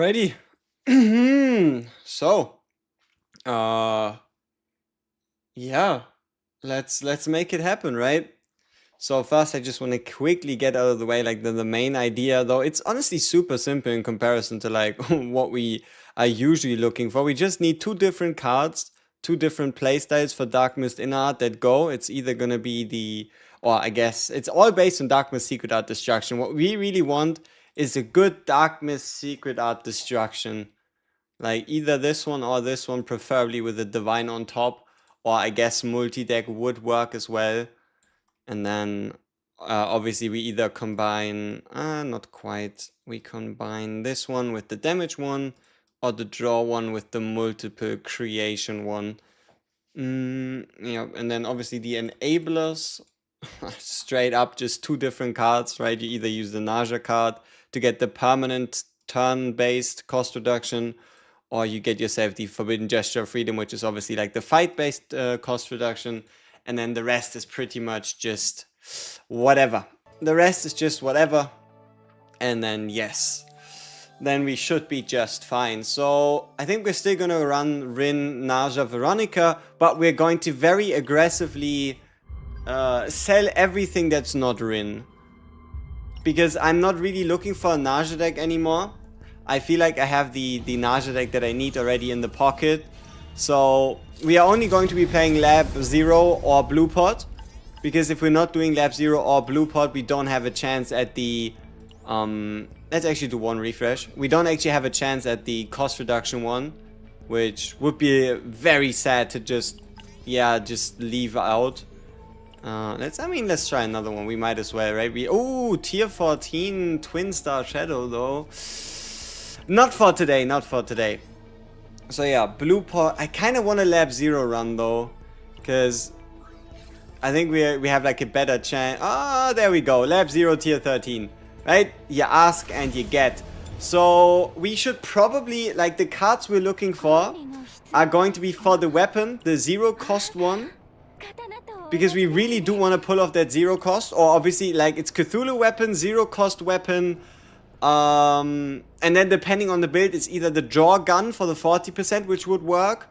Alrighty. So, uh, yeah, let's make it happen, right? So first, I just want to quickly get out of the way, like the main idea, though it's honestly super simple in comparison to like what we are usually looking for. We just need two different cards, two different playstyles for Dark Mist Inner Art that go. It's either gonna be or I guess it's all based on Dark Mist Secret Art Destruction. What we really want is a good Dark Mist Secret Art Destruction. Like either this one or this one, preferably with a Divine on top, or I guess multi-deck would work as well. And then obviously we either combine, not quite, we combine this one with the damage one, or the draw one with the multiple creation one. Yeah, and then obviously the enablers, straight up just two different cards, right? You either use the NARJA card to get the permanent turn-based cost reduction, or you get yourself the Forbidden Gesture of Freedom, which is obviously like the fight-based cost reduction. And then the rest is pretty much just whatever. The rest is just whatever. And then yes, then we should be just fine. So I think we're still going to run RIN, NARJA, Veronica, but we're going to very aggressively sell everything that's not RIN. Because I'm not really looking for a NARJA deck anymore. I feel like I have the NARJA deck that I need already in the pocket. So we are only going to be playing Lab 0 or Blue Pot. Because if we're not doing Lab 0 or Blue Pot, we don't have a chance at the... let's actually do one refresh. We don't actually have a chance at the cost reduction one. Which would be very sad to just leave out. Let's try another one. We might as well, right? Oh, tier 14 Twin Star Shadow though. Not for today, not for today. So yeah, Blue Pot. I kind of want a Lab 0 run though, because I think we have like a better chance. Ah, there we go. Lab 0 tier 13. Right? You ask and you get. So we should probably, like, the cards we're looking for are going to be for the weapon, the 0 cost one. Because we really do want to pull off that 0 cost. Or obviously, like, it's Cthulhu weapon, 0 cost weapon. And then depending on the build, it's either the draw gun for the 40%, which would work,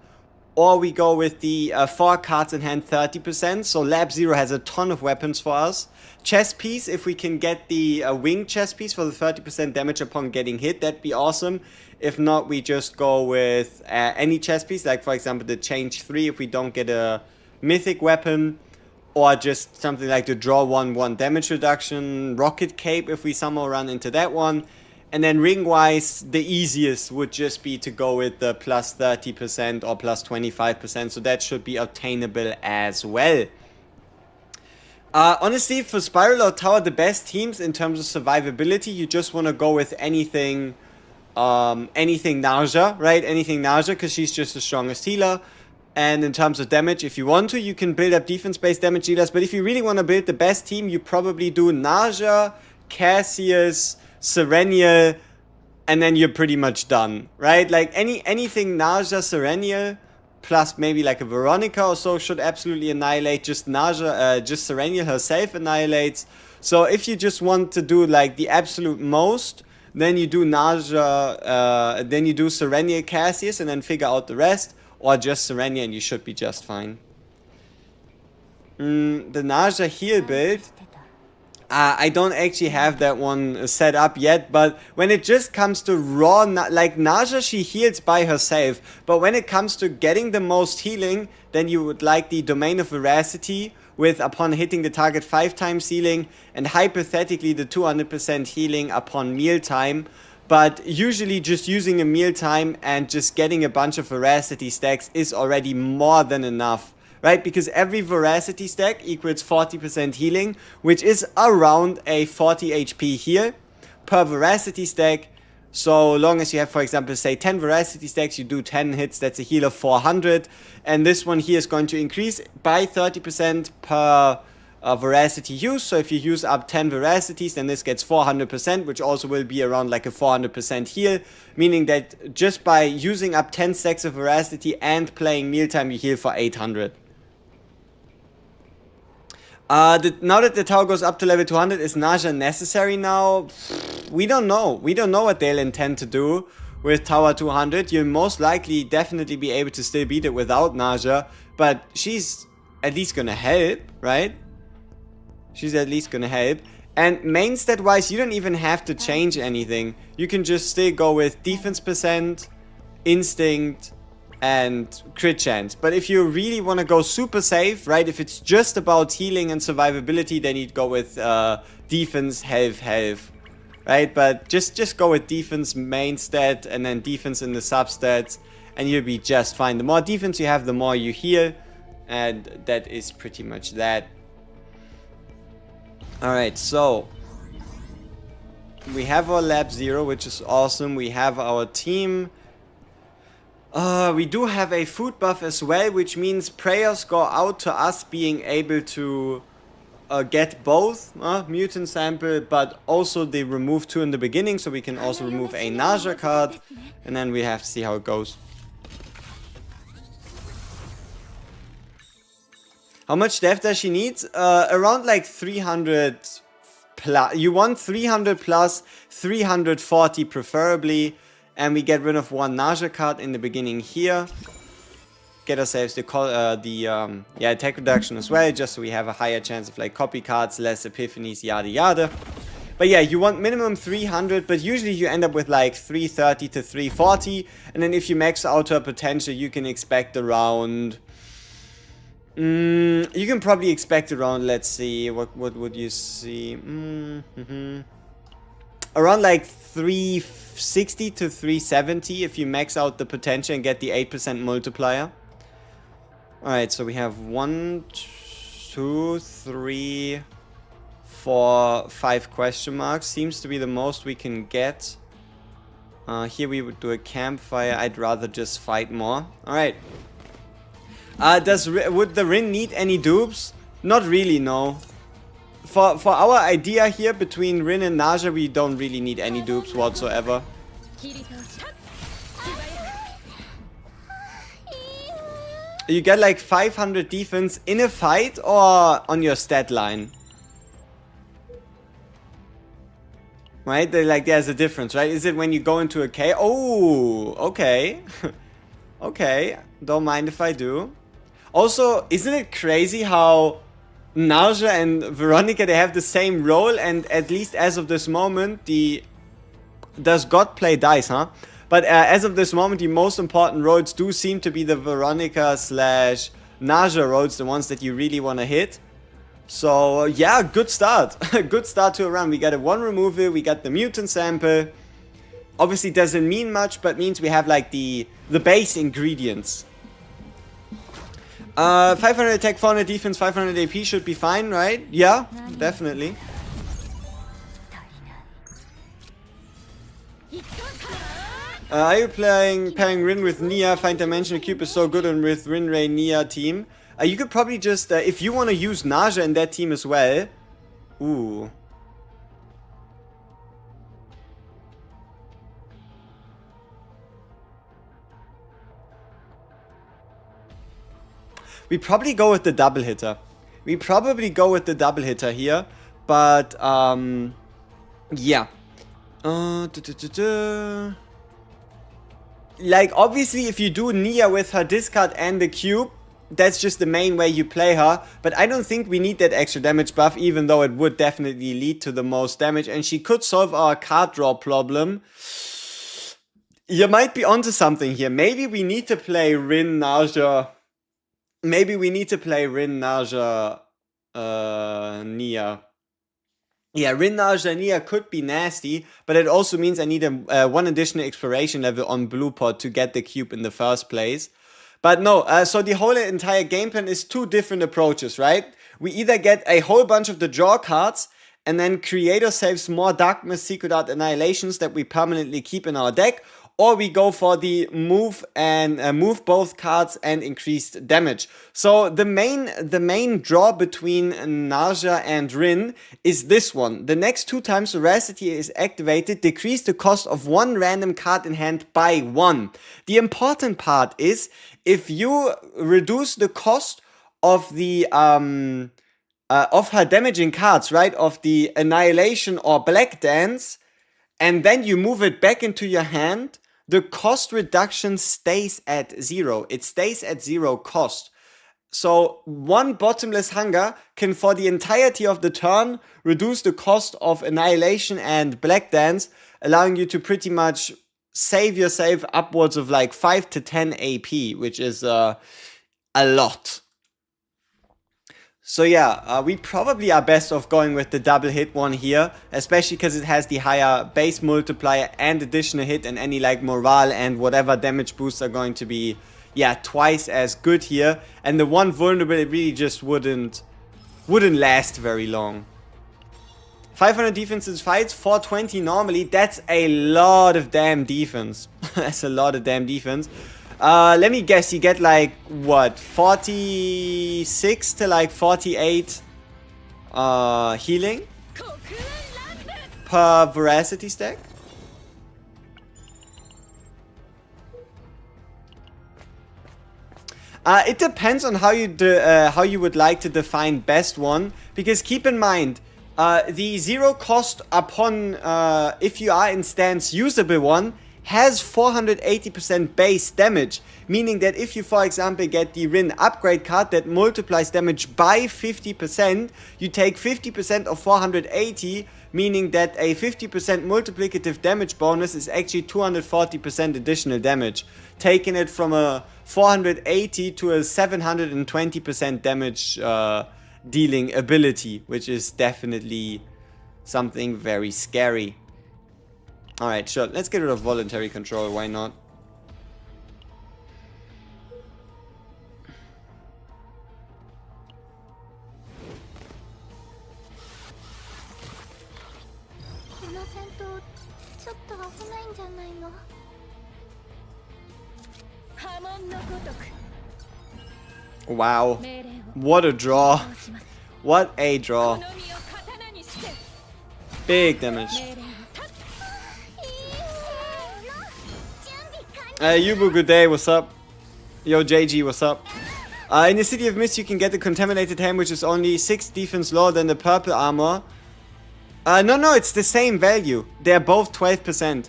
or we go with the 4 cards in hand 30%. So Lab 0 has a ton of weapons for us. Chess piece, if we can get the wing chess piece for the 30% damage upon getting hit, that'd be awesome. If not, we just go with any chess piece, like for example the change 3 if we don't get a mythic weapon. Or just something like the draw 1/1 damage reduction, rocket cape if we somehow run into that one. And then ring wise, the easiest would just be to go with the plus 30% or plus 25%. So that should be obtainable as well. Honestly, for Spiral or Tower, the best teams in terms of survivability, you just want to go with anything NARJA, right? Anything NARJA, because she's just the strongest healer. And in terms of damage, if you want to, you can build up defense-based damage dealers. But if you really want to build the best team, you probably do NARJA, Cassius, Serenial, and then you're pretty much done, right? Like anything NARJA, Serenial, plus maybe like a Veronica or so should absolutely annihilate. Just NARJA, just Serenial herself annihilates. So if you just want to do like the absolute most, then you do NARJA, then you do Serenial, Cassius, and then figure out the rest. Or just Serenia and you should be just fine. The NARJA heal build. I don't actually have that one set up yet. But when it just comes to raw, like NARJA, she heals by herself. But when it comes to getting the most healing, then you would like the Domain of Veracity with upon hitting the target 5 times healing. And hypothetically the 200% healing upon mealtime. But usually just using a mealtime and just getting a bunch of Veracity stacks is already more than enough, right? Because every Veracity stack equals 40% healing, which is around a 40 HP heal per Veracity stack. So long as you have, for example, say 10 Veracity stacks, you do 10 hits, that's a heal of 400. And this one here is going to increase by 30% per Veracity use. So if you use up 10 Veracities, then this gets 400%, which also will be around like a 400% heal, meaning that just by using up 10 stacks of Veracity and playing mealtime, you heal for 800. Now that the tower goes up to level 200, is NARJA necessary now? We don't know. We don't know what they'll intend to do. with Tower 200. You'll most likely definitely be able to still beat it without NARJA, but she's at least gonna help, right? She's at least gonna help. And main stat wise, you don't even have to change anything. You can just still go with defense percent, instinct, and crit chance. But if you really want to go super safe, right, if it's just about healing and survivability, then you'd go with defense, health, right? But just go with defense main stat and then defense in the substats, and you'll be just fine. The more defense you have, the more you heal, and that is pretty much that. Alright, so we have our lab 0, which is awesome. We have our team. We do have a food buff as well, which means prayers go out to us being able to get both mutant sample, but also they remove 2 in the beginning, so we can also remove a NARJA card, and then we have to see how it goes. How much def does she need? Around like 300 plus. You want 300 plus, 340 preferably. And we get rid of 1 NARJA card in the beginning here. Get ourselves the attack reduction as well, just so we have a higher chance of like copy cards, less epiphanies, yada yada. But yeah, you want minimum 300, but usually you end up with like 330 to 340. And then if you max out her potential, you can expect around... you can probably expect around, let's see, what would you see? Around like 360 to 370 if you max out the potential and get the 8% multiplier. Alright, so we have 1, 2, 3, 4, 5 question marks. Seems to be the most we can get. Here we would do a campfire. I'd rather just fight more. Alright. Would the RIN need any dupes? Not really, no. For our idea here between RIN and NARJA, we don't really need any dupes whatsoever. You get like 500 defense in a fight or on your stat line? Right? There's a difference, right? Is it when you go into a cave? Oh, okay. Okay, don't mind if I do. Also, isn't it crazy how NARJA and Veronica, they have the same role, and at least as of this moment, does God play dice, huh? But as of this moment, the most important roles do seem to be the Veronica / NARJA roles, the ones that you really want to hit. So yeah, good start. Good start to a run. We got a 1 removal, we got the mutant sample. Obviously doesn't mean much, but means we have like the base ingredients. 500 attack, 400 defense, 500 AP should be fine, right? Yeah, definitely. Are you pairing RIN with Nia? Find Dimensional Cube is so good and with RIN Ray Nia team. You could probably just, if you want to use NARJA in that team as well. Ooh. We probably go with the double hitter. We probably go with the double hitter here. But, yeah. Like, obviously, if you do Nia with her discard and the cube, that's just the main way you play her. But I don't think we need that extra damage buff, even though it would definitely lead to the most damage. And she could solve our card draw problem. You might be onto something here. Maybe we need to play RIN NARJA. Maybe we need to play RIN NARJA Nia. Yeah, RIN NARJA Nia could be nasty, but it also means I need a 1 additional exploration level on blue pot to get the cube in the first place. But no, so the whole entire game plan is 2 different approaches, right? We either get a whole bunch of the draw cards and then create ourselves more Darkness, Secret Art, Annihilations that we permanently keep in our deck, or we go for the move and move both cards and increased damage. So the main draw between NARJA and RIN is this one. The next 2 times Veracity is activated, decrease the cost of 1 random card in hand by 1. The important part is if you reduce the cost of the of her damaging cards, right, of the Annihilation or Black Dance, and then you move it back into your hand, the cost reduction stays at 0. It stays at 0 cost. So one Bottomless Hunger can, for the entirety of the turn, reduce the cost of Annihilation and Black Dance, allowing you to pretty much save yourself upwards of like 5 to 10 AP, which is a lot. So yeah, we probably are best off going with the double hit one here, especially because it has the higher base multiplier and additional hit, and any like morale and whatever damage boosts are going to be, yeah, twice as good here. And the one vulnerable, it really just wouldn't last very long. 500 defense in fights, 420 normally. That's a lot of damn defense. That's a lot of damn defense. Let me guess, you get like, what, 46 to like 48 healing per Veracity stack? It depends on how you would like to define best one, because keep in mind, the 0 cost upon, if you are in stance usable one, has 480% base damage, meaning that if you, for example, get the RIN upgrade card that multiplies damage by 50%, you take 50% of 480, meaning that a 50% multiplicative damage bonus is actually 240% additional damage, taking it from a 480 to a 720% damage dealing ability, which is definitely something very scary. Alright, sure, let's get rid of voluntary control, why not? Wow, what a draw. What a draw. Big damage. Yubu, good day, what's up? Yo, JG, what's up? In the City of Mist, you can get the Contaminated Helm, which is only 6 defense lower than the purple armor. No, it's the same value. They're both 12%.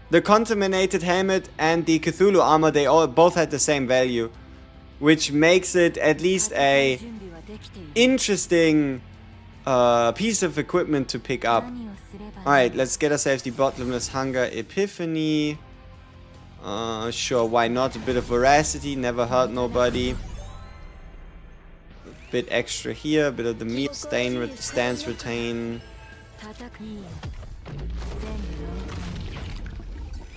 The Contaminated Helmet and the Cthulhu armor, they all both had the same value, which makes it at least a interesting piece of equipment to pick up. Alright, let's get ourselves the Bottomless Hunger Epiphany. Sure, why not? A bit of Veracity, never hurt nobody. A bit extra here, a bit of the meat stance retain.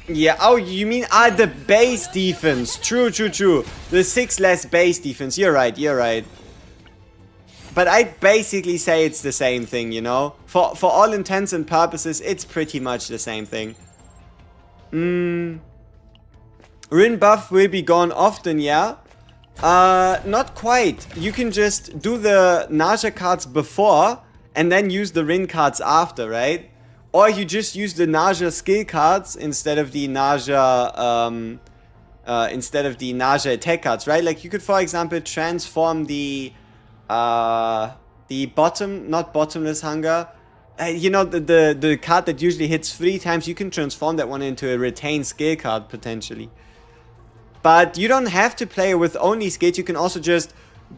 Yeah, oh, you mean the base defense. True. The 6 less base defense. You're right. But I'd basically say it's the same thing, you know? For all intents and purposes, it's pretty much the same thing. RIN buff will be gone often, yeah? Not quite. You can just do the NARJA cards before and then use the RIN cards after, right? Or you just use the NARJA skill cards instead of the NARJA attack cards, right? Like you could, for example, transform the Bottomless Hunger. You know, the card that usually hits 3 times, you can transform that one into a retain skill card potentially. But you don't have to play with only skills. You can also just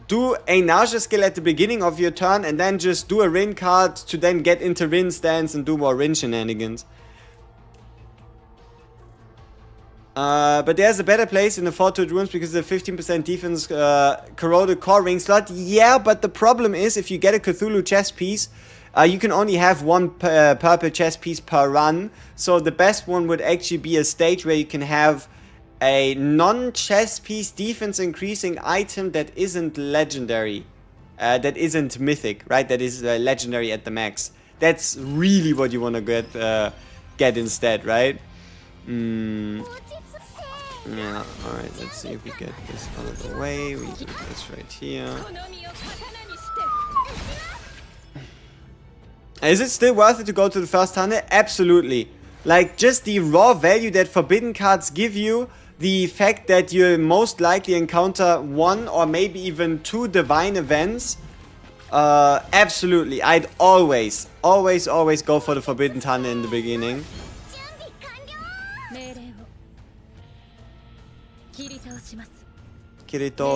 do a NARJA skill at the beginning of your turn and then just do a RIN card to then get into RIN stance and do more RIN shenanigans. But there's a better place in the Fortitude Ruins because of the 15% defense corroded core ring slot. Yeah, but the problem is if you get a Cthulhu chess piece, you can only have one purple chess piece per run. So the best one would actually be a stage where you can have a non-chess piece defense increasing item that isn't legendary, that isn't mythic, right? That is legendary at the max. That's really what you want to get instead, right? Yeah, alright, let's see if we get this out of the way. We do this right here. Is it still worth it to go to the first tunnel? Absolutely. Like, just the raw value that forbidden cards give you, the fact that you'll most likely encounter 1 or maybe even 2 divine events, absolutely. I'd always go for the forbidden tunnel in the beginning. Kirito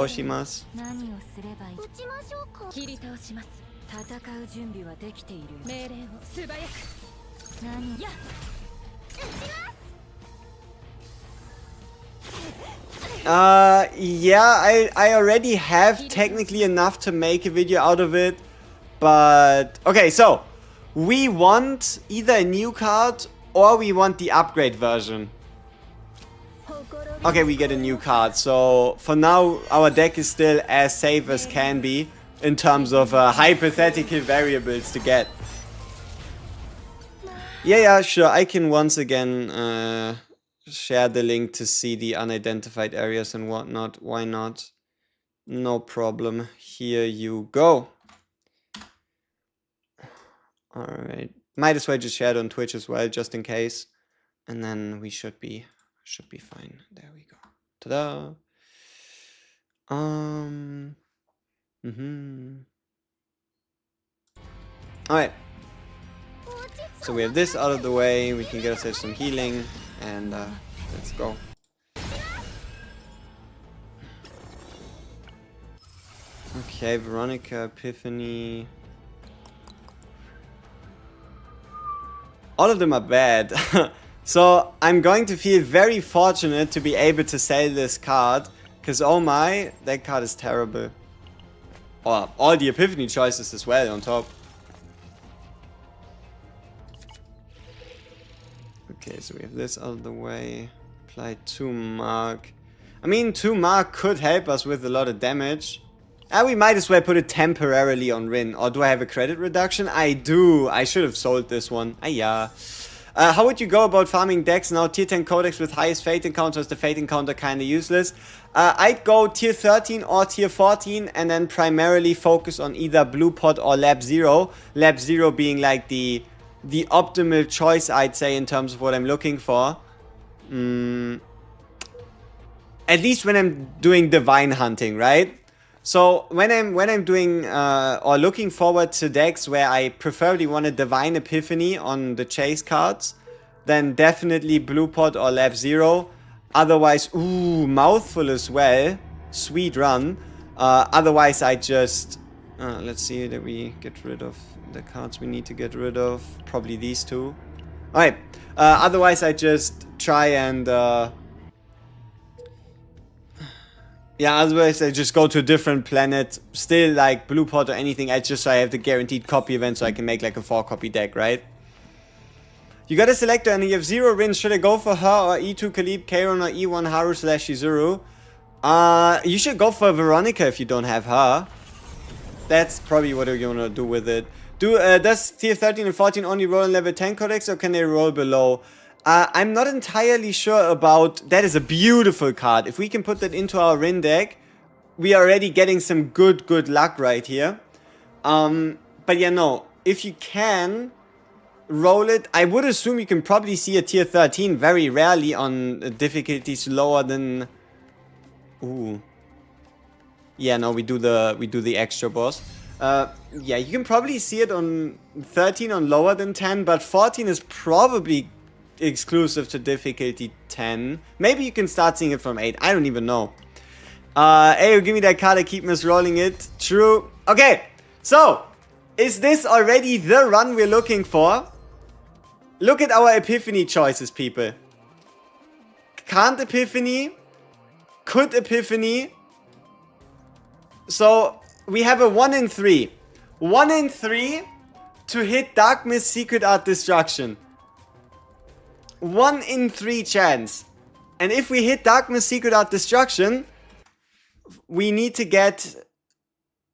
shimasu. Yeah, I already have technically enough to make a video out of it. But, okay, so, we want either a new card or we want the upgrade version. Okay, we get a new card, so for now our deck is still as safe as can be in terms of hypothetical variables to get. Yeah, sure, I can once again share the link to see the unidentified areas and whatnot. Why not? No problem. Here you go. Alright. Might as well just share it on Twitch as well, just in case. And then we should be fine. There we go. Ta-da! Alright. So we have this out of the way, we can get ourselves some healing, and let's go. Okay, Veronica, Epiphany. All of them are bad. So I'm going to feel very fortunate to be able to sell this card, because oh my, that card is terrible. Or all the Epiphany choices as well on top. Okay, so we have this out of the way. Apply 2 mark. I mean, 2 mark could help us with a lot of damage. We might as well put it temporarily on RIN. Or do I have a credit reduction? I do. I should have sold this one. Yeah. How would you go about farming decks now? Tier 10 codex with highest fate encounters. The fate encounter kinda useless. I'd go tier 13 or tier 14 and then primarily focus on either Blue Pot or Lab 0. Lab 0 being like the optimal choice, I'd say, in terms of what I'm looking for. At least when I'm doing divine hunting, right? So when I'm doing or looking forward to decks where I preferably want a divine epiphany on the chase cards, then definitely Blue Pot or Lab 0. Otherwise, ooh, Mouthful as well. Sweet run. Otherwise, I just let's see that we get rid of the cards we need to get rid of. Probably these two. Alright. Otherwise, I just try and yeah, otherwise I just go to a different planet, still like Blue Pot or anything else, just so I have the guaranteed copy event so I can make like a 4-copy deck, right? You got a selector and you have 0 RIN. Should I go for her or E2 Khalib, Kairon or E1 Haru / Shizuru? You should go for Veronica if you don't have her. That's probably what you're gonna do with it. Does tier 13 and 14 only roll in level 10 codex or can they roll below? I'm not entirely sure about... That is a beautiful card. If we can put that into our RIN deck, we are already getting some good luck right here. But yeah, no. If you can roll it, I would assume you can probably see a tier 13 very rarely on difficulties lower than... Ooh. Yeah, no, we do the extra boss. Yeah, you can probably see it on 13 on lower than 10, but 14 is probably exclusive to difficulty 10. Maybe you can start seeing it from 8. I don't even know. Hey, give me that card. I keep misrolling it. True. Okay, so is this already the run we're looking for? Look at our Epiphany choices, people. Can't Epiphany. Could Epiphany. So we have a 1 in 3. 1 in 3 to hit Dark Mist Secret Art Destruction. 1 in 3 chance. And if we hit Dark Mist Secret Art Destruction, we need to get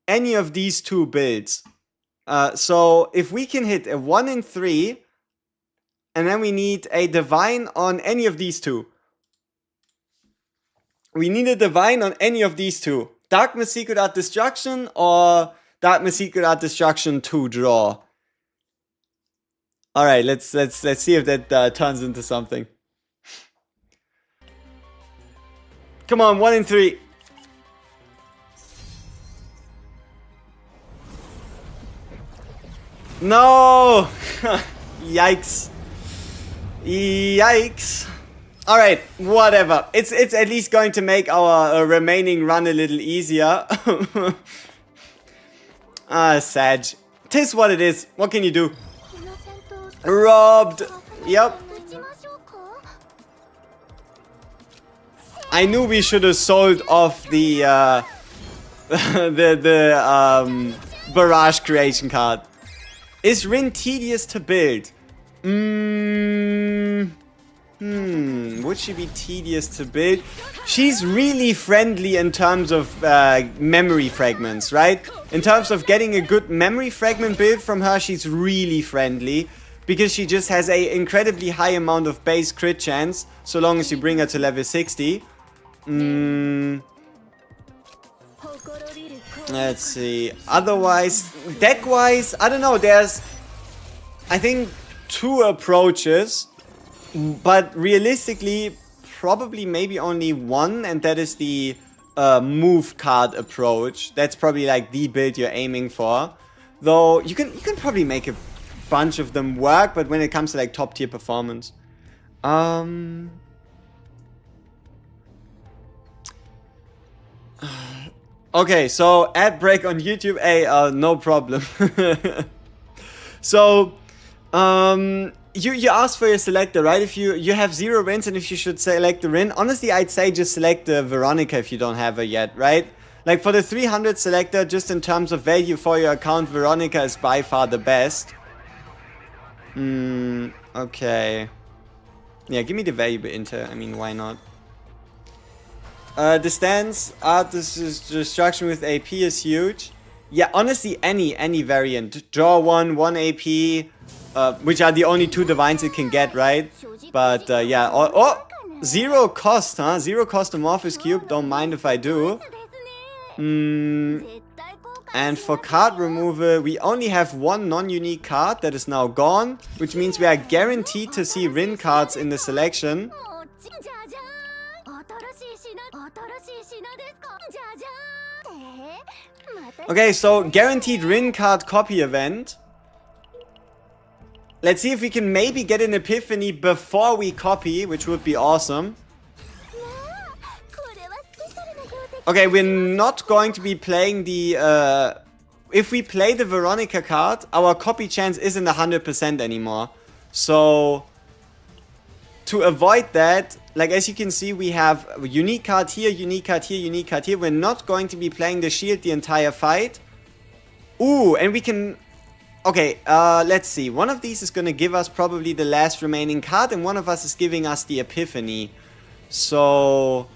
any of these 2 builds. So if we can hit a 1 in 3, and then we need a divine on any of these 2. We need a divine on any of these 2. Dark Mist Secret Art Destruction or Dark Mist Secret Art Destruction 2 draw. All right, let's see if that turns into something. Come on, 1 in 3. No! Yikes. Yikes. Alright, whatever. It's at least going to make our remaining run a little easier. Sag. Tis what it is. What can you do? Robbed. Yep. I knew we should have sold off the barrage creation card. Is RIN tedious to build? Would she be tedious to build? She's really friendly in terms of memory fragments, right? In terms of getting a good memory fragment build from her, she's really friendly. Because she just has a incredibly high amount of base crit chance, so long as you bring her to level 60. Let's see. Otherwise, deck-wise, I don't know. There's, I think, 2 approaches. But realistically, probably maybe only one. And that is the move card approach. That's probably like the build you're aiming for. Though, you can probably make a bunch of them work. But when it comes to like top tier performance. Okay, so ad break on YouTube. Hey, no problem. So, you asked for your selector, right? If you have 0 RINs and if you should select the RIN, honestly, I'd say just select the Veronica if you don't have her yet, right? Like for the 300 selector, just in terms of value for your account, Veronica is by far the best. Okay. Yeah, give me the value bit into. I mean, why not? The stance, this is destruction with AP is huge. Yeah, honestly, any variant. Draw 1 AP, which are the only 2 divines it can get, right? But yeah, oh, 0 cost, huh? 0 cost Amorphous Cube, don't mind if I do. And for card removal, we only have 1 non-unique card that is now gone, which means we are guaranteed to see RIN cards in the selection. Okay, so guaranteed RIN card copy event. Let's see if we can maybe get an epiphany before we copy, which would be awesome. Okay, we're not going to be playing the... if we play the Veronica card, our copy chance isn't 100% anymore. So, to avoid that, like as you can see, we have a unique card here, unique card here, unique card here. We're not going to be playing the shield the entire fight. Ooh, and we can... Okay, let's see. One of these is going to give us probably the last remaining card, and one of us is giving us the epiphany. So...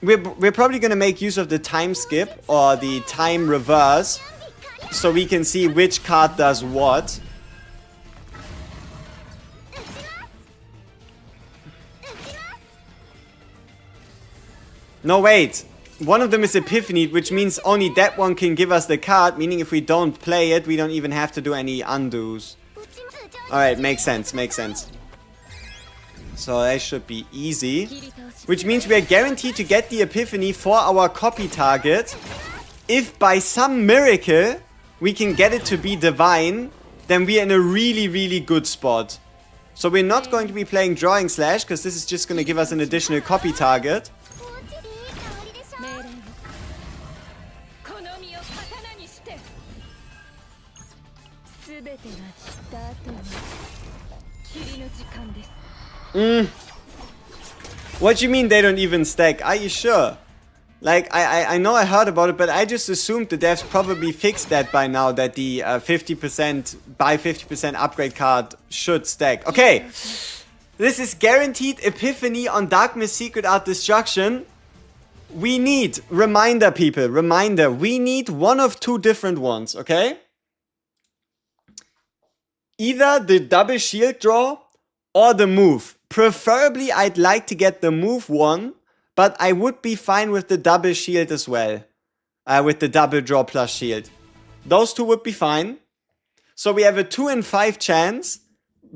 We're probably going to make use of the time skip or the time reverse so we can see which card does what. No, wait. One of them is Epiphany, which means only that one can give us the card, meaning if we don't play it, we don't even have to do any undos. Alright, makes sense, makes sense. So that should be easy. Which means we are guaranteed to get the Epiphany for our copy target. If by some miracle we can get it to be divine, then we are in a really, really good spot. So we're not going to be playing Drawing Slash, because this is just going to give us an additional copy target. What do you mean they don't even stack? Are you sure? Like, I know I heard about it, but I just assumed the devs probably fixed that by now, that the 50% by 50% upgrade card should stack. Okay, this is guaranteed Epiphany on Dark Mist Secret Art Destruction. We need, reminder people, reminder, we need one of 2 different ones, okay? Either the double shield draw or the move. Preferably, I'd like to get the move one, but I would be fine with the double shield as well. With the double draw plus shield. Those 2 would be fine. So we have a 2 in 5 chance,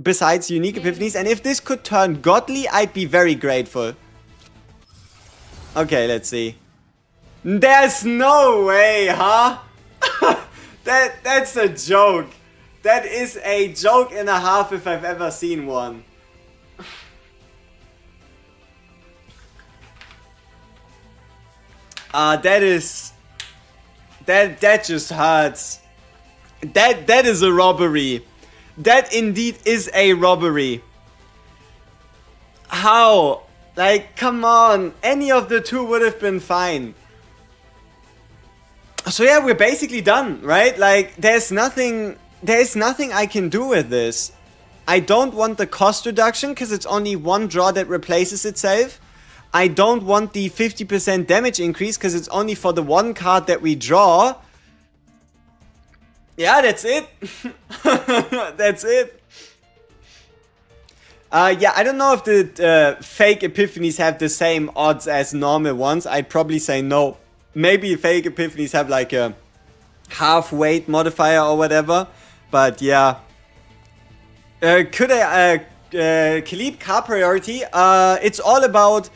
besides unique epiphanies, and if this could turn godly, I'd be very grateful. Okay, let's see. There's no way, huh? That's a joke. That is a joke and a half if I've ever seen one. That is... That just hurts. That is a robbery. That indeed is a robbery. How? Like, come on. Any of the two would have been fine. So yeah, we're basically done, right? Like, there's nothing I can do with this. I don't want the cost reduction because it's only one draw that replaces itself. I don't want the 50% damage increase because it's only for the one card that we draw. Yeah, that's it. That's it. Yeah, I don't know if the fake epiphanies have the same odds as normal ones. I'd probably say no. Maybe fake epiphanies have like a half weight modifier or whatever. But yeah. Could I Khalid card priority? It's all about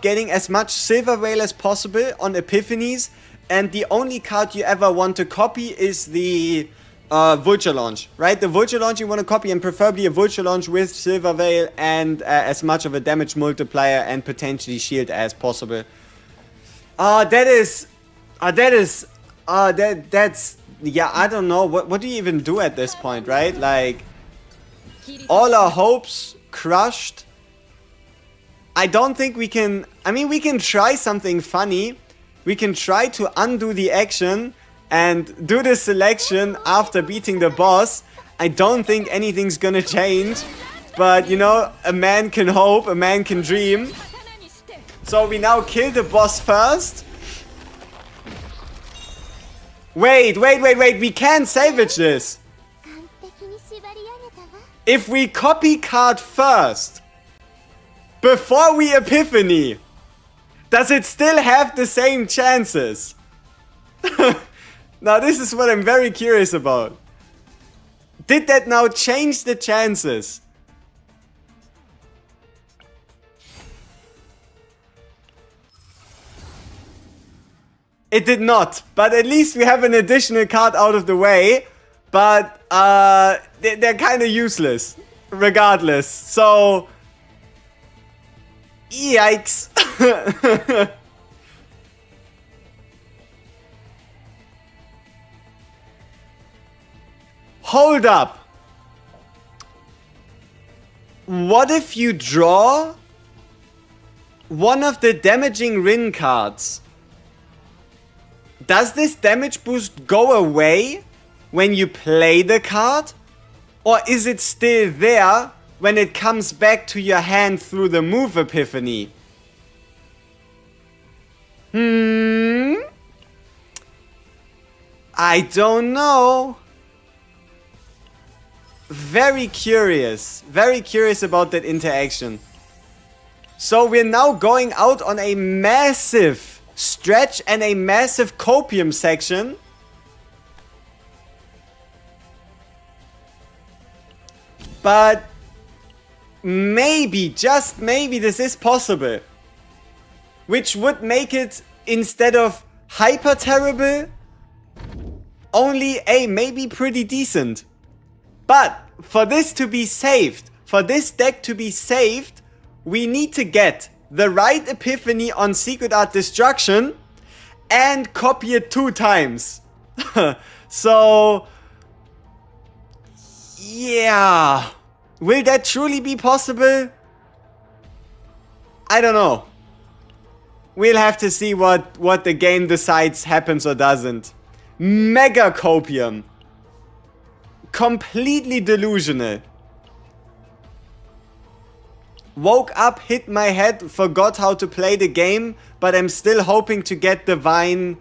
getting as much Silver Whale as possible on epiphanies, and the only card you ever want to copy is the Vulture Launch, right? The Vulture Launch you want to copy, and preferably a Vulture Launch with Silver Whale and as much of a damage multiplier and potentially shield as possible. That's yeah, I don't know. What do you even do at this point, right? Like, all our hopes crushed. I don't think we can... I mean, we can try something funny. We can try to undo the action and do the selection after beating the boss. I don't think anything's gonna change. But, you know, a man can hope, a man can dream. So we now kill the boss first. Wait, we can salvage this. If we copy card first, before we epiphany, does it still have the same chances? Now this is what I'm very curious about. Did that now change the chances? It did not, but at least we have an additional card out of the way. But they're kind of useless, regardless. So, yikes. Hold up. What if you draw one of the damaging RIN cards? Does this damage boost go away when you play the card? Or is it still there when it comes back to your hand through the move epiphany? I don't know. Very curious about that interaction. So we're now going out on a massive stretch and a massive copium section. But maybe, just maybe, this is possible. Which would make it, instead of hyper terrible, only a maybe pretty decent. But for this to be saved, for this deck to be saved, we need to get the right epiphany on Secret Art Destruction and copy it 2 times. So, yeah. Will that truly be possible? I don't know. We'll have to see what the game decides happens or doesn't. Mega copium. Completely delusional. Woke up, hit my head, forgot how to play the game, but I'm still hoping to get divine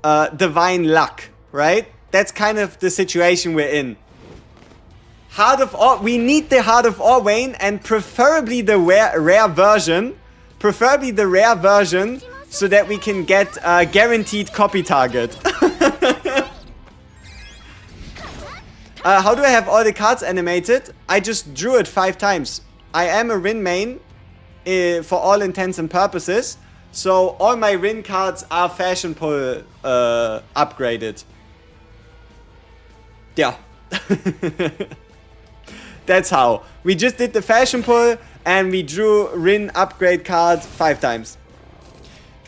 luck, right? That's kind of the situation we're in. Heart of Ore, we need the Heart of Orwayne, and preferably the rare version. Preferably the rare version, so that we can get a guaranteed copy target. How do I have all the cards animated? I just drew it 5 times. I am a RIN main for all intents and purposes. So all my RIN cards are Fashion Pull upgraded. Yeah. That's how. We just did the Fashion Pull and we drew RIN upgrade card 5 times.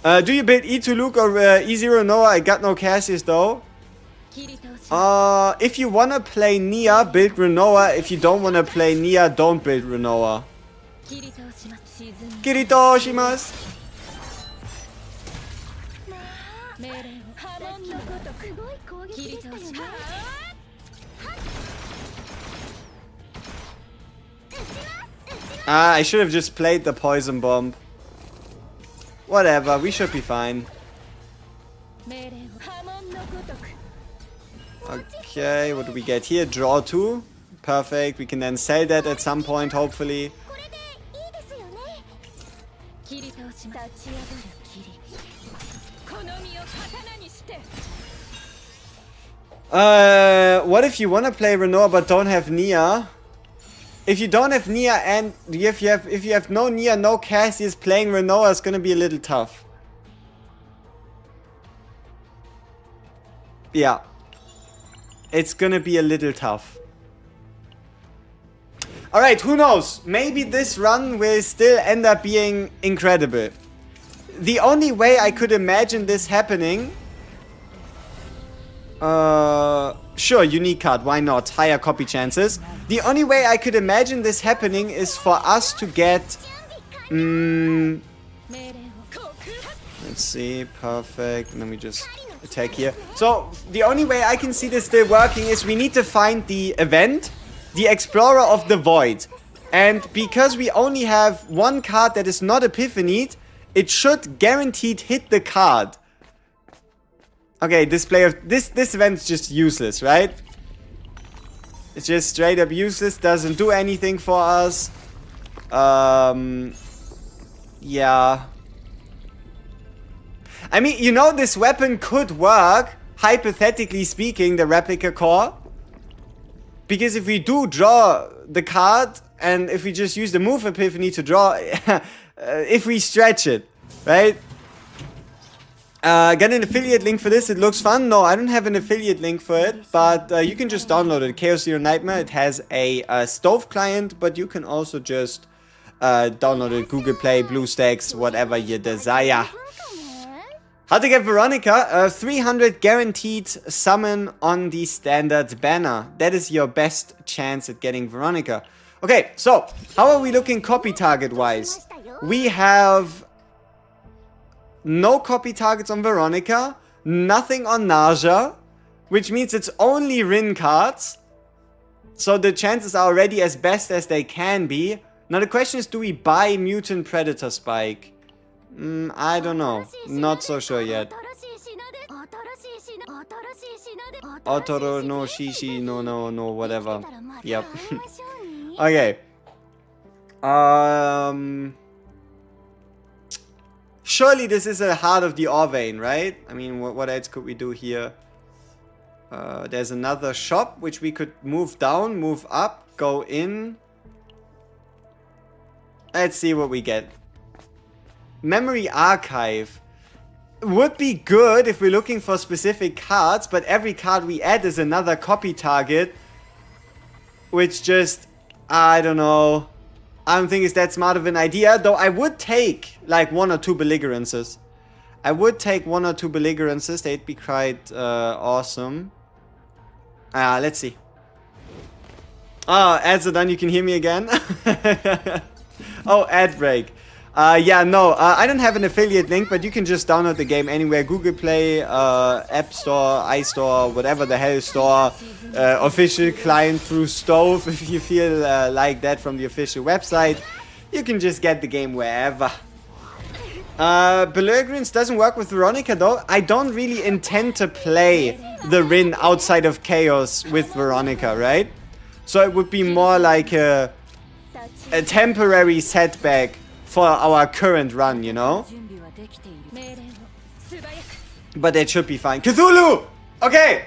Do you build E to Luke or E0 Noah? I got no Cassius though. If you wanna play Nia, build Renoa. If you don't wanna play Nia, don't build Renoa. Kirito shimasu. I should have just played the poison bomb. Whatever, we should be fine. Okay, what do we get here? Draw 2. Perfect, we can then sell that at some point, hopefully. What if you want to play Renoa but don't have Nia? If you don't have Nia and if you have no Nia, no Cassius, playing Renoa is gonna be a little tough. Yeah. It's gonna be a little tough. Alright, who knows? Maybe this run will still end up being incredible. The only way I could imagine this happening... Sure, unique card, why not? Higher copy chances. The only way I could imagine this happening is for us to get... let's see, perfect. And then we just attack here. So, the only way I can see this still working is we need to find the event, the Explorer of the Void. And because we only have one card that is not Epiphany, it should guaranteed hit the card. Okay, display of this event is just useless, right? It's just straight up useless, doesn't do anything for us. Yeah. I mean, you know, this weapon could work, hypothetically speaking, the replica core. Because if we do draw the card, and if we just use the move Epiphany to draw, if we stretch it, right? Get an affiliate link for this, it looks fun. No, I don't have an affiliate link for it, but you can just download it. Chaos Zero Nightmare, it has a stove client, but you can also just download it. Google Play, BlueStacks, whatever you desire. How to get Veronica? 300 guaranteed summon on the standard banner. That is your best chance at getting Veronica. Okay, so how are we looking copy target wise? We have no copy targets on Veronica, nothing on NARJA, which means it's only RIN cards. So the chances are already as best as they can be. Now the question is, do we buy Mutant Predator Spike? I don't know. Not so sure yet. Otoro no shishi no whatever. Yep. Okay. Surely this is a Heart of the Orvane, right? I mean, what else could we do here? There's another shop which we could move down, move up, go in. Let's see what we get. Memory Archive would be good if we're looking for specific cards, but every card we add is another copy target, which just, I don't know. I don't think it's that smart of an idea, though I would take like 1 or 2 belligerences. I would take 1 or 2 belligerences, they'd be quite awesome. Let's see. Oh, ads are done, you can hear me again? Oh, ad break. Yeah, no, I don't have an affiliate link, but you can just download the game anywhere. Google Play, App Store, iStore, whatever the hell store. Official client through Stove, if you feel like that from the official website. You can just get the game wherever. Belligerence doesn't work with Veronica, though. I don't really intend to play the RIN outside of Chaos with Veronica, right? So it would be more like a temporary setback for our current run, you know? But that should be fine. Cthulhu! Okay!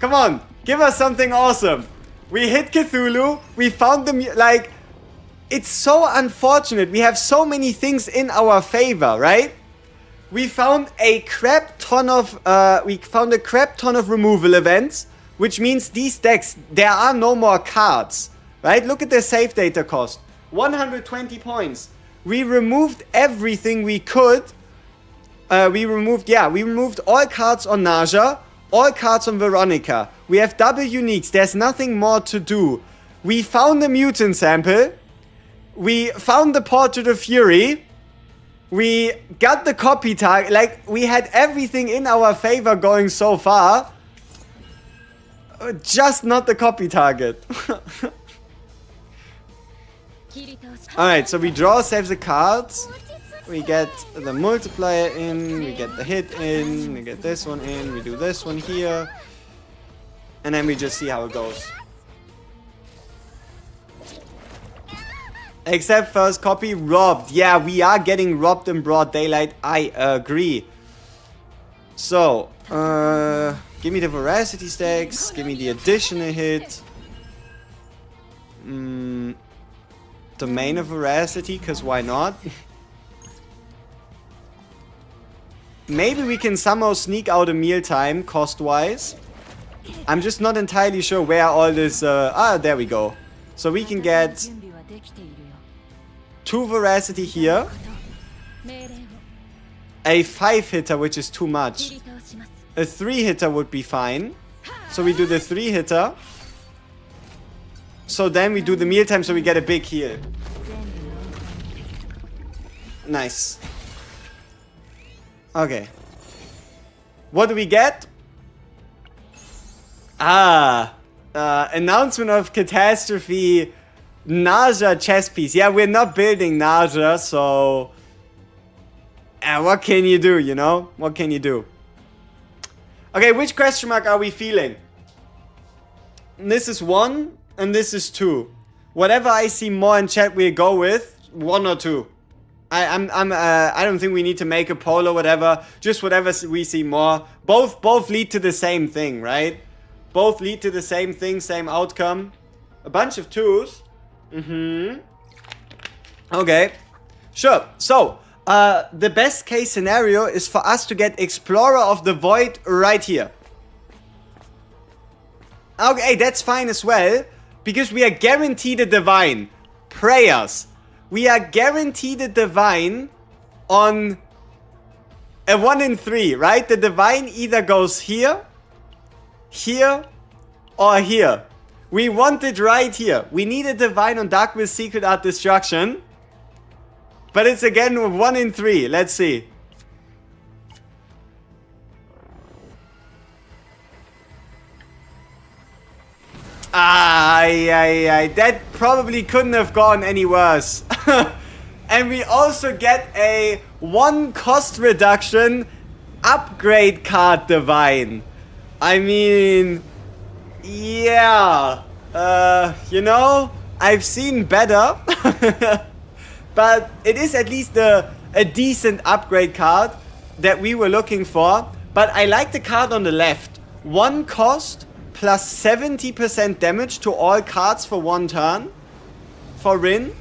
Come on! Give us something awesome! We hit Cthulhu, we found them, like... It's so unfortunate, we have so many things in our favor, right? We found a crap ton of, removal events, which means these decks, there are no more cards, right? Look at the save data cost. 120 points. We removed everything we could, We removed all cards on NARJA, all cards on Veronica. We have double uniques. There's nothing more to do. We found the mutant sample. We found the port to the Fury. We got the copy tag. Like, we had everything in our favor going so far. Just not the copy target. Alright, so we draw, save the cards. We get the multiplier in, we get the hit in, we get this one in, we do this one here. And then we just see how it goes. Except first copy, robbed. Yeah, we are getting robbed in broad daylight. I agree. So, give me the veracity stacks, give me the additional hit. Domain of veracity, because why not? Maybe we can somehow sneak out a mealtime, cost-wise. I'm just not entirely sure where all this... there we go. So we can get 2 veracity here. A 5-hitter, which is too much. A 3-hitter would be fine. So we do the 3-hitter. So then we do the mealtime, so we get a big heal. Nice. Okay. What do we get? Announcement of catastrophe. NARJA chess piece. Yeah, we're not building NARJA, so... what can you do, you know? What can you do? Okay, which question mark are we feeling? This is 1, and this is 2. Whatever I see more in chat, we'll go with 1 or 2. I don't think we need to make a poll or whatever. Just whatever we see more. Both lead to the same thing, right? Both lead to the same thing, same outcome. A bunch of 2s. Okay. Sure. So, the best case scenario is for us to get Explorer of the Void right here. Okay, that's fine as well. Because we are guaranteed a Divine. Prayers. We are guaranteed a Divine on a 1 in 3, right? The Divine either goes here, here, or here. We want it right here. We need a Divine on Darkness Secret Art Destruction. But it's again 1 in 3. Let's see. That probably couldn't have gone any worse. And we also get a 1 cost reduction upgrade card Divine. I mean, yeah. You know, I've seen better. But it is at least a decent upgrade card that we were looking for. But I like the card on the left. 1 cost plus 70% damage to all cards for 1 turn. For RIN.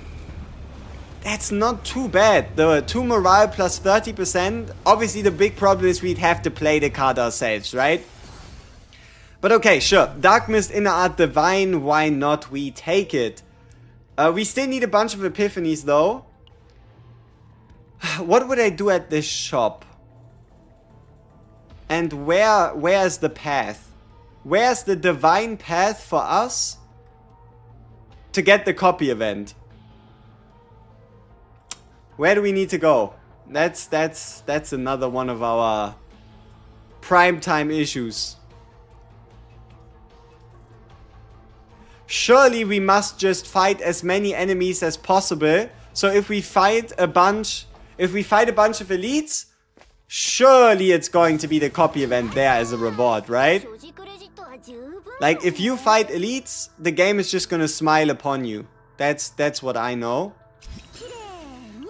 That's not too bad. The 2 morale plus 30%. Obviously the big problem is we'd have to play the card ourselves, right? But okay, sure. Dark Mist, Inner Art, Divine. Why not? We take it. We still need a bunch of epiphanies though. What would I do at this shop? And where's the path? Where's the divine path for us to get the copy event? Where do we need to go? That's another one of our primetime issues. Surely we must just fight as many enemies as possible. So if we fight a bunch of elites, surely it's going to be the copy event there as a reward, right? Like if you fight elites, the game is just gonna smile upon you. That's what I know.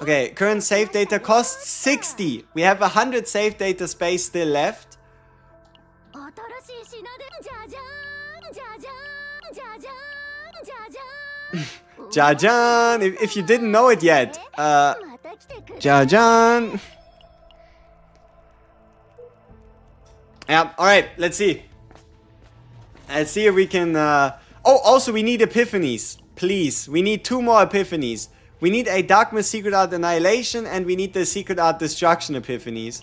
Okay, current save data costs 60. We have 100 save data space still left. Jajan, if you didn't know it yet. Jajan. Yeah, alright, let's see. Let's see if we can... Oh, also we need epiphanies. Please, we need 2 more epiphanies. We need a Darkness Secret Art Annihilation and we need the Secret Art Destruction epiphanies.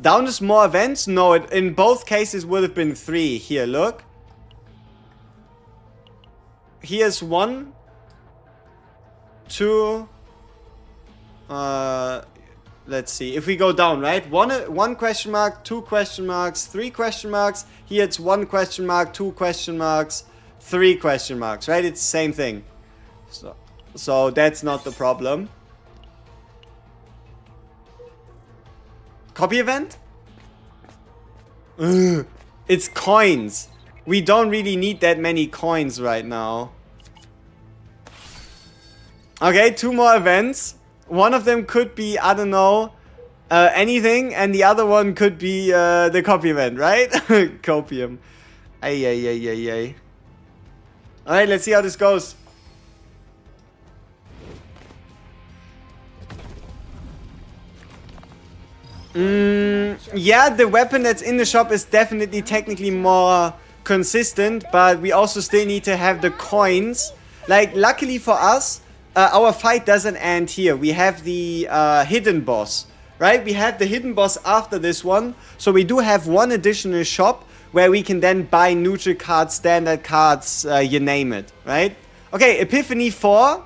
Down is more events? No, in both cases would have been 3. Here, look. Here's 1, 2, let's see. If we go down, right? One question mark, 2 question marks, 3 question marks. Here it's 1 question mark, 2 question marks, 3 question marks, right? It's the same thing. So that's not the problem. Copy event? Ugh, it's coins. We don't really need that many coins right now. Okay, 2 more events. One of them could be, I don't know, anything, and the other one could be the copy event, right? Copium. Ay. Alright, let's see how this goes. Yeah, the weapon that's in the shop is definitely technically more consistent, but we also still need to have the coins. Like, luckily for us, our fight doesn't end here. We have the hidden boss, right? We have the hidden boss after this one, so we do have one additional shop where we can then buy neutral cards, standard cards, you name it, right? Okay, Epiphany 4,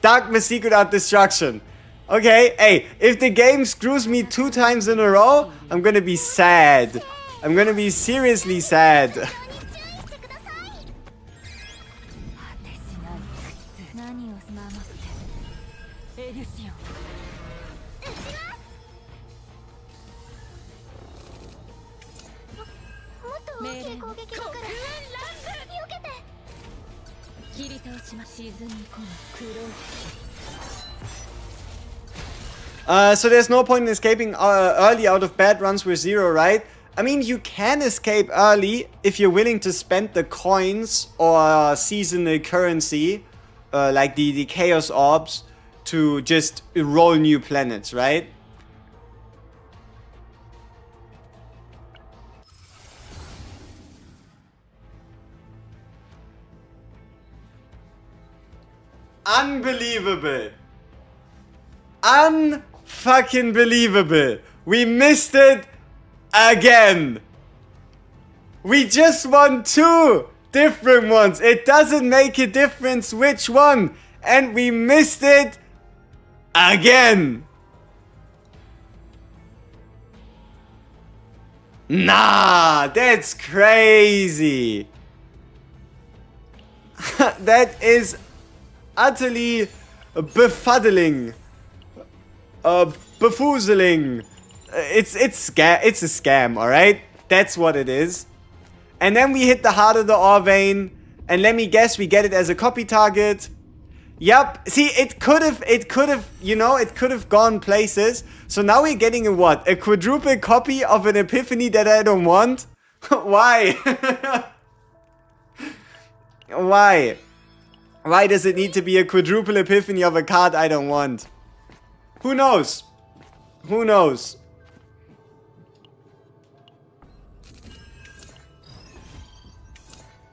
Darkness Secret Art Destruction. Okay, hey, if the game screws me 2 times in a row, I'm gonna be sad. I'm gonna be seriously sad. So there's no point in escaping early out of bad runs with 0, right? I mean, you can escape early if you're willing to spend the coins or seasonal currency, like the Chaos Orbs, to just roll new planets, right? Unbelievable. Unfucking believable. We missed it again. We just won 2 different ones. It doesn't make a difference which one. And we missed it again. Nah, that's crazy. That is utterly befuddling. Befoozling. It's a scam, alright? That's what it is. And then we hit the Heart of the Ore Vein. And let me guess, we get it as a copy target. Yep. See, it could have, you know, it could have gone places. So now we're getting a what? A quadruple copy of an Epiphany that I don't want? Why? Why? Why does it need to be a quadruple Epiphany of a card I don't want? Who knows? Who knows?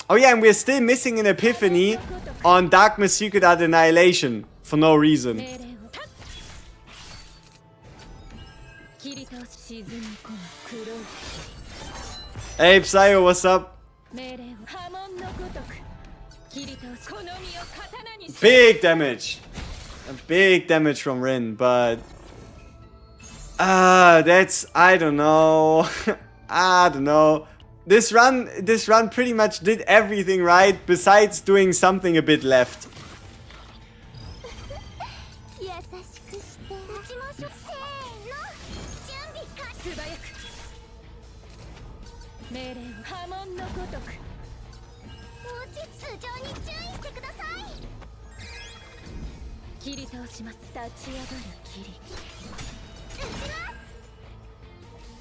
Oh yeah, and we're still missing an Epiphany on Darkness Secret Art Annihilation for no reason. Hey Psycho, what's up? Big damage. Big damage from RIN, but that's, I don't know. I don't know. This run pretty much did everything right besides doing something a bit left.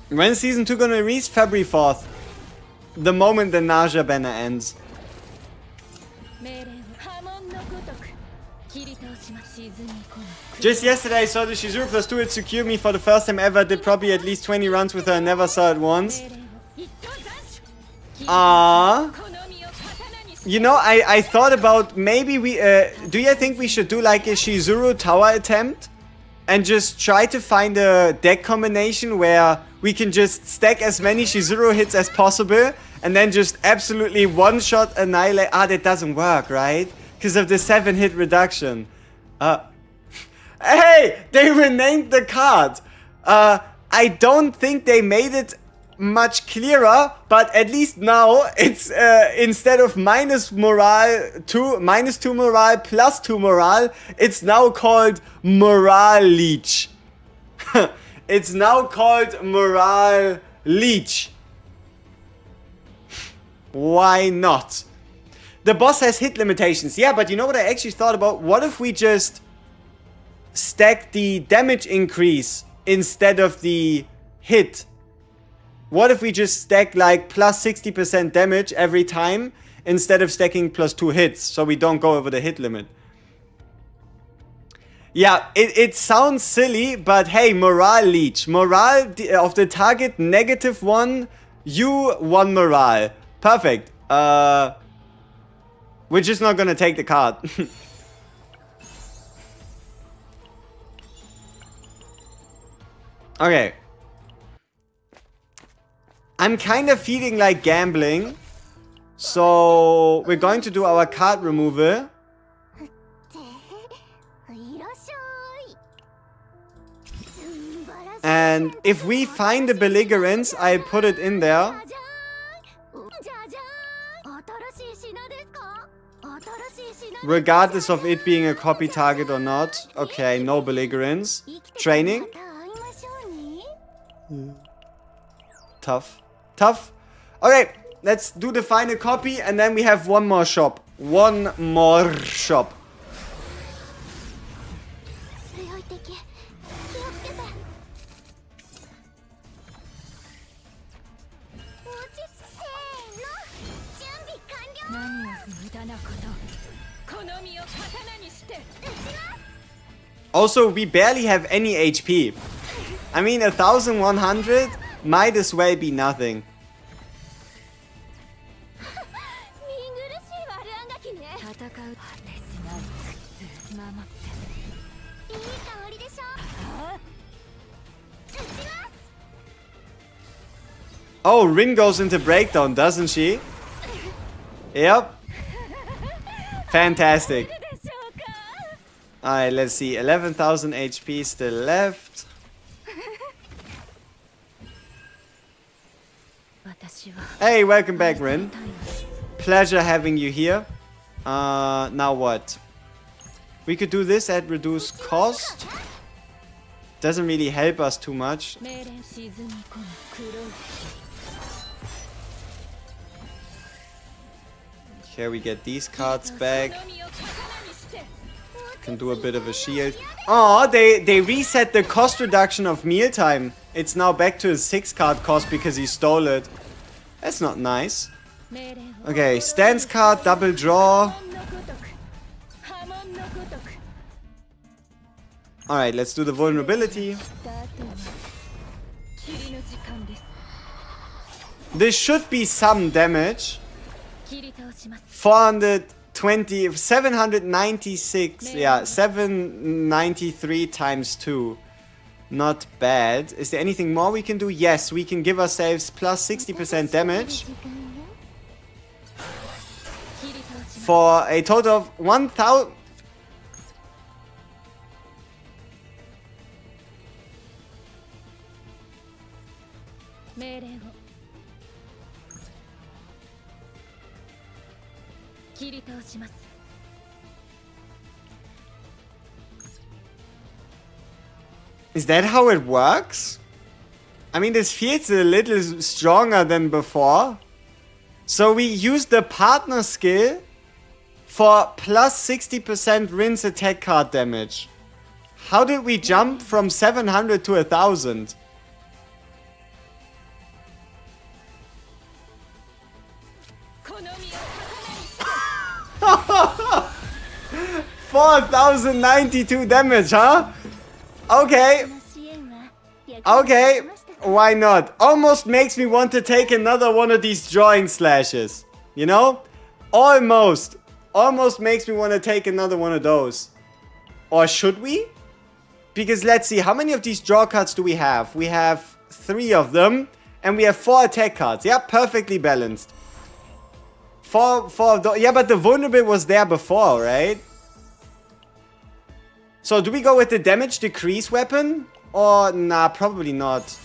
When is season 2 gonna release? February 4th. The moment the NARJA banner ends. Just yesterday I saw the Shizuru plus 2 it secured me for the first time ever. Did probably at least 20 runs with her and never saw it once. You know, I thought about maybe we do you think we should do like a Shizuru tower attempt? And just try to find a deck combination where we can just stack as many Shizuru hits as possible and then just absolutely one-shot annihilate. Ah, that doesn't work, right? Because of the 7-hit reduction. Hey, they renamed the card. I don't think they made it much clearer, but at least now it's instead of -2 morale plus 2 morale, it's now called Morale Leech. It's now called Morale Leech. Why not? The boss has hit limitations. Yeah, but you know what I actually thought about? What if we just stack the damage increase instead of the hit? What if we just stack like plus 60% damage every time instead of stacking plus 2 hits, so we don't go over the hit limit? Yeah, it sounds silly, but hey, Morale Leech. Morale of the target -1, you 1 morale. Perfect. We're just not gonna take the card. Okay. I'm kind of feeling like gambling. So we're going to do our card removal. And if we find the belligerence, I put it in there. Regardless of it being a copy target or not. Okay, no belligerence. Training. Tough. Tough. Okay, let's do the final copy and then we have one more shop. One more shop. Also, we barely have any HP. I mean, 1100 might as well be nothing. Oh, RIN goes into breakdown, doesn't she? Yep. Fantastic. Alright, let's see. 11,000 HP still left. Hey, welcome back, RIN. Pleasure having you here. Now what? We could do this at reduced cost. Doesn't really help us too much. Here we get these cards back. Can do a bit of a shield. Oh, they reset the cost reduction of mealtime. It's now back to a 6-card cost because he stole it. That's not nice. Okay, stance card, double draw. Alright, let's do the vulnerability. This should be some damage. 420, 796, yeah, 793 times 2. Not bad. Is there anything more we can do? Yes, we can give ourselves plus 60% damage. For a total of 1,000... Is that how it works? I mean, this feels a little stronger than before. So we use the partner skill for plus 60% RIN's attack card damage. How did we jump from 700 to 1,000? $4,092 damage, huh? Okay. Okay. Why not? Almost makes me want to take another one of these drawing slashes. You know? Almost. Almost makes me want to take another one of those. Or should we? Because let's see. How many of these draw cards do we have? We have 3 of them. And we have 4 attack cards. Yeah, perfectly balanced. 4 of those. Yeah, but the vulnerable was there before, right? So do we go with the damage decrease weapon? Or, nah, probably not.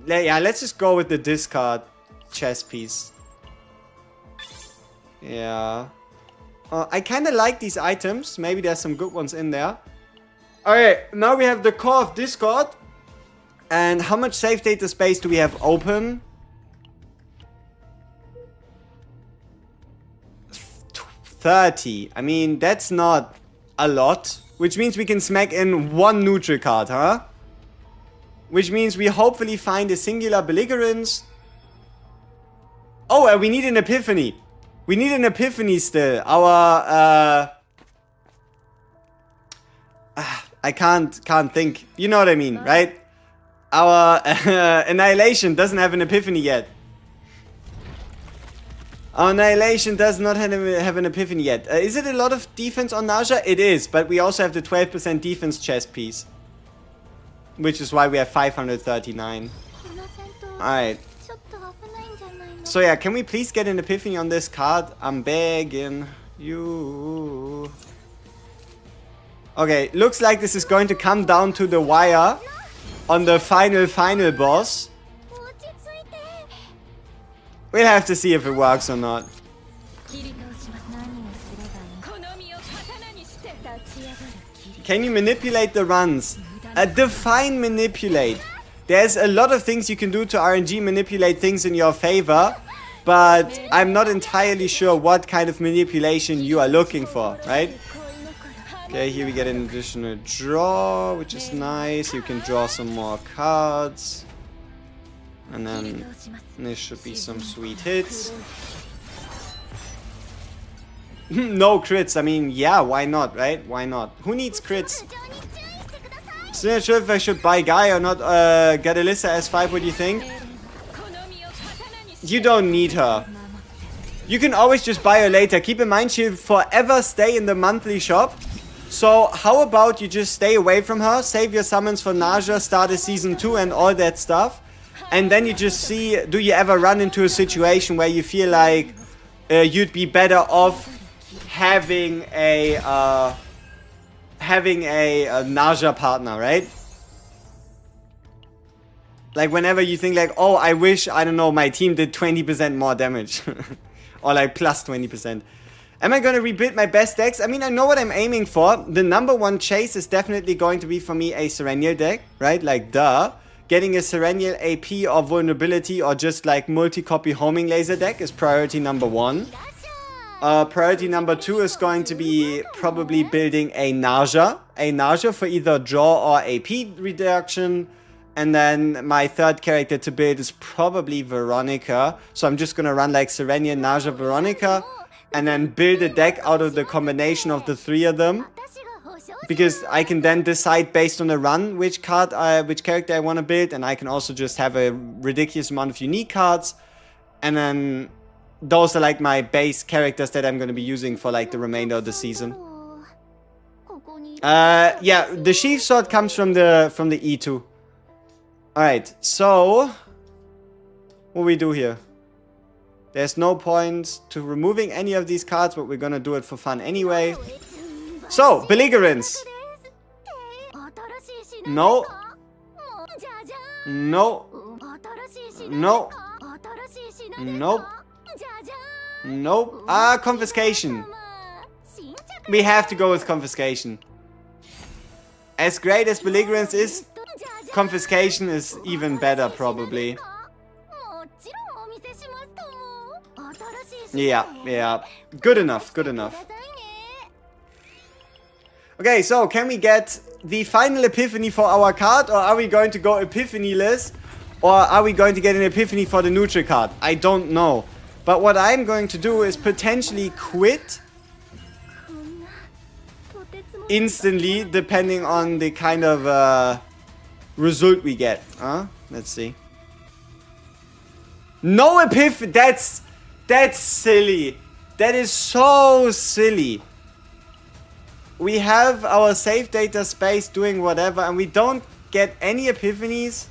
Yeah, let's just go with the discard chess piece. Yeah. I kind of like these items. Maybe there's some good ones in there. Alright, now we have the core of Discord. And how much save data space do we have open? 30. I mean, that's not a lot. Which means we can smack in 1 neutral card, huh? Which means we hopefully find a singular belligerence. Oh, and we need an epiphany. We need an epiphany still. Our, I can't think. You know what I mean, right? Our Annihilation doesn't have an epiphany yet. Our Annihilation does not have an epiphany yet. Is it a lot of defense on NARJA? It is, but we also have the 12% defense chess piece. Which is why we have 539. Alright. So yeah, can we please get an epiphany on this card? I'm begging you. Okay, looks like this is going to come down to the wire on the final boss. We'll have to see if it works or not. Can you manipulate the runs? Define manipulate. There's a lot of things you can do to RNG manipulate things in your favor, but I'm not entirely sure what kind of manipulation you are looking for, right? Okay, here we get an additional draw, which is nice. You can draw some more cards. And then there should be some sweet hits. No crits. I mean, yeah, why not, right? Why not? Who needs crits? Still not sure if I should buy Guy or not get Alyssa S5, what do you think? You don't need her. You can always just buy her later. Keep in mind, she'll forever stay in the monthly shop. So how about you just stay away from her, save your summons for NARJA, start a season 2 and all that stuff. And then you just see, do you ever run into a situation where you feel like you'd be better off having a NARJA partner, right? Like whenever you think like, oh, I wish, I don't know, my team did 20% more damage. Or like plus 20%. Am I going to rebuild my best decks? I mean, I know what I'm aiming for. The number 1 chase is definitely going to be for me a Serenial deck, right? Like, duh. Getting a Serenial AP or vulnerability or just like multi-copy homing laser deck is priority number 1. Priority number 2 is going to be probably building a NARJA. A NARJA for either draw or AP reduction. And then my third character to build is probably Veronica. So I'm just going to run like Serenial, NARJA, Veronica. And then build a deck out of the combination of the 3 of them. Because I can then decide based on the run which character I want to build. And I can also just have a ridiculous amount of unique cards. And then those are like my base characters that I'm going to be using for like the remainder of the season. Yeah, the Sheath Sword comes from the E2. Alright, so what we do here? There's no point to removing any of these cards, but we're gonna do it for fun anyway. So, Belligerence. No. No. No. Nope. Nope. Confiscation. We have to go with Confiscation. As great as Belligerence is, Confiscation is even better, probably. Yeah. Good enough, good enough. Okay, so can we get the final epiphany for our card? Or are we going to go epiphany-less? Or are we going to get an epiphany for the neutral card? I don't know. But what I'm going to do is potentially quit instantly, depending on the kind of result we get. Let's see. No epiphany. That's silly. That is so silly. We have our save data space doing whatever, and we don't get any epiphanies?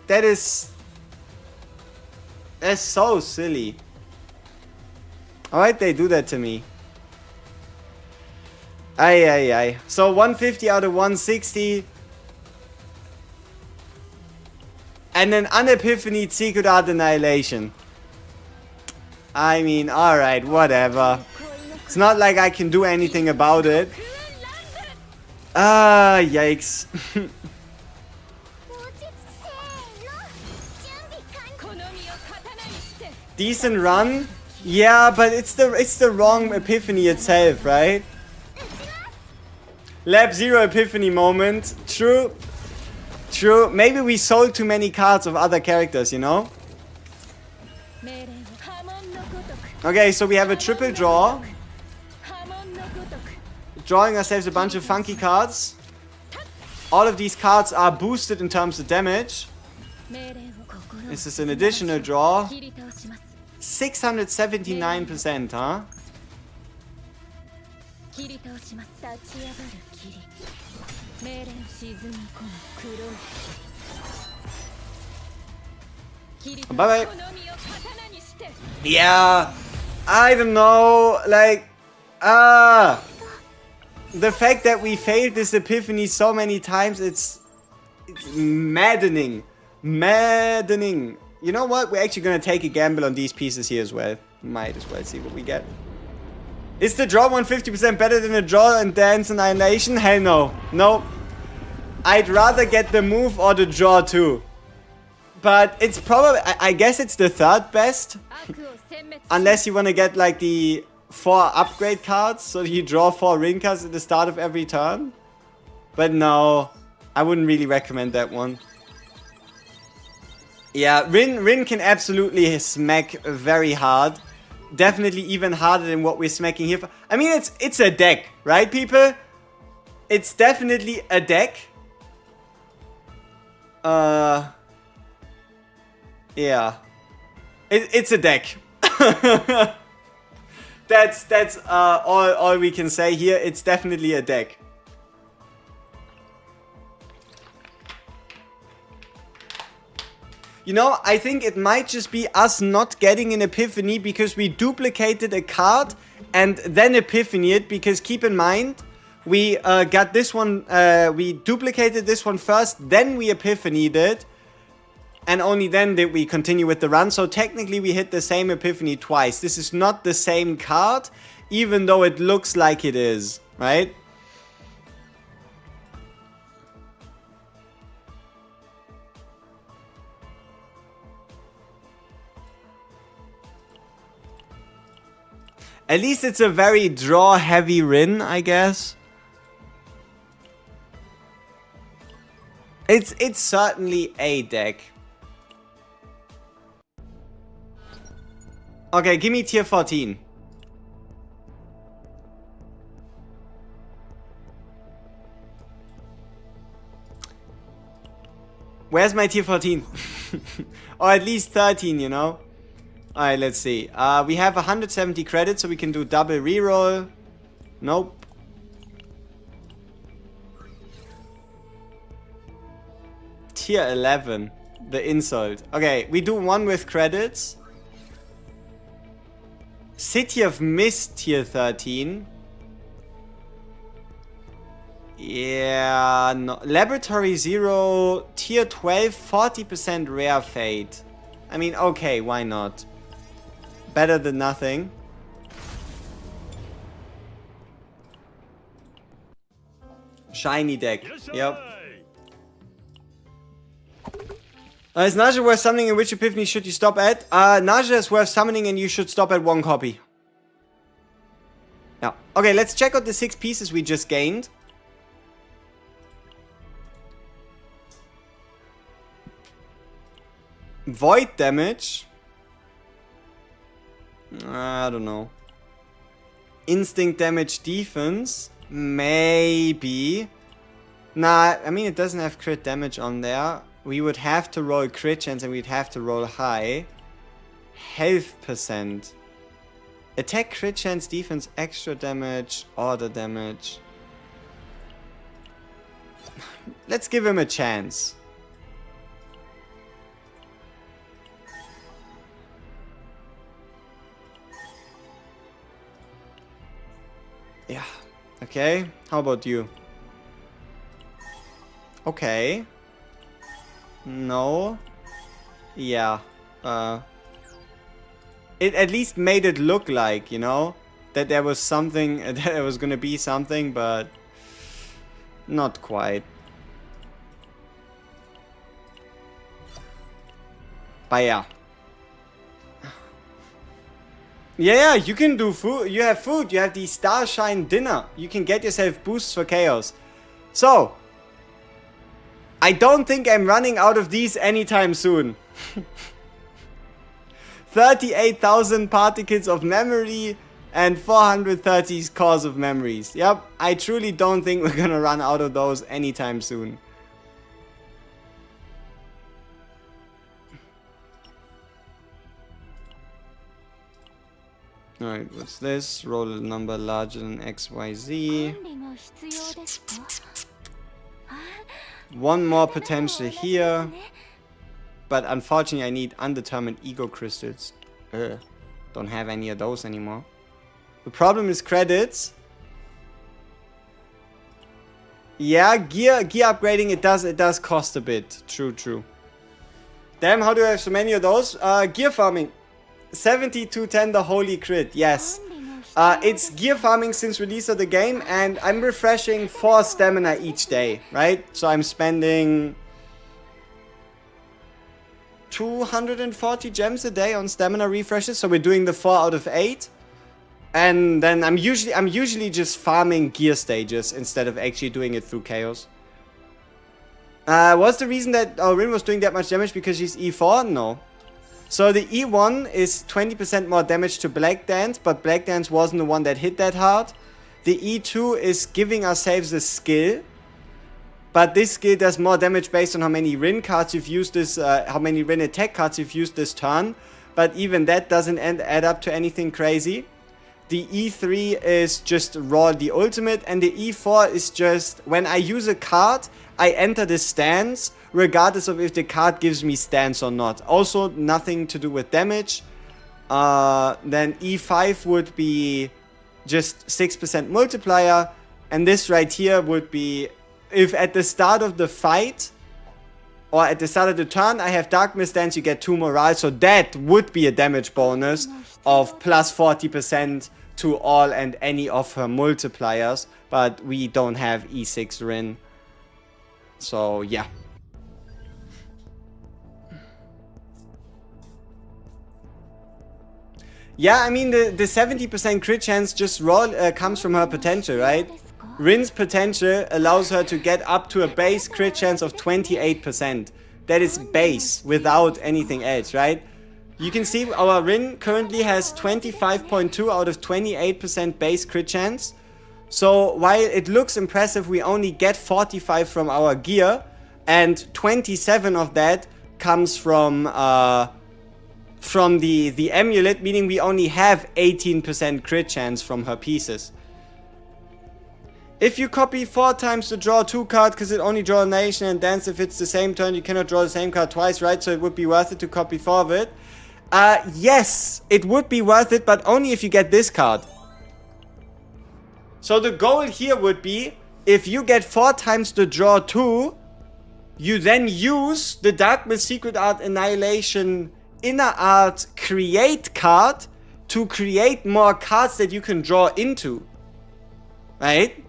That's so silly. Why'd they do that to me? Ay. So 150 out of 160. And an unepiphany Secret Art Annihilation. I mean, alright, whatever. It's not like I can do anything about it. Ah, yikes. Decent run? Yeah, but it's the wrong epiphany itself, right? Lab 0 epiphany moment. True. True. Maybe we sold too many cards of other characters, you know? Okay, so we have a triple draw. Drawing ourselves a bunch of funky cards. All of these cards are boosted in terms of damage. This is an additional draw. 679%, huh? Bye bye. Yeah, I don't know, like, the fact that we failed this epiphany so many times, it's maddening. Maddening. You know what? We're actually gonna take a gamble on these pieces here as well. Might as well see what we get. Is the draw 150% better than a draw and dance annihilation? Hell no. No. I'd rather get the move or the draw too. But it's probably, I guess it's the third best. Unless you want to get like the 4 upgrade cards, so you draw 4 RIN cards at the start of every turn. But no, I wouldn't really recommend that one. Yeah, RIN can absolutely smack very hard. Definitely even harder than what we're smacking here. I mean, it's a deck, right, people? It's definitely a deck. Yeah. It's a deck. That's all we can say here. It's definitely a deck. You know, I think it might just be us not getting an epiphany because we duplicated a card and then epiphany it, because keep in mind, we got this one, we duplicated this one first, then we epiphanied it, and only then did we continue with the run. So technically we hit the same epiphany twice. This is not the same card, even though it looks like it is, right? At least it's a very draw-heavy RIN, I guess. It's certainly a deck. Okay, give me tier 14. Where's my tier 14? Or at least 13, you know? Alright, let's see. We have 170 credits, so we can do double reroll. Nope. Tier 11. The insult. Okay, we do one with credits. City of Mist, tier 13. Yeah, no. Laboratory 0, tier 12, 40% rare fate. I mean, okay, why not? Better than nothing. Shiny deck. Yep. Is NARJA worth summoning, and which epiphany should you stop at? NARJA is worth summoning and you should stop at 1 copy. Yeah. Okay, let's check out the 6 pieces we just gained. Void damage. I don't know. Instinct damage defense. Maybe. Nah, I mean, it doesn't have crit damage on there. We would have to roll crit chance and we'd have to roll high. Health percent. Attack, crit chance, defense, extra damage, order damage. Let's give him a chance. Yeah. Okay. How about you? Okay. No. Yeah. It at least made it look like, you know, that there was something, that there was gonna be something, but not quite. But yeah. Yeah, you can do food. You have food. You have the Starshine dinner. You can get yourself boosts for chaos. So, I don't think I'm running out of these anytime soon. 38,000 particles of memory and 430 cores of memories. Yep, I truly don't think we're gonna run out of those anytime soon. Alright, what's this? Roll a number larger than XYZ. One more potential here. But unfortunately I need undetermined ego crystals. Don't have any of those anymore. The problem is credits. Yeah, gear upgrading, it does cost a bit. True. Damn, how do I have so many of those? Gear farming. 70-10 the holy crit, yes. It's gear farming since release of the game, and I'm refreshing 4 stamina each day, right? So I'm spending 240 gems a day on stamina refreshes, so we're doing the 4 out of 8. And then I'm usually just farming gear stages instead of actually doing it through chaos. Was the reason that RIN was doing that much damage because she's E4? No. So the E1 is 20% more damage to Black Dance, but Black Dance wasn't the one that hit that hard. The E2 is giving ourselves a skill, but this skill does more damage based on how many RIN cards you've used this, how many RIN attack cards you've used this turn. But even that doesn't add up to anything crazy. The E3 is just raw the ultimate, and the E4 is just when I use a card, I enter the stance, regardless of if the card gives me stance or not. Also, nothing to do with damage. Then E5 would be just 6% multiplier. And this right here would be, if at the start of the fight, or at the start of the turn, I have Dark Mist Dance, you get 2 morale. So that would be a damage bonus of plus 40% to all and any of her multipliers. But we don't have E6 RIN. So, yeah. Yeah, I mean, the 70% crit chance just comes from her potential, right? RIN's potential allows her to get up to a base crit chance of 28%. That is base, without anything else, right? You can see our RIN currently has 25.2 out of 28% base crit chance. So while it looks impressive, we only get 45 from our gear, and 27 of that comes from the amulet, meaning we only have 18% crit chance from her pieces. If you copy 4 times the draw 2 card, because it only draws a nation and dance if it's the same turn, you cannot draw the same card twice, right? So it would be worth it to copy 4 of it. Yes, it would be worth it, but only if you get this card. So the goal here would be, if you get 4 times the draw 2, you then use the Darkness Secret Art Annihilation Inner Art Create card to create more cards that you can draw into. Right?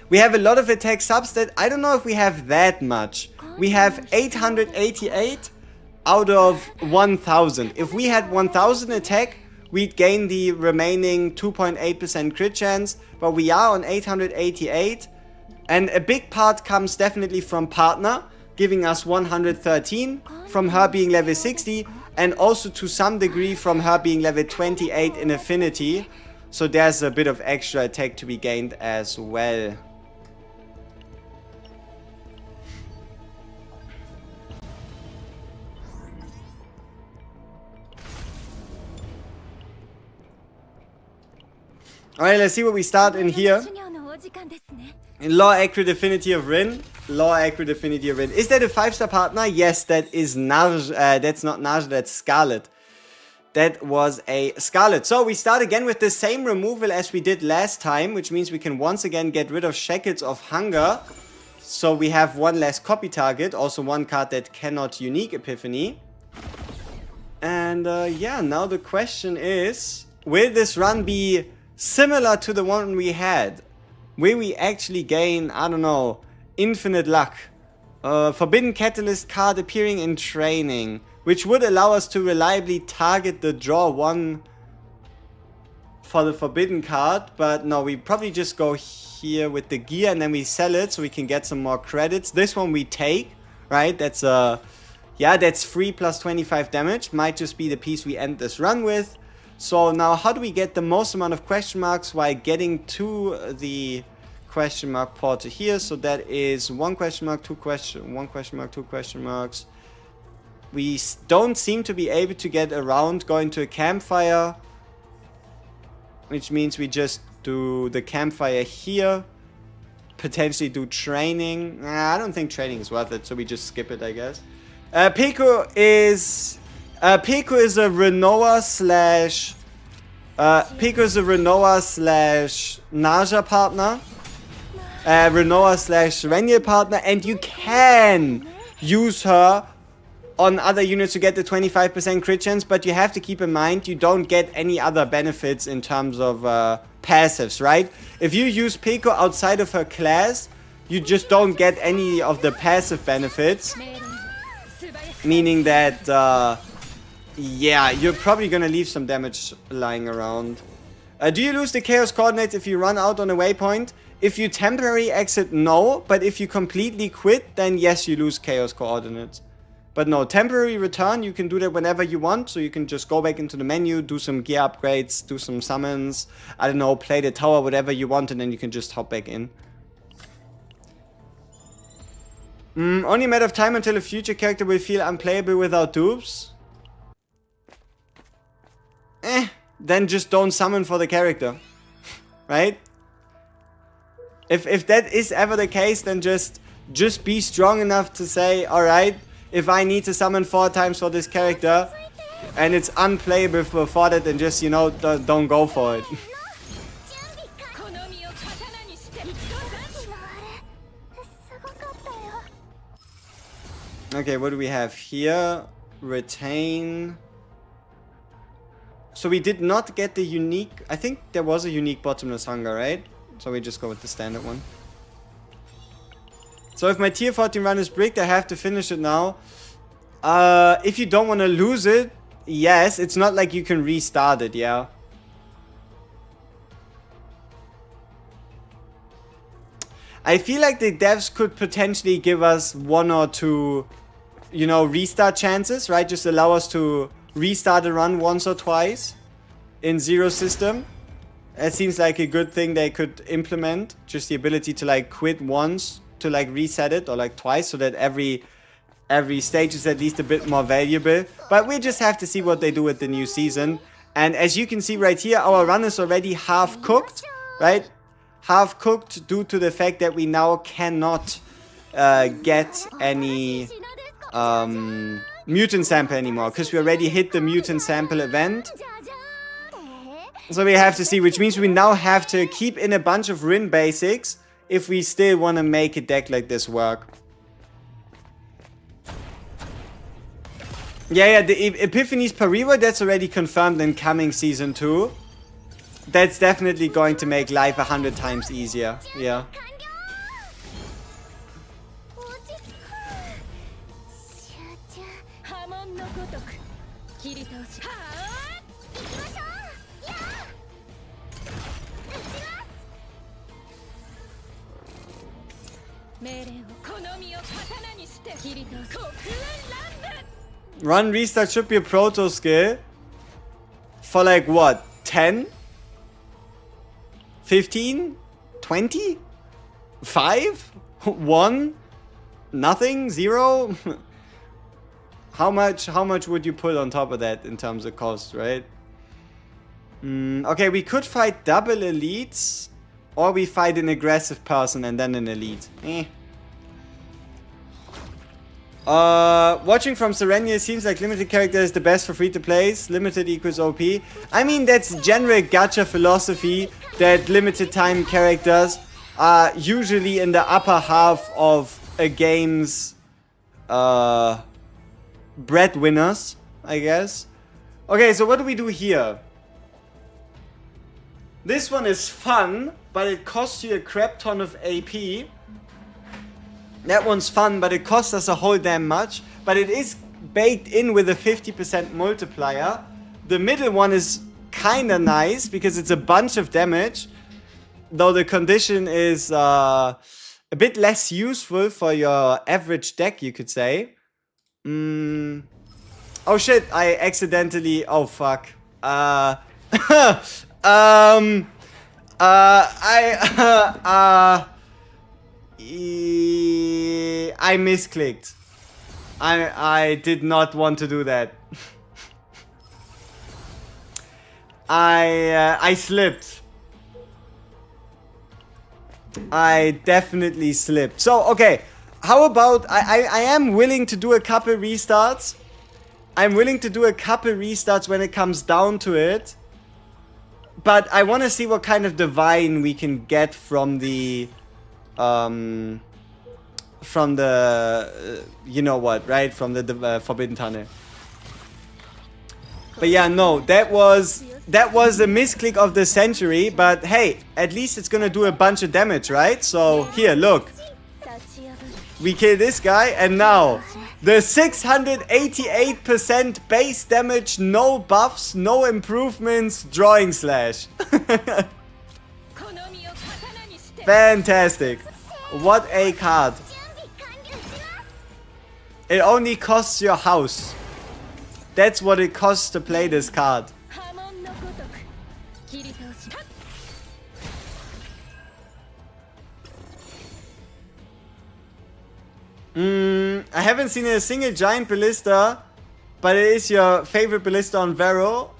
We have a lot of attack subs that I don't know if we have that much. We have 888 out of 1000. If we had 1000 attack, we'd gain the remaining 2.8% crit chance, but we are on 888, and a big part comes definitely from partner, giving us 113, from her being level 60, and also to some degree from her being level 28 in affinity, so there's a bit of extra attack to be gained as well. Alright, let's see what we start in here. Law Accurate Affinity of RIN. Law Accurate Affinity of RIN. Is that a 5-star partner? Yes, that is NARJA. That's not NARJA, that's Scarlet. That was a Scarlet. So we start again with the same removal as we did last time, which means we can once again get rid of Shackles of Hunger. So we have one less copy target. Also one card that cannot unique Epiphany. And yeah, now the question is, will this run be similar to the one we had? Will we actually gain, I don't know, infinite luck? Forbidden Catalyst card appearing in training, which would allow us to reliably target the draw one for the forbidden card. But no, we probably just go here with the gear and then we sell it so we can get some more credits. This one we take, right? That's yeah, that's 3 plus 25 damage. Might just be the piece we end this run with. So now how do we get the most amount of question marks while getting to the question mark portal here? So that is 1 question mark, 1 question mark, 2 question marks. We don't seem to be able to get around going to a campfire, which means we just do the campfire here. Potentially do training. Nah, I don't think training is worth it, so we just skip it, I guess. Pico is a Renoa slash NARJA partner. Renoa slash Renial partner, and you can use her on other units to get the 25% crit chance, but you have to keep in mind you don't get any other benefits in terms of passives, right? If you use Pico outside of her class, you just don't get any of the passive benefits. Meaning that, yeah, you're probably gonna leave some damage lying around. Do you lose the Chaos Coordinates if you run out on a waypoint? If you temporary exit, no. But if you completely quit, then yes, you lose Chaos Coordinates. But no, temporary return, you can do that whenever you want. So you can just go back into the menu, do some gear upgrades, do some summons. I don't know, play the tower, whatever you want, and then you can just hop back in. Only a matter of time until a future character will feel unplayable without dupes. Then just don't summon for the character. Right? If that is ever the case, then just be strong enough to say, alright, if I need to summon 4 times for this character and it's unplayable before that, then just, you know, don't go for it. Okay, what do we have here? Retain. So we did not get the unique... I think there was a unique Bottomless Hunger, right? So we just go with the standard one. So if my tier 14 run is bricked, I have to finish it now. If you don't want to lose it, yes. It's not like you can restart it, yeah. I feel like the devs could potentially give us 1 or 2... you know, restart chances, right? Just allow us to restart a run once or twice in Zero system. It seems like a good thing they could implement. Just the ability to like quit once to like reset it, or like twice, so that every stage is at least a bit more valuable. But we just have to see what they do with the new season. And as you can see right here, our run is already half cooked, right? Half cooked due to the fact that we now cannot get any mutant sample anymore, because we already hit the mutant sample event. So we have to see, which means we now have to keep in a bunch of RIN basics if we still want to make a deck like this work. Yeah, the Epiphany's per reward, that's already confirmed in coming season 2. That's definitely going to make life 100 times easier. Yeah. Run restart should be a proto skill for like what, 10, 15, 20, 5, 1, nothing, 0. How much would you put on top of that in terms of cost, right? Okay, we could fight double elites. Or we fight an aggressive person and then an elite. Watching from Serenia, seems like limited character is the best for free-to-plays. Limited equals OP. I mean, that's general gacha philosophy that limited time characters are usually in the upper half of a game's breadwinners, I guess. Okay, so what do we do here? This one is fun, but it costs you a crap ton of AP. That one's fun, but it costs us a whole damn much. But it is baked in with a 50% multiplier. The middle one is kinda nice because it's a bunch of damage. Though the condition is a bit less useful for your average deck, you could say. Oh shit, I accidentally... Oh fuck. I misclicked. I did not want to do that. I slipped. I definitely slipped. So, okay. How about... I am willing to do a couple restarts. I'm willing to do a couple restarts when it comes down to it. But I want to see what kind of divine we can get from the... you know what, right? From the Forbidden Tunnel. But yeah, no, that was a misclick of the century. But hey, at least it's gonna do a bunch of damage, right? So here, look. We kill this guy, and now the 688% base damage, no buffs, no improvements, drawing slash. Fantastic. What a card. It only costs your house. That's what it costs to play this card. I haven't seen a single giant ballista, but it is your favorite ballista on Vero.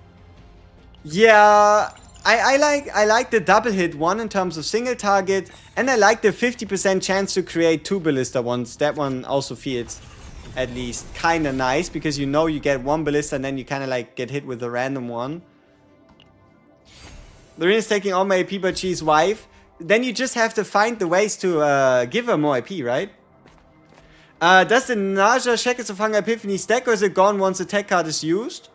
Yeah, I like the double hit one in terms of single target, and I like the 50% chance to create 2 ballista ones. That one also feels at least kind of nice, because you know you get 1 ballista and then you kind of like get hit with a random one. The RIN is taking all my AP, but she's wife. Then you just have to find the ways to give her more AP, right? Does the NARJA Shackles of Hunger Epiphany stack, or is it gone once the tech card is used?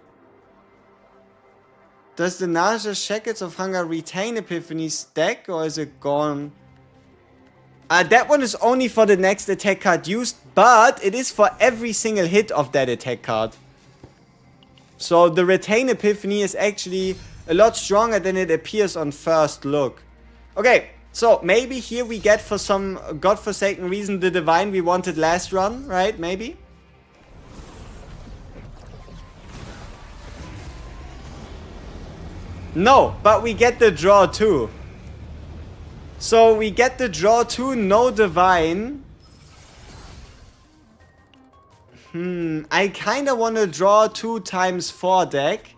Does the NARJA Shackles of Hunger retain Epiphany stack, or is it gone? That one is only for the next attack card used, but it is for every single hit of that attack card. So the retain Epiphany is actually a lot stronger than it appears on first look. Okay, so maybe here we get, for some godforsaken reason, the divine we wanted last run, right? Maybe? No, but we get the draw too. So we get the draw too, no divine. I kind of want to draw 2 times 4 deck.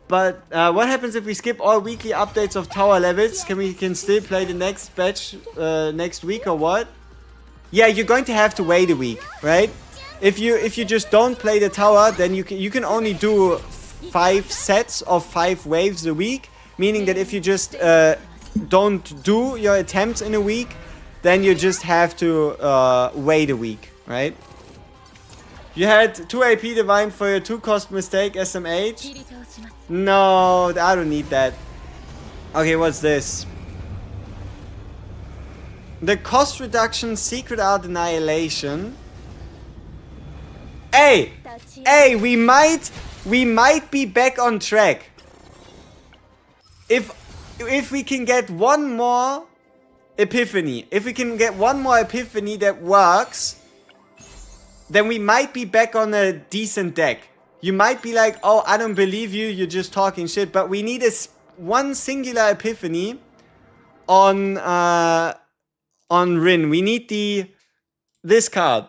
But what happens if we skip all weekly updates of tower levels? Can still play the next batch next week, or what? Yeah, you're going to have to wait a week, right? If you just don't play the tower, then you can only do 5 sets of 5 waves a week. Meaning that if you just don't do your attempts in a week, then you just have to wait a week, right? You had 2 AP divine for your 2-cost mistake, SMH. No, I don't need that. Okay, what's this? The cost reduction, secret art annihilation. Hey, we might be back on track. If we can get one more epiphany, that works, then we might be back on a decent deck. You might be like, oh, I don't believe you, you're just talking shit, but we need one singular epiphany on RIN. We need this card.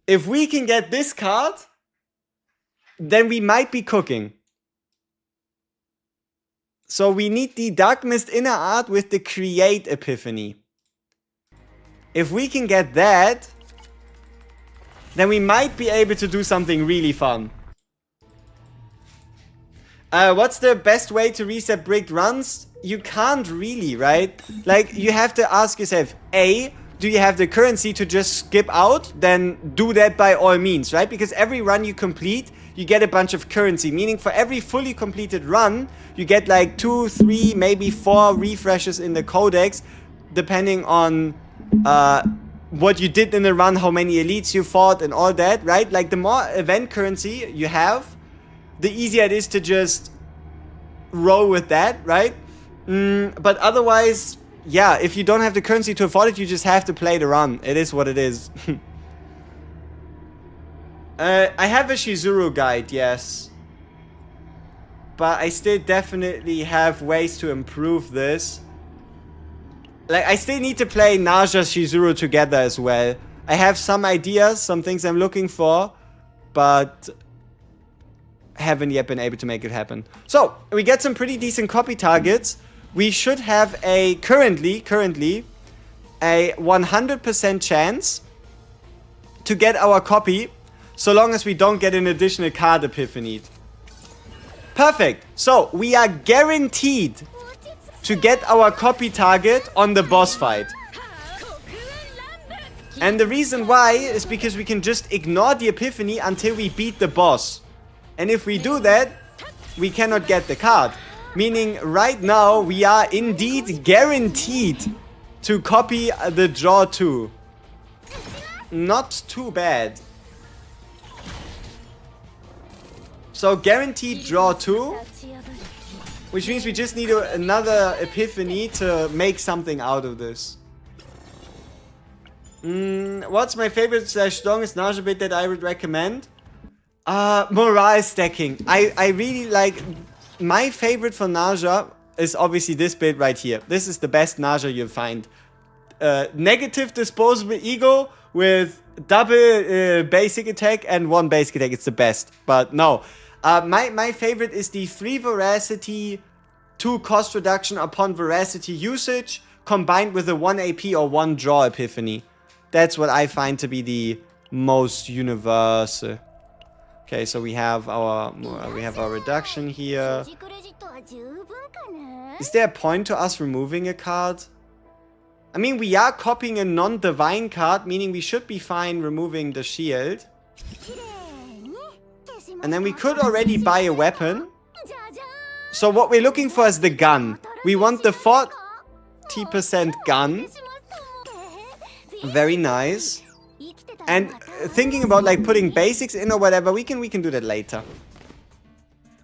If we can get this card, then we might be cooking. So we need the Dark Mist Inner Art with the Create Epiphany. If we can get that, then we might be able to do something really fun. What's the best way to reset bricked runs? You can't really, right? Like, you have to ask yourself, A, do you have the currency to just skip out? Then do that by all means, right? Because every run you complete, you get a bunch of currency. Meaning for every fully completed run, you get like 2, 3, maybe 4 refreshes in the codex, depending on what you did in the run, how many elites you fought and all that, right? Like, the more event currency you have, the easier it is to just roll with that, right? But otherwise, yeah, if you don't have the currency to afford it, you just have to play the run. It is what it is. I have a Shizuru guide, yes. But I still definitely have ways to improve this. Like, I still need to play NARJA Shizuru together as well. I have some ideas, some things I'm looking for, but haven't yet been able to make it happen. So, we get some pretty decent copy targets. We should have a, currently, a 100% chance to get our copy, so long as we don't get an additional card epiphanied. Perfect. So, we are guaranteed to get our copy target on the boss fight. And the reason why is because we can just ignore the epiphany until we beat the boss. And if we do that, we cannot get the card. Meaning, right now, we are indeed guaranteed to copy the draw 2. Not too bad. So, guaranteed draw 2. Which means we just need another epiphany to make something out of this. What's my favorite / strongest NARJA bit that I would recommend? Morale stacking. I really like... My favorite for NARJA is obviously this bit right here. This is the best NARJA you'll find. Negative disposable ego with double basic attack and 1 basic attack. It's the best. But no. My favorite is the 3 veracity, 2 cost reduction upon veracity usage, combined with a 1 AP or 1 draw epiphany. That's what I find to be the most universal. Okay, so we have our reduction here. Is there a point to us removing a card? I mean, we are copying a non-divine card, meaning we should be fine removing the shield. And then we could already buy a weapon. So what we're looking for is the gun. We want the 40% gun. Very nice. And thinking about like putting basics in or whatever, we can do that later.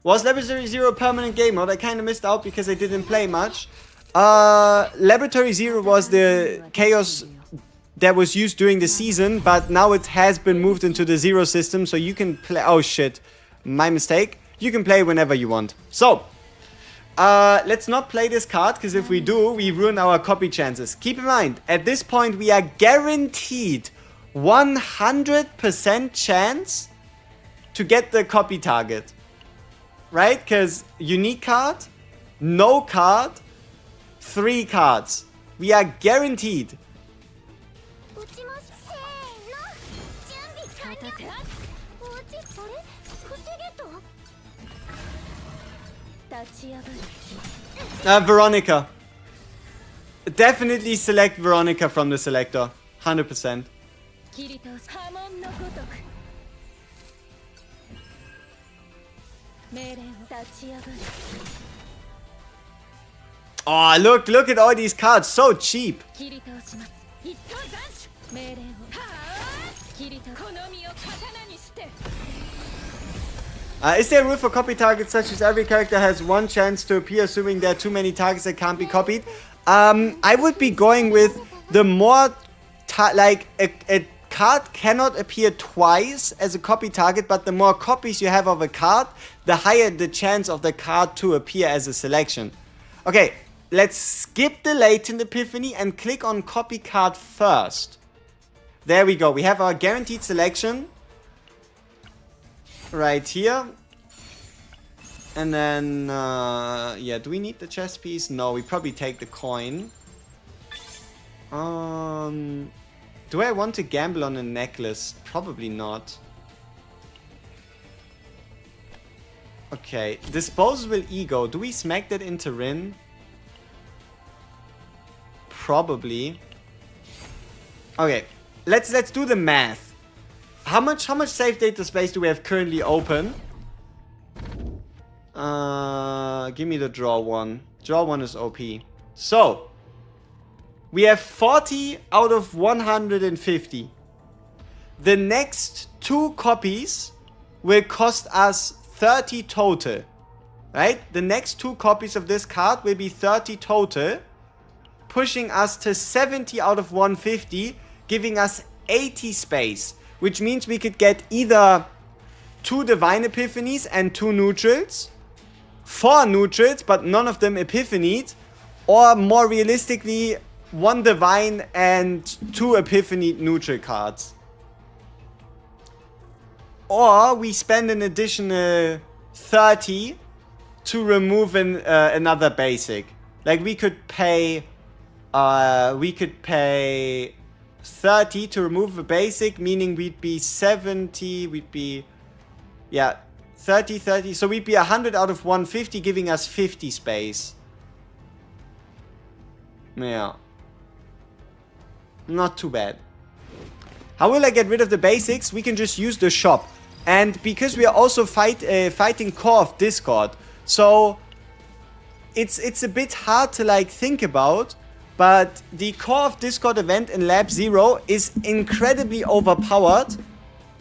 Was Laboratory Zero a permanent game mode? I kind of missed out because I didn't play much. Laboratory Zero was the chaos that was used during the season, but now it has been moved into the Zero system, so you can play... Oh shit, my mistake. You can play whenever you want. So, let's not play this card, because if we do, we ruin our copy chances. Keep in mind, at this point we are guaranteed 100% chance to get the copy target. Right? Because unique card, no card, 3 cards. We are guaranteed. Veronica. Definitely select Veronica from the selector. 100%. Oh, look at all these cards. So cheap. Is there a rule for copy targets such as every character has 1 chance to appear, assuming there are too many targets that can't be copied? I would be going with the more... like, a card cannot appear twice as a copy target, but the more copies you have of a card, the higher the chance of the card to appear as a selection. Okay, let's skip the latent epiphany and click on copy card first. There we go. We have our guaranteed selection. Right here. And then, yeah, do we need the chess piece? No, we probably take the coin. Do I want to gamble on a necklace? Probably not. Okay, disposable ego. Do we smack that into RIN? Probably. Okay, let's do the math. How much save data space do we have currently open? Give me the draw one. Draw one is OP. So we have 40 out of 150. The next 2 copies will cost us 30 total. Right? The next 2 copies of this card will be 30 total, pushing us to 70 out of 150, giving us 80 space, which means we could get either 2 Divine Epiphanies and 2 neutrals, 4 neutrals but none of them epiphanied, or more realistically 1 divine and 2 epiphany neutral cards. Or we spend an additional 30 to remove another basic. Like we could pay 30 to remove a basic, meaning we'd be 70, we'd be, yeah, 30, so we'd be 100 out of 150, giving us 50 space. Yeah. Not too bad. How will I get rid of the basics? We can just use the shop. And because we are also fighting Core of Discord, so it's a bit hard to like think about, but the Core of Discord event in Lab 0 is incredibly overpowered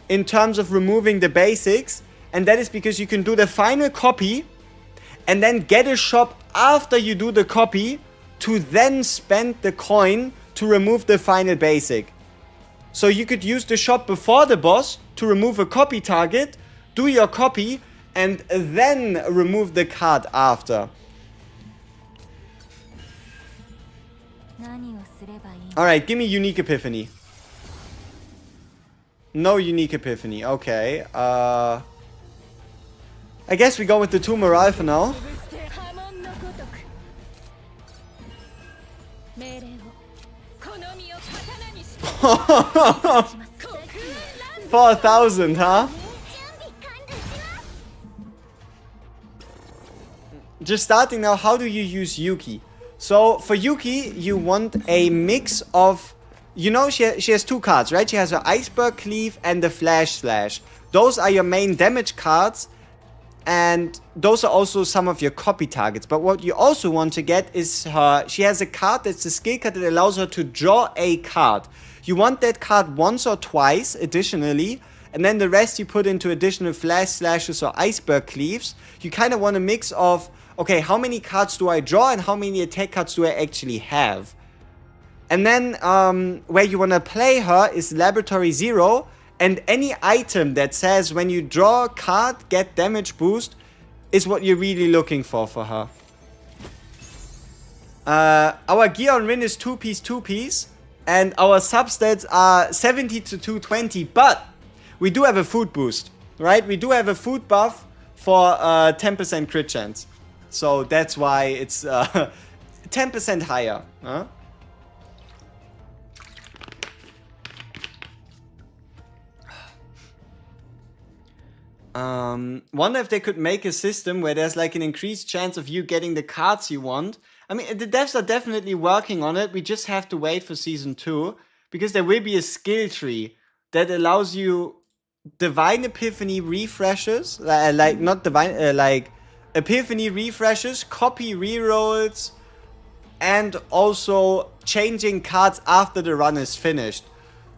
in terms of removing the basics. And that is because you can do the final copy and then get a shop after you do the copy to then spend the coin to remove the final basic. So you could use the shop before the boss to remove a copy target, do your copy, and then remove the card after. Alright, give me Unique Epiphany. No Unique Epiphany, okay. I guess we go with the 2 morale for now. $4,000, huh? Just starting now, how do you use Yuki? So for Yuki, you want a mix of, you know, she has 2 cards, right? She has her Iceberg Cleave and the Flash Slash. Those are your main damage cards, and those are also some of your copy targets. But what you also want to get is she has a card that's a skill card that allows her to draw a card. You want that card once or twice additionally, and then the rest you put into additional Flash Slashes or Iceberg Cleaves. You kind of want a mix of, okay, how many cards do I draw and how many attack cards do I actually have? And then where you want to play her is Laboratory 0, and any item that says when you draw a card, get damage boost, is what you're really looking for her. Our gear on RIN is 2-piece, and our substats are 70 to 220, but we do have a food boost, right? We do have a food buff for 10% crit chance. So that's why it's 10% higher. Huh? Wonder if they could make a system where there's like an increased chance of you getting the cards you want. I mean, the devs are definitely working on it. We just have to wait for Season 2, because there will be a skill tree that allows you Divine Epiphany refreshes, like not Divine, like Epiphany refreshes, copy rerolls, and also changing cards after the run is finished.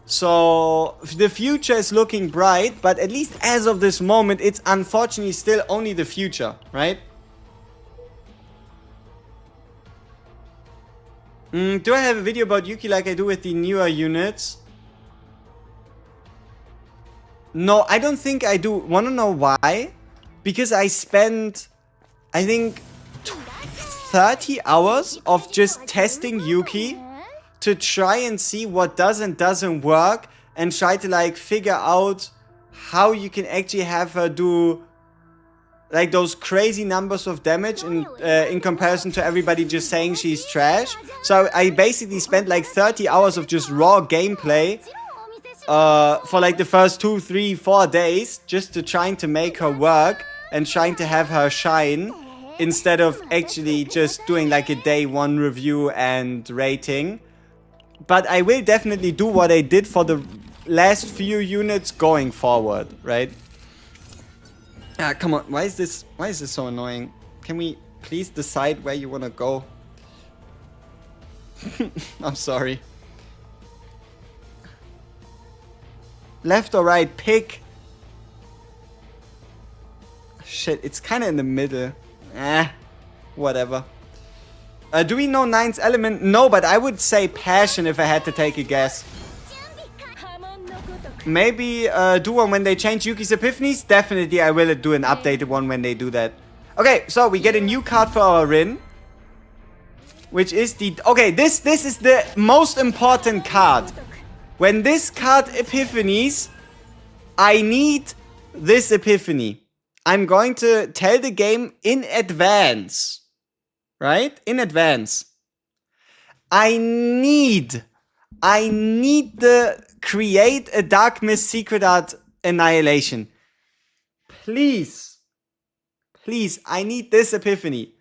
So the future is looking bright, but at least as of this moment, it's unfortunately still only the future, right? Do I have a video about Yuki like I do with the newer units? No, I don't think I do. Wanna know why? Because I spent, I think, 30 hours of just testing Yuki to try and see what does and doesn't work, and try to like figure out how you can actually have her do like those crazy numbers of damage in comparison to everybody just saying she's trash. So I basically spent like 30 hours of just raw gameplay for like the first 2, 3, 4 days just to trying to make her work and trying to have her shine instead of actually just doing like a day 1 review and rating. But I will definitely do what I did for the last few units going forward, right? Ah, come on. Why is this so annoying? Can we please decide where you want to go? I'm sorry. Left or right? Pick. Shit, it's kind of in the middle. Whatever. Do we know Nine's element? No, but I would say passion if I had to take a guess. Maybe do one when they change Yuki's epiphanies? Definitely I will do an updated one when they do that. Okay, so we get a new card for our RIN. Which is the... Okay, this is the most important card. When this card epiphanies, I need this epiphany. I'm going to tell the game in advance. Right? In advance. I need the create a Dark Mist Secret Art Annihilation. Please. Please, I need this epiphany.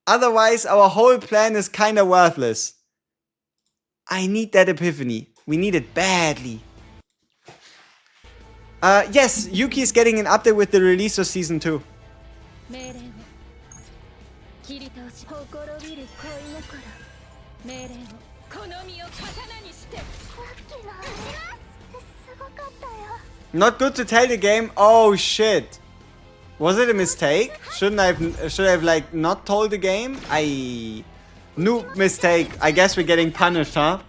Otherwise, our whole plan is kind of worthless. I need that epiphany. We need it badly. Yes, Yuki is getting an update with the release of Season 2. Not good to tell the game. Oh shit. Was it a mistake? Should I have like not told the game? New mistake. I guess we're getting punished, huh?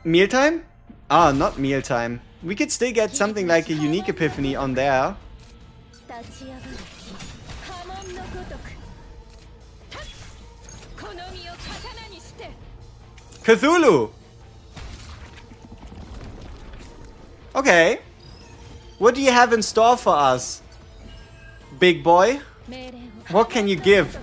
Mealtime? Ah, not mealtime. We could still get something like a unique epiphany on there. Cthulhu! Okay. What do you have in store for us, big boy? What can you give?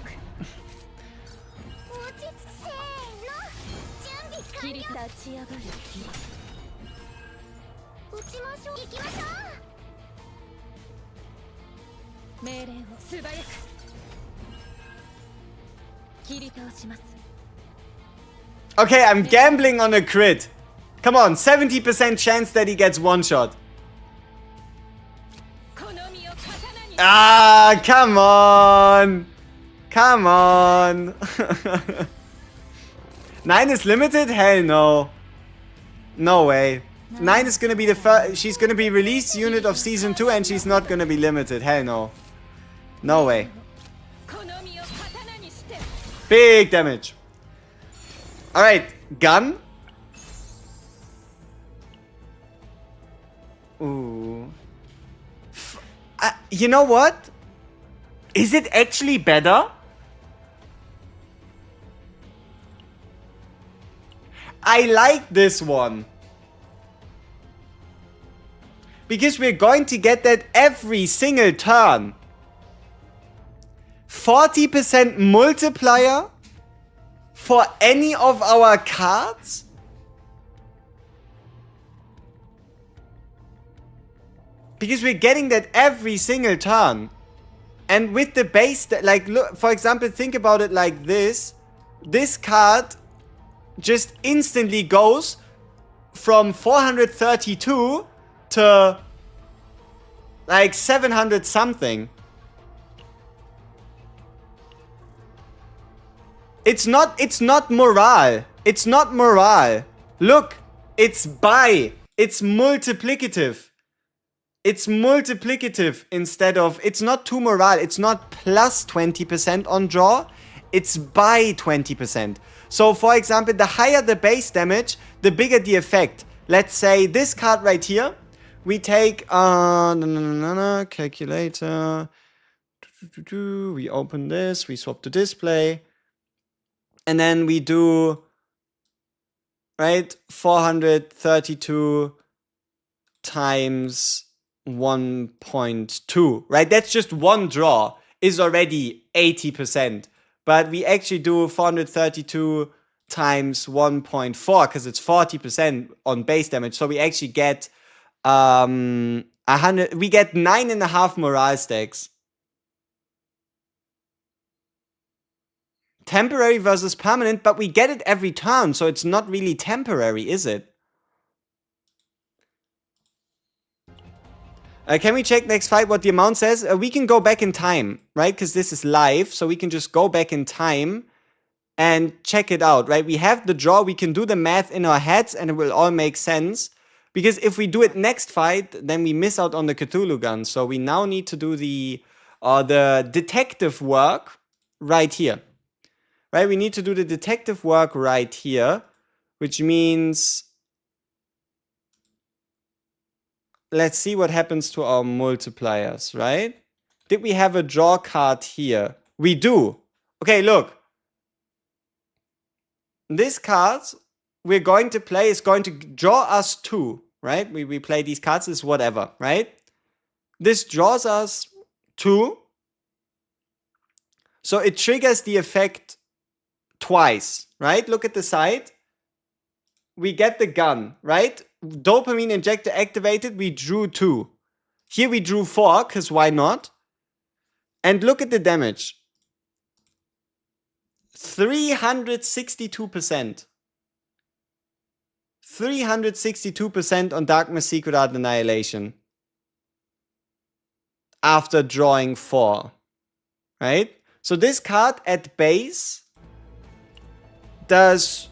Okay, I'm gambling on a crit. Come on, 70% chance that he gets one shot. Ah, come on. Come on. 9 is limited? Hell no. No way. 9 is gonna be the first. She's gonna be released unit of Season 2 and she's not gonna be limited. Hell no. No way. Big damage. Alright, gun. Ooh. You know what? Is it actually better? I like this one. Because we're going to get that every single turn. 40% multiplier for any of our cards? Because we're getting that every single turn. And with the base, like, look, for example, think about it like this. This card just instantly goes from 432 to like 700 something. It's not morale. It's not morale. Look, it's buy. It's multiplicative. It's multiplicative instead of, it's not to morale. It's not plus 20% on draw. It's by 20%. So for example, the higher the base damage, the bigger the effect. Let's say this card right here. We take, calculator. We open this, we swap the display. And then we do, right, 432 times 1.2, right? That's just one draw is already 80%. But we actually do 432 times 1.4 because it's 40% on base damage. So we actually get 100. We get 9.5 morale stacks. Temporary versus permanent, but we get it every turn, so it's not really temporary, is it? Can we check next fight what the amount says? We can go back in time, right? Because this is live, so we can just go back in time and check it out, right? We have the draw, we can do the math in our heads, and it will all make sense. Because if we do it next fight, then we miss out on the Cthulhu gun. So we now need to do the detective work right here. Right, we need to do the detective work right here, which means let's see what happens to our multipliers, right? Did we have a draw card here? We do. Okay, look. This card we're going to play is going to draw us 2, right? We play these cards as whatever, right? This draws us 2. So it triggers the effect twice, right? Look at the side. We get the gun, right? Dopamine injector activated, we drew 2. Here we drew 4, because why not? And look at the damage. 362%. 362% on Darkness Secret Art Annihilation. After drawing 4. Right? So this card at base does...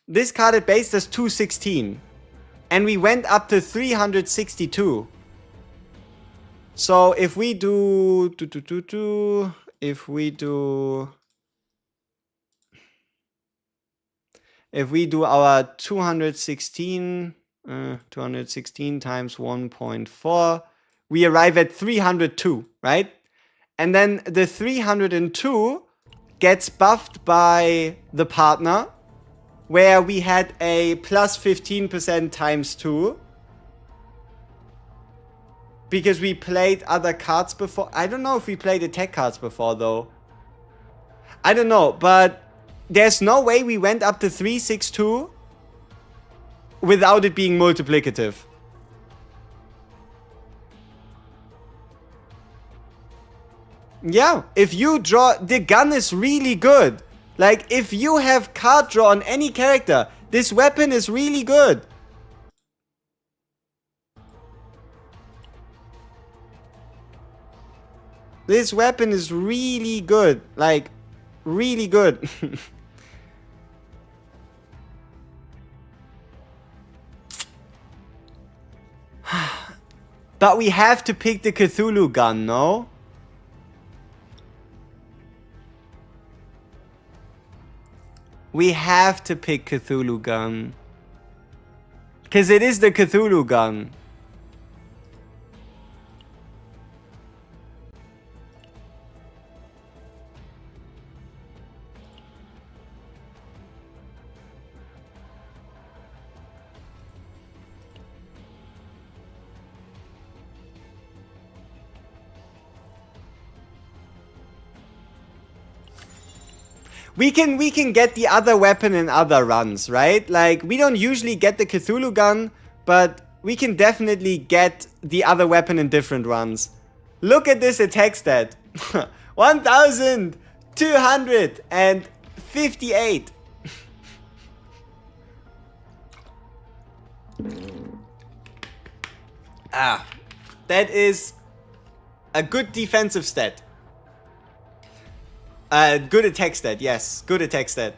This card at base does 216. And we went up to 362. So if we do... If we do our 216 times 1.4, we arrive at 302, right? And then the 302 gets buffed by the partner, where we had a plus 15% times 2. Because we played other cards before. I don't know if we played attack cards before, though. I don't know, but there's no way we went up to 362 without it being multiplicative. Yeah, if you draw... The gun is really good. Like, if you have card draw on any character, this weapon is really good. This weapon is really good. Like, really good. But we have to pick the Cthulhu gun, no? We have to pick Cthulhu gun. Because it is the Cthulhu gun. We can get the other weapon in other runs, right? Like, we don't usually get the Cthulhu gun, but we can definitely get the other weapon in different runs. Look at this attack stat. 1,258. That is a good defensive stat. Good attack stat, yes. Good attack stat.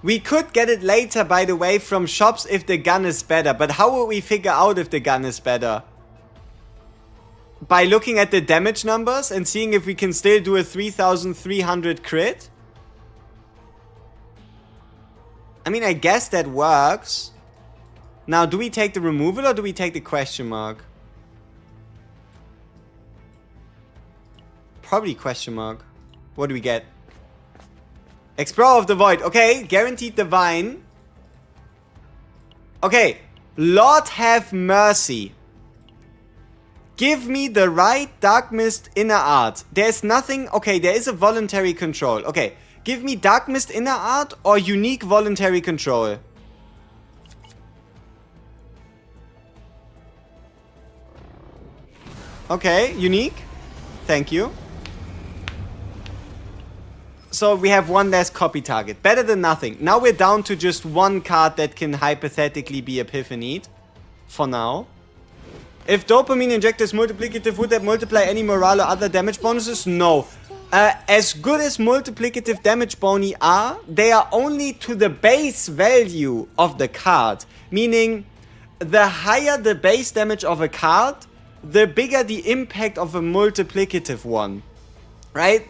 We could get it later, by the way, from shops if the gun is better. But how will we figure out if the gun is better? By looking at the damage numbers and seeing if we can still do a 3,300 crit? I mean, I guess that works. Now, do we take the removal or do we take the question mark? Probably question mark. What do we get? Explorer of the Void. Okay, guaranteed divine. Okay, Lord have mercy. Give me the right Dark Mist Inner Art. There's nothing... Okay, there is a voluntary control. Okay, give me Dark Mist Inner Art or unique voluntary control. Okay, unique. Thank you. So we have one less copy target. Better than nothing. Now we're down to just one card that can hypothetically be Epiphanied. For now. If dopamine inject is multiplicative, would that multiply any morale or other damage bonuses? No. As good as multiplicative damage boni are, they are only to the base value of the card. Meaning, the higher the base damage of a card, the bigger the impact of a multiplicative one. Right?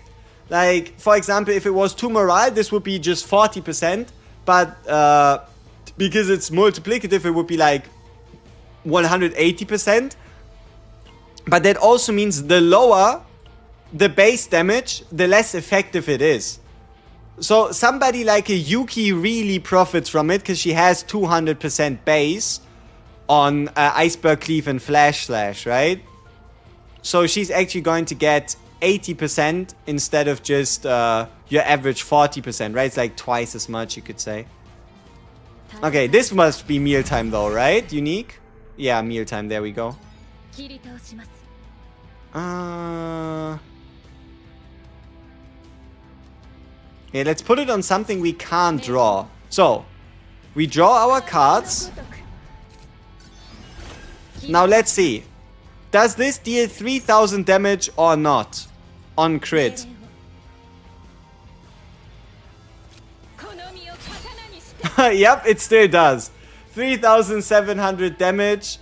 Like, for example, if it was 2 morale, this would be just 40%. But because it's multiplicative, it would be like 180%. But that also means the lower the base damage, the less effective it is. So somebody like a Yuki really profits from it because she has 200% base on Iceberg Cleave and Flash Slash, right? So she's actually going to get 80% instead of just your average 40%, right? It's like twice as much, you could say. Okay, this must be mealtime though, right? Unique? Yeah, mealtime, there we go. Yeah, let's put it on something we can't draw. So, we draw our cards. Now let's see. Does this deal 3000 damage or not? On crit. Yep, it still does. 3700 damage.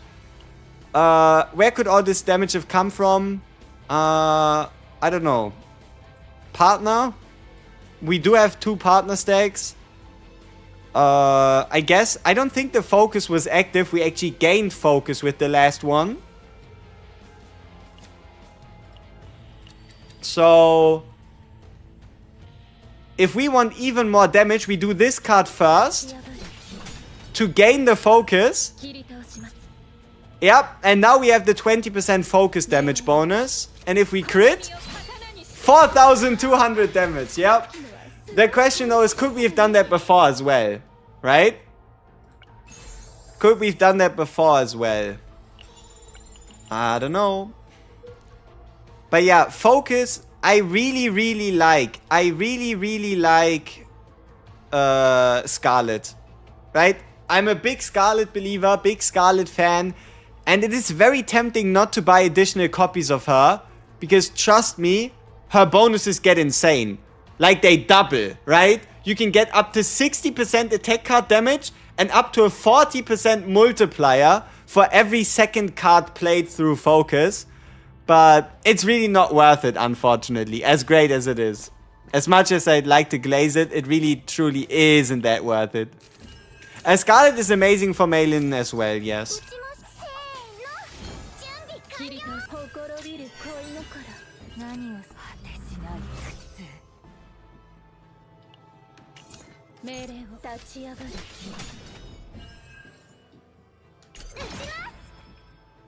Where could all this damage have come from? I don't know. Partner? We do have 2 partner stacks. I guess. I don't think the focus was active. We actually gained focus with the last one. So, if we want even more damage, we do this card first to gain the focus. Yep, and now we have the 20% focus damage bonus. And if we crit, 4200 damage. Yep. The question though is, could we have done that before as well? Right? Could we have done that before as well? I don't know. But yeah, focus, I really like. I really like Scarlet. Right? I'm a big Scarlet believer, big Scarlet fan. And it is very tempting not to buy additional copies of her. Because trust me, her bonuses get insane. Like they double, right? You can get up to 60% attack card damage and up to a 40% multiplier for every second card played through focus. But it's really not worth it, unfortunately, as great as it is. As much as I'd like to glaze it, it really truly isn't that worth it. Scarlet is amazing for Malin as well, yes.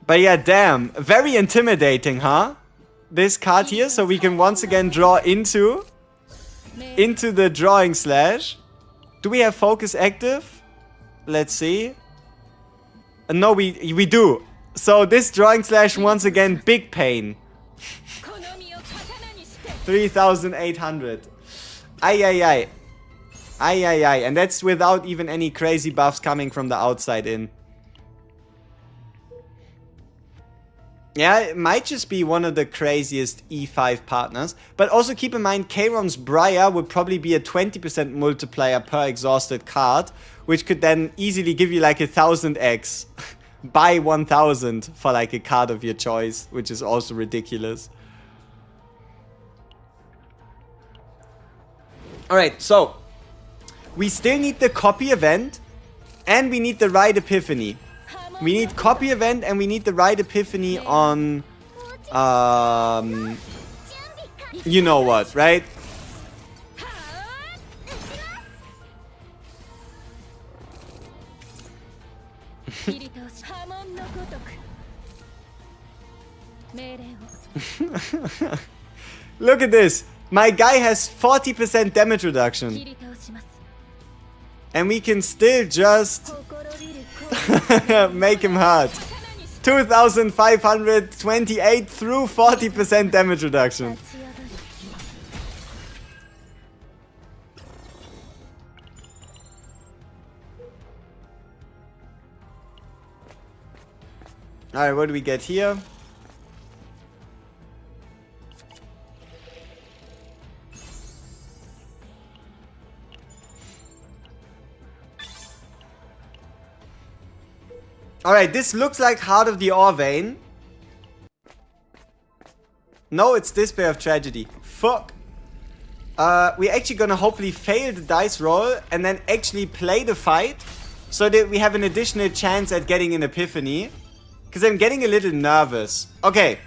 But yeah, damn. Very intimidating, huh? This card here, so we can once again draw into the drawing slash. Do we have focus active? Let's see. No, we do. So this drawing slash, once again, big pain. 3800. Ay. And that's without even any crazy buffs coming from the outside in. Yeah, it might just be one of the craziest E5 partners. But also keep in mind, Kairon's Briar would probably be a 20% multiplier per exhausted card, which could then easily give you like 1000x. Buy 1000 for like a card of your choice, which is also ridiculous. Alright, so we still need the copy event and we need the right epiphany. We need copy event and we need the right epiphany on you know what, right? Look at this. My guy has 40% damage reduction. And we can still just make him hurt. 2,528 through 40% damage reduction. Alright, what do we get here? Alright, this looks like Heart of the Ore Vein. No, it's Despair of Tragedy. Fuck. We're actually gonna hopefully fail the dice roll and then actually play the fight so that we have an additional chance at getting an Epiphany. Because I'm getting a little nervous. Okay.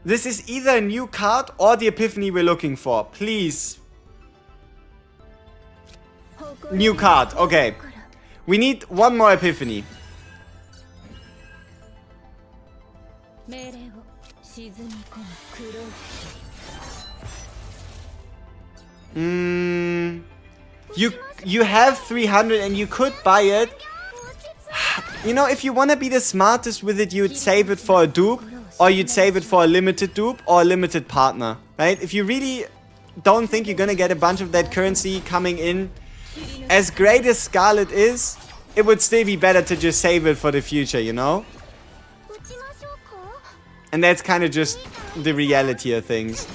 This is either a new card or the Epiphany we're looking for. Please. New card. Okay. We need one more Epiphany. You have 300 and you could buy it. You know, if you want to be the smartest with it, you'd save it for a dupe, or you'd save it for a limited dupe or a limited partner, right? If you really don't think you're gonna get a bunch of that currency coming in, as great as Scarlet is, it would still be better to just save it for the future, you know? And that's kind of just the reality of things.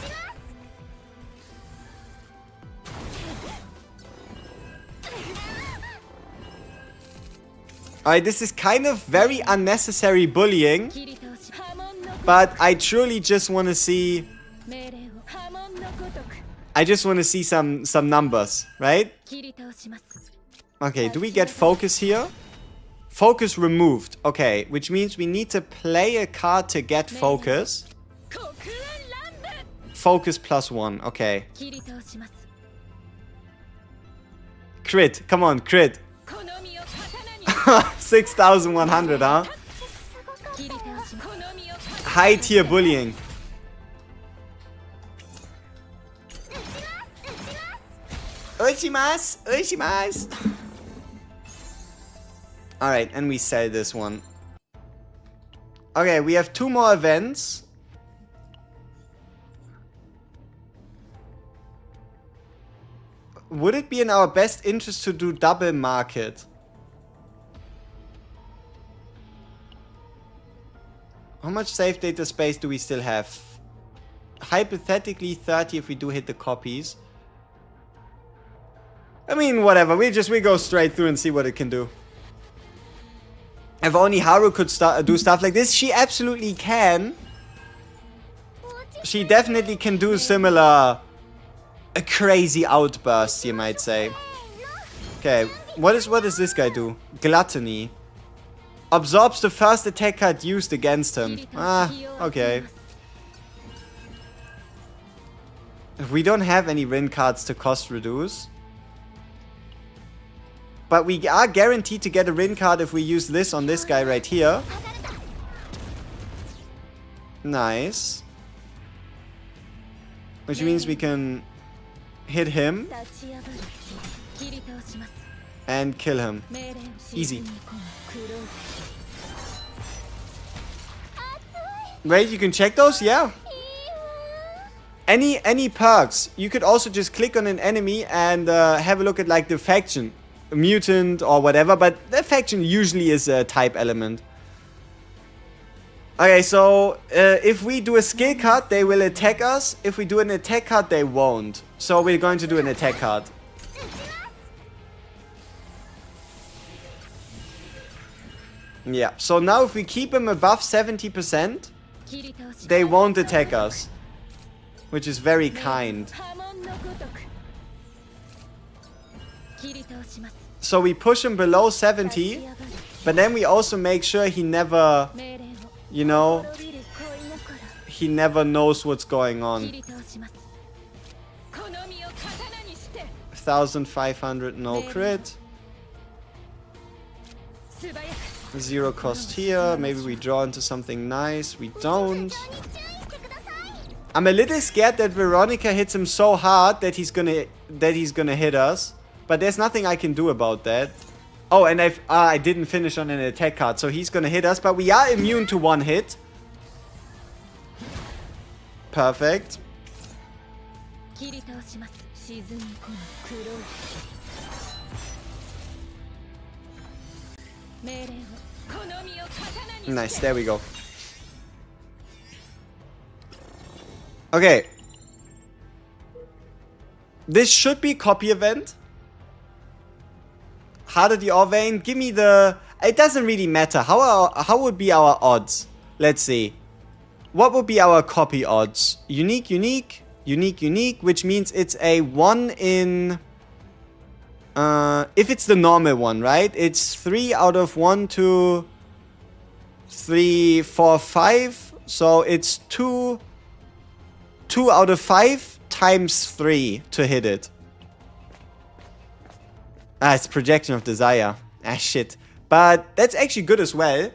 Alright, this is kind of very unnecessary bullying, but I truly just want to see... I just want to see some numbers, right? Okay, do we get focus here? Focus removed. Okay, which means we need to play a card to get focus. Focus +1, okay. Crit, come on, crit. 6,100, huh? High tier bullying. Uchimasu! Uchimasu! Alright, and we sell this one. Okay, we have 2 more events. Would it be in our best interest to do double market? How much save data space do we still have? Hypothetically 30 if we do hit the copies. I mean, whatever. We go straight through and see what it can do. If only Haru could do stuff like this. She absolutely can. She definitely can do similar... a crazy outburst, you might say. Okay, what does this guy do? Gluttony. Absorbs the first attack card used against him. Ah, okay. We don't have any RIN cards to cost reduce. But we are guaranteed to get a RIN card if we use this on this guy right here. Nice. Which means we can hit him and kill him. Easy. Wait, you can check those? Yeah. Any perks. You could also just click on an enemy and have a look at like the faction. Mutant or whatever, but the faction usually is a type element. Okay, so if we do a skill card, they will attack us. If we do an attack card, they won't. So we're going to do an attack card. Yeah, so now if we keep them above 70%, they won't attack us. Which is very kind. So we push him below 70, but then we also make sure he never, you know, he never knows what's going on. 1,500, no crit. 0 cost here. Maybe we draw into something nice. We don't. I'm a little scared that Veronica hits him so hard that he's gonna hit us. But there's nothing I can do about that. Oh, and I didn't finish on an attack card, so he's gonna hit us. But we are immune to one hit. Perfect. Nice, there we go. Okay. This should be copy event. Heart of the Orvane. Give me the... It doesn't really matter. How would be our odds? Let's see. What would be our copy odds? Unique, unique, unique, unique, which means it's a 1 in... if it's the normal one, right? It's 3 out of 1, 2, 3, 4, 5. So it's 2 out of 5 times 3 to hit it. Ah, it's Projection of Desire. Ah, shit. But that's actually good as well.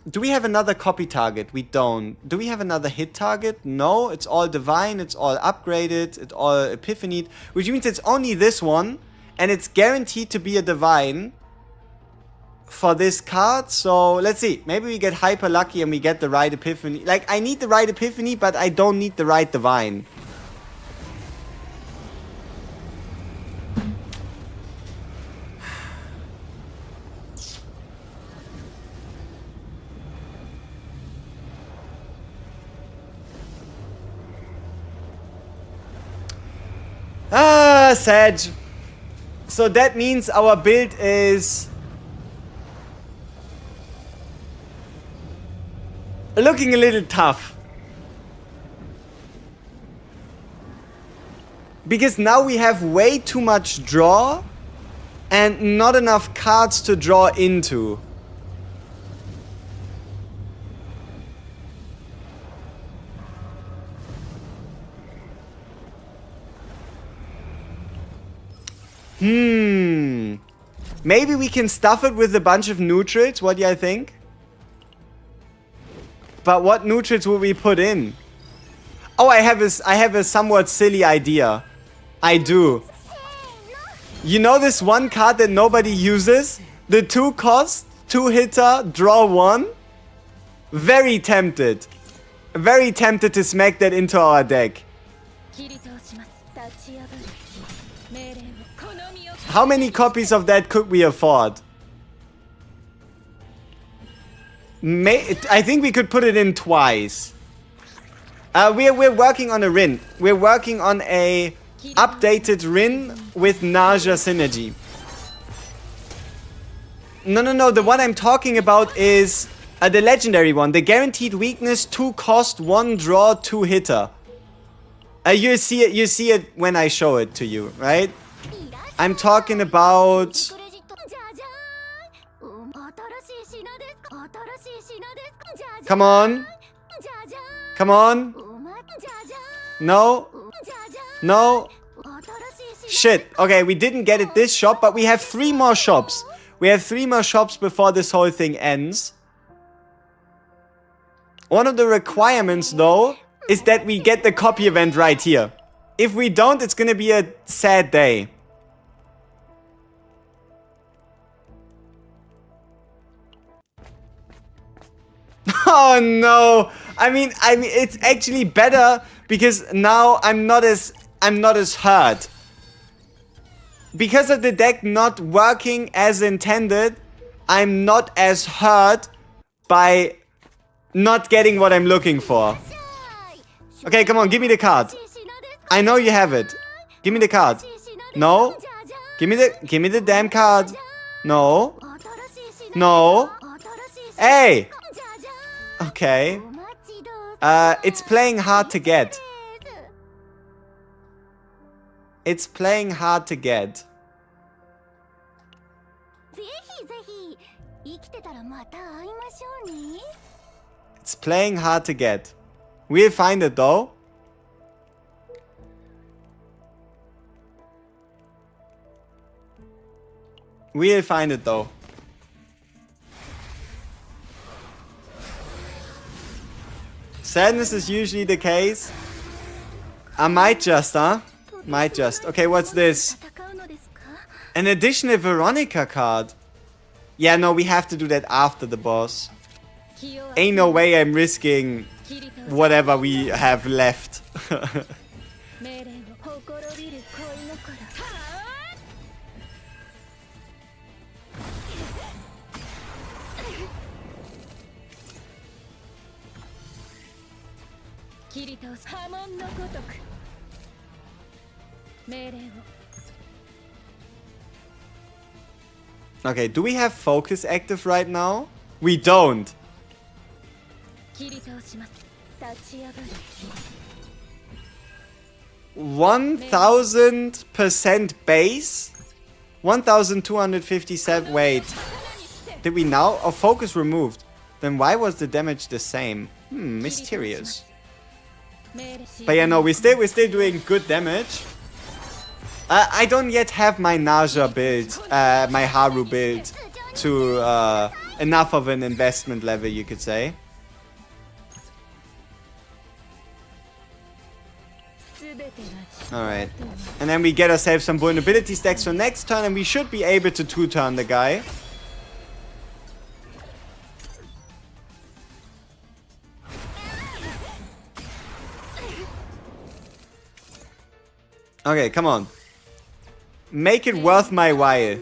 Do we have another copy target? We don't. Do we have another hit target? No, it's all divine, it's all upgraded, it's all epiphanied, which means it's only this one, and it's guaranteed to be a divine for this card. So let's see. Maybe we get hyper lucky and we get the right epiphany. Like, I need the right epiphany, but I don't need the right divine. Ah, sad. So that means our build is looking a little tough. Because now we have way too much draw and not enough cards to draw into. Maybe we can stuff it with a bunch of neutrals. What do you think? But what neutrals will we put in? Oh, I have a somewhat silly idea. I do. You know this one card that nobody uses? The 2 cost, 2 hitter, draw 1? Very tempted. Very tempted to smack that into our deck. How many copies of that could we afford? I think we could put it in twice. We're working on a RIN. We're working on a updated RIN with NARJA synergy. No. The one I'm talking about is the legendary one. The guaranteed weakness, 2 cost, 1 draw, 2 hitter. You see it when I show it to you, right? I'm talking about... Come on. Come on. No. No. Shit. Okay, we didn't get it this shop, but we have 3 more shops. We have 3 more shops before this whole thing ends. One of the requirements, though, is that we get the copy event right here. If we don't, it's gonna be a sad day. Oh no! I mean, it's actually better because now I'm not as hurt. Because of the deck not working as intended, I'm not as hurt by not getting what I'm looking for. Okay, come on, give me the card. I know you have it. Give me the card. No. Give me the damn card. No. No. Hey! Okay. It's playing hard to get. It's playing hard to get. It's playing hard to get. We'll find it though. We'll find it though. Sadness is usually the case. I might just, huh? Might just. Okay, what's this? An additional Veronica card. Yeah, no, we have to do that after the boss. Ain't no way I'm risking whatever we have left. Okay, do we have focus active right now? We don't. 1000% base? 1257. Wait. Did we now? Oh, focus removed. Then why was the damage the same? Mysterious. But yeah, no, we're still doing good damage. I don't yet have my NARJA build, my Haru build, to enough of an investment level, you could say. Alright. And then we get ourselves some vulnerability stacks for next turn, and we should be able to 2-turn the guy. Okay, come on. Make it worth my while.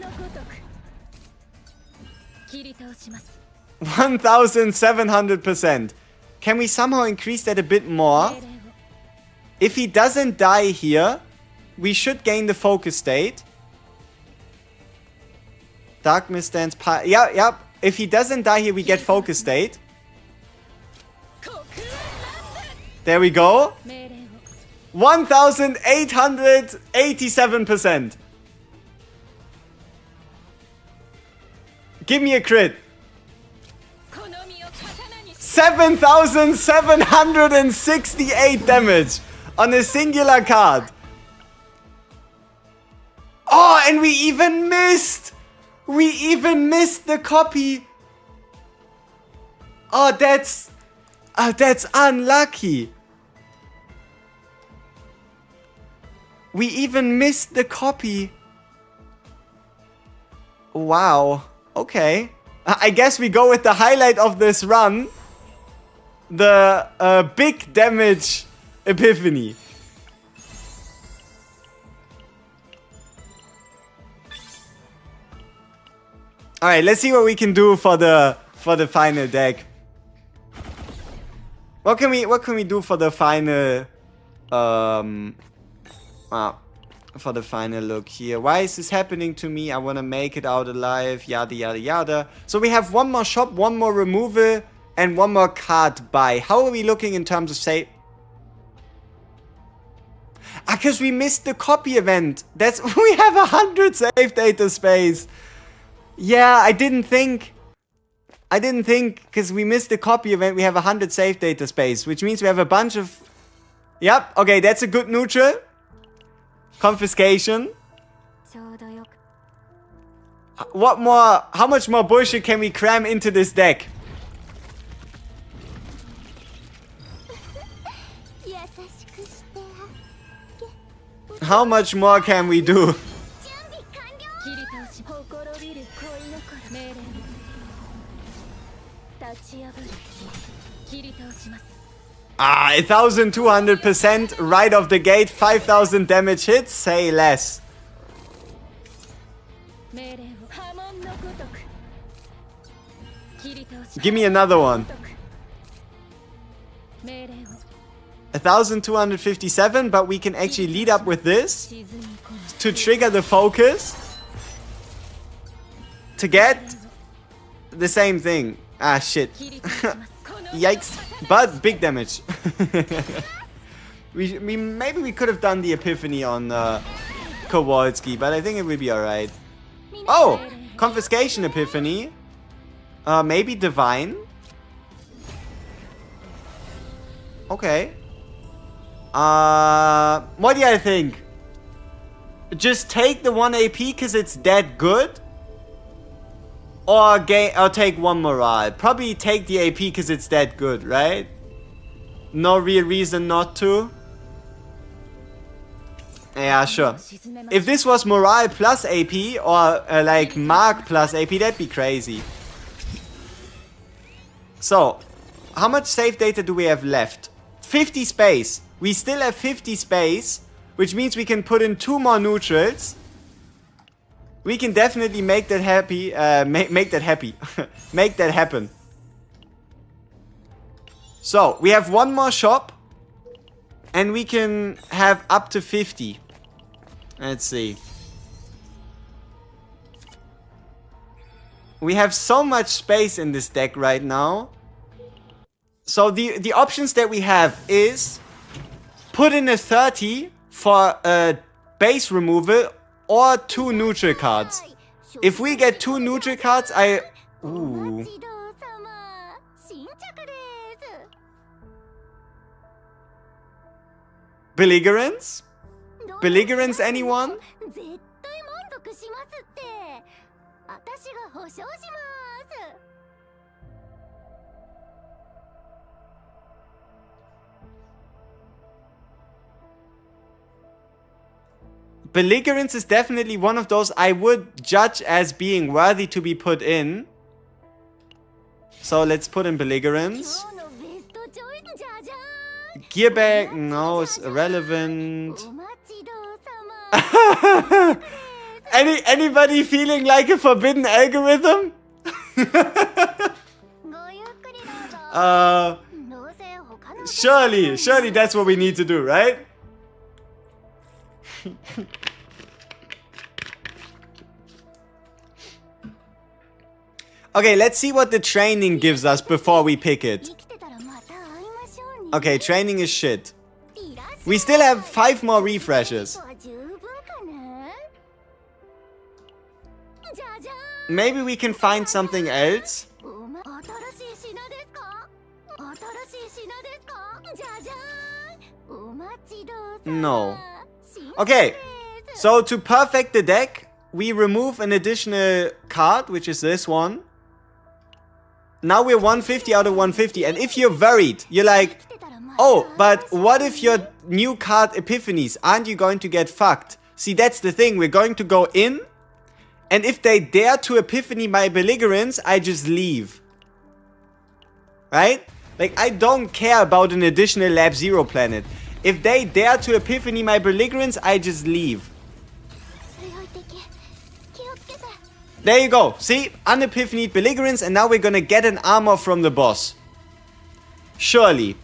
1700%. Can we somehow increase that a bit more? If he doesn't die here, we should gain the focus state. Dark Mist stands yeah. If he doesn't die here, we get focus state. There we go. 1887%. Give me a crit. 7768 damage on a singular card. Oh, and we even missed. We even missed the copy. Oh, that's unlucky. We even missed the copy. Wow. Okay. I guess we go with the highlight of this run. The big damage epiphany. Alright, let's see what we can do for the final deck. What can we do for the final for the final look here? Why is this happening to me? I want to make it out alive, yada yada yada. So we have one more shop, one more removal, and one more card buy. How are we looking in terms of save? Because we missed the copy event. That's we have 100 save data space. Yeah, I didn't think because we missed the copy event. We have 100 save data space, which means we have a bunch of. Yep. Okay, that's a good neutral. Confiscation. What more? How much more bullshit can we cram into this deck? How much more can we do? Ah, 1200% right off the gate, 5000 damage hits, say less. Give me another one. 1257, but we can actually lead up with this to trigger the focus to get the same thing. Ah, shit. Yikes. But big damage. Maybe we could have done the epiphany on Kowalski, but I think it will be alright. Oh! Confiscation epiphany. Maybe divine. Okay. What do you think? Just take the 1 AP because it's that good? Or take 1 morale. Probably take the AP because it's that good, right? No real reason not to. Yeah, sure. If this was morale plus AP or like mark plus AP, that'd be crazy. So, how much save data do we have left? 50 space. We still have 50 space, which means we can put in 2 more neutrals. We can definitely make that happy. Make that happy. Make that happen. So, we have 1 more shop. And we can have up to 50. Let's see. We have so much space in this deck right now. So the options that we have is put in a 30 for a base removal or 2 neutral cards. If we get 2 neutral cards, Ooh. Belligerence? Belligerence, anyone? Belligerence is definitely one of those I would judge as being worthy to be put in. So let's put in Belligerence. Gearback, no, it's irrelevant. Anybody feeling like a forbidden algorithm? Surely that's what we need to do, right? Okay, let's see what the training gives us before we pick it. Okay, training is shit. We still have 5 more refreshes. Maybe we can find something else. No. Okay, so to perfect the deck, we remove an additional card, which is this one. Now we're 150 out of 150, and if you're worried, you're like, oh, but what if your new card epiphanies? Aren't you going to get fucked? See, that's the thing. We're going to go in, and if they dare to epiphany my belligerence, I just leave. Right? Like, I don't care about an additional Lab Zero planet. If they dare to epiphany my belligerence, I just leave. There you go. See? Unepiphanied belligerence, and now we're gonna get an armor from the boss. Surely.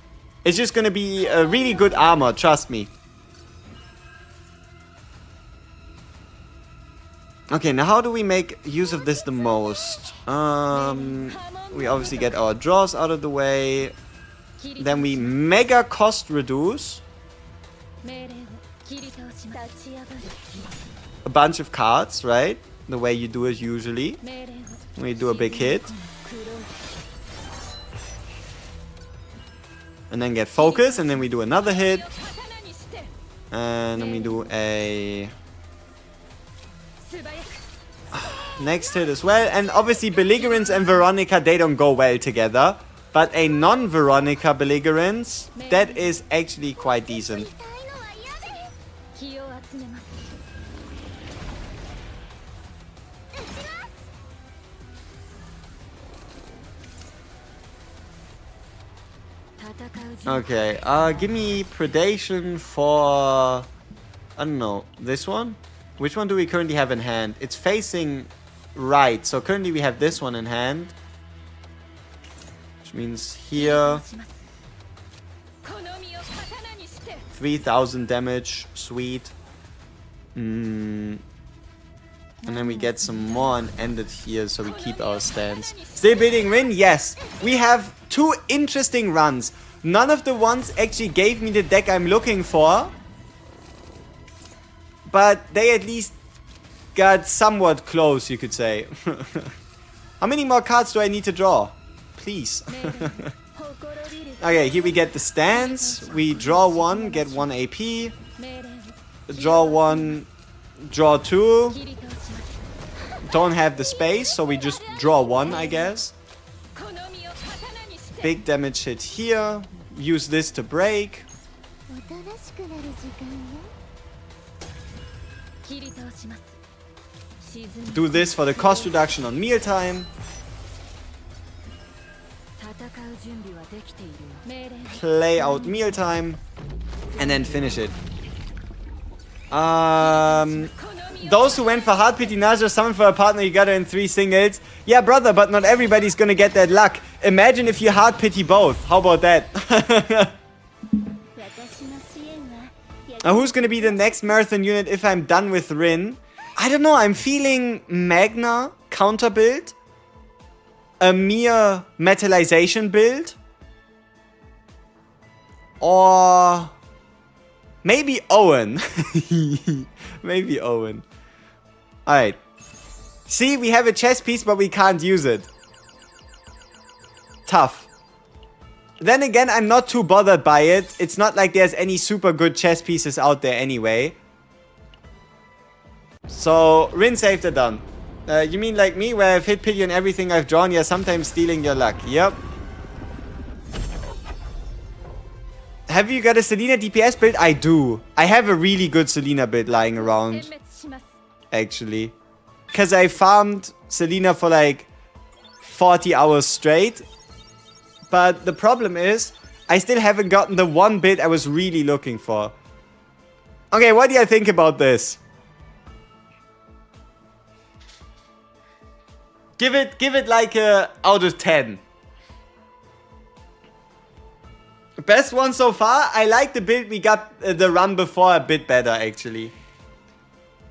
It's just gonna be a really good armor, trust me. Okay, now how do we make use of this the most? We obviously get our draws out of the way. Then we mega cost reduce a bunch of cards, right? The way you do it usually. We do a big hit. And then get focus, and then we do another hit. And then we do a next hit as well. And obviously Belligerence and Veronica, they don't go well together. But a non-Veronica Belligerence, that is actually quite decent. Okay, give me Predation for, I don't know, this one? Which one do we currently have in hand? It's facing right, so currently we have this one in hand. Which means here 3000 damage, sweet. And then we get some more and end it here, so we keep our stance. Still building RIN? Yes. We have 2 interesting runs. None of the ones actually gave me the deck I'm looking for. But they at least got somewhat close, you could say. How many more cards do I need to draw? Please. Okay, here we get the stance. We draw 1, get 1 AP. Draw 1, draw 2. Don't have the space, so we just draw 1, I guess. Big damage hit here. use this to break. Do this for the cost reduction on mealtime. Play out mealtime. And then finish it. Those who went for hard pity NARJA, summon for a partner, you got her in 3 singles. Yeah, brother, but not everybody's gonna get that luck. Imagine if you hard pity both. How about that? Who's gonna be the next marathon unit if I'm done with RIN? I don't know, I'm feeling Magna counter build. A mere metallization build. Or maybe Owen. Maybe Owen. Alright. See, we have a chess piece, but we can't use it. Tough. Then again, I'm not too bothered by it. It's not like there's any super good chess pieces out there anyway. So, RIN saved are done. You mean like me, where I've hit pity on everything I've drawn? Yeah, sometimes stealing your luck. Yep. Have you got a Selena DPS build? I do. I have a really good Selena build lying around. Actually. Because I farmed Selena for like 40 hours straight. But the problem is, I still haven't gotten the one build I was really looking for. Okay, what do you think about this? Give it like a out of 10. Best one so far. I like the build we got the run before a bit better actually.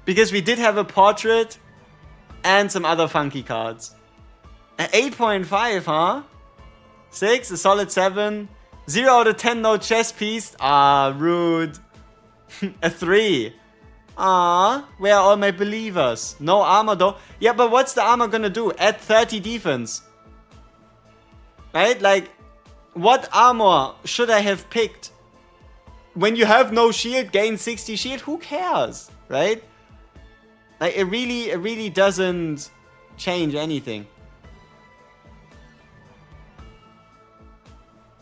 Because we did have a portrait and some other funky cards. An 8.5, huh? 6, a solid 7. 0 out of 10, no chess piece. Ah, rude. A 3. Ah, where are all my believers? No armor though. Yeah, but what's the armor gonna do? Add 30 defense. Right? Like, what armor should I have picked? When you have no shield, gain 60 shield, who cares? Right? Like, it really doesn't change anything.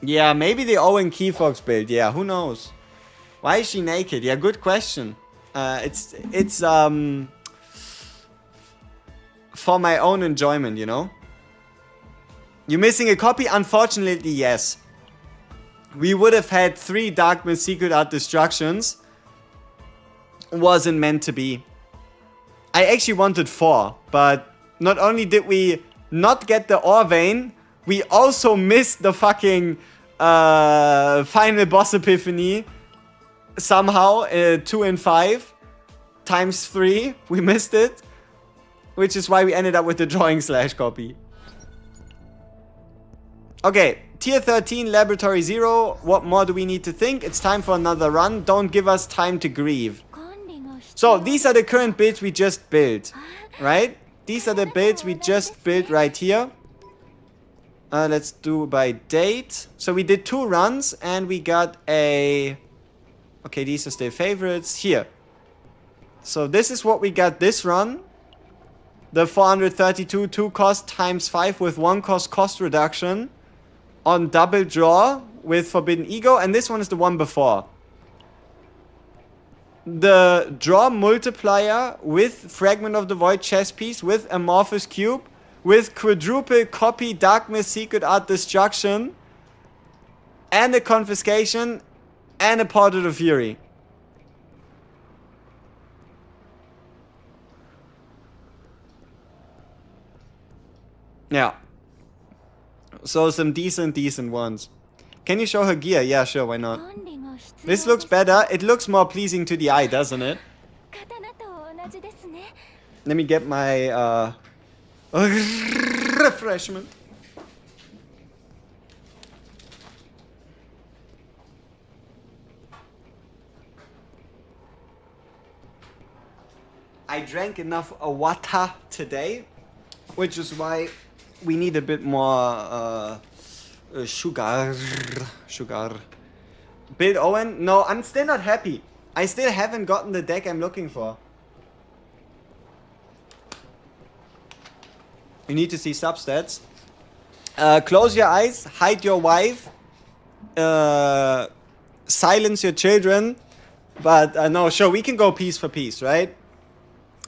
Yeah, maybe the Owen Keyfox build. Yeah, who knows? Why is she naked? Yeah, good question. It's for my own enjoyment, you know? You missing a copy? Unfortunately, yes. We would have had 3 Darkness Secret Art Destructions. Wasn't meant to be. I actually wanted 4, but not only did we not get the Ore Vein, we also missed the fucking final boss epiphany. Somehow, 2 and 5 times 3, we missed it. Which is why we ended up with the drawing slash copy. Okay, tier 13, laboratory 0. What more do we need to think? It's time for another run. Don't give us time to grieve. So, these are the current builds we just built. Right? These are the builds we just built right here. Let's do by date. So, we did 2 runs and we got a... Okay, these are still favorites. Here. So this is what we got this run. The 432 2 cost times 5 with 1 cost reduction. On double draw with Forbidden Ego. And this one is the one before. The draw multiplier with Fragment of the Void chess piece. With Amorphous Cube. With quadruple copy Darkness Secret Art Destruction. And a confiscation. And a Portrait of Fury. Yeah. So some decent ones. Can you show her gear? Yeah, sure, why not? This looks better. It looks more pleasing to the eye, doesn't it? Let me get my refreshment. I drank enough water today, which is why we need a bit more sugar. Build Owen? No, I'm still not happy. I still haven't gotten the deck I'm looking for. You need to see substats. Close your eyes, hide your wife, silence your children. But no, sure, we can go piece for piece, right?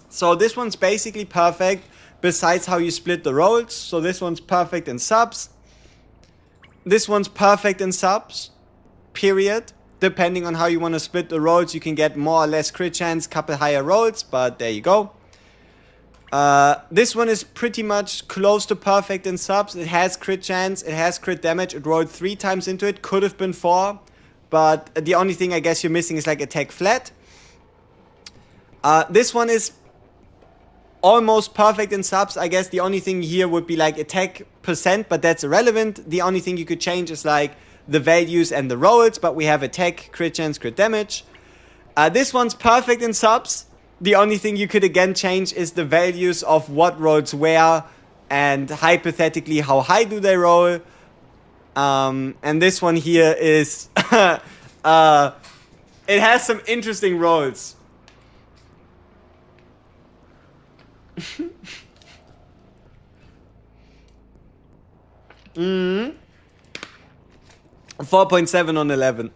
So this one's basically perfect, besides how you split the roles. So this one's perfect in subs. This one's perfect in subs, period. Depending on how you want to split the roles, you can get more or less crit chance, couple higher rolls, but there you go. This one is pretty much close to perfect in subs. It has crit chance, it has crit damage. It rolled 3 times into it, could have been 4. But the only thing I guess you're missing is like attack flat. This one is almost perfect in subs. I guess the only thing here would be like attack percent, but that's irrelevant. The only thing you could change is like the values and the rolls, but we have attack, crit chance, crit damage. This one's perfect in subs. The only thing you could again change is the values of what rolls where and hypothetically how high do they roll. And this one here is it has some interesting rolls. 4.7 on 11.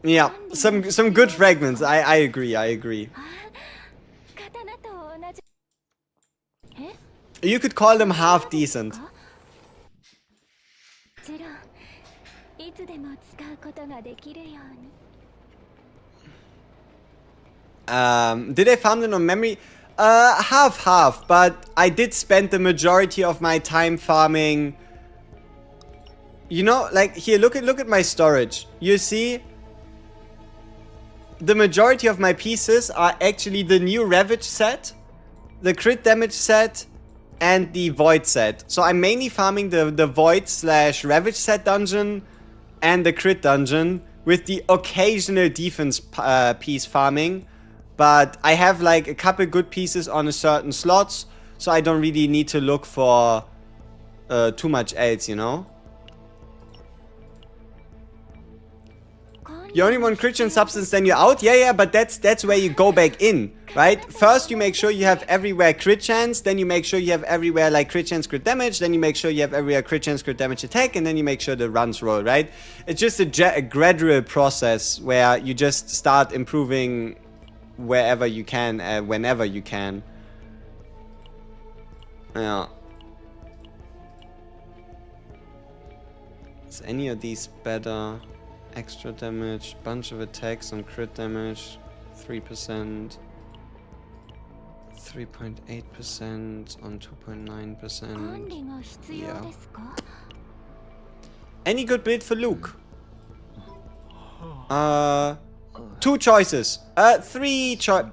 Yeah, some good fragments. I agree. You could call them half decent. Did I farm them on memory? Half, but I did spend the majority of my time farming. You know, like here, look at my storage. You see, the majority of my pieces are actually the new Ravage set, the crit damage set, and the Void set. So I'm mainly farming the Void / Ravage set dungeon and the crit dungeon, with the occasional defense piece farming. But I have like a couple good pieces on a certain slots, so I don't really need to look for too much else, you know? You only want crit chance substance, then you're out? Yeah, but that's where you go back in, right? First you make sure you have everywhere crit chance, then you make sure you have everywhere like crit chance, crit damage, then you make sure you have everywhere crit chance, crit damage attack, and then you make sure the runs roll, right? It's just a gradual process where you just start improving wherever you can, whenever you can. Yeah. Is any of these better? Extra damage, bunch of attacks on crit damage, 3%, 3.8% on 2.9%. Yeah. Any good build for Luke? 2 choices. 3 choices.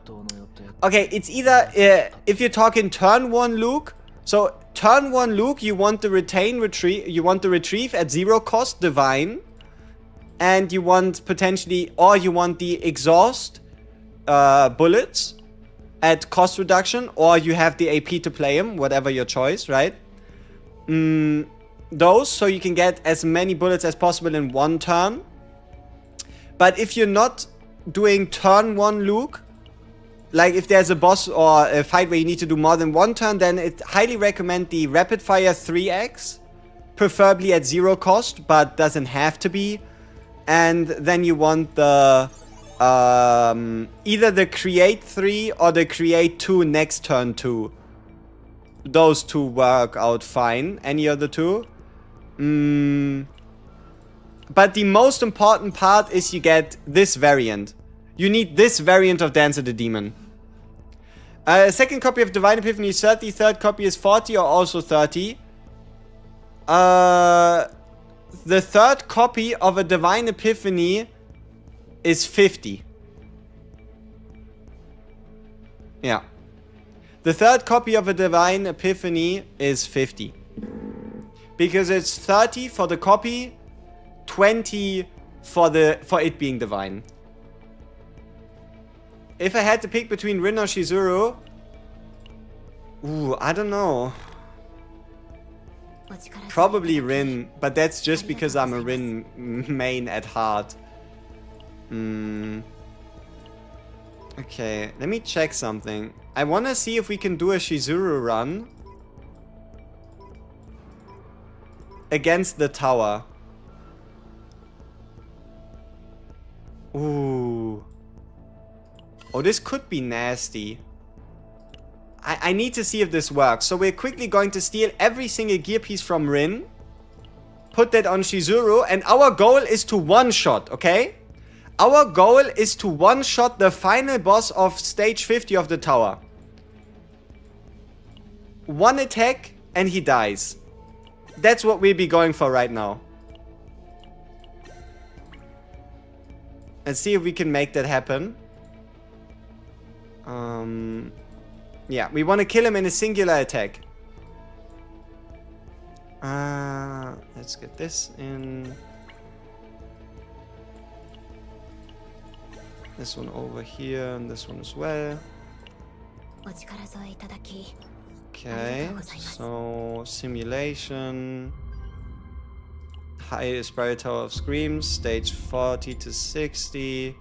Okay, it's either if you're talking turn 1 Luke. So turn 1 Luke, you want the retrieve at 0 cost divine. And you want potentially, or you want the exhaust bullets at cost reduction, or you have the AP to play them, whatever your choice, right? Those, so you can get as many bullets as possible in 1 turn. But if you're not doing turn 1 Luke, like if there's a boss or a fight where you need to do more than 1 turn, then it highly recommend the rapid fire 3x, preferably at 0 cost, but doesn't have to be. And then you want the either the create 3 or the create 2 next turn 2. Those 2 work out fine. Any other 2? But the most important part is you get this variant. You need this variant of Dance of the Demon. Second copy of Divine Epiphany is 30. Third copy is 40 or also 30. The third copy of a Divine Epiphany is 50. Yeah. The third copy of a Divine Epiphany is 50. Because it's 30 for the copy, 20 for it being divine. If I had to pick between Rin or Shizuru, I don't know. Probably Rin, but that's just because I'm a Rin main at heart. Okay, let me check something. I want to see if we can do a Shizuru run against the tower. Ooh. Oh, this could be nasty. I need to see if this works. So we're quickly going to steal every single gear piece from RIN. Put that on Shizuru. And our goal is to one-shot, okay? Our goal is to one-shot the final boss of stage 50 of the tower. One attack and he dies. That's what we'll be going for right now. Let's see if we can make that happen. Yeah, we want to kill him in a singular attack. Let's get this in. This one over here, and this one as well. Okay, so simulation. High Spiral Tower of Screams, stage 40 to 60.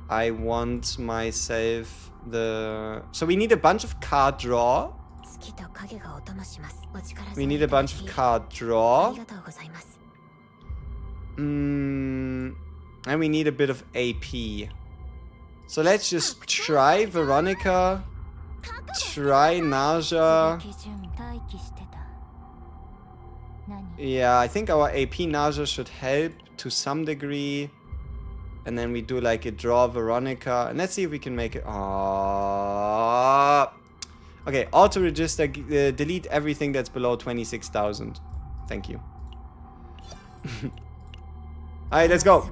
I want myself the... So we need a bunch of card draw. We need a bunch of card draw. And we need a bit of AP. So let's just try Veronica. Try NARJA. Yeah, I think our AP NARJA should help to some degree. And then we do like a draw Veronica. And let's see if we can make it. Okay, auto register. Delete everything that's below 26,000. Thank you. Alright, let's go.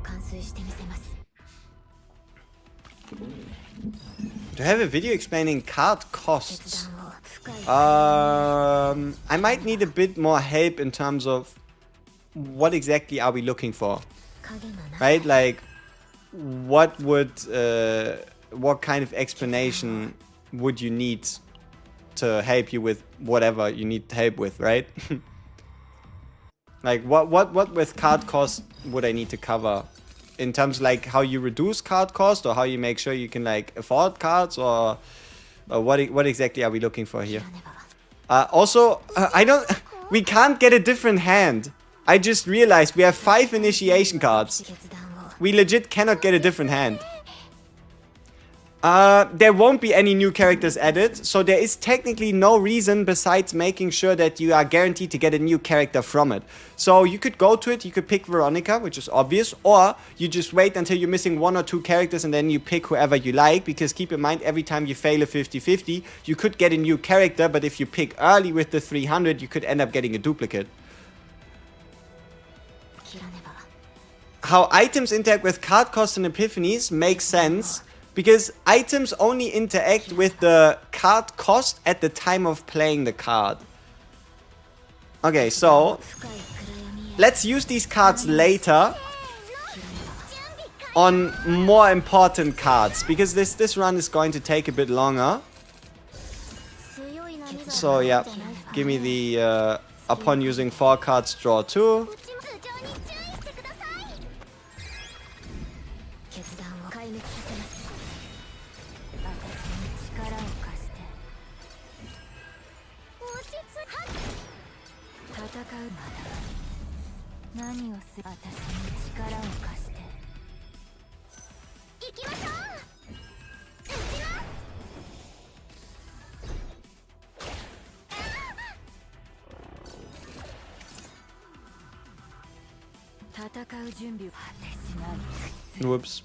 Do I have a video explaining card costs? I might need a bit more help in terms of what exactly are we looking for, right? Like, what kind of explanation would you need to help you with whatever you need help with, right? Like, what with card cost would I need to cover? In terms of like how you reduce card cost, or how you make sure you can like afford cards, or what exactly are we looking for here? Also, we can't get a different hand. I just realized we have 5 initiation cards. We legit cannot get a different hand. There won't be any new characters added, so there is technically no reason besides making sure that you are guaranteed to get a new character from it. So you could go to it, you could pick Veronica, which is obvious, or you just wait until you're missing 1 or 2 characters and then you pick whoever you like, because keep in mind, every time you fail a 50-50, you could get a new character, but if you pick early with the 300, you could end up getting a duplicate. How items interact with card costs and epiphanies makes sense, because items only interact with the card cost at the time of playing the card. Okay, so let's use these cards later on more important cards, because this run is going to take a bit longer. So yeah, give me the upon using 4 cards, draw 2. Whoops.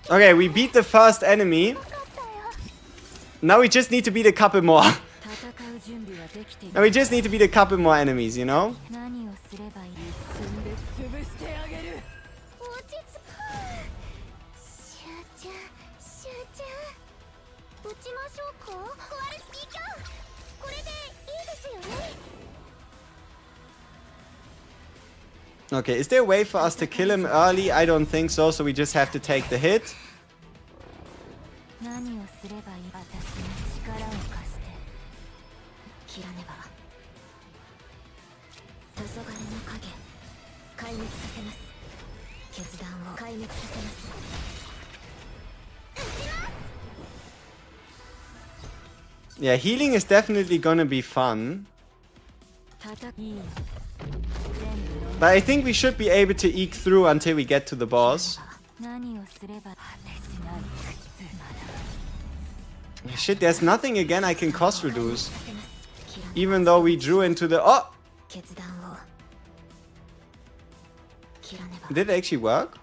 Okay, we beat the first enemy. Now we just need to beat a couple more. Now we just need to beat a couple more enemies, you know? Okay, is there a way for us to kill him early? I don't think so, so we just have to take the hit. Yeah, healing is definitely gonna be fun. But I think we should be able to eke through until we get to the boss. Shit, there's nothing again I can cost reduce. Even though we drew into the... Oh! Did it actually work?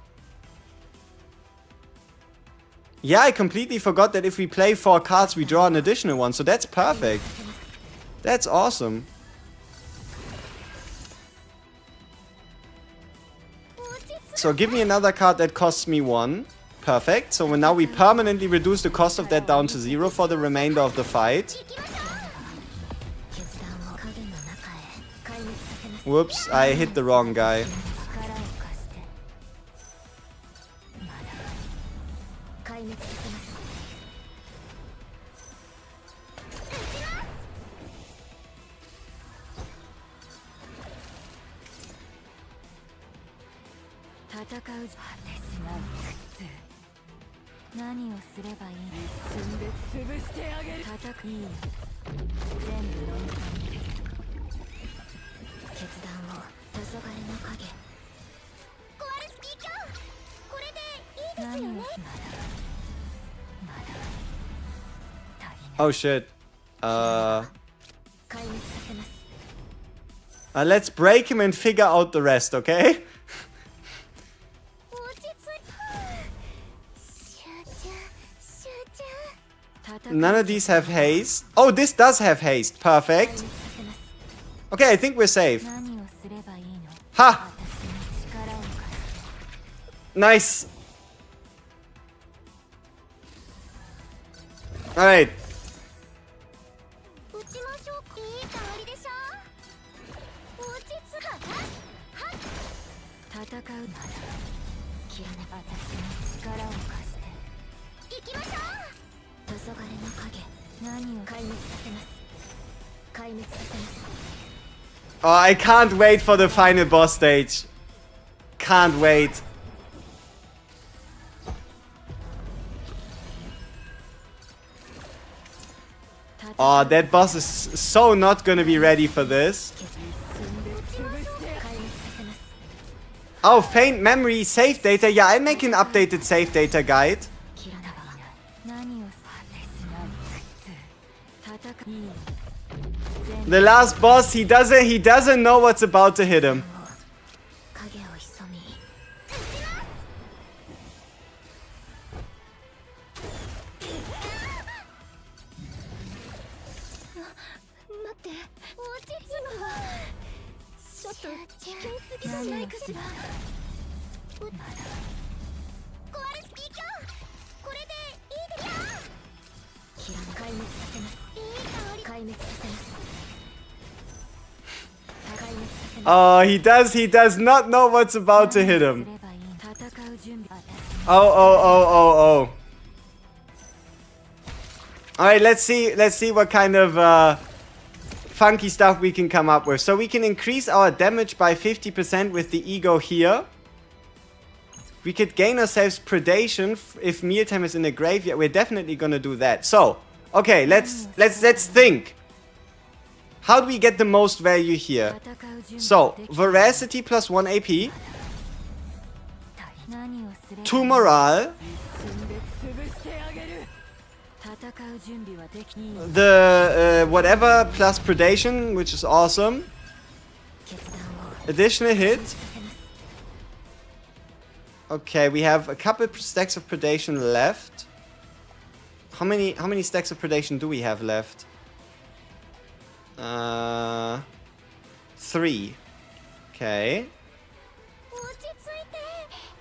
Yeah, I completely forgot that if we play 4 cards, we draw an additional one. So that's perfect. That's awesome. So give me another card that costs me 1. Perfect. So now we permanently reduce the cost of that down to 0 for the remainder of the fight. Whoops, I hit the wrong guy. Oh shit. Let's break him and figure out the rest, okay? None of these have haste. Oh, this does have haste. Perfect. Okay, I think we're safe. Ha! Nice. Alright. Oh, I can't wait for the final boss stage. Can't wait. Oh, that boss is so not gonna be ready for this. Oh, faint memory, save data. Yeah, I'll make an updated save data guide. The last boss, he doesn't know what's about to hit him. Oh, he does not know what's about to hit him. Oh. Alright, let's see what kind of funky stuff we can come up with. So we can increase our damage by 50% with the ego here. We could gain ourselves predation if Mealtime is in the graveyard. We're definitely gonna do that. So, okay, let's think. How do we get the most value here? So, Veracity plus 1 AP. 2 Morale. The whatever plus Predation, which is awesome. Additional hit. Okay, we have a couple stacks of Predation left. How many stacks of Predation do we have left? 3. Okay.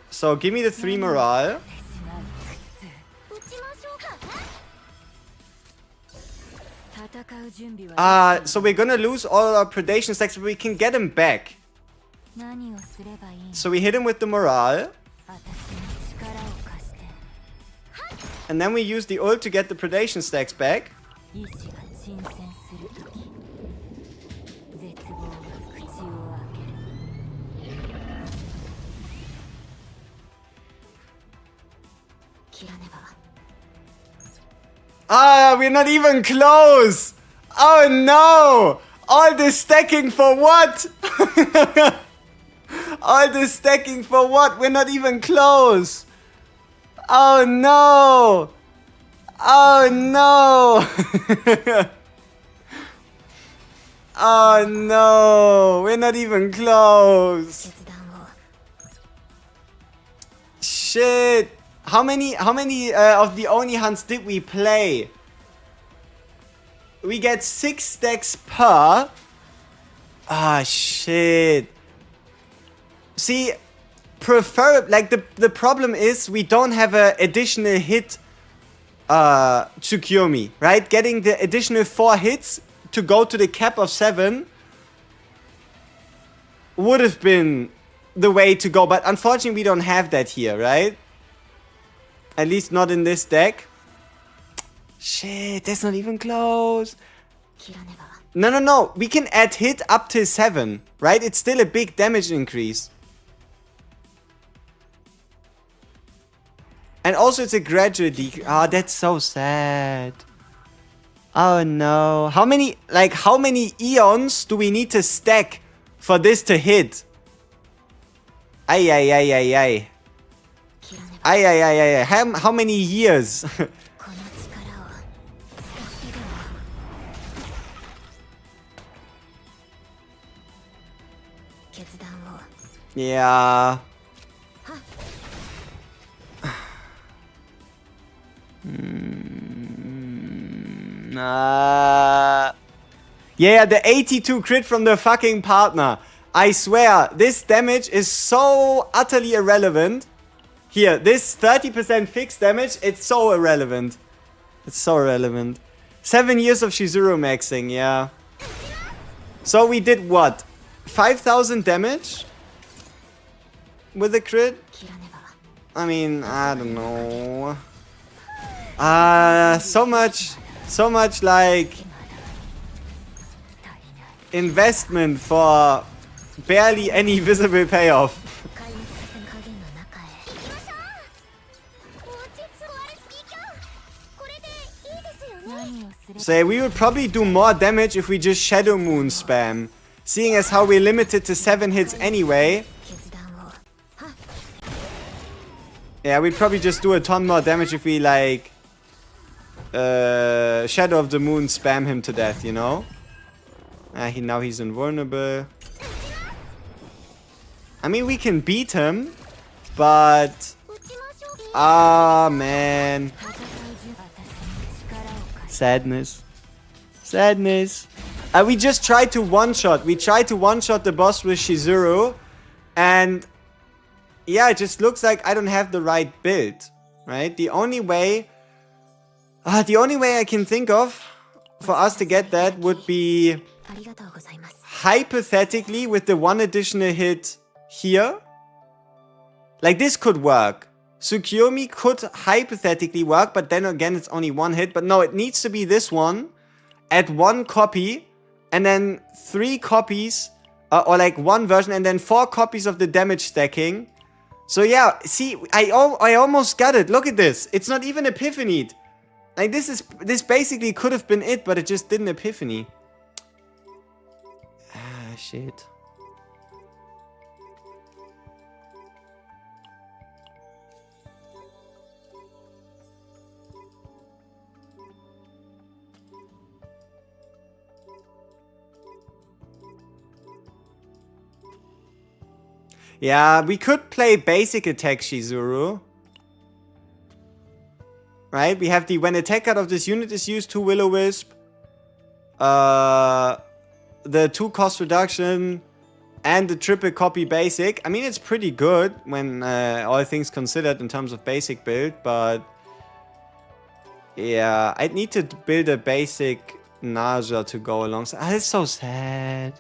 So give me the 3 morale. So we're gonna lose all our predation stacks, but we can get them back. So we hit him with the morale. And then we use the ult to get the predation stacks back. Ah, we're not even close! Oh no! All this stacking for what? All this stacking for what? We're not even close! Oh no! Oh no! Oh no! We're not even close! Shit! How many of the Oni hunts did we play? We get 6 stacks per. Ah, shit. See, like the problem is we don't have an additional hit to cure me, right? Getting the additional 4 hits to go to the cap of 7 would have been the way to go, but unfortunately we don't have that here, right? At least not in this deck. Shit, that's not even close. No. We can add hit up to 7, right? It's still a big damage increase. And also it's a gradual decrease. Ah, that's so sad. Oh no. How many eons do we need to stack for this to hit? Ay. How many years? Yeah. Yeah, the 82 crit from the fucking partner. I swear, this damage is so utterly irrelevant. Here, this 30% fixed damage, it's so irrelevant. It's so irrelevant. 7 years of Shizuru maxing, yeah. So we did what? 5,000 damage? With a crit? I mean, I don't know. So much like investment for barely any visible payoff. So we would probably do more damage if we just Shadow Moon spam. Seeing as how we're limited to 7 hits anyway. Yeah, we'd probably just do a ton more damage if we like Shadow of the Moon spam him to death, you know? Now he's invulnerable. I mean, we can beat him, but ah, man. Sadness. We just tried to one-shot. We tried to one-shot the boss with Shizuru, and yeah, it just looks like I don't have the right build, right? The only way I can think of for us to get that would be hypothetically with the 1 additional hit here. Like, this could work. Tsukiyomi could hypothetically work, but then again it's only 1 hit. But no, it needs to be this one at 1 copy and then 3 copies or like 1 version and then 4 copies of the damage stacking. So yeah, see, I almost got it. Look at this. It's not even epiphany. Like, this basically could have been it, but it just didn't epiphany. Ah, shit. Yeah, we could play basic attack Shizuru. Right? We have the when attack card of this unit is used, 2 Will-O-Wisp. The 2 cost reduction. And the triple copy basic. I mean, it's pretty good when all things considered in terms of basic build. But yeah, I'd need to build a basic NARJA to go alongside. Ah, it's so sad.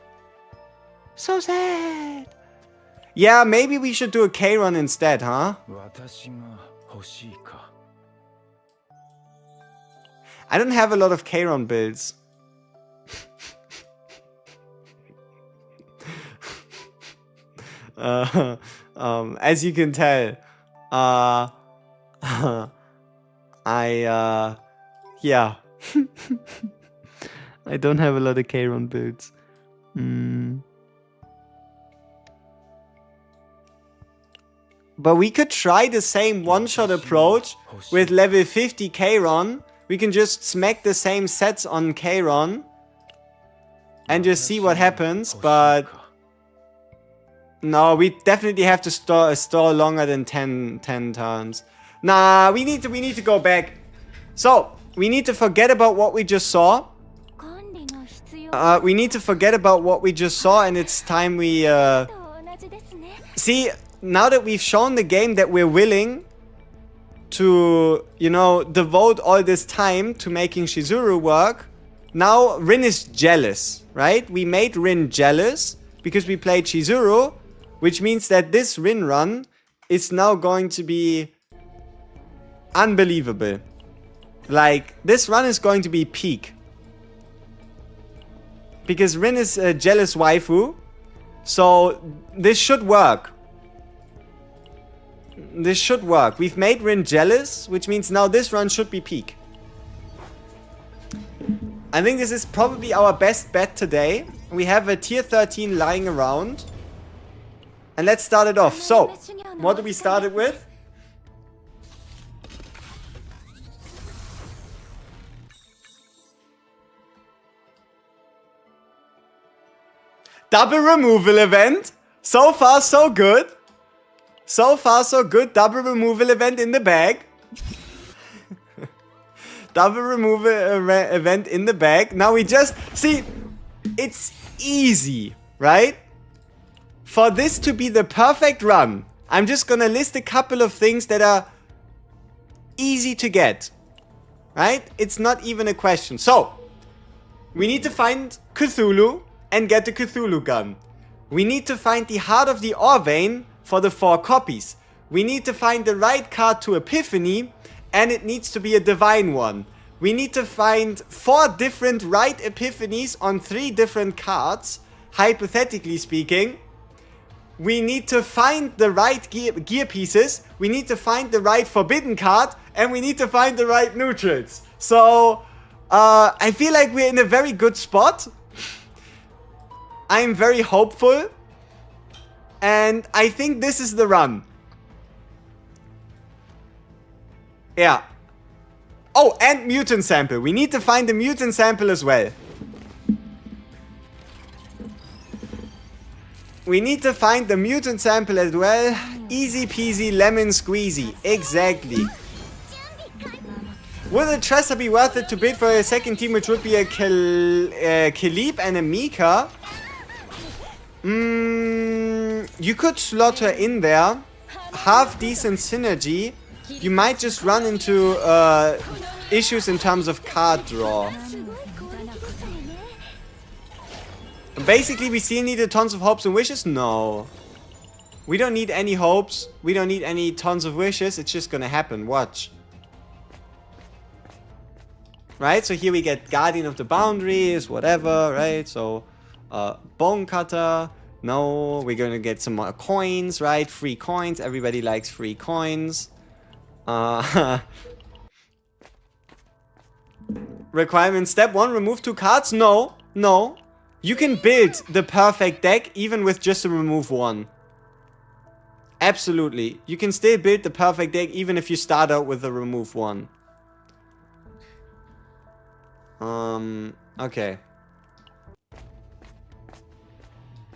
So sad. Yeah, maybe we should do a K-Run instead, huh? I don't have a lot of K-Run builds. As you can tell, yeah. I don't have a lot of K-Run builds. But we could try the same one-shot approach with level 50 K-Ron. We can just smack the same sets on K-Ron and just see what happens, but no, we definitely have to store longer than 10 turns. Nah, we need to go back. So, we need to forget about what we just saw. We need to forget about what we just saw, and it's time we see, now that we've shown the game that we're willing to, you know, devote all this time to making Shizuru work, now RIN is jealous, right? We made RIN jealous because we played Shizuru, which means that this RIN run is now going to be unbelievable. Like, this run is going to be peak. Because RIN is a jealous waifu, so this should work. This should work. We've made RIN jealous, which means now this run should be peak. I think this is probably our best bet today. We have a tier 13 lying around. And let's start it off. So, what do we start it with? Double removal event. So far, so good. So far, so good. Double removal event in the bag. Double removal event in the bag. Now we just... See, it's easy, right? For this to be the perfect run, I'm just gonna list a couple of things that are easy to get. Right? It's not even a question. So, we need to find Cthulhu and get the Cthulhu gun. We need to find the Heart of the Ore Vein for the 4 copies. We need to find the right card to Epiphany, and it needs to be a divine one. We need to find 4 different right Epiphanies on 3 different cards, hypothetically speaking. We need to find the right gear pieces, we need to find the right forbidden card, and we need to find the right neutrals. So, I feel like we're in a very good spot. I'm very hopeful. And I think this is the run. Yeah. Oh, and mutant sample. We need to find the mutant sample as well. We need to find the mutant sample as well. Easy peasy lemon squeezy. Exactly. Would the Tresser be worth it to bid for a second team, which would be a Khalib and a Mika? You could slot her in there. Half decent synergy. You might just run into issues in terms of card draw. Basically, we still needed tons of hopes and wishes? No. We don't need any hopes. We don't need any tons of wishes. It's just gonna happen. Watch. Right? So here we get Guardian of the Boundaries, whatever, right? So, Bone Cutter. No, we're gonna get some more coins, right? Free coins. Everybody likes free coins. Requirement step 1, remove 2 cards? No, no. You can build the perfect deck even with just a remove 1. Absolutely. You can still build the perfect deck even if you start out with a remove 1. Okay.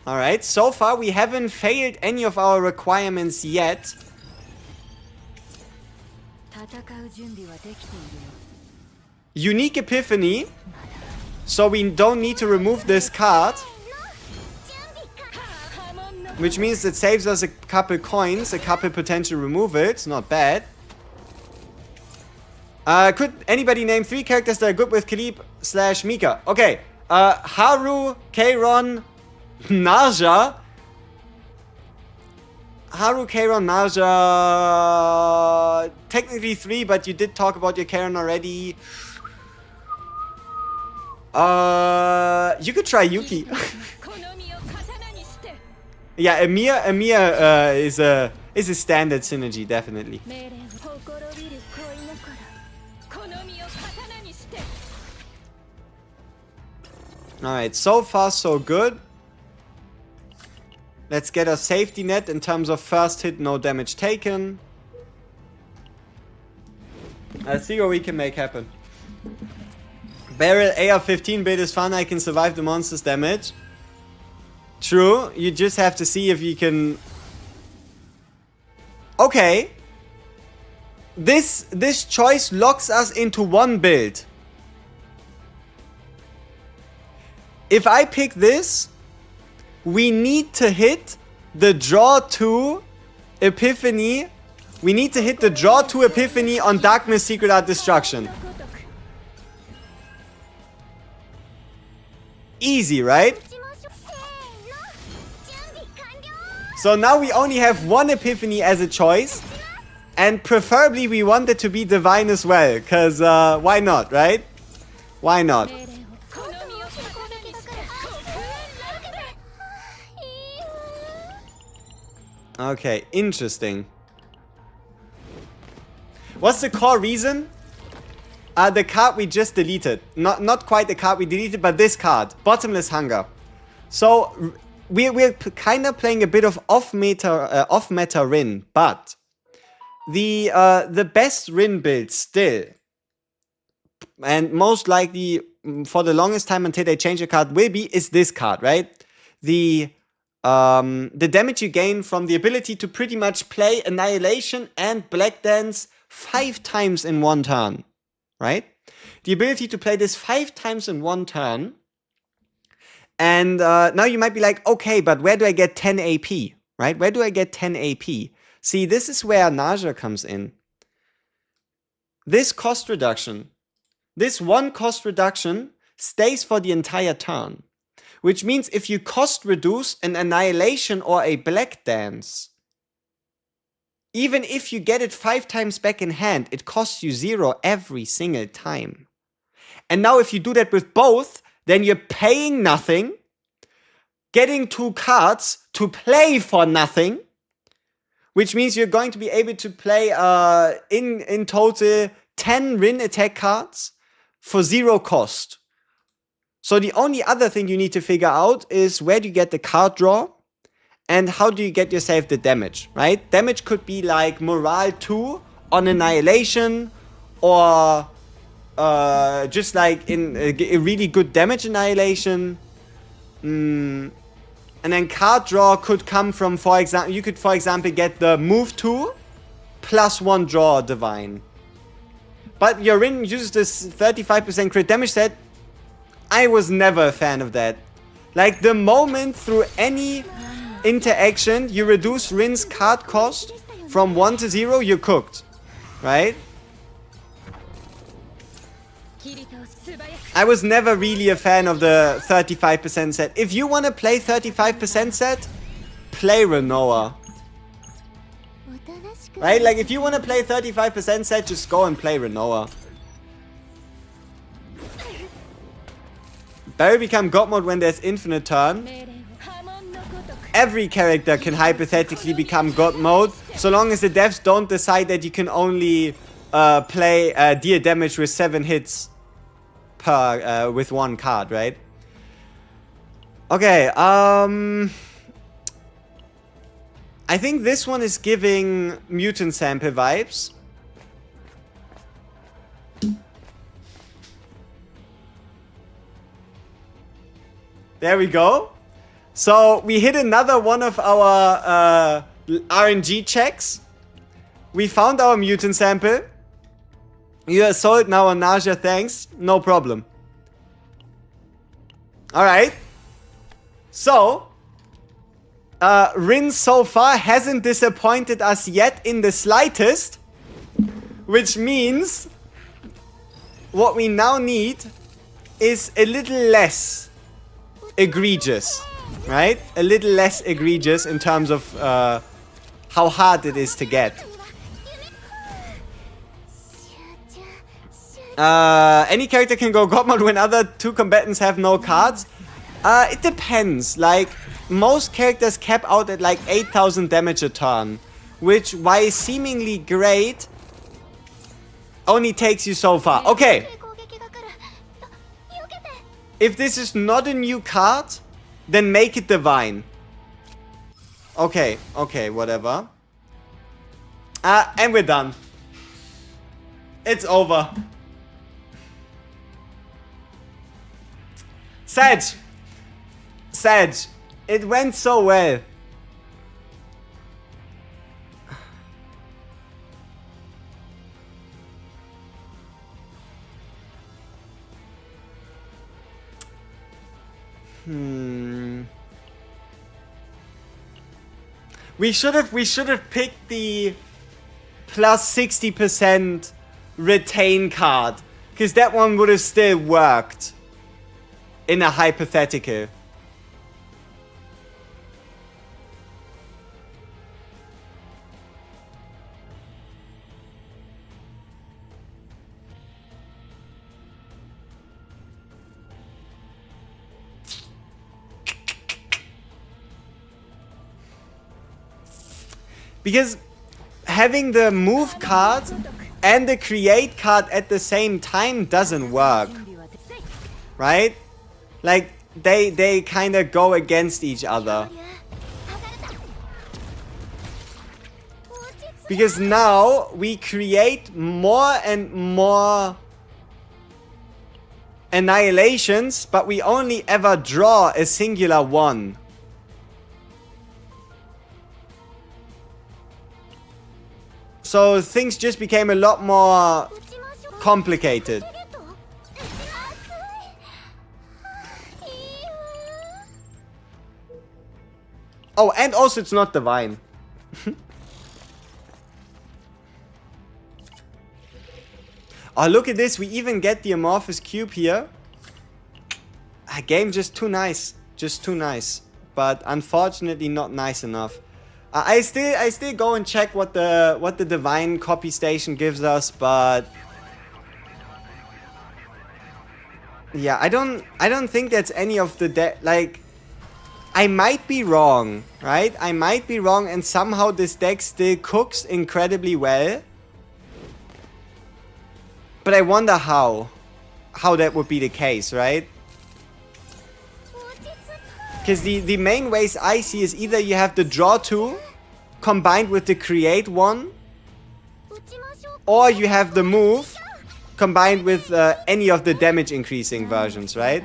Alright, so far we haven't failed any of our requirements yet. Unique Epiphany. So we don't need to remove this card. Which means it saves us a couple coins, a couple potential removals. Not bad. Could anybody name 3 characters that are good with Khalib / Mika? Okay. Haru, Keiron, NARJA. Haru, Kairon, Narja. Technically 3, but you did talk about your Kairon already. You could try Yuki. Yeah, Amir is a standard synergy, definitely. Alright, so far so good. Let's get a safety net in terms of first hit, no damage taken. Let's see what we can make happen. Barrel AR-15 build is fun, I can survive the monster's damage. True, you just have to see if you can... Okay. This choice locks us into one build. If I pick this, we need to hit the draw 2 Epiphany. We need to hit the draw 2 Epiphany on Darkness Secret Art Destruction. Easy, right? So now we only have one Epiphany as a choice. And preferably we want it to be Divine as well. Because why not, right? Why not? Okay, interesting. What's the core reason? The card we just deleted. Not quite the card we deleted, but this card. Bottomless Hunger. So, we're kind of playing a bit of off-meta RIN, but the best RIN build still, and most likely for the longest time until they change the card, is this card, right? The damage you gain from the ability to pretty much play Annihilation and Black Dance 5 times in one turn, right? The ability to play this 5 times in one turn. And now you might be like, okay, but where do I get 10 AP, right? Where do I get 10 AP? See, this is where NARJA comes in. This cost reduction, this one cost reduction stays for the entire turn. Which means if you cost reduce an Annihilation or a Black Dance, even if you get it 5 times back in hand, it costs you 0 every single time. And now if you do that with both, then you're paying nothing, getting 2 cards to play for nothing, which means you're going to be able to play in total 10 RIN attack cards for 0 cost. So the only other thing you need to figure out is where do you get the card draw and how do you get yourself the damage, right? Damage could be like Morale 2 on Annihilation or just like in a really good damage Annihilation. And then card draw could come from, for example, you could for example get the move 2 plus 1 draw Divine. But your RIN uses this 35% crit damage set. I was never a fan of that. Like, the moment through any interaction you reduce RIN's card cost from 1 to 0, you're cooked. Right? I was never really a fan of the 35% set. If you want to play 35% set, play Renoa. Right? Like, if you want to play 35% set, just go and play Renoa. Barry become God mode when there's infinite turn. Every character can hypothetically become God mode, so long as the devs don't decide that you can only deal damage with 7 hits per with 1 card, right? Okay, I think this one is giving Mutant Sample vibes. There we go. So we hit another one of our RNG checks. We found our mutant sample. You are sold now on NARJA, thanks. No problem. Alright. So, RIN so far hasn't disappointed us yet in the slightest. Which means what we now need is a little less egregious, right? A little less egregious in terms of how hard it is to get. Any character can go God mode when other two combatants have no cards. It depends. Like, most characters cap out at like 8,000 damage a turn, which, while seemingly great, only takes you so far. Okay. If this is not a new card, then make it divine. Okay, okay, whatever. And we're done. It's over. Sag, it went so well. We should have picked the plus 60% retain card, because that one would have still worked in a hypothetical. Because having the move card and the create card at the same time doesn't work. Right? Like, they kind of go against each other. Because now we create more and more annihilations, but we only ever draw a singular one. So things just became a lot more complicated. Oh, and also it's not divine. Oh, look at this. We even get the amorphous cube here. Game just too nice. Just too nice. But unfortunately not nice enough. I still go and check what the divine copy station gives us, but yeah, I don't think that's any of the like, I might be wrong, right? I might be wrong, and somehow this deck still cooks incredibly well. But I wonder how that would be the case, right? Because the main ways I see is either you have the draw 2 combined with the create 1, or you have the move combined with any of the damage increasing versions, right?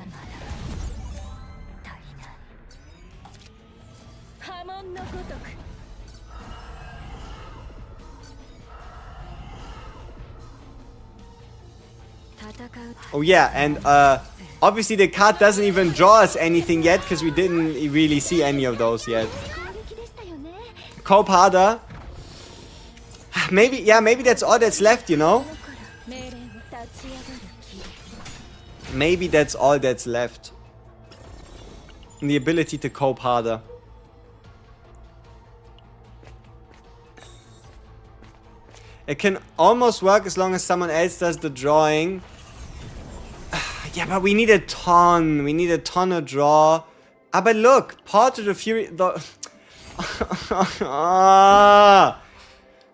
Oh yeah, and obviously the card doesn't even draw us anything yet, because we didn't really see any of those yet. Cope harder. Maybe, yeah, maybe that's all that's left, you know? Maybe that's all that's left. The ability to cope harder. It can almost work as long as someone else does the drawing. Yeah, but we need a ton. We need a ton of draw. Ah, but look, Portrait of Fury.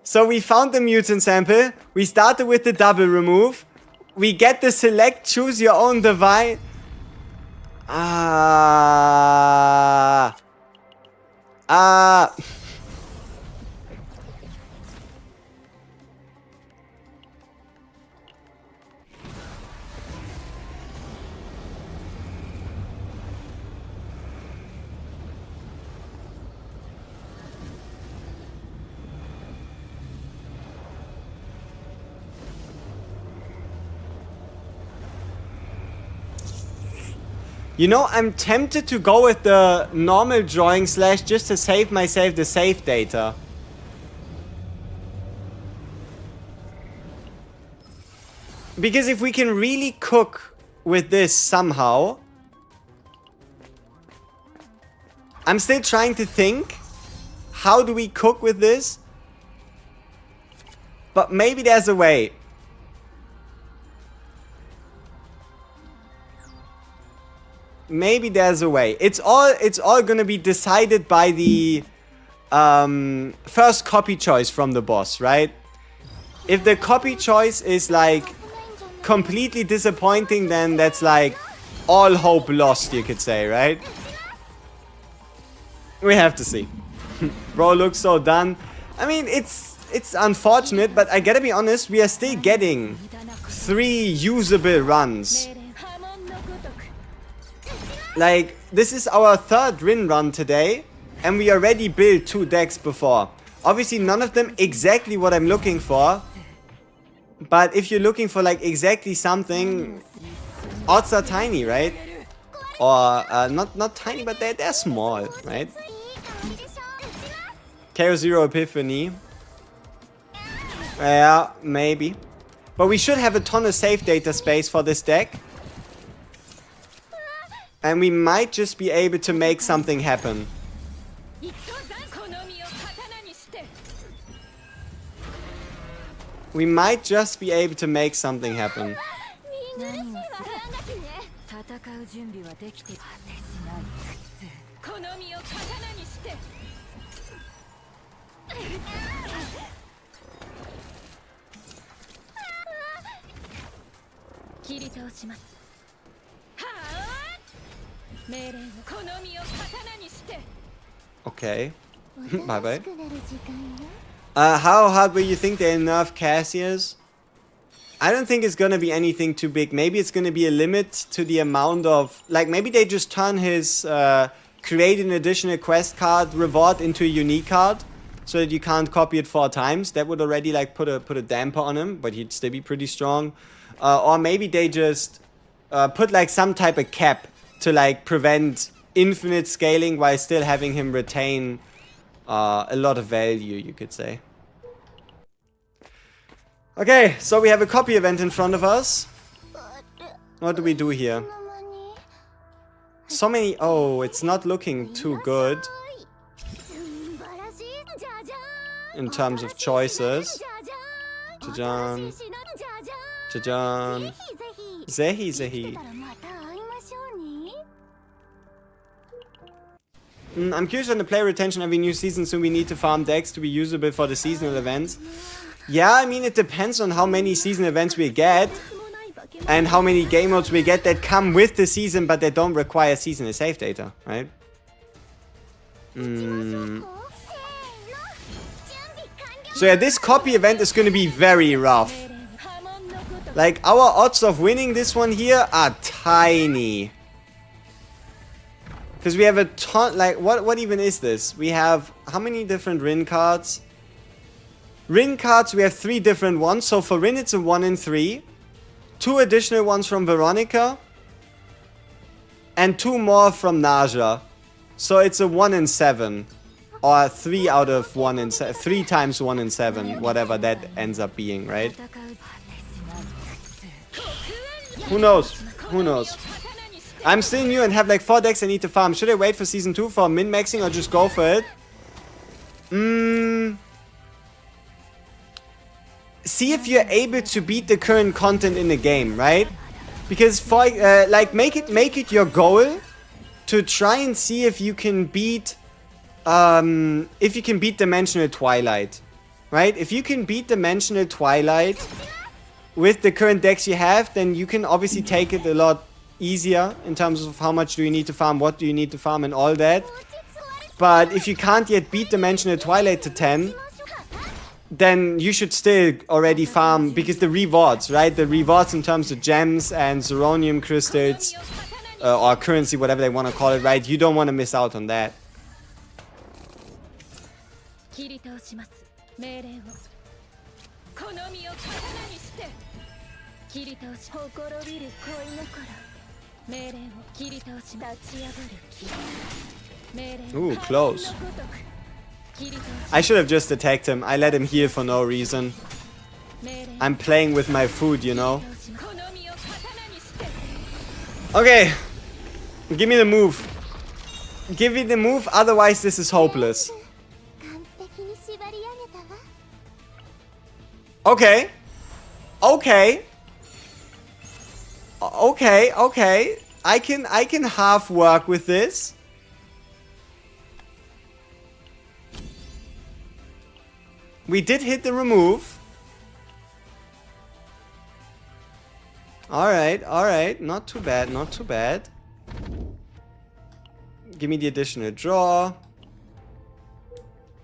So we found the mutant sample. We started with the double remove. We get the select, choose your own divine. You know, I'm tempted to go with the normal drawing slash just to save myself the save data. Because if we can really cook with this somehow... I'm still trying to think how do we cook with this? But maybe there's a way. Maybe there's a way. It's all gonna be decided by the first copy choice from the boss, right? If the copy choice is like completely disappointing, then that's like all hope lost, you could say, right? We have to see. Bro looks so done. I mean, it's unfortunate, but I gotta be honest, we are still getting 3 usable runs. Like, this is our 3rd RIN run today, and we already built 2 decks before. Obviously, none of them exactly what I'm looking for. But if you're looking for, like, exactly something, odds are tiny, right? Or, not tiny, but they're small, right? Chaos Zero Epiphany. Yeah, maybe. But we should have a ton of save data space for this deck. And we might just be able to make something happen. We might just be able to make something happen. Okay. Bye bye. How hard will you think they nerf Cassius? I don't think it's gonna be anything too big. Maybe it's gonna be a limit to the amount of... Like, maybe they just turn his create an additional quest card reward into a unique card, so that you can't copy it 4 times. That would already, like, put a damper on him, but he'd still be pretty strong. Or maybe they just put, like, some type of cap to, like, prevent infinite scaling while still having him retain a lot of value, you could say. Okay, so we have a copy event in front of us. What do we do here? So many... Oh, it's not looking too good in terms of choices. Jajan. Jajan. Zehi, Zehi. I'm curious on the player retention every new season, so we need to farm decks to be usable for the seasonal events. Yeah, I mean, it depends on how many season events we get and how many game modes we get that come with the season, but that don't require seasonal save data, right? So yeah, this copy event is going to be very rough. Like, our odds of winning this one here are tiny. Because we have a ton, like, what even is this? We have, how many different RIN cards? RIN cards, we have 3 different ones. So for RIN, it's a 1 in 3. 2 additional ones from Veronica. And 2 more from NARJA. So it's a 1 in 7. Or 3 out of 1 in 7. 3 times 1 in 7. Whatever that ends up being, right? Who knows? Who knows? I'm still new and have like 4 decks I need to farm. Should I wait for season 2 for min-maxing or just go for it? See if you're able to beat the current content in the game, right? Because for like make it your goal to try and see if you can beat Dimensional Twilight, right? If you can beat Dimensional Twilight with the current decks you have, then you can obviously take it a lot easier in terms of how much do you need to farm, what do you need to farm, and all that. But if you can't yet beat Dimensional Twilight to 10, then you should still already farm, because the rewards, right? The rewards in terms of gems and Zeronium crystals, or currency, whatever they want to call it, right? You don't want to miss out on that. Ooh, close. I should have just attacked him. I let him heal for no reason. I'm playing with my food, you know. Okay. Give me the move. Give me the move, otherwise this is hopeless. Okay. Okay. Okay, okay. I can half work with this. We did hit the remove. Alright. Not too bad, not too bad. Give me the additional draw.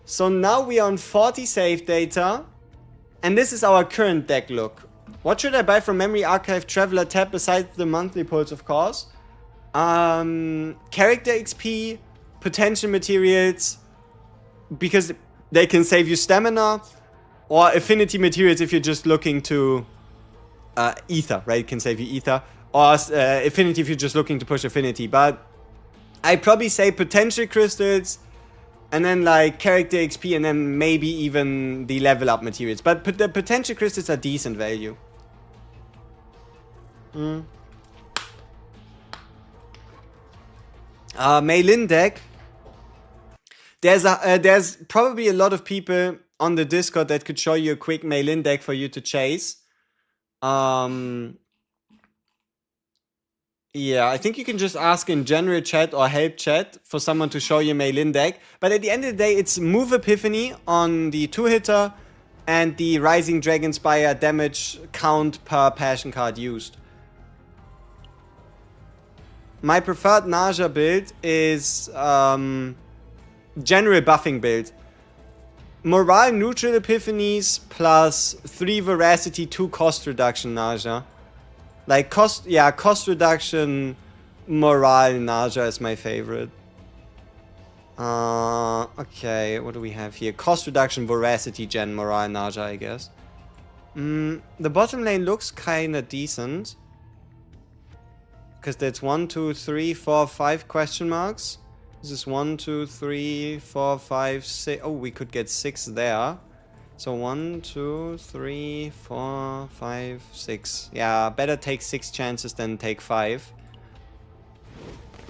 So now we are on 40 save data. And this is our current deck look. What should I buy from Memory Archive Traveler tab besides the monthly pulls, of course? Character XP, potential materials, because they can save you stamina, or affinity materials if you're just looking to ether, right? It can save you ether, or affinity if you're just looking to push affinity. But I'd probably say potential crystals, and then like character XP, and then maybe even the level up materials. But the potential crystals are decent value. Mei-Lin deck. There's probably a lot of people on the Discord that could show you a quick Mei-Lin deck for you to chase. Yeah, I think you can just ask in general chat or help chat for someone to show you Mei-Lin deck. But at the end of the day, it's Move Epiphany on the 2-hitter and the Rising Dragonspire damage count per passion card used. My preferred NARJA build is general buffing build. Morale neutral epiphanies plus 3 veracity, 2 cost reduction NARJA. Like cost reduction morale NARJA is my favorite. Okay, what do we have here? Cost reduction veracity gen morale NARJA, I guess. The bottom lane looks kinda decent. Because that's 1, 2, 3, 4, 5 question marks. This is 1, 2, 3, 4, 5, 6. Oh, we could get 6 there. So 1, 2, 3, 4, 5, 6. Yeah, better take 6 chances than take 5.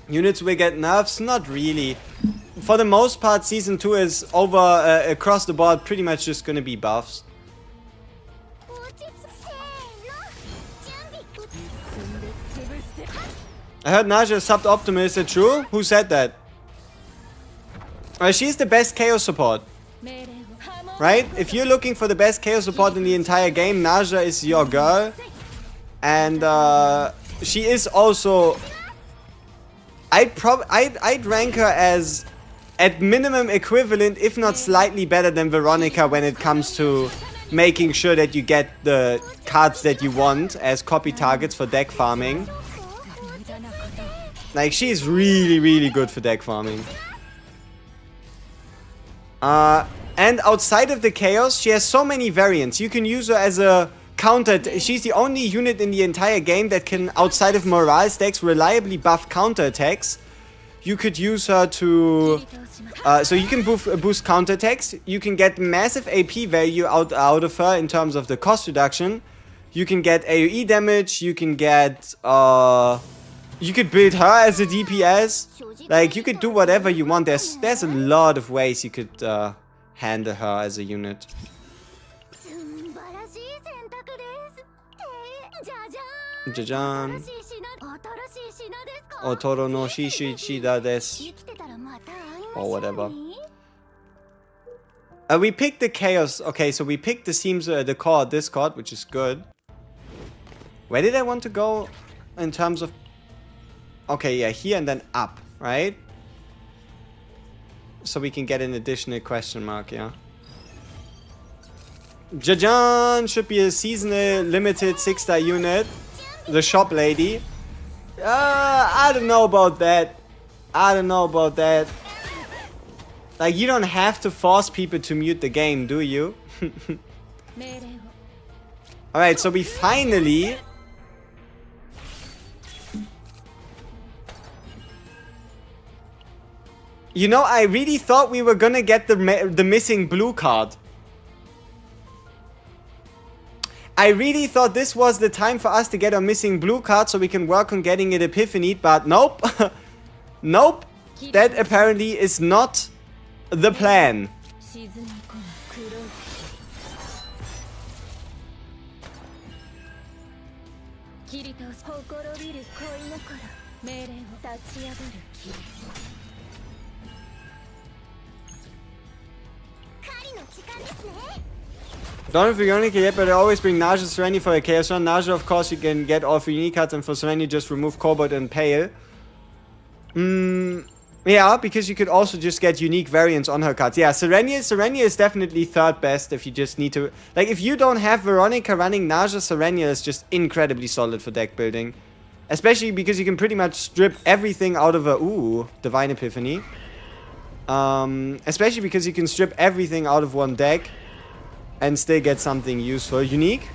Units will get nerfs? Not really. For the most part, Season 2 is over across the board pretty much just gonna be buffs. I heard NARJA subbed Optimal. Is it true? Who said that? She's the best KO support. Right? If you're looking for the best KO support in the entire game, NARJA is your girl. And she is also... I'd rank her as at minimum equivalent, if not slightly better than Veronica when it comes to making sure that you get the cards that you want as copy targets for deck farming. Like, she's really, really good for deck farming. And outside of the chaos, she has so many variants. You can use her as a counter. She's the only unit in the entire game that can, outside of morale stacks, reliably buff counter attacks. You could use her to... so you can boost counter attacks. You can get massive AP value out of her in terms of the cost reduction. You can get AoE damage. You can get... you could build her as a DPS. Like, you could do whatever you want. There's a lot of ways you could handle her as a unit. Jajan. Otoro no shishida desu. Or whatever. We picked the chaos. Okay, so we picked the core Discord, which is good. Where did I want to go in terms of... Okay, yeah, here and then up, right? So we can get an additional question mark, yeah. Jajan should be a seasonal limited 6-star unit. The shop lady. I don't know about that. Like, you don't have to force people to mute the game, do you? Alright, so we finally... You know, I really thought we were gonna get the missing blue card. I really thought this was the time for us to get a missing blue card so we can work on getting it epiphanied, but nope. Nope. That apparently is not the plan. Don't have Veronica yet, but I always bring NARJA Sereni for a Chaos Run. NARJA, of course, you can get all 3 unique cards, and for Sereni, just remove Cobalt and Pale. Yeah, because you could also just get unique variants on her cards. Yeah, Serenia is definitely third best if you just need to... Like, if you don't have Veronica running, NARJA Serenia is just incredibly solid for deck building. Especially because you can pretty much strip everything out of a... Ooh, Divine Epiphany. Especially because you can strip everything out of one deck and still get something useful. Unique?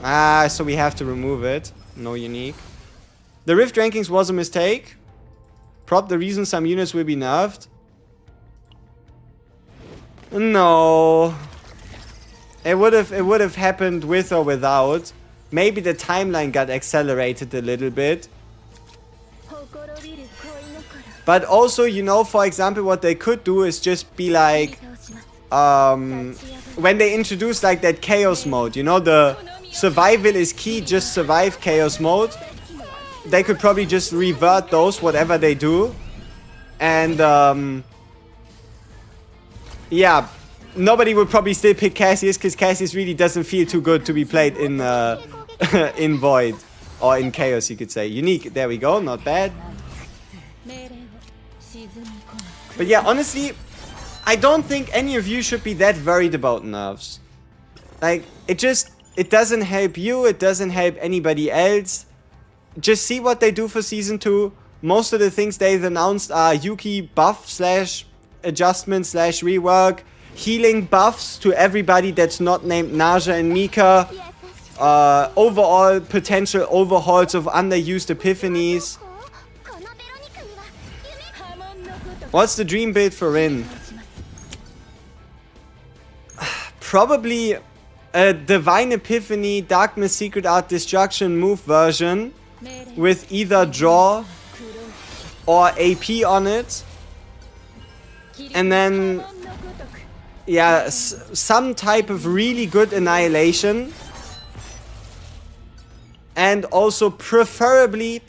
Ah, so we have to remove it. No unique. The Rift rankings was a mistake. Prop the reason some units will be nerfed. No. It would have happened with or without. Maybe the timeline got accelerated a little bit. But also, you know, for example, what they could do is just be like... when they introduce like that chaos mode, you know, the survival is key, just survive chaos mode. They could probably just revert those, whatever they do. And, yeah, nobody would probably still pick Cassius, because Cassius really doesn't feel too good to be played in, in Void. Or in Chaos, you could say. Unique, there we go, not bad. But yeah, honestly, I don't think any of you should be that worried about nerfs. Like, it doesn't help you, it doesn't help anybody else. Just see what they do for Season 2. Most of the things they've announced are Yuki buff / adjustment / rework. Healing buffs to everybody that's not named NARJA and Mika. Overall potential overhauls of underused epiphanies. What's the dream build for RIN? Probably a Divine Epiphany, Darkness Secret Art Destruction move version. With either draw or AP on it. And then, yeah, some type of really good annihilation. And also preferably,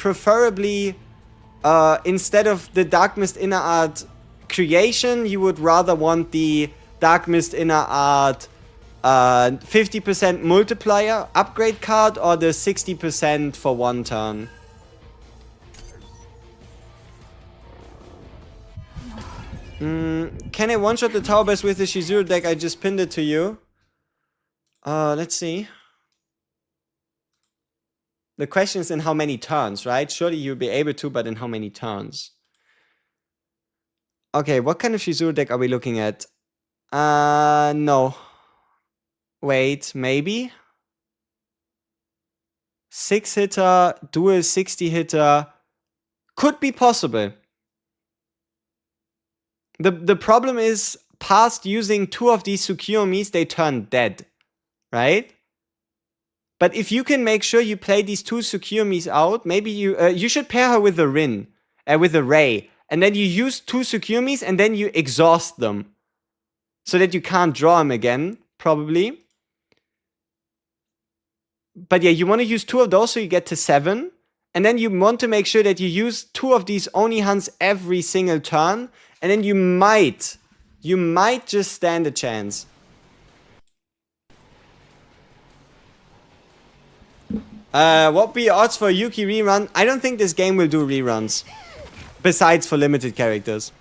instead of the Dark Mist Inner Art creation, you would rather want the Dark Mist Inner Art 50% multiplier upgrade card, or the 60% for 1 turn. Can I one-shot the Tower Base with the Shizuru deck? I just pinned it to you. Let's see. The question is in how many turns, right? Surely you'll be able to, but in how many turns? Okay, what kind of Shizuru deck are we looking at? No. Wait, maybe? 6-hitter, dual 60-hitter. Could be possible. The problem is, past using 2 of these Tsukiyomis, they turn dead. Right? But if you can make sure you play these 2 Tsukiyomis out, maybe you should pair her with a RIN. With a Ray. And then you use 2 Tsukiyomis and then you exhaust them. So that you can't draw them again, probably. But yeah, you want to use 2 of those so you get to 7. And then you want to make sure that you use 2 of these Oni Hunts every single turn. And then you might just stand a chance. What be odds for a Yuki rerun? I don't think this game will do reruns. Besides for limited characters.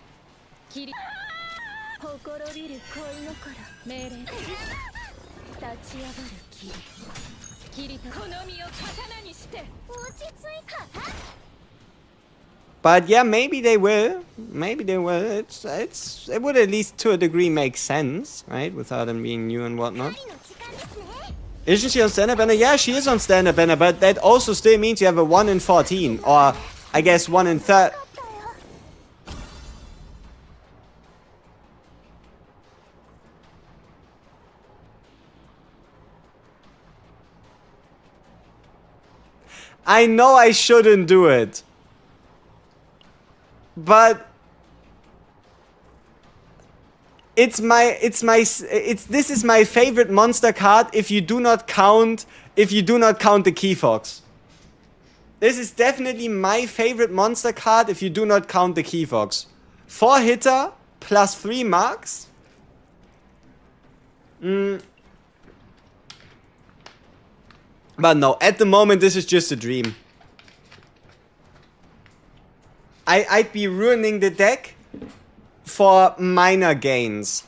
But yeah, maybe they will. Maybe they will. It would at least to a degree make sense, right? Without them being new and whatnot. Isn't she on standard banner? Yeah, she is on standard banner, but that also still means you have a 1 in 14. Or, I guess, 1 in 30. I know I shouldn't do it. But this is my favorite monster card if you do not count the Key Fox. This is definitely my favorite monster card if you do not count the Key Fox. 4 hitter plus 3 marks. But no, at the moment this is just a dream. I'd be ruining the deck for minor gains.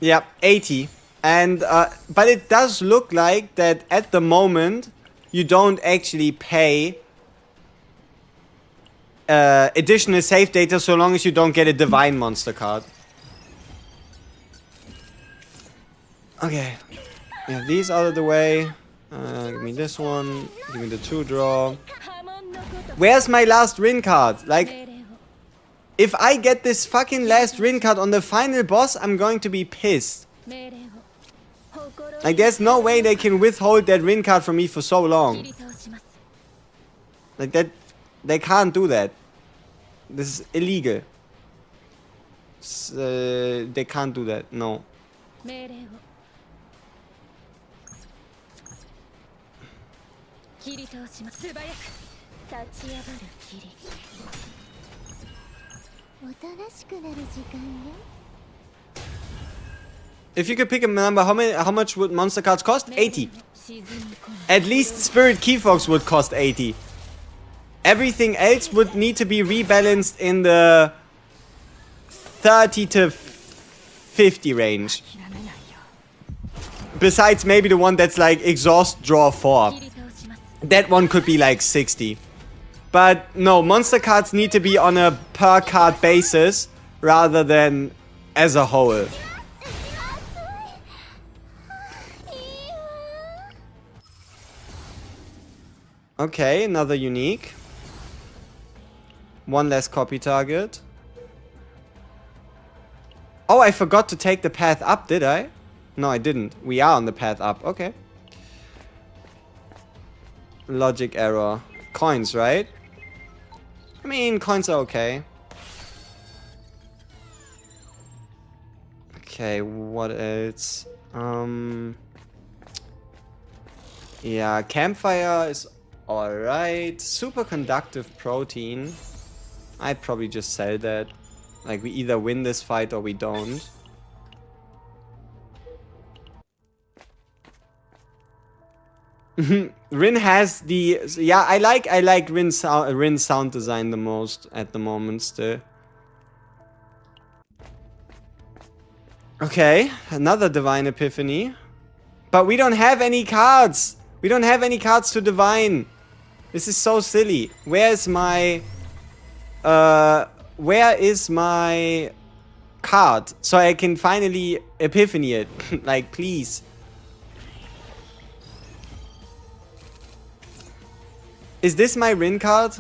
Yeah, 80. And, but it does look like that at the moment you don't actually pay additional save data so long as you don't get a divine monster card. Okay. Yeah, these out of the way. Give me this one. Give me the 2 draw. Where's my last RIN card? Like, if I get this fucking last RIN card on the final boss, I'm going to be pissed. Like, there's no way they can withhold that RIN card from me for so long. Like, that, they can't do that. This is illegal. They can't do that, no. If you could pick a number, how much would monster cards cost? 80. At least Spirit Key Fox would cost 80. Everything else would need to be rebalanced in the 30 to 50 range. Besides maybe the one that's like exhaust draw 4. That one could be like 60. But no, monster cards need to be on a per card basis rather than as a whole. Okay, another unique. One less copy target. Oh, I forgot to take the path up, did I? No, I didn't. We are on the path up. Okay. Logic error. Coins, right? I mean, coins are okay. Okay, what else? Yeah, campfire is alright. Superconductive protein. I'd probably just sell that. Like, we either win this fight or we don't. Rin has the... Yeah, I like Rin sound design the most at the moment still. Okay, another Divine Epiphany. But we don't have any cards! We don't have any cards to Divine! This is so silly. Where is my card? So I can finally Epiphany it. Like, please. Is this my Rin card?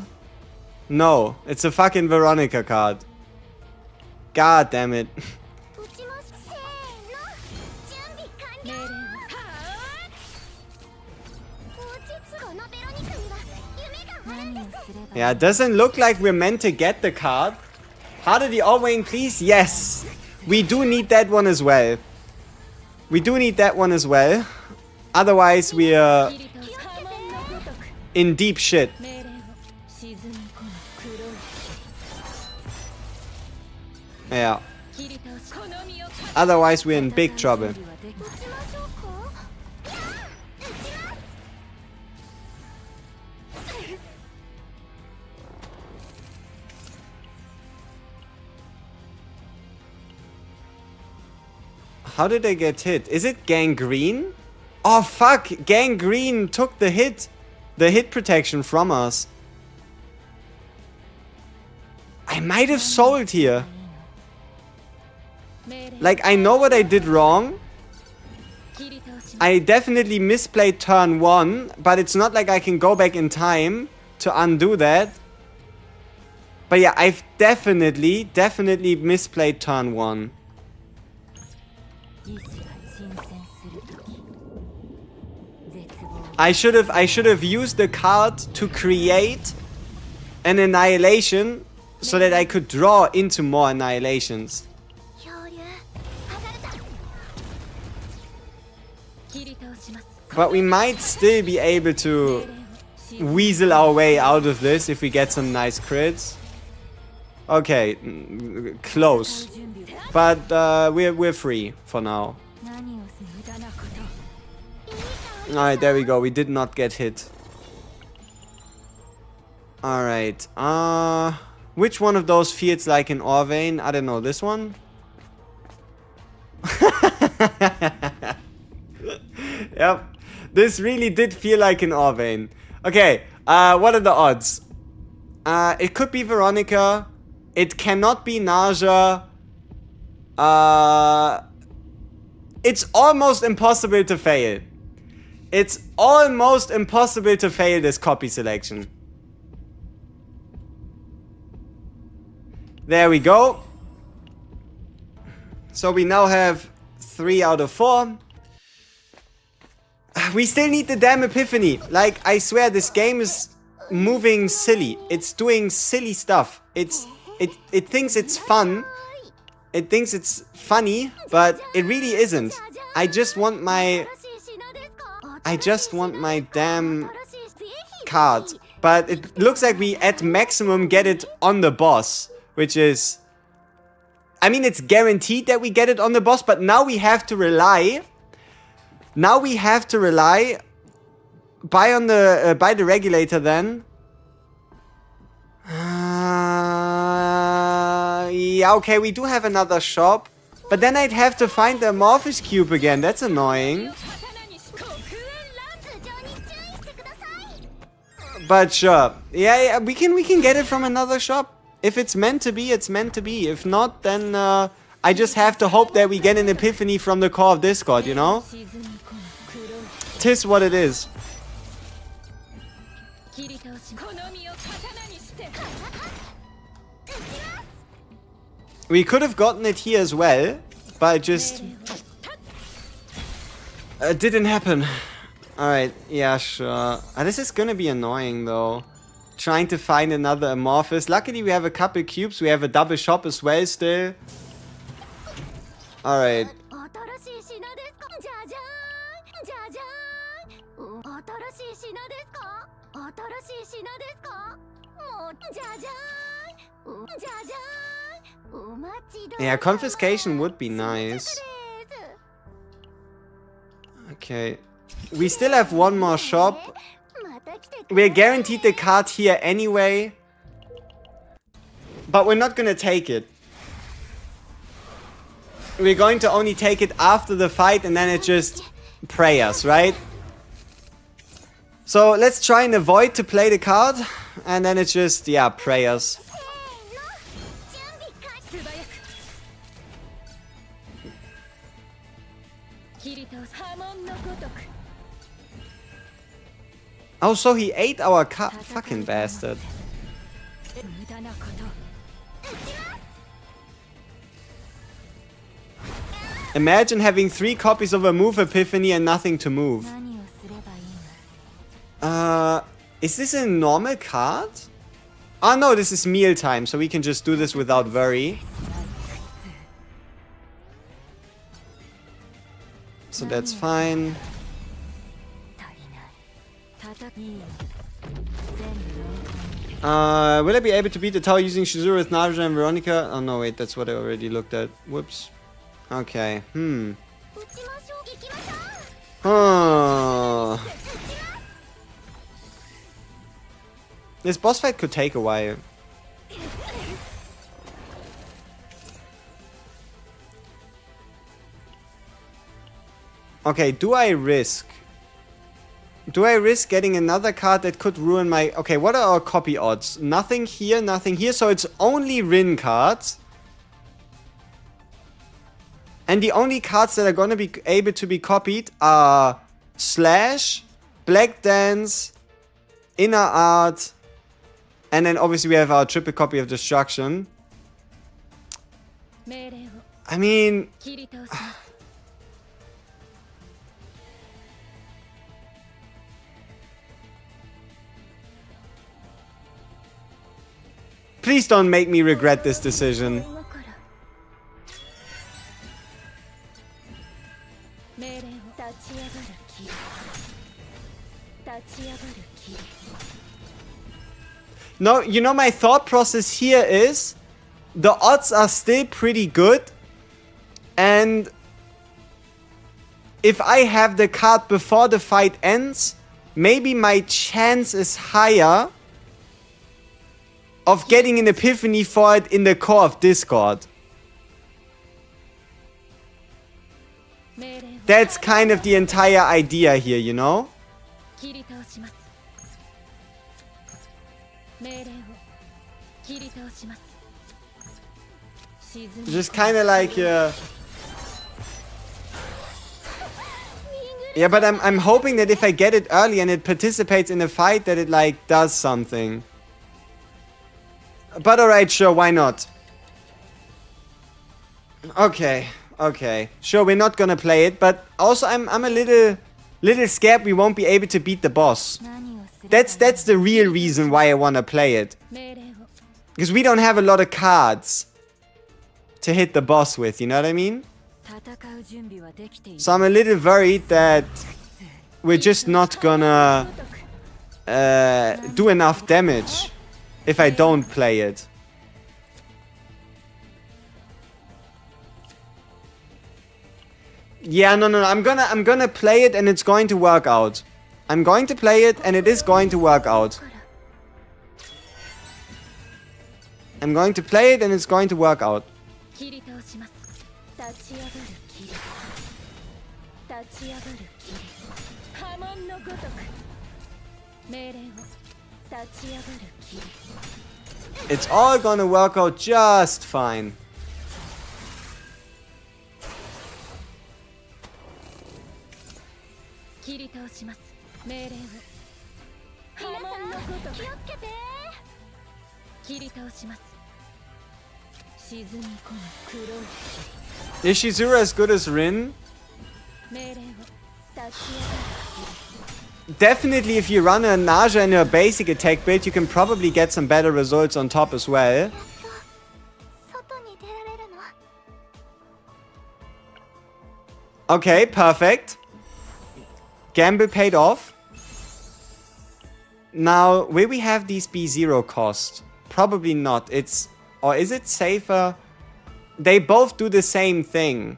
No, it's a fucking Veronica card. God damn it. Yeah, it doesn't look like we're meant to get the card. Heart of the Orwayne, please? Yes. We do need that one as well. We do need that one as well. Otherwise, we are in deep shit. Yeah. Otherwise, we're in big trouble. How did I get hit? Is it Gangrene? Oh fuck! Gangrene took the hit protection from us. I might have sold here. Like, I know what I did wrong. I definitely misplayed turn 1, but it's not like I can go back in time to undo that. But yeah, I've definitely misplayed turn 1. I should have used the card to create an annihilation so that I could draw into more annihilations. But we might still be able to weasel our way out of this if we get some nice crits. Okay, close. But we're free for now. Alright, there we go. We did not get hit. Alright. Which one of those feels like an ore vein? I don't know. This one? Yep. This really did feel like an ore vein. Okay. What are the odds? It could be Veronica. It cannot be NARJA. It's almost impossible to fail. It's almost impossible to fail this copy selection. There we go. So we now have 3 out of 4. We still need the damn epiphany. Like, I swear this game is moving silly. It's doing silly stuff. It thinks it's fun. It thinks it's funny, but it really isn't. I just want my damn card. But it looks like we at maximum get it on the boss, which is, I mean, it's guaranteed that we get it on the boss, but now we have to rely. Now we have to rely by the regulator then. Yeah, okay, we do have another shop. But then I'd have to find the Amorphous Cube again. That's annoying. But sure. Yeah, we can get it from another shop. If it's meant to be, it's meant to be. If not, then I just have to hope that we get an epiphany from the core of Discord, you know? Tis what it is. We could have gotten it here as well, but it just didn't happen. Alright, yeah, sure. This is gonna be annoying though. Trying to find another Amorphous. Luckily we have a couple cubes. We have a double shop as well still. Alright. Yeah, confiscation would be nice. Okay. We still have one more shop. We're guaranteed the card here anyway. But we're not gonna take it. We're going to only take it after the fight and then it just prayers, right? So let's try and avoid to play the card. And then it's just, yeah, prayers. Oh, so he ate our card. Fucking bastard. Imagine having 3 copies of a move epiphany and nothing to move. Is this a normal card? Oh no, this is mealtime, so we can just do this without worry. So that's fine. Will I be able to beat the tower using Shizuru with NARJA and Veronica? Oh no, wait, that's what I already looked at. Whoops. Okay, Oh. This boss fight could take a while. Okay, do I risk? Do I risk getting another card that could ruin my... Okay, what are our copy odds? Nothing here, nothing here. So it's only RIN cards. And the only cards that are going to be able to be copied are Slash, Black Dance, Inner Art, and then obviously we have our triple copy of Destruction. I mean... Please don't make me regret this decision. No, you know, my thought process here is the odds are still pretty good, and if I have the card before the fight ends, maybe my chance is higher of getting an epiphany for it in the core of Discord. That's kind of the entire idea here, you know? Just kind of like, yeah, but I'm hoping that if I get it early and it participates in a fight, that it like does something. But alright, sure, why not? Okay, sure, we're not gonna play it, but also I'm a little scared we won't be able to beat the boss. That's the real reason why I wanna play it. Because we don't have a lot of cards to hit the boss with, you know what I mean? So I'm a little worried that we're just not gonna do enough damage if I don't play it. Yeah, no, I'm gonna play it and it's going to work out. I'm going to play it and it is going to work out. I'm going to play it and it's going to work out. It's all gonna work out just fine. Is Shizura as good as RIN? Definitely, if you run a NARJA in your basic attack build, you can probably get some better results on top as well. Okay, perfect. Gamble paid off. Now, will we have these be 0 cost? Probably not. Or is it safer? They both do the same thing.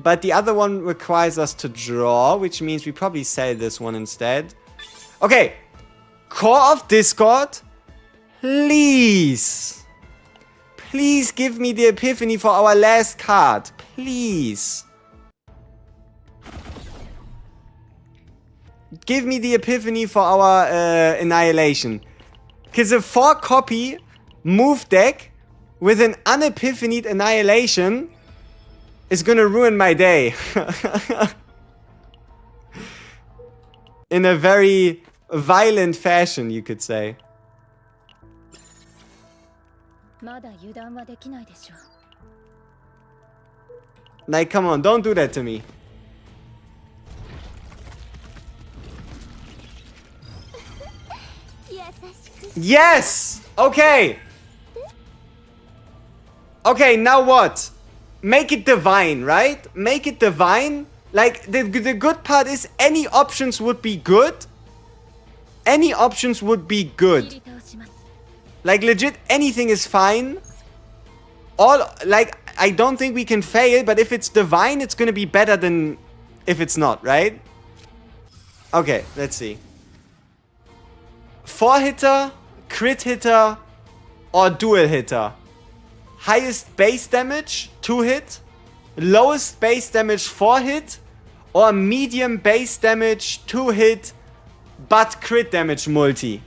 But the other one requires us to draw, which means we probably sell this one instead. Okay. Core of Discord. Please. Please give me the epiphany for our last card. Please. Give me the epiphany for our annihilation. Because a 4-copy move deck with an unepiphanied annihilation is gonna ruin my day. In a very violent fashion, you could say. Like, come on, don't do that to me. Yes! Okay! Okay, now what? Make it divine, right? Make it divine. Like, the good part is any options would be good. Any options would be good. Like, legit, anything is fine. Like, I don't think we can fail, but if it's divine, it's gonna be better than if it's not, right? Okay, let's see. 4-hitter, crit hitter, or dual hitter. Highest base damage, 2-hit. Lowest base damage, 4-hit. Or medium base damage, 2-hit, but crit damage multi.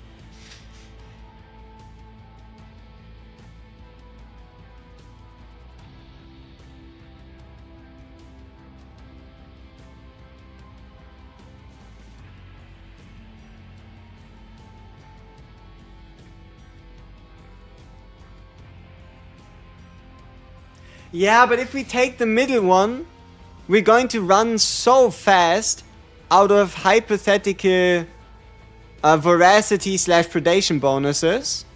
Yeah, but if we take the middle one, we're going to run so fast out of hypothetical veracity / predation bonuses.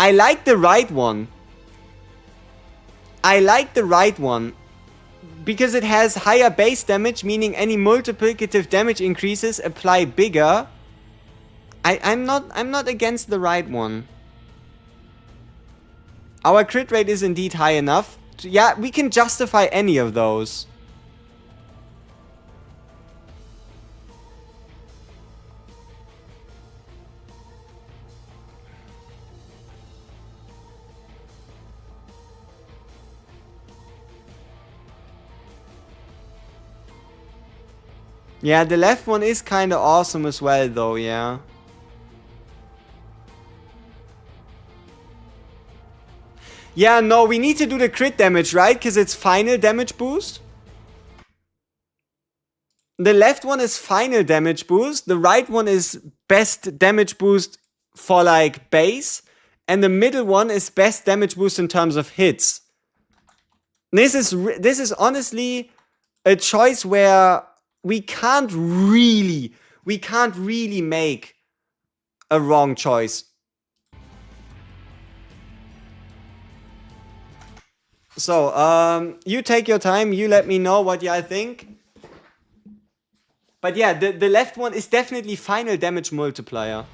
I like the right one. I like the right one. Because it has higher base damage, meaning any multiplicative damage increases apply bigger. I'm not against the right one. Our crit rate is indeed high enough. Yeah, we can justify any of those. Yeah, the left one is kind of awesome as well, though, yeah. Yeah, no, we need to do the crit damage, right? Because it's final damage boost. The left one is final damage boost. The right one is best damage boost for, like, base. And the middle one is best damage boost in terms of hits. This is honestly a choice where we can't really make a wrong choice. So, you take your time, you let me know what y'all think. But yeah, the left one is definitely final damage multiplier.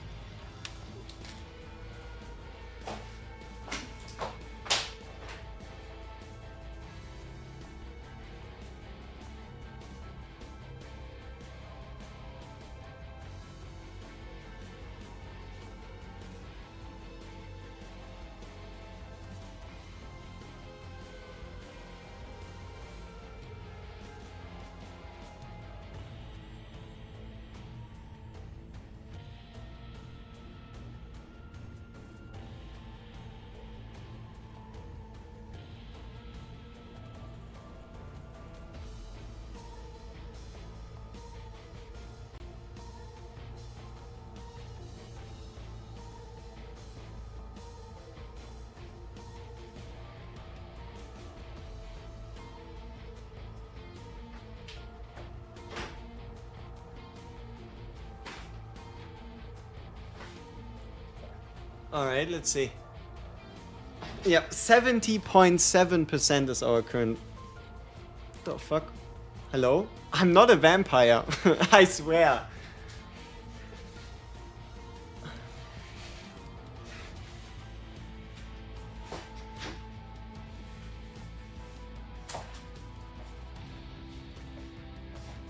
Alright, let's see. Yep, 70.7% is our current... The fuck? Hello? I'm not a vampire. I swear.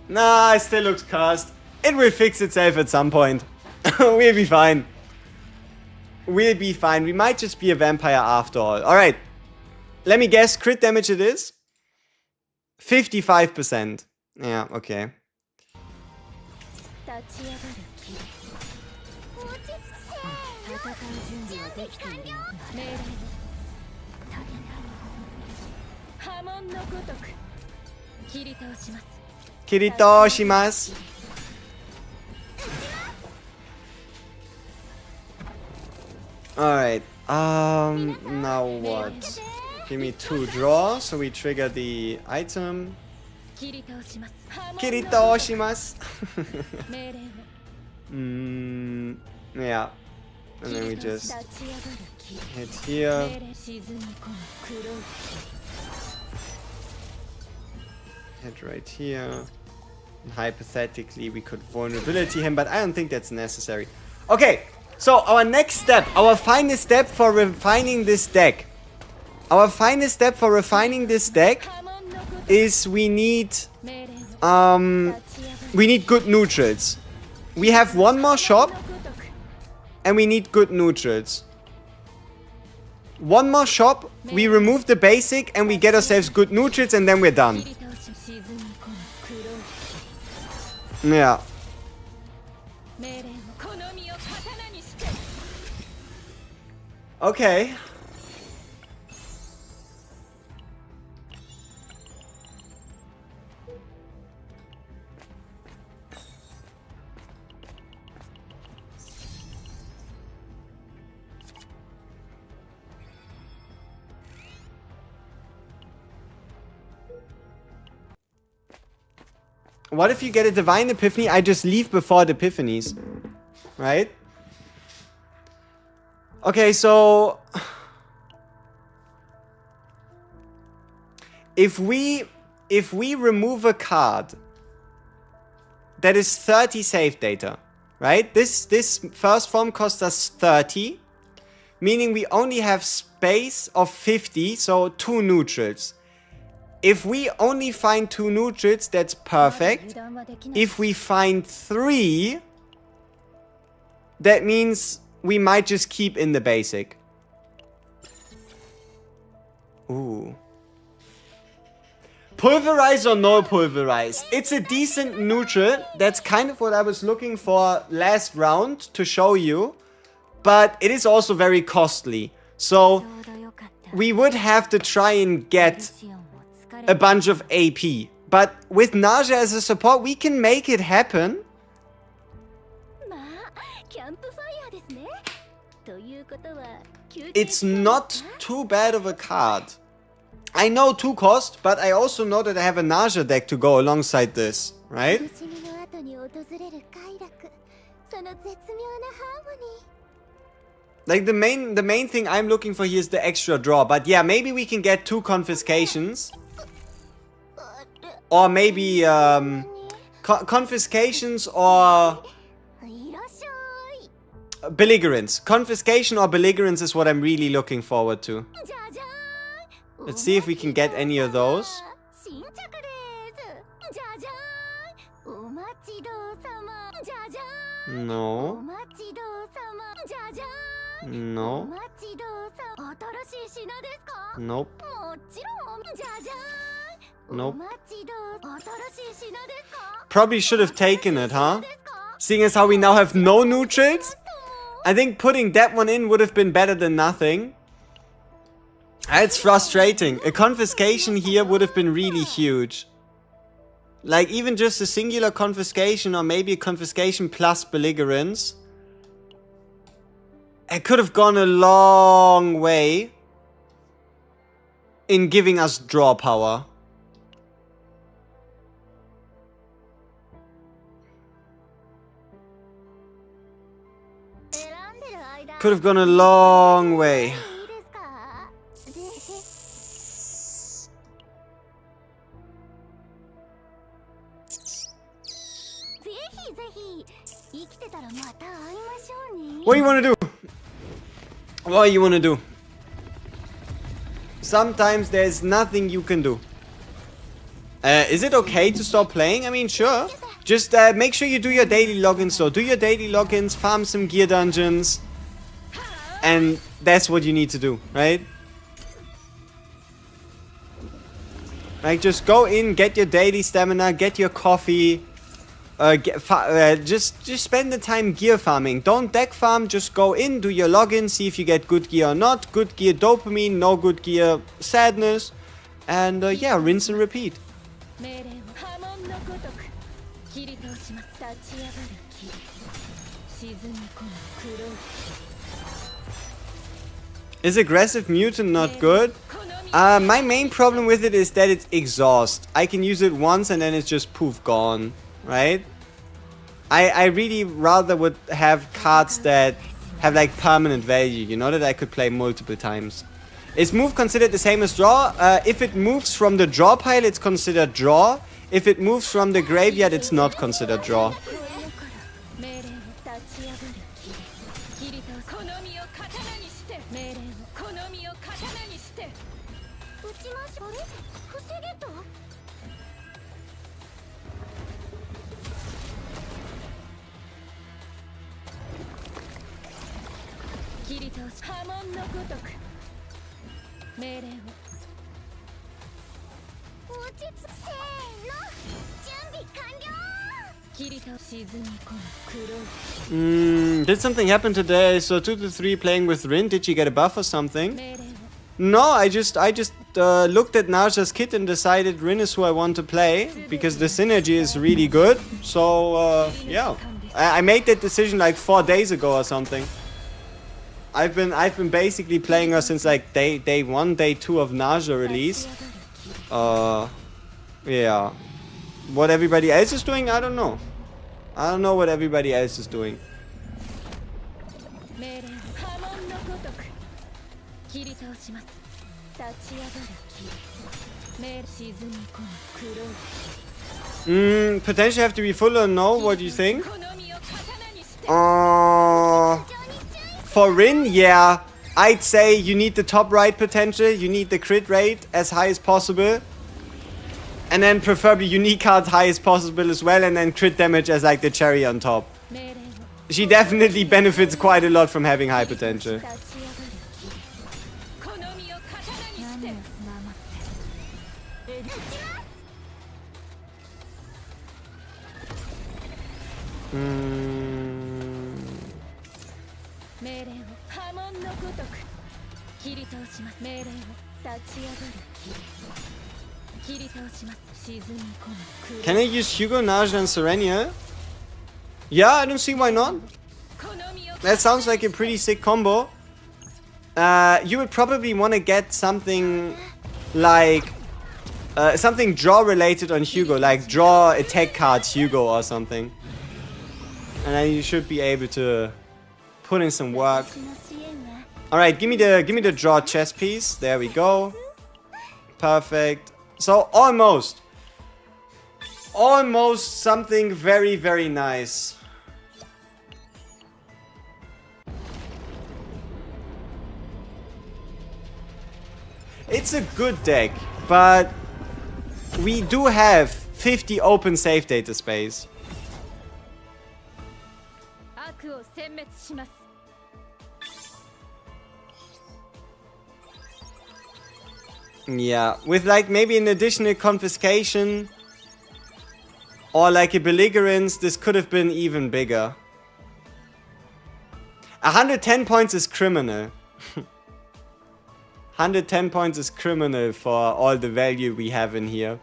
Nah, it still looks cursed. It will fix itself at some point. We'll be fine. We'll be fine. We might just be a vampire after all. Alright. Let me guess. Crit damage it is? 55%. Yeah, okay. Kirito shimasu. Alright, now what? Give me 2 draw, so we trigger the item. Kirito shimasu. Yeah. And then we just hit here. Hit right here. And hypothetically, we could vulnerability him, but I don't think that's necessary. Okay. So, our next step, our final step for refining this deck. Our final step for refining this deck is we need good neutrals. We have one more shop and we need good neutrals. One more shop, we remove the basic and we get ourselves good neutrals and then we're done. Yeah. Okay. What if you get a divine epiphany? I just leave before the epiphanies. Right? Okay, so if we remove a card that is 30 save data, right? This first form costs us 30, meaning we only have space of 50, so 2 neutrals. If we only find 2 neutrals, that's perfect. If we find 3, that means we might just keep in the basic. Ooh. Pulverize or no pulverize? It's a decent neutral. That's kind of what I was looking for last round to show you. But it is also very costly. So we would have to try and get a bunch of AP. But with NARJA as a support, we can make it happen. It's not too bad of a card. I know 2 cost, but I also know that I have a NARJA deck to go alongside this, right? Like the main thing I'm looking for here is the extra draw. But yeah, maybe we can get 2 confiscations. Or maybe confiscations or belligerence. Confiscation or belligerence is what I'm really looking forward to. Let's see if we can get any of those. No. No. Nope. Nope. Probably should have taken it, huh? Seeing as how we now have no neutrals? I think putting that one in would have been better than nothing. It's frustrating. A confiscation here would have been really huge. Like even just a singular confiscation or maybe a confiscation plus belligerence. It could have gone a long way in giving us draw power. Could have gone a long way. What do you want to do? What do you want to do? Sometimes there's nothing you can do. Is it okay to stop playing? I mean, sure. Just make sure you do your daily logins. So do your daily logins, farm some gear dungeons. And that's what you need to do, right? Like, just go in, get your daily stamina, get your coffee. Just spend the time gear farming. Don't deck farm, just go in, do your login, see if you get good gear or not. Good gear dopamine, no good gear sadness. And yeah, rinse and repeat. Is aggressive mutant not good? My main problem with it is that it's exhaust. I can use it once and then it's just poof gone, right? I really rather would have cards that have like permanent value, you know, that I could play multiple times. Is move considered the same as draw? If it moves from the draw pile, it's considered draw. If it moves from the graveyard, it's not considered draw. Did something happen today? So 2 to 3 playing with RIN. Did you get a buff or something? No, I just looked at NARJA's kit and decided RIN is who I want to play because the synergy is really good. So yeah, I made that decision like 4 days ago or something. I've been basically playing her since like day 1, day 2 of NARJA release. Yeah. What everybody else is doing, I don't know. I don't know what everybody else is doing. Potentially have to be full or no? What do you think? For RIN, yeah. I'd say you need the top right potential. You need the crit rate as high as possible. And then preferably unique cards high as possible as well. And then crit damage as like the cherry on top. She definitely benefits quite a lot from having high potential. Can I use Hugo, NARJA, and Serenia? Yeah, I don't see why not. That sounds like a pretty sick combo. You would probably want to get something like something draw related on Hugo, like draw attack cards Hugo or something. And then you should be able to put in some work. Alright, give me the draw chess piece. There we go. Perfect. So almost something very, very nice. It's a good deck, but we do have 50 open save data space. Yeah, with like maybe an additional confiscation or like a belligerence, this could have been even bigger. 110 points is criminal. 110 points is criminal for all the value we have in here.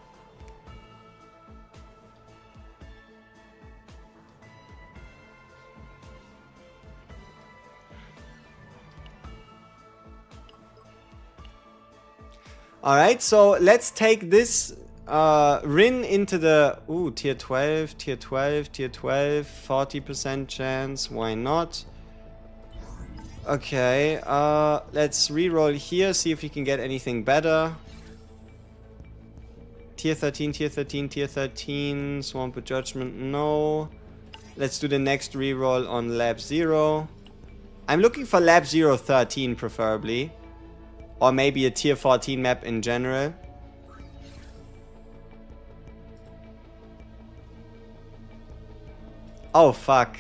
Alright, so let's take this RIN into the... Ooh, tier 12, tier 12, tier 12, 40% chance, why not? Okay, let's reroll here, see if we can get anything better. Tier 13, tier 13, tier 13, Swamp of Judgment, no. Let's do the next reroll on Lab 0. I'm looking for Lab 0 13 preferably. Or maybe a tier 14 map in general. Oh, fuck.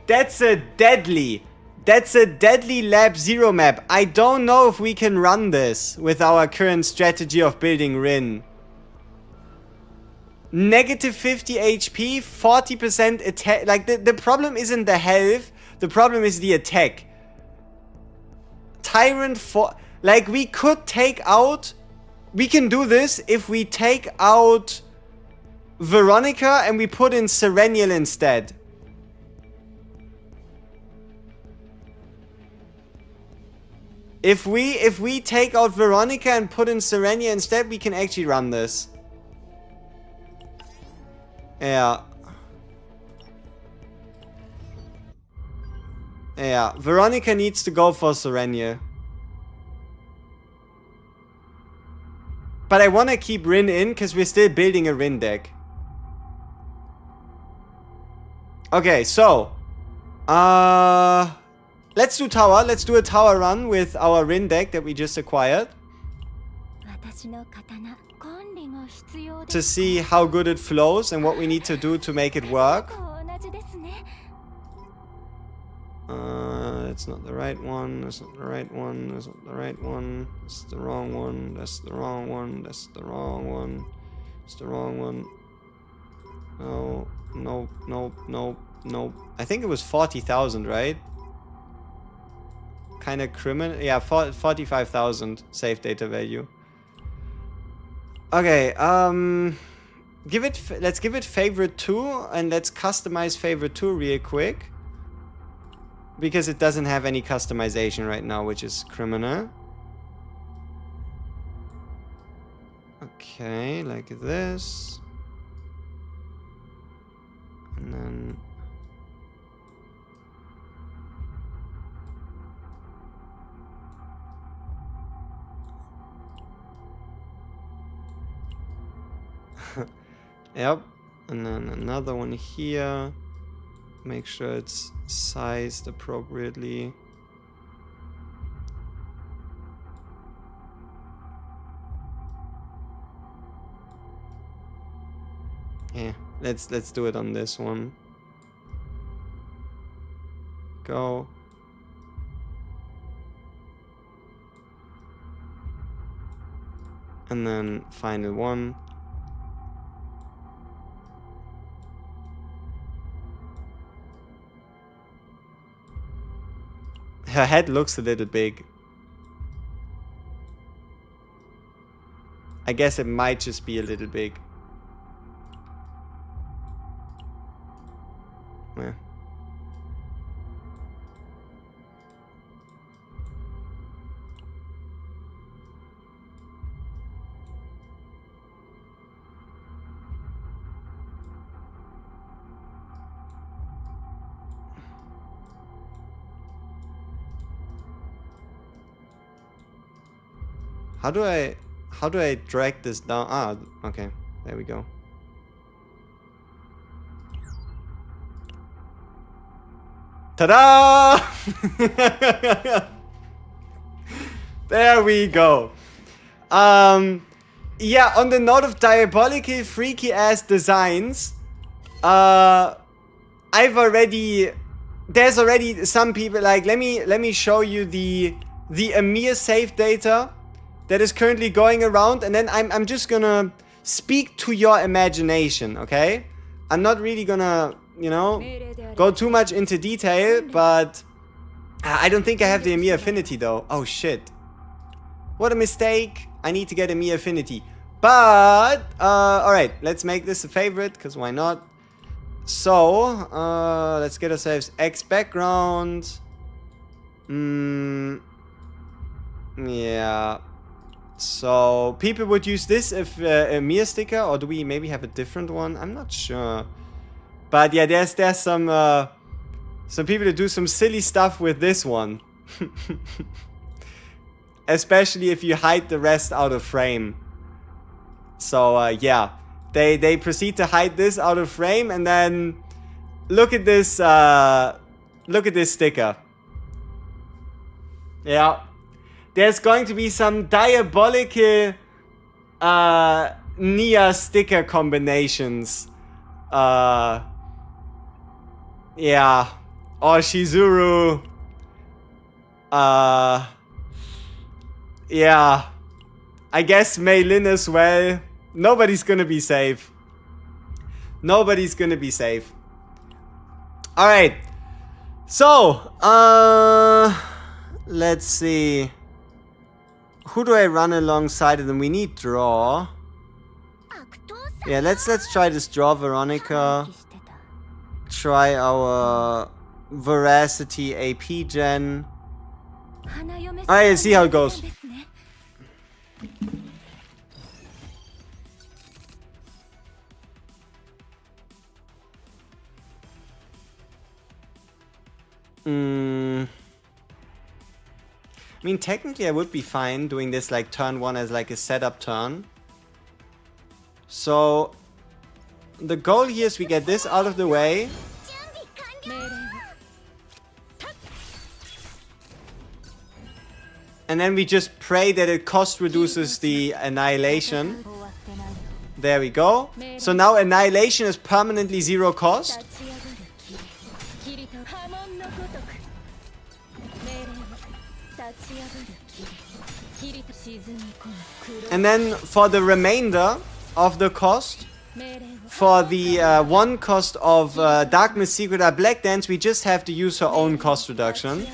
That's a deadly Lab 0 map. I don't know if we can run this with our current strategy of building RIN. Negative 50 HP, 40% attack. Like, the problem isn't the health. The problem is the attack. Tyrant for... Like, we could take out... We can do this if we take out Veronica and we put in Serenial instead. If we take out Veronica and put in Serenia instead, we can actually run this. Yeah. Yeah, Veronica needs to go for Serenia. But I want to keep RIN in because we're still building a RIN deck. Okay, so let's do tower. Let's do a tower run with our RIN deck that we just acquired. To see how good it flows and what we need to do to make it work. That's not the right one. That's not the right one. That's not the right one. That's the wrong one. That's the wrong one. That's the wrong one. That's the wrong one. No, nope, nope, nope, nope. I think it was 40,000, right? Kind of criminal. Yeah, 45,000 save data value. Okay, let's give it favorite 2 and let's customize favorite 2 real quick. Because it doesn't have any customization right now, which is criminal. Okay. Okay, like this. And then... Yep. And then another one here. Make sure it's sized appropriately. Yeah, let's do it on this one. Go. And then final one. Her head looks a little big. I guess it might just be a little big. Yeah. How do I drag this down? Ah, okay. There we go. Ta-da! There we go. Yeah, on the note of diabolical, freaky ass designs, there's already some people like, let me show you the Amir save data that is currently going around, and then I'm just gonna speak to your imagination, okay? I'm not really gonna, you know, go too much into detail, but I don't think I have the Amir affinity though. Oh shit. What a mistake. I need to get Amir affinity. But, alright, let's make this a favorite, because why not? So, let's get ourselves X background. Yeah. So, people would use this if a Mir sticker, or do we maybe have a different one? I'm not sure. But yeah, there's some people that do some silly stuff with this one. Especially if you hide the rest out of frame. So, yeah. They proceed to hide this out of frame, and then look at this sticker. Yeah. There's going to be some diabolical Nia sticker combinations. Yeah. Or Shizuru. Yeah. I guess Mei Lin as well. Nobody's gonna be safe. Nobody's gonna be safe. Alright. So, let's see. Who do I run alongside of them? We need Draw. Yeah, let's try this Draw Veronica. Try our Veracity AP gen. Alright, see how it goes. I mean, technically I would be fine doing this like turn 1 as like a setup turn. So, the goal here is we get this out of the way. And then we just pray that it cost reduces the Annihilation. There we go. So now Annihilation is permanently 0 cost. And then for the remainder of the cost, for the 1 cost of Darkness Secret or Black Dance, we just have to use her own cost reduction.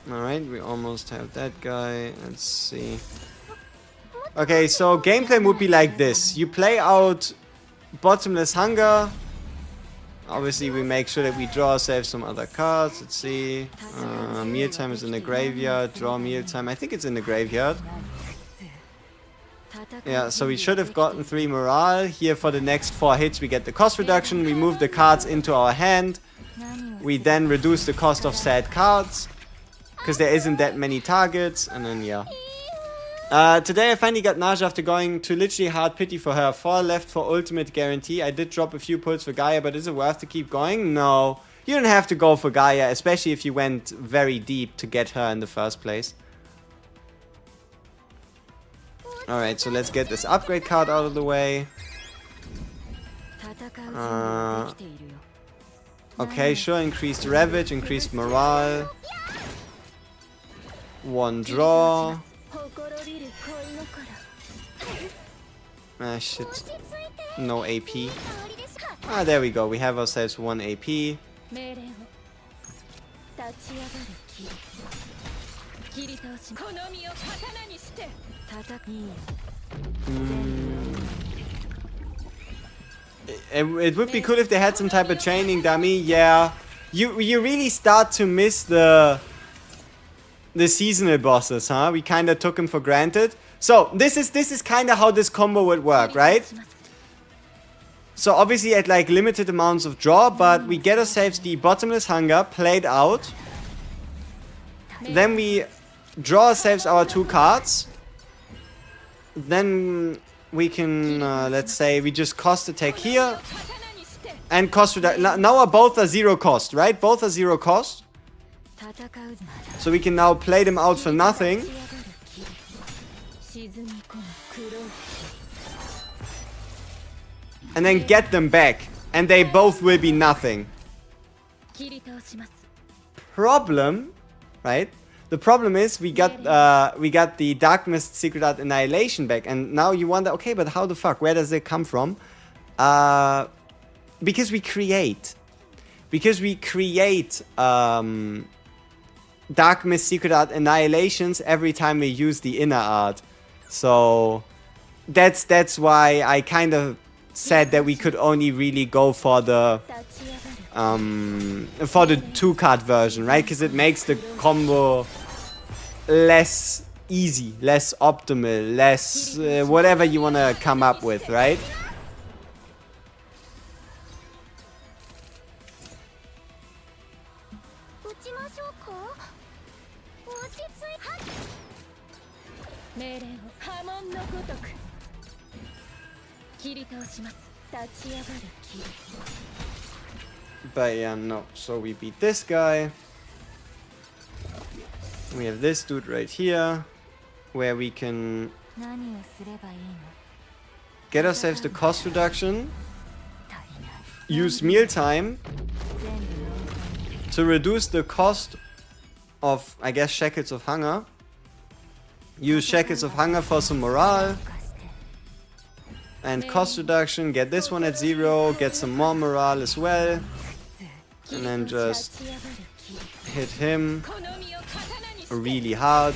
Alright, we almost have that guy. Let's see. Okay, so gameplay would be like this. You play out Bottomless Hunger. Obviously, we make sure that we draw ourselves some other cards. Let's see. Mealtime is in the graveyard. Draw mealtime. I think it's in the graveyard. Yeah, so we should have gotten 3 morale. Here for the next 4 hits we get the cost reduction. We move the cards into our hand. We then reduce the cost of said cards. Because there isn't that many targets. And then yeah. Today I finally got NARJA after going to literally hard pity for her. 4 left for ultimate guarantee. I did drop a few pulls for Gaia, but is it worth to keep going? No. You don't have to go for Gaia, especially if you went very deep to get her in the first place. Alright, so let's get this upgrade card out of the way. Okay, sure, increased Ravage, increased morale. 1 draw. Ah, shit. No AP. Ah, there we go. We have ourselves 1 AP. It would be cool if they had some type of training dummy. Yeah, you really start to miss the seasonal bosses, huh? We kind of took them for granted. So this is kind of how this combo would work, right? So obviously at like limited amounts of draw, but we get ourselves the Bottomless Hunger played out. Then we draw ourselves our 2 cards. Then we can, let's say, we just cost attack here. And cost reduction. Now both are 0 cost, right? Both are 0 cost. So we can now play them out for nothing. And then get them back. And they both will be nothing. Problem, right? The problem is we got the Dark Mist Secret Art Annihilation back, and now you wonder, okay, but how the fuck? Where does it come from? Because we create Dark Mist Secret Art Annihilations every time we use the inner art. So that's why I kind of said that we could only really go for the 2-card version, right? Because it makes the combo less easy, less optimal, less whatever you want to come up with, right? But yeah, no. So we beat this guy. We have this dude right here, where we can get ourselves the cost reduction, use mealtime to reduce the cost of, I guess, Shackles of Hunger. Use Shackles of Hunger for some morale. And cost reduction, get this one at 0, get some more morale as well. And then just hit him really hard.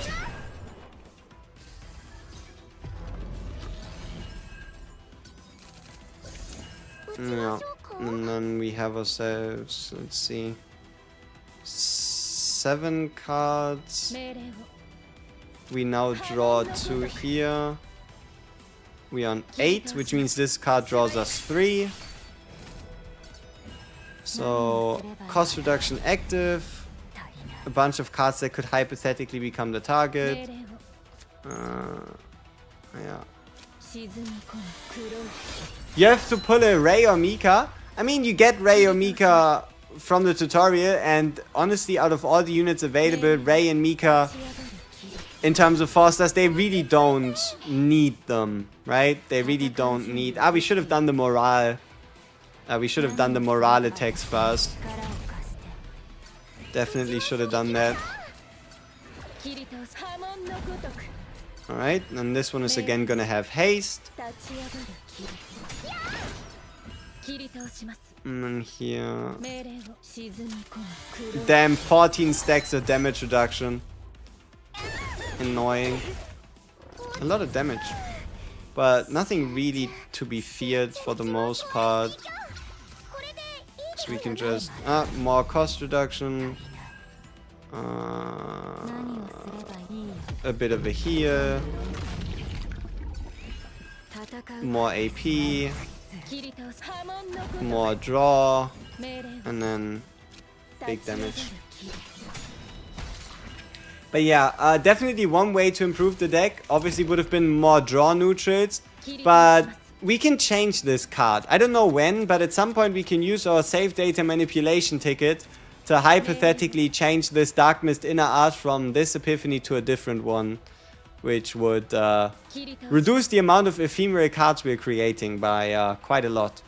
Yeah. And then we have ourselves, let's see, 7 cards. We now draw 2 here. We are on 8, which means this card draws us 3. So, cost reduction active. A bunch of cards that could hypothetically become the target. Yeah. You have to pull a Ray or Mika. I mean, you get Ray or Mika from the tutorial, and honestly, out of all the units available, Ray and Mika, in terms of Forsters, they really don't need them, right? They really don't need... we should have done the morale. We should have done the morale attacks first. Definitely should have done that. Alright, and this one is again gonna have haste. And here... Damn, 14 stacks of damage reduction. Annoying. A lot of damage. But nothing really to be feared for the most part. So we can just more cost reduction. A bit of a heal. More AP. More draw. And then big damage. But yeah, definitely one way to improve the deck obviously would have been more draw neutrals. But we can change this card. I don't know when, but at some point we can use our save data manipulation ticket to hypothetically change this Dark Mist Inner Art from this Epiphany to a different one, which would reduce the amount of ephemeral cards we're creating by quite a lot.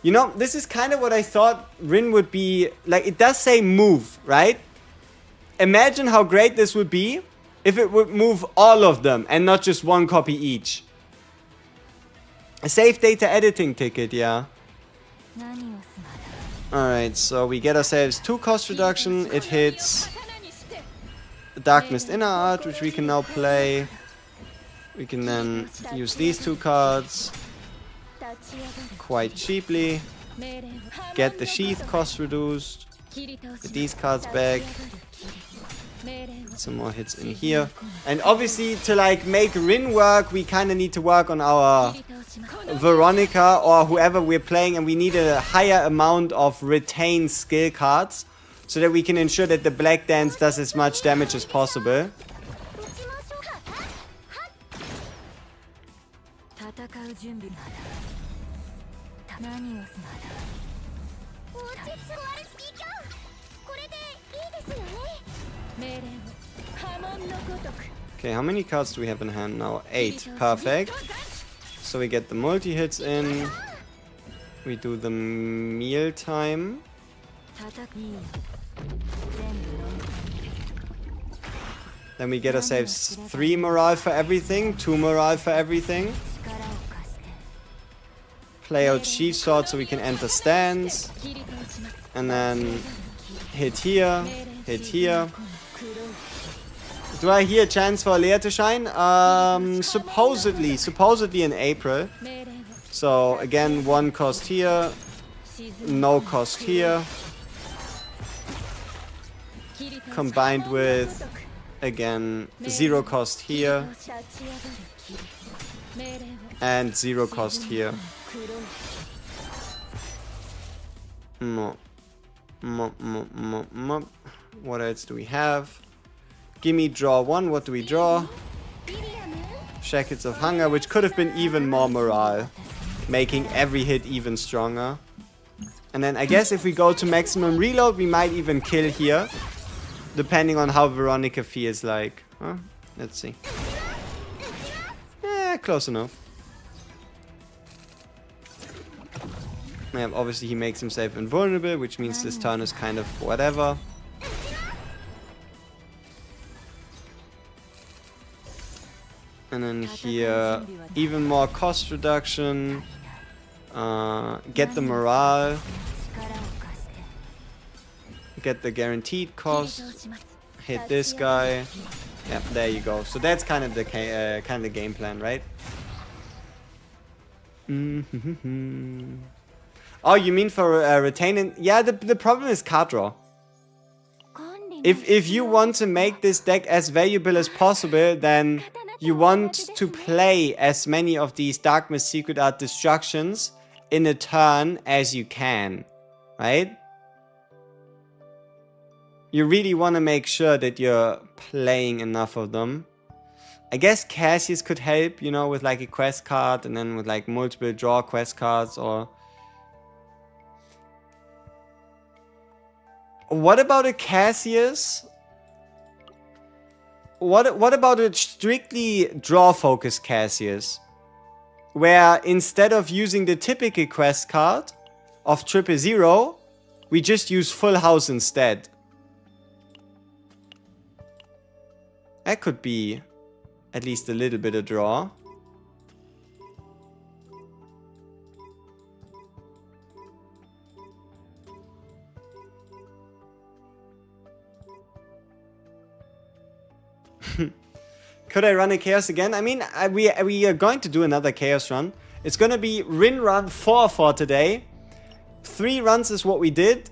You know, this is kind of what I thought RIN would be. Like, it does say move, right? Imagine how great this would be if it would move all of them and not just one copy each. A save data editing ticket, yeah. Alright, so we get ourselves 2 cost reduction. It hits Dark Mist Inner Art, which we can now play. We can then use these 2 cards quite cheaply. Get the Sheath cost reduced. Get these cards back. Get some more hits in here. And obviously, to like make RIN work, we kind of need to work on our Veronica or whoever we're playing, and we need a higher amount of retained skill cards so that we can ensure that the Black Dance does as much damage as possible. Okay, how many cards do we have in hand now? 8. Perfect. So we get the multi-hits in. We do the meal time. Then we get ourselves 3 morale for everything, 2 morale for everything. Play out Sheath Sword so we can enter stands. And then hit here, hit here. Do I hear a chance for Alea to shine? Supposedly in April. So again, 1 cost here, no cost here. Combined with, again, 0 cost here. And 0 cost here. What else do we have? Gimme draw 1. What do we draw? Shackles of Hunger, which could have been even more morale, making every hit even stronger. And then I guess if we go to maximum reload, we might even kill here, depending on how Veronica feels like. Huh? Let's see. Close enough. Yeah, obviously he makes himself invulnerable, which means this turn is kind of whatever. And then here, even more cost reduction. Get the morale. Get the guaranteed cost. Hit this guy. Yeah, there you go. So that's kind of the game plan, right? Oh, you mean for retaining? Yeah, the problem is card draw. If you want to make this deck as valuable as possible, then you want to play as many of these Dark Mist Secret Art destructions in a turn as you can, right? You really want to make sure that you're playing enough of them. I guess Cassius could help, you know, with like a quest card and then with like multiple draw quest cards or... What about a Cassius? What about a strictly draw-focused Cassius? Where instead of using the typical quest card of 000, we just use Full House instead. That could be at least a little bit of draw. Could I run a Chaos again? I mean, we are going to do another Chaos run. It's going to be RIN run 4 for today. 3 runs is what we did.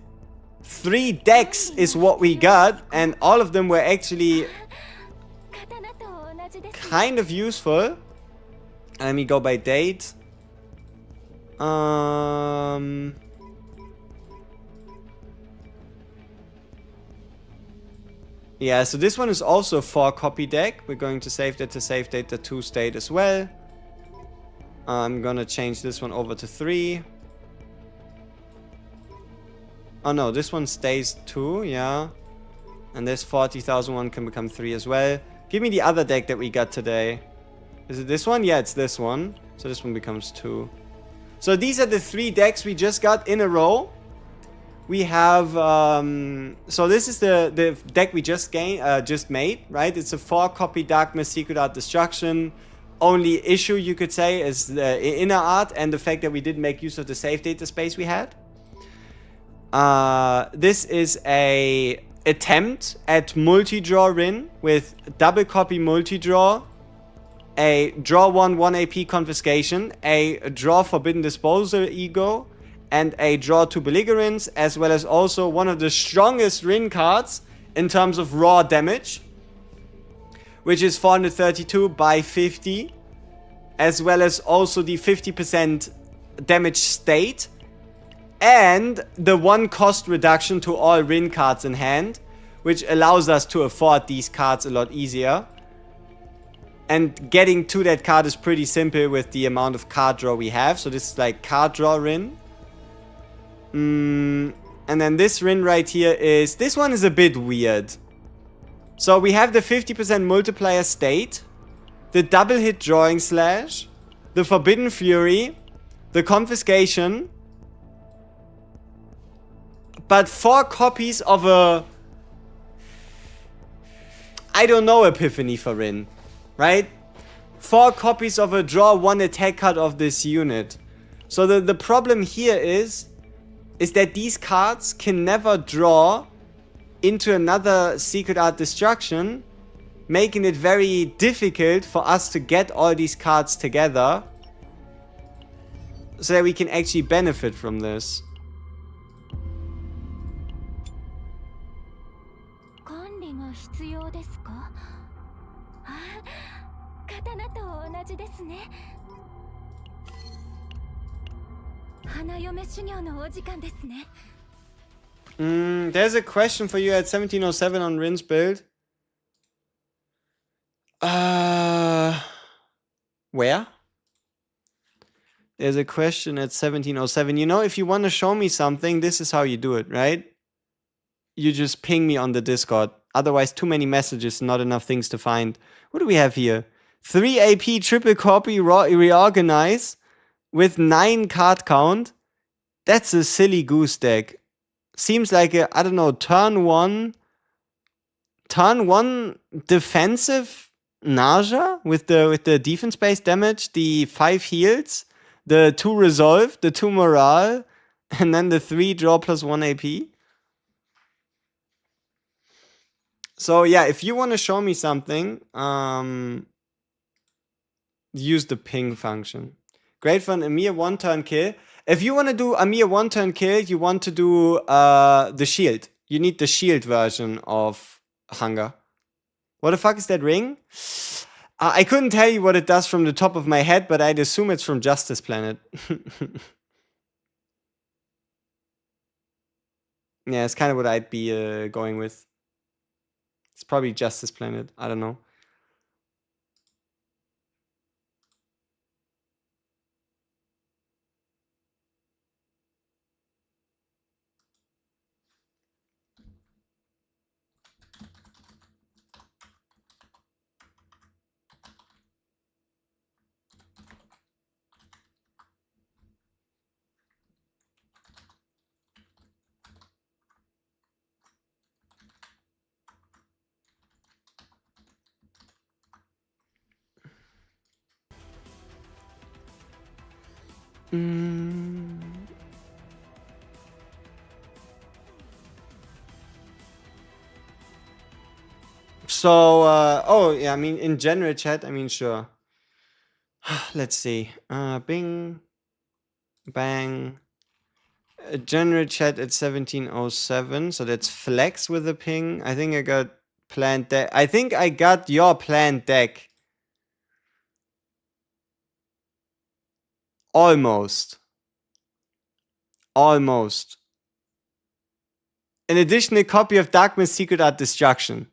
3 decks is what we got. And all of them were actually kind of useful. Let me go by date. Yeah, so this one is also a 4 copy deck. We're going to save that to save data 2 state as well. I'm gonna change this one over to 3. Oh no, this one stays 2, yeah. And this 40,000 one can become 3 as well. Give me the other deck that we got today. Is it this one? Yeah, it's this one. So this one becomes 2. So these are the 3 decks we just got in a row. We have, so this is the deck we just made, right? It's a 4 copy Darkness Secret Art Destruction. Only issue you could say is the inner art and the fact that we didn't make use of the save data space we had. This is a attempt at multi-draw RIN with double copy multi-draw, a draw 1 AP confiscation, a draw forbidden disposal ego, and a draw 2 belligerents, as well as also one of the strongest RIN cards in terms of raw damage, which is 432 by 50, as well as also the 50% damage state, and the 1 cost reduction to all RIN cards in hand, which allows us to afford these cards a lot easier. And getting to that card is pretty simple with the amount of card draw we have. So this is like card draw RIN. And then this RIN right here is... This one is a bit weird. So we have the 50% multiplier state, the double hit drawing slash, the forbidden fury, the confiscation, but 4 copies of a... I don't know, epiphany for RIN, right? 4 copies of a draw 1 attack card of this unit. So the problem here is that these cards can never draw into another Secret Art Destruction, making it very difficult for us to get all these cards together so that we can actually benefit from this. There's a question for you at 1707 on Rin's build. Where? There's a question at 1707. You know, if you want to show me something, this is how you do it, right? You just ping me on the Discord. Otherwise, too many messages, not enough things to find. What do we have here? 3 AP, triple copy, reorganize with 9 card count. That's a silly goose deck. Seems like a, I don't know, turn one defensive NARJA with the defense based damage, the 5 heals, the 2 resolve, the 2 morale, and then the 3 draw plus 1 AP. So yeah, if you want to show me something, use the ping function. Great for an Amir 1-turn kill. If you want to do Amir 1-turn kill, you want to do the shield. You need the shield version of Hunger. What the fuck is that ring? I couldn't tell you what it does from the top of my head, but I'd assume it's from Justice Planet. Yeah, it's kind of what I'd be going with. It's probably Justice Planet. I don't know. So, oh, yeah, I mean, in general chat, I mean, sure. Let's see. Bing. Bang. Generate chat at 1707. So that's flex with the ping. I think I got planned deck. I think I got your planned deck. Almost. Almost. An additional copy of Darkmist Secret Art Destruction.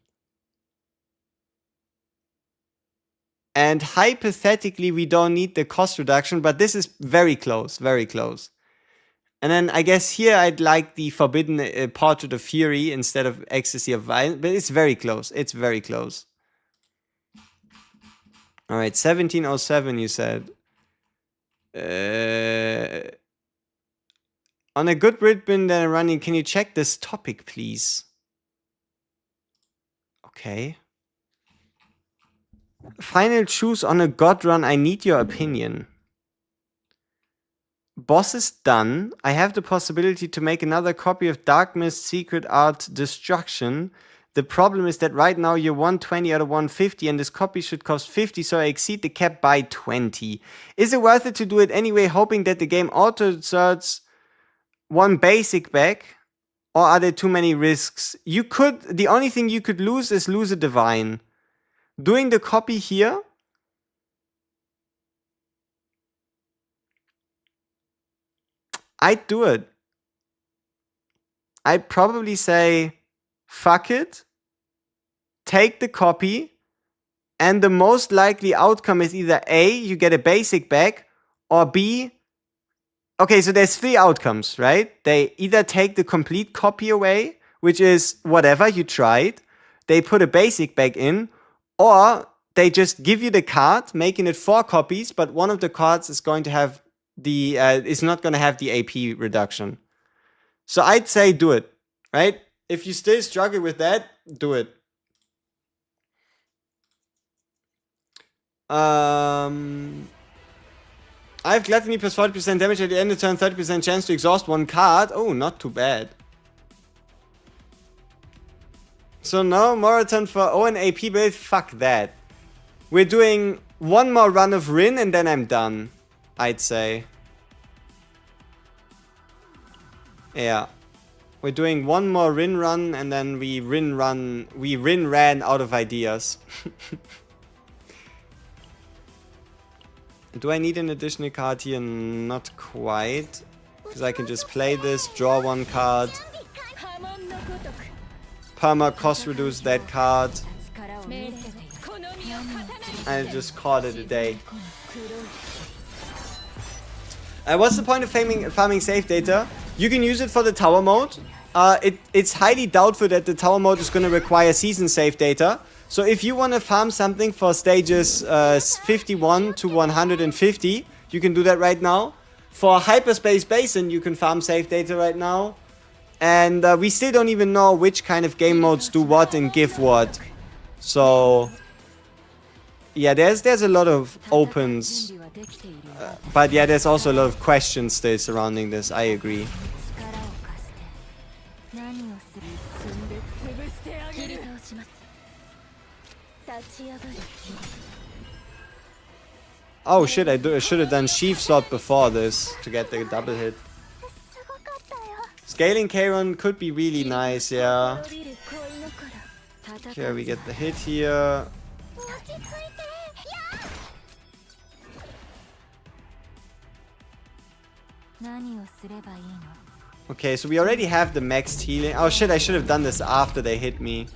And hypothetically, we don't need the cost reduction, but this is very close, very close. And then I guess here I'd like the Forbidden Portrait of Fury instead of Ecstasy of Violence, but it's very close. It's very close. All right, 1707, you said. On a good Britbin that I'm running, can you check this topic, please? Okay. Final choose on a god run, I need your opinion. Boss is done. I have the possibility to make another copy of Darkmist Secret Art Destruction. The problem is that right now you're 120 out of 150 and this copy should cost 50, so I exceed the cap by 20. Is it worth it to do it anyway, hoping that the game auto-inserts one basic back? Or are there too many risks? You could, the only thing you could lose is lose a divine. Doing the copy here, I'd do it. I'd probably say, fuck it, take the copy, and the most likely outcome is either A, you get a basic back, or B, okay, so there's 3 outcomes, right? They either take the complete copy away, which is whatever, you tried, they put a basic back in, or they just give you the card, making it 4 copies, but one of the cards is going to have the is not going to have the AP reduction. So I'd say do it, right? If you still struggle with that, do it. I have Gluttony plus 40% damage at the end of turn, 30% chance to exhaust 1 card. Oh, not too bad. So no marathon for O and AP build, fuck that. We're doing 1 more run of RIN and then I'm done, I'd say. Yeah. We're doing 1 more RIN run and then we RIN ran out of ideas. Do I need an additional card here? Not quite. Because I can just play this, draw 1 card. Perma cost reduce that card. I just called it a day. What's the point of farming save data? You can use it for the tower mode. It's highly doubtful that the tower mode is going to require season save data. So if you want to farm something for stages 51 to 150, you can do that right now. For Hyperspace Basin, you can farm save data right now. And we still don't even know which kind of game modes do what and give what. So yeah, there's a lot of opens. But yeah, there's also a lot of questions still surrounding this, I agree. Oh shit, I should have done Sheaf Slot before this to get the double hit. Scaling Charon could be really nice, yeah. Okay, we get the hit here. Okay, so we already have the maxed healing. Oh shit, I should have done this after they hit me.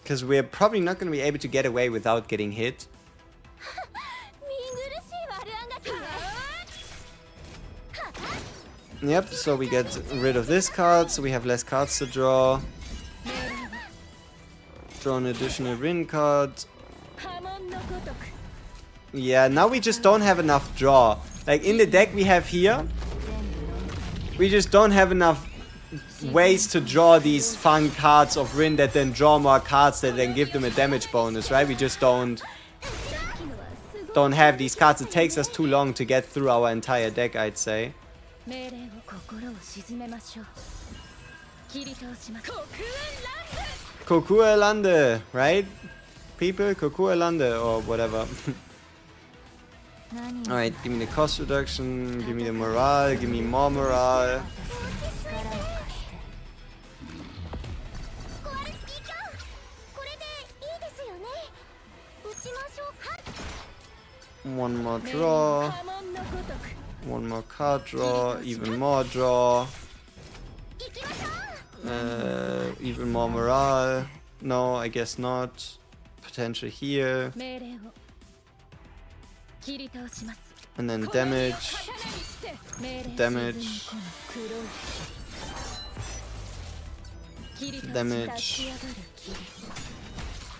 Because we're probably not going to be able to get away without getting hit. Yep, so we get rid of this card, so we have less cards to draw. Draw an additional RIN card. Yeah, now we just don't have enough draw. Like in the deck we have here, we just don't have enough ways to draw these fun cards of RIN that then draw more cards that then give them a damage bonus, right? We just don't have these cards. It takes us too long to get through our entire deck, I'd say. Kokuelande, right? People, Kokuelande or whatever. Alright, give me the cost reduction, give me the morale, give me more morale. One more draw. One more card draw, even more draw. Even more morale. No, I guess not. Potential here. And then damage. Damage. Damage.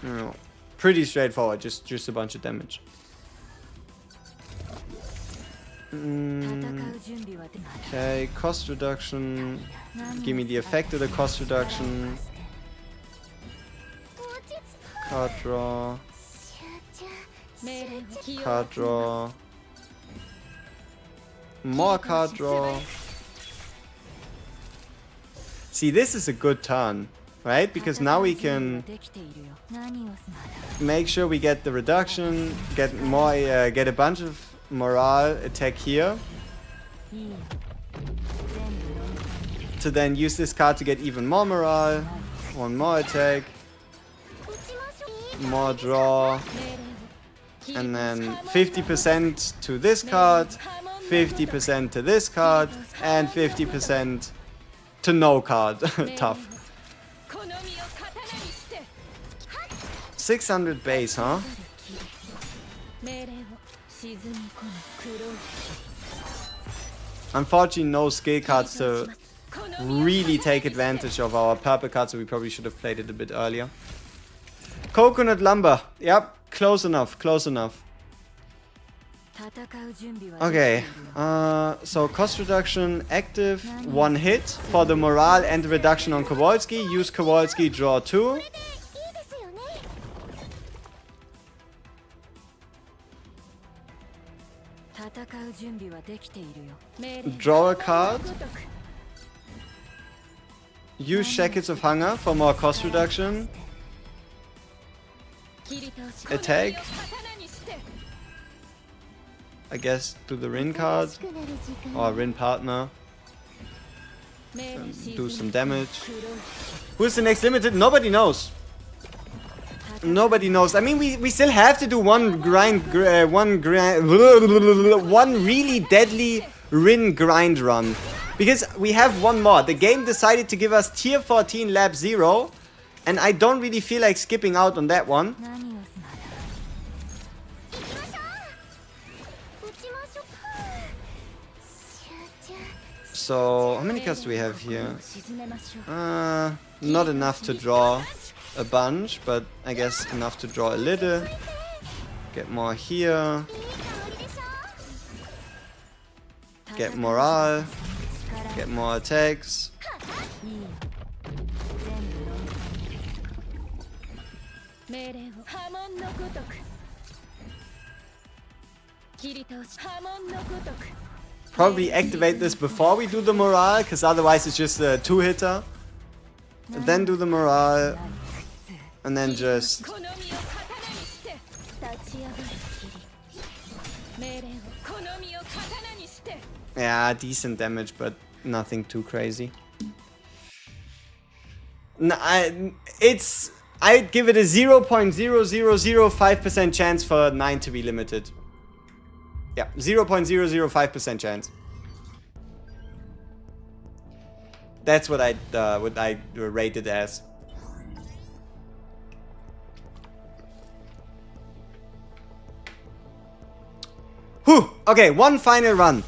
No. Pretty straightforward, just a bunch of damage. Okay, cost reduction. Give me the effect of the cost reduction. Card draw. Card draw. More card draw. See, this is a good turn, right? Because now we can make sure we get the reduction, get more, get a bunch of morale attack here. To then use this card to get even more morale. One more attack. More draw. And then 50% to this card. 50% to this card. And 50% to no card. Tough. 600 base, huh? Unfortunately, no skill cards to really take advantage of our purple cards, so we probably should have played it a bit earlier. Coconut lumber. Yep, close enough, close enough. Okay, so cost reduction active, one hit for the morale and the reduction on Kowalski. Use Kowalski, draw 2. Draw a card. Use Shackles of Hunger for more cost reduction. Attack. I guess do the RIN card. Or RIN partner. Do some damage. Who's the next limited? Nobody knows. Nobody knows. I mean, we still have to do one really deadly RIN grind run. Because we have one more. The game decided to give us tier 14 lab 0. And I don't really feel like skipping out on that one. So, how many cards do we have here? Not enough to draw a bunch, but I guess enough to draw a little. Get more here. Get morale. Get more attacks. Probably activate this before we do the morale, because otherwise it's just a 2-hitter. Then do the morale. And then just... yeah, decent damage, but nothing too crazy. No, I'd give it a 0.0005% chance for 9 to be limited. Yeah, 0.005% chance. That's what I rate it as. Whew. Okay, one final run.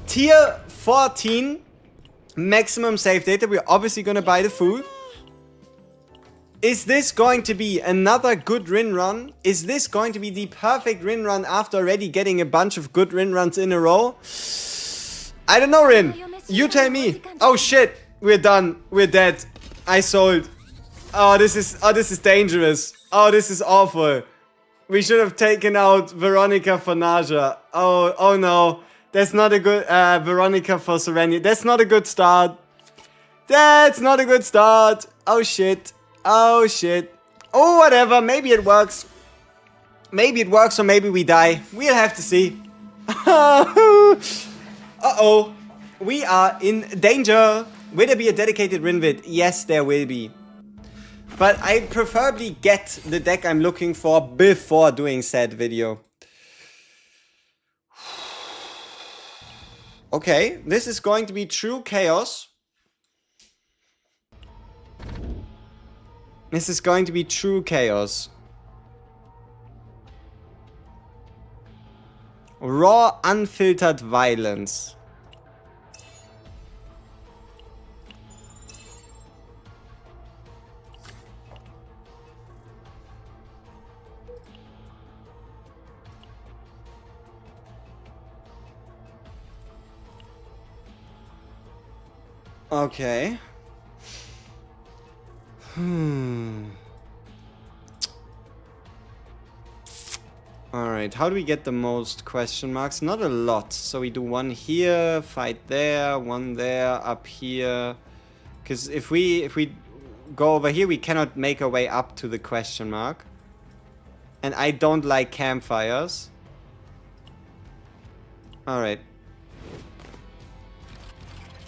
Tier 14, maximum save data. We're obviously gonna buy the food. Is this going to be another good RIN run? Is this going to be the perfect RIN run after already getting a bunch of good RIN runs in a row? I don't know, RIN. You tell me. Oh shit, we're done. We're dead. I sold. Oh, this is dangerous. Oh, this is awful. We should have taken out Veronica for NARJA. Oh no. That's not a good, Veronica for Serenia. That's not a good start. That's not a good start. Oh shit. Oh shit. Oh, whatever. Maybe it works. Maybe it works or maybe we die. We'll have to see. Uh-oh. We are in danger. Will there be a dedicated RIN vid? Yes, there will be. But I preferably get the deck I'm looking for before doing said video. Okay, this is going to be true chaos. This is going to be true chaos. Raw, unfiltered violence. Okay. Alright, how do we get the most question marks? Not a lot. So we do one here, fight there, one there, up here. Because if we go over here, we cannot make our way up to the question mark. And I don't like campfires. Alright.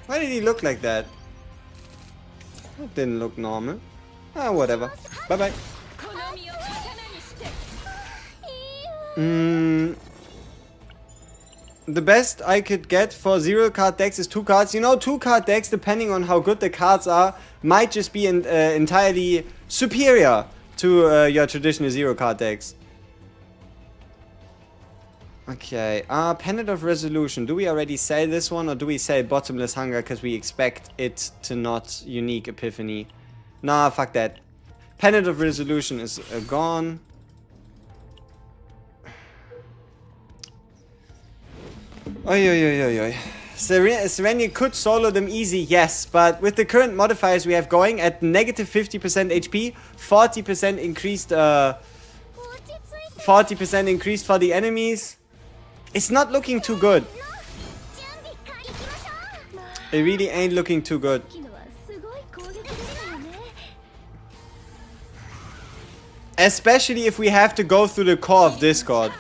Why did he look like that? It didn't look normal. Ah, whatever. Bye-bye. The best I could get for 0-card decks is 2 cards. You know, 2-card decks, depending on how good the cards are, might just be entirely superior to your traditional 0-card decks. Okay, Pendant of Resolution. Do we already sell this one, or do we sell Bottomless Hunger because we expect it to not unique Epiphany? Nah, fuck that. Pendant of Resolution is gone. Oi, oi, oi, oi, oi. Serenia could solo them easy, yes, but with the current modifiers we have going at negative 50% HP, 40% increased, 40% increased for the enemies, it's not looking too good. It really ain't looking too good. Especially if we have to go through the core of Discord.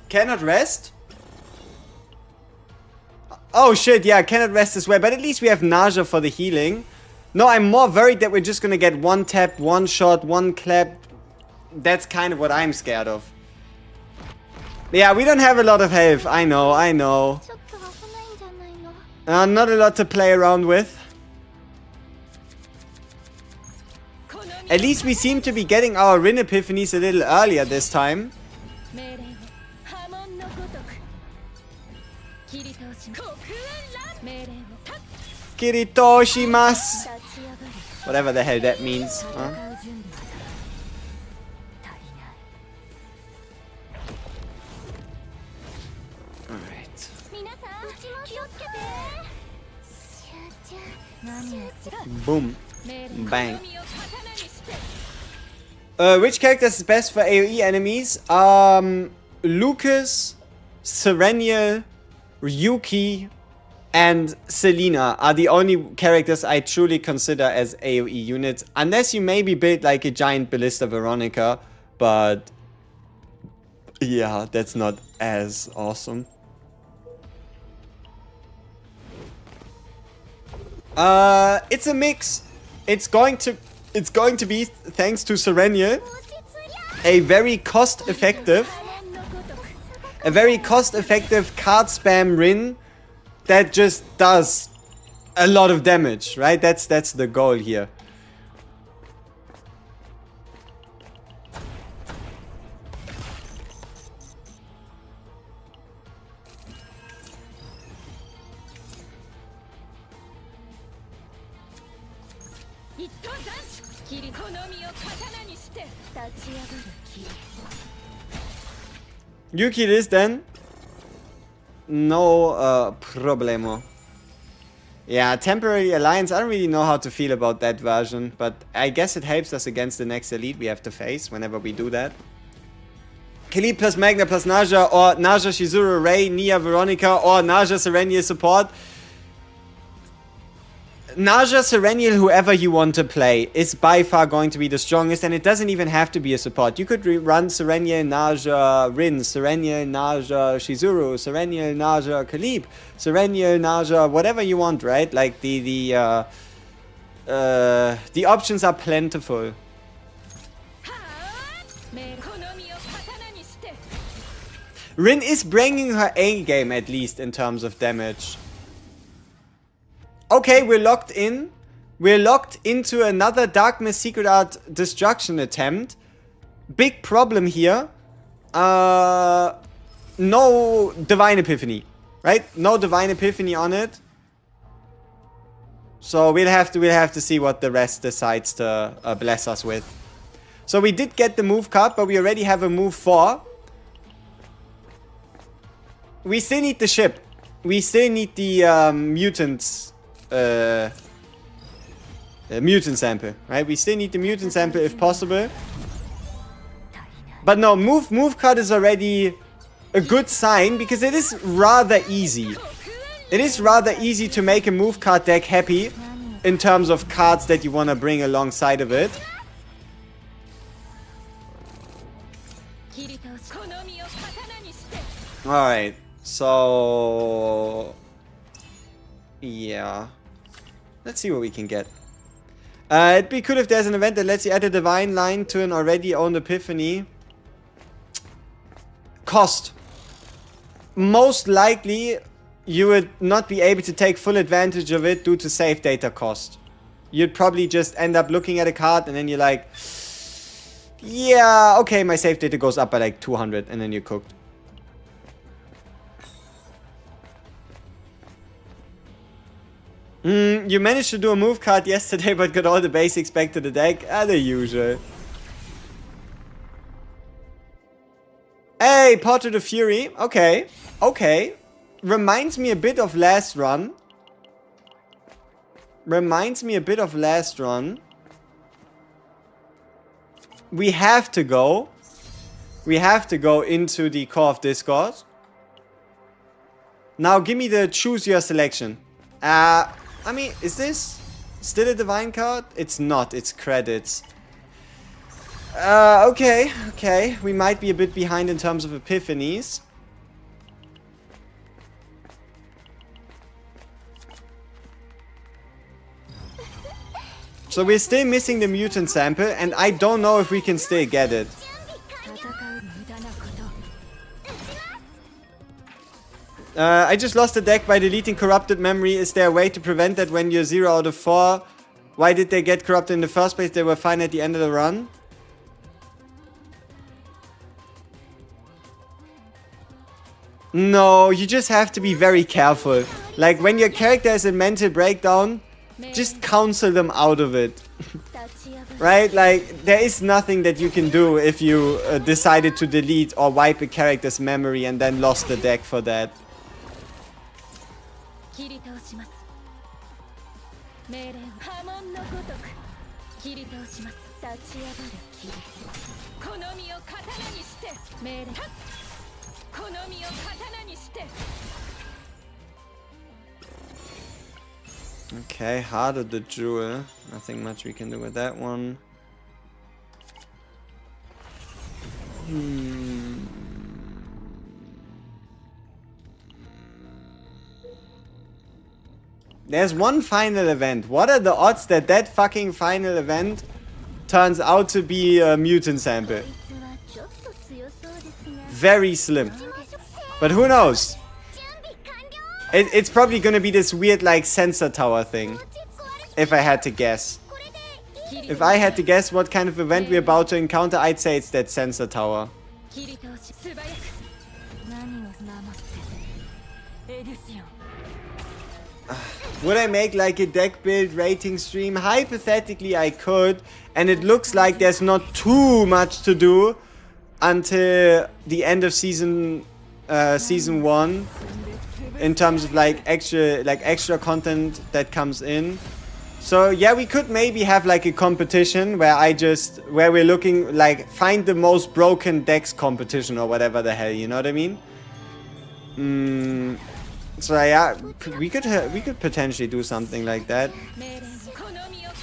Cannot rest? Oh shit, yeah, cannot rest as well, but at least we have NARJA for the healing. No, I'm more worried that we're just gonna get one tap, one shot, one clap. That's kind of what I'm scared of. Yeah, we don't have a lot of health. I know, I know. Not a lot to play around with. At least we seem to be getting our RIN epiphanies a little earlier this time. Kiritoshimasu. Whatever the hell that means. Huh? Alright. Boom. Bang. Which character is best for AoE enemies? Lucas, Serenial, Ryuki, and Selena are the only characters I truly consider as AoE units. Unless you maybe build like a giant Ballista Veronica, but yeah, that's not as awesome. It's a mix. It's going to be, thanks to Serenial, a very cost-effective card spam RIN that just does a lot of damage, right? That's the goal here. You kill this then? No problemo. Yeah, temporary alliance. I don't really know how to feel about that version, but I guess it helps us against the next elite we have to face whenever we do that. Khalid plus Magna plus NARJA, or NARJA Shizuru Ray, Nia Veronica, or NARJA Serenia support. NARJA, Serenial, whoever you want to play, is by far going to be the strongest, and it doesn't even have to be a support. You could run Serenial, NARJA, RIN, Serenial, NARJA, Shizuru, Serenial, NARJA, Kalib, Serenial, NARJA, whatever you want, right? Like the options are plentiful. RIN is bringing her A game at least in terms of damage. Okay, we're locked in. We're locked into another Darkness Secret Art destruction attempt. Big problem here. No Divine Epiphany, right? No Divine Epiphany on it. So we'll have to see what the rest decides to bless us with. So we did get the move card, but we already have a move 4. We still need the ship. We still need the mutants. Mutant sample, right? We still need the mutant sample if possible. But no, move card is already a good sign because it is rather easy. It is rather easy to make a move card deck happy in terms of cards that you want to bring alongside of it. Alright, so yeah. Let's see what we can get. It'd be cool if there's an event that lets you add a divine line to an already owned epiphany. Cost. Most likely, you would not be able to take full advantage of it due to save data cost. You'd probably just end up looking at a card and then you're like, yeah, okay, my save data goes up by like 200 and then you're cooked. You managed to do a move card yesterday, but got all the basics back to the deck. The usual. Hey, Portrait of Fury. Okay. Okay. Reminds me a bit of last run. Reminds me a bit of last run. We have to go. We have to go into the Core of Discord. Now, give me the choose your selection. I mean, is this still a divine card? It's not, it's credits. Okay, okay. We might be a bit behind in terms of epiphanies. So we're still missing the mutant sample, and I don't know if we can still get it. I just lost the deck by deleting corrupted memory. Is there a way to prevent that when you're 0 out of 4? Why did they get corrupted in the first place? They were fine at the end of the run. No, you just have to be very careful. Like, when your character is in mental breakdown, just counsel them out of it. Right? Like, there is nothing that you can do if you decided to delete or wipe a character's memory and then lost the deck for that. Okay, Heart of the Jewel. Nothing much we can do with that one. There's one final event. What are the odds that that fucking final event turns out to be a mutant sample? Very slim. But who knows? It's probably gonna be this weird like sensor tower thing. If I had to guess. If I had to guess what kind of event we're about to encounter, I'd say it's that sensor tower. Would I make like a deck build rating stream? Hypothetically I could, and it looks like there's not too much to do until the end of season 1 in terms of like extra content that comes in. So yeah, we could maybe have like a competition where we're looking like find the most broken decks competition or whatever the hell, you know what I mean? So yeah, we could potentially do something like that.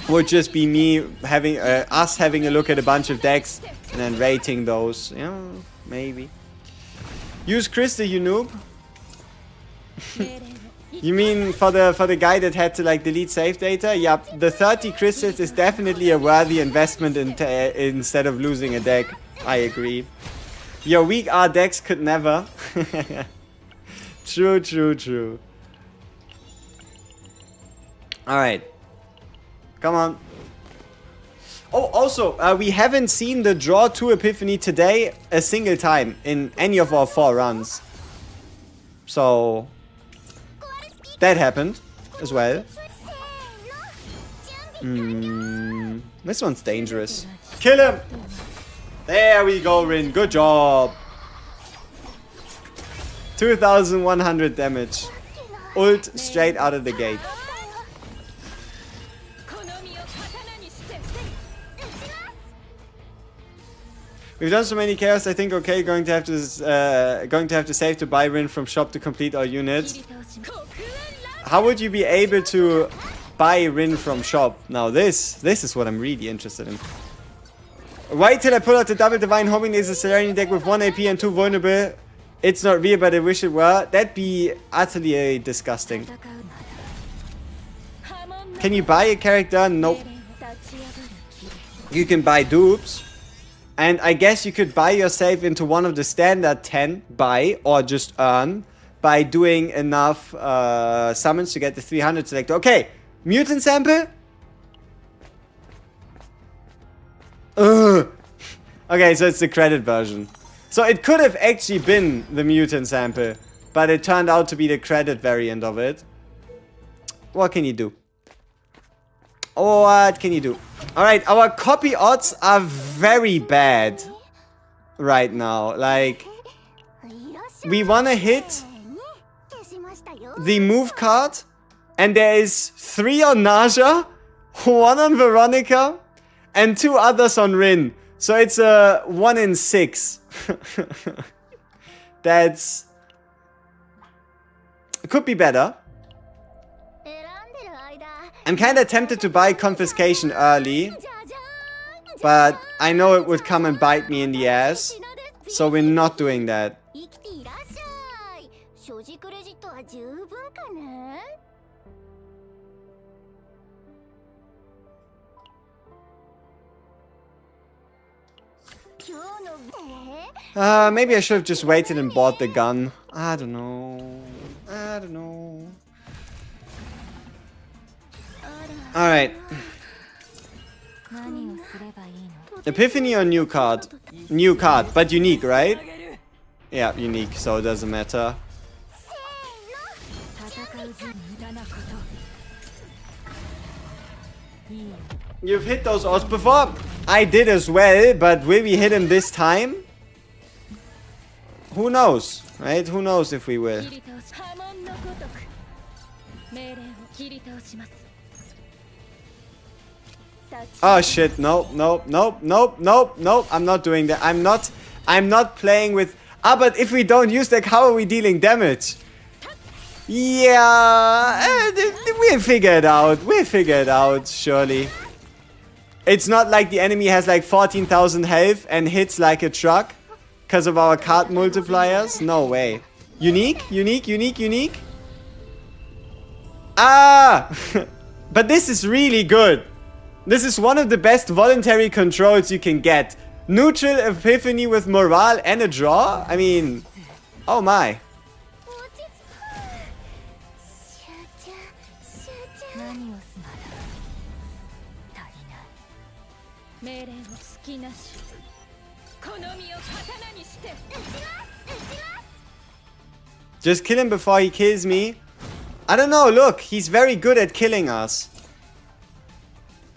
Would just be me having us having a look at a bunch of decks and then rating those. You know, maybe. Use Krista, you noob. You mean for the guy that had to like delete save data? Yep, the 30 crystals is definitely a worthy investment instead of losing a deck. I agree. Your weak R decks could never. True, true, true. Alright. Come on. Oh, also, we haven't seen the draw 2 Epiphany today a single time in any of our 4 runs. So, that happened as well. This one's dangerous. Kill him! There we go, Rin. Good job. 2100 damage. Ult straight out of the gate. We've done so many chaos, I think okay, going to have to save to buy Rin from shop to complete all units. How would you be able to buy Rin from shop? Now this is what I'm really interested in. Wait till I pull out the double divine, hoping there's a Solarian deck with 1 AP and 2 vulnerable. It's not real, but I wish it were. That'd be utterly disgusting. Can you buy a character? Nope. You can buy dupes. And I guess you could buy yourself into one of the standard 10 buy or just earn by doing enough summons to get the 300 selector. Okay, mutant sample. Ugh. Okay, so it's the credit version. So it could have actually been the mutant sample, but it turned out to be the credit variant of it. What can you do? What can you do? Alright, our copy odds are very bad right now. Like, we want to hit the move card, and there is 3 on NARJA, 1 on Veronica, and 2 others on RIN. So it's a 1 in 6. That's... It could be better. I'm kind of tempted to buy Confiscation early, but I know it would come and bite me in the ass, so we're not doing that. Maybe I should have just waited and bought the gun. I don't know. I don't know. Alright. Epiphany or new card? New card, but unique, right? Yeah, unique, so it doesn't matter. You've hit those odds before. I did as well, but will we hit him this time? Who knows, right? Who knows if we will. Oh shit, nope, nope, nope, nope, nope, nope. I'm not doing that. I'm not playing with... Ah, but if we don't use that, how are we dealing damage? Yeah, we'll figure it out. We'll figure it out, surely. It's not like the enemy has like 14,000 health and hits like a truck because of our card multipliers. No way. Unique, unique, unique, unique. Ah! But this is really good. This is one of the best voluntary controls you can get. Neutral Epiphany with morale and a draw? I mean, oh my. Just kill him before he kills me. I don't know, look, he's very good at killing us.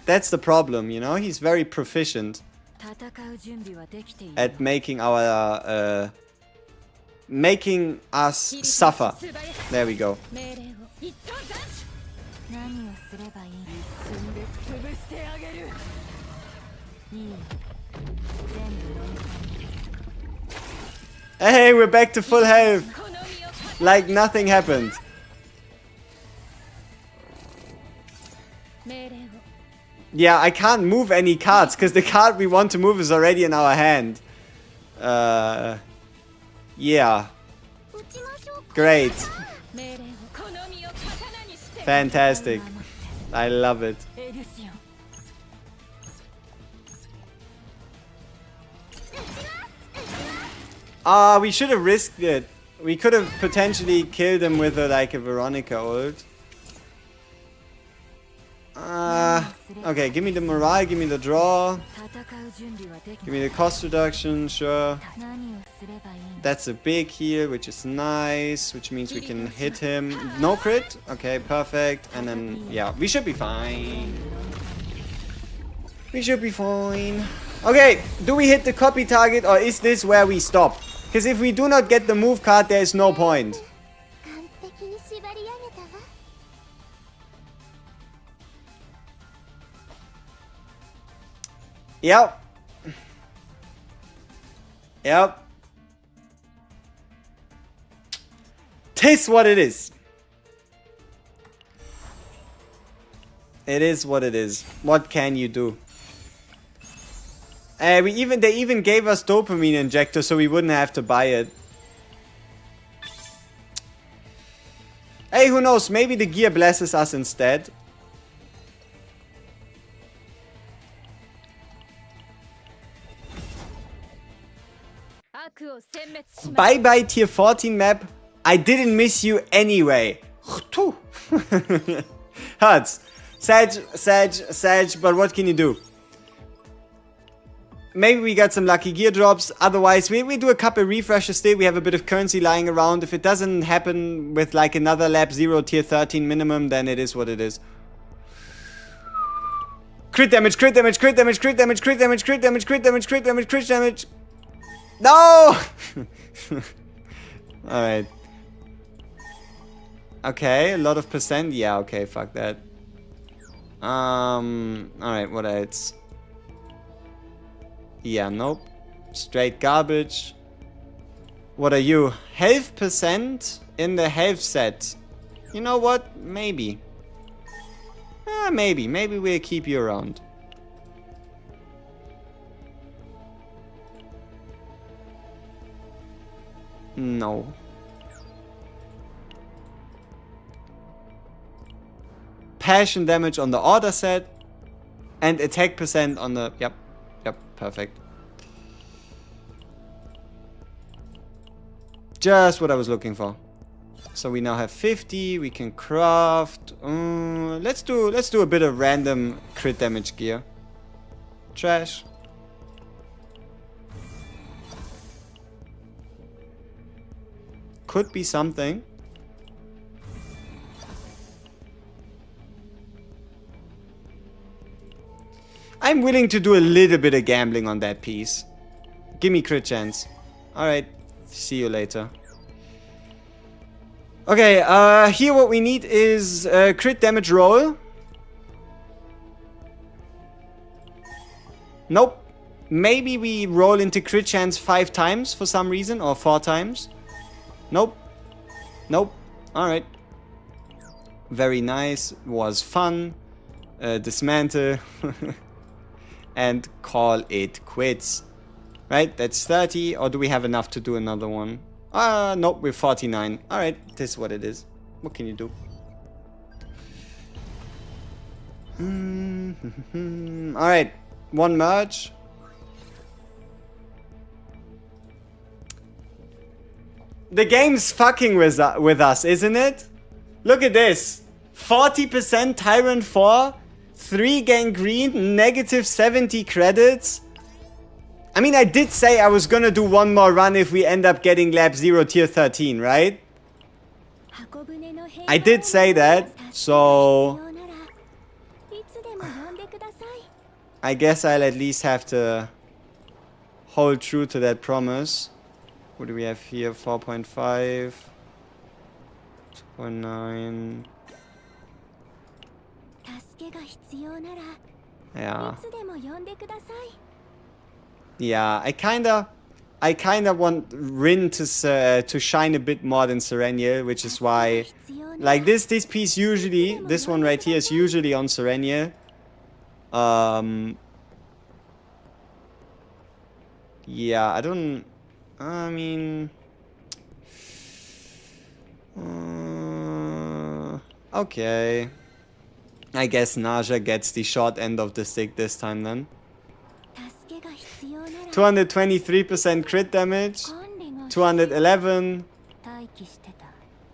That's the problem, you know? He's very proficient at making our making us suffer. There we go. Hey, we're back to full health. Like nothing happened. Yeah, I can't move any cards because the card we want to move is already in our hand. Yeah. Great. Fantastic. I love it. We should have risked it. We could have potentially killed him with like a Veronica ult. Okay, give me the morale, give me the draw. Give me the cost reduction, sure. That's a big heal, which is nice, which means we can hit him. No crit? Okay, perfect. And then, yeah, we should be fine. We should be fine. Okay, do we hit the copy target or is this where we stop? Because if we do not get the move card, there is no point. Yep. Yep. Tis what it is. It is what it is. What can you do? They even gave us dopamine injector so we wouldn't have to buy it. Hey, who knows? Maybe the gear blesses us instead. Bye bye tier 14 map. I didn't miss you anyway. Hurts. Sag, but what can you do? Maybe we got some lucky gear drops. Otherwise, we do a couple refreshes still. We have a bit of currency lying around. If it doesn't happen with like another lap 0 tier 13 minimum, then it is what it is. Crit damage, crit damage, crit damage, crit damage, crit damage, crit damage, crit damage, crit damage, crit damage. No! Alright. Okay, a lot of percent. Yeah, okay, fuck that. Alright, what else? Yeah, nope. Straight garbage. What are you? Health percent in the health set. You know what? Maybe. Maybe. Maybe we'll keep you around. No. Passion damage on the order set. And attack percent on the... Yep. Yep. Perfect. Just what I was looking for. So we now have 50. We can craft. Let's do a bit of random crit damage gear. Trash. Could be something. I'm willing to do a little bit of gambling on that piece. Give me crit chance. Alright. See you later. Okay, here what we need is crit damage roll. Nope. Maybe we roll into crit chance 5 times for some reason, or 4 times. Nope. Nope. Alright. Very nice. Was fun. Dismantle. And call it quits. Right? That's 30. Or do we have enough to do another one? Nope. We're 49. Alright. This is what it is. What can you do? Alright. One merge. The game's fucking with us, isn't it? Look at this. 40% Tyrant 4, 3 gangrene, negative 70 credits. I mean, I did say I was gonna do one more run if we end up getting lap 0 tier 13, right? I did say that, so... I guess I'll at least have to hold true to that promise. What do we have here? 4.5, 2.9. Yeah. Yeah, I kinda want RIN to shine a bit more than Serenial, which is why Like this piece usually, this one right here is usually on Serenia. Yeah, I mean... okay. I guess NARJA gets the short end of the stick this time then. 223% crit damage. 211.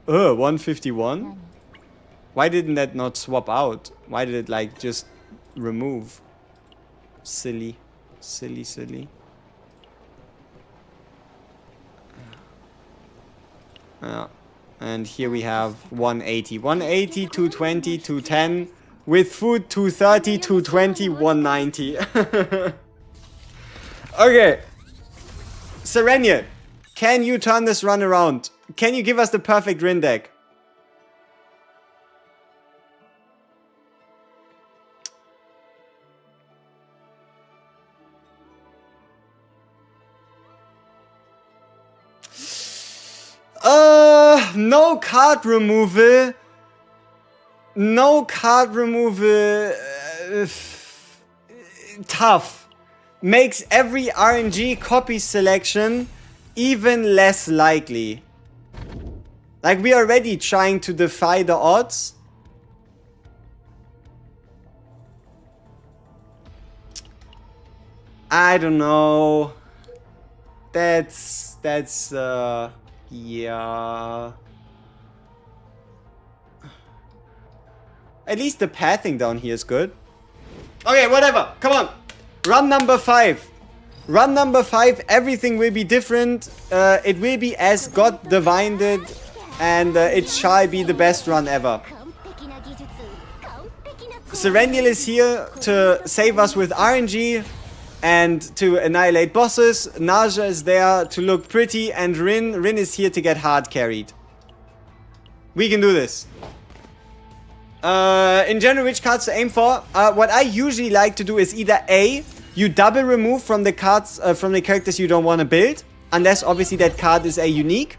151? Why didn't that not swap out? Why did it like just remove? Silly. Silly. Yeah. And here we have 180. 180, 220, 210. With food, 230, 220, 190. Okay. Serenia, can you turn this run around? Can you give us the perfect RIN deck? No card removal. No card removal. Tough. Makes every RNG copy selection even less likely. Like, we are already trying to defy the odds. I don't know. That's yeah. At least the pathing down here is good. Okay, whatever. Come on. Run number 5. Run number 5. Everything will be different. It will be as God divined it. And it shall be the best run ever. Serenial is here to save us with RNG and to annihilate bosses. NARJA is there to look pretty, and Rin is here to get hard carried. We can do this. In general, which cards to aim for? What I usually like to do is either A, you double remove from the cards, from the characters you don't want to build, unless obviously that card is a unique.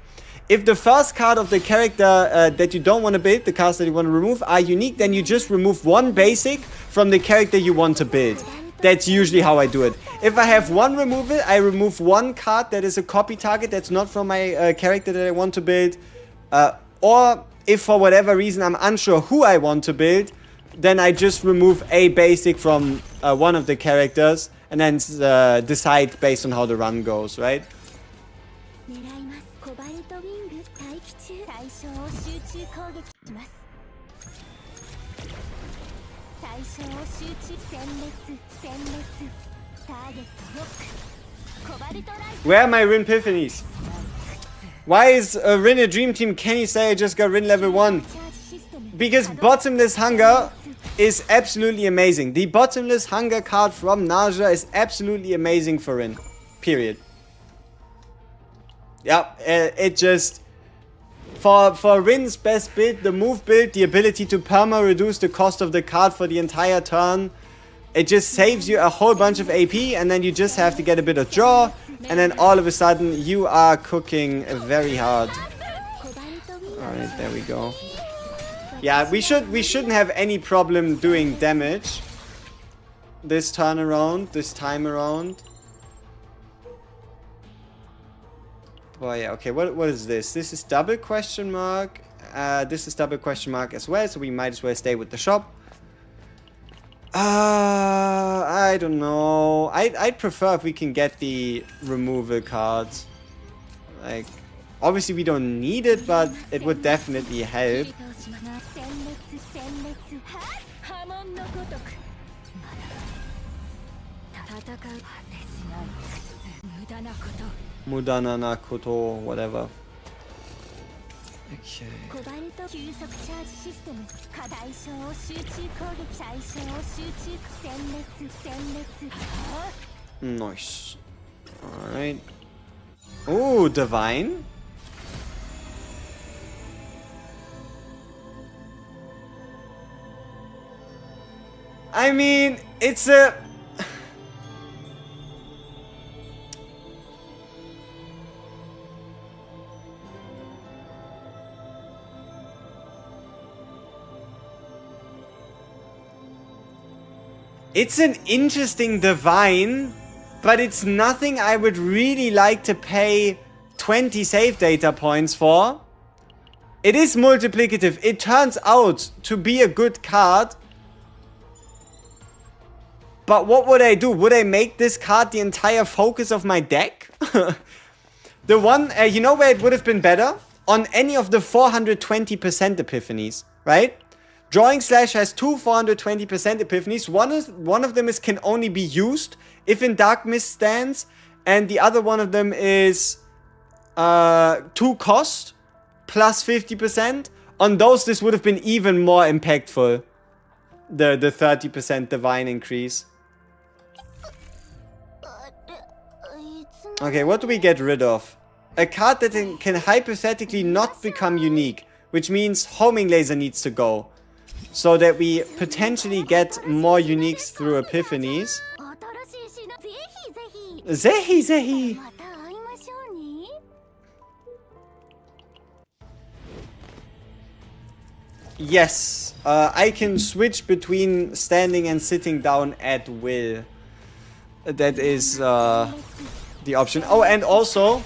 If the first card of the character that you don't want to build, the cards that you want to remove, are unique, then you just remove one basic from the character you want to build. That's usually how I do it. If I have one removal, I remove one card that is a copy target that's not from my character that I want to build. Or if for whatever reason I'm unsure who I want to build, then I just remove a basic from one of the characters and then decide based on how the run goes, right? Where are my Rin Epiphanies? Why is Rin a dream team? Can you say I just got Rin level 1? Because Bottomless Hunger is absolutely amazing. The Bottomless Hunger card from NARJA is absolutely amazing for Rin. Period. Yeah, it just... For Rin's best build, the move build, the ability to perma reduce the cost of the card for the entire turn, it just saves you a whole bunch of AP, and then you just have to get a bit of draw, and then all of a sudden you are cooking very hard. Alright, there we go. Yeah, we shouldn't have any problem doing damage this time around. Oh yeah, okay, what is this? This is double question mark. This is double question mark as well, so we might as well stay with the shop. I don't know. I'd prefer if we can get the removal cards. Like, obviously we don't need it, but it would definitely help. Mudana Nakoto, whatever. Okay. Nice. Alright. Oh, Divine. I mean, it's a... It's an interesting divine, but it's nothing I would really like to pay 20 save data points for. It is multiplicative. It turns out to be a good card. But what would I do? Would I make this card the entire focus of my deck? The one, you know where it would have been better? On any of the 420% epiphanies, right? Drawing Slash has two 420% epiphanies. One of them is can only be used if in Dark Mist stands. And the other one of them is 2 cost plus 50%. On those, this would have been even more impactful. The 30% divine increase. Okay, what do we get rid of? A card that can hypothetically not become unique, which means Homing Laser needs to go. So that we potentially get more uniques through epiphanies. Zehi Zehi! Yes, I can switch between standing and sitting down at will. That is the option. Oh, and also,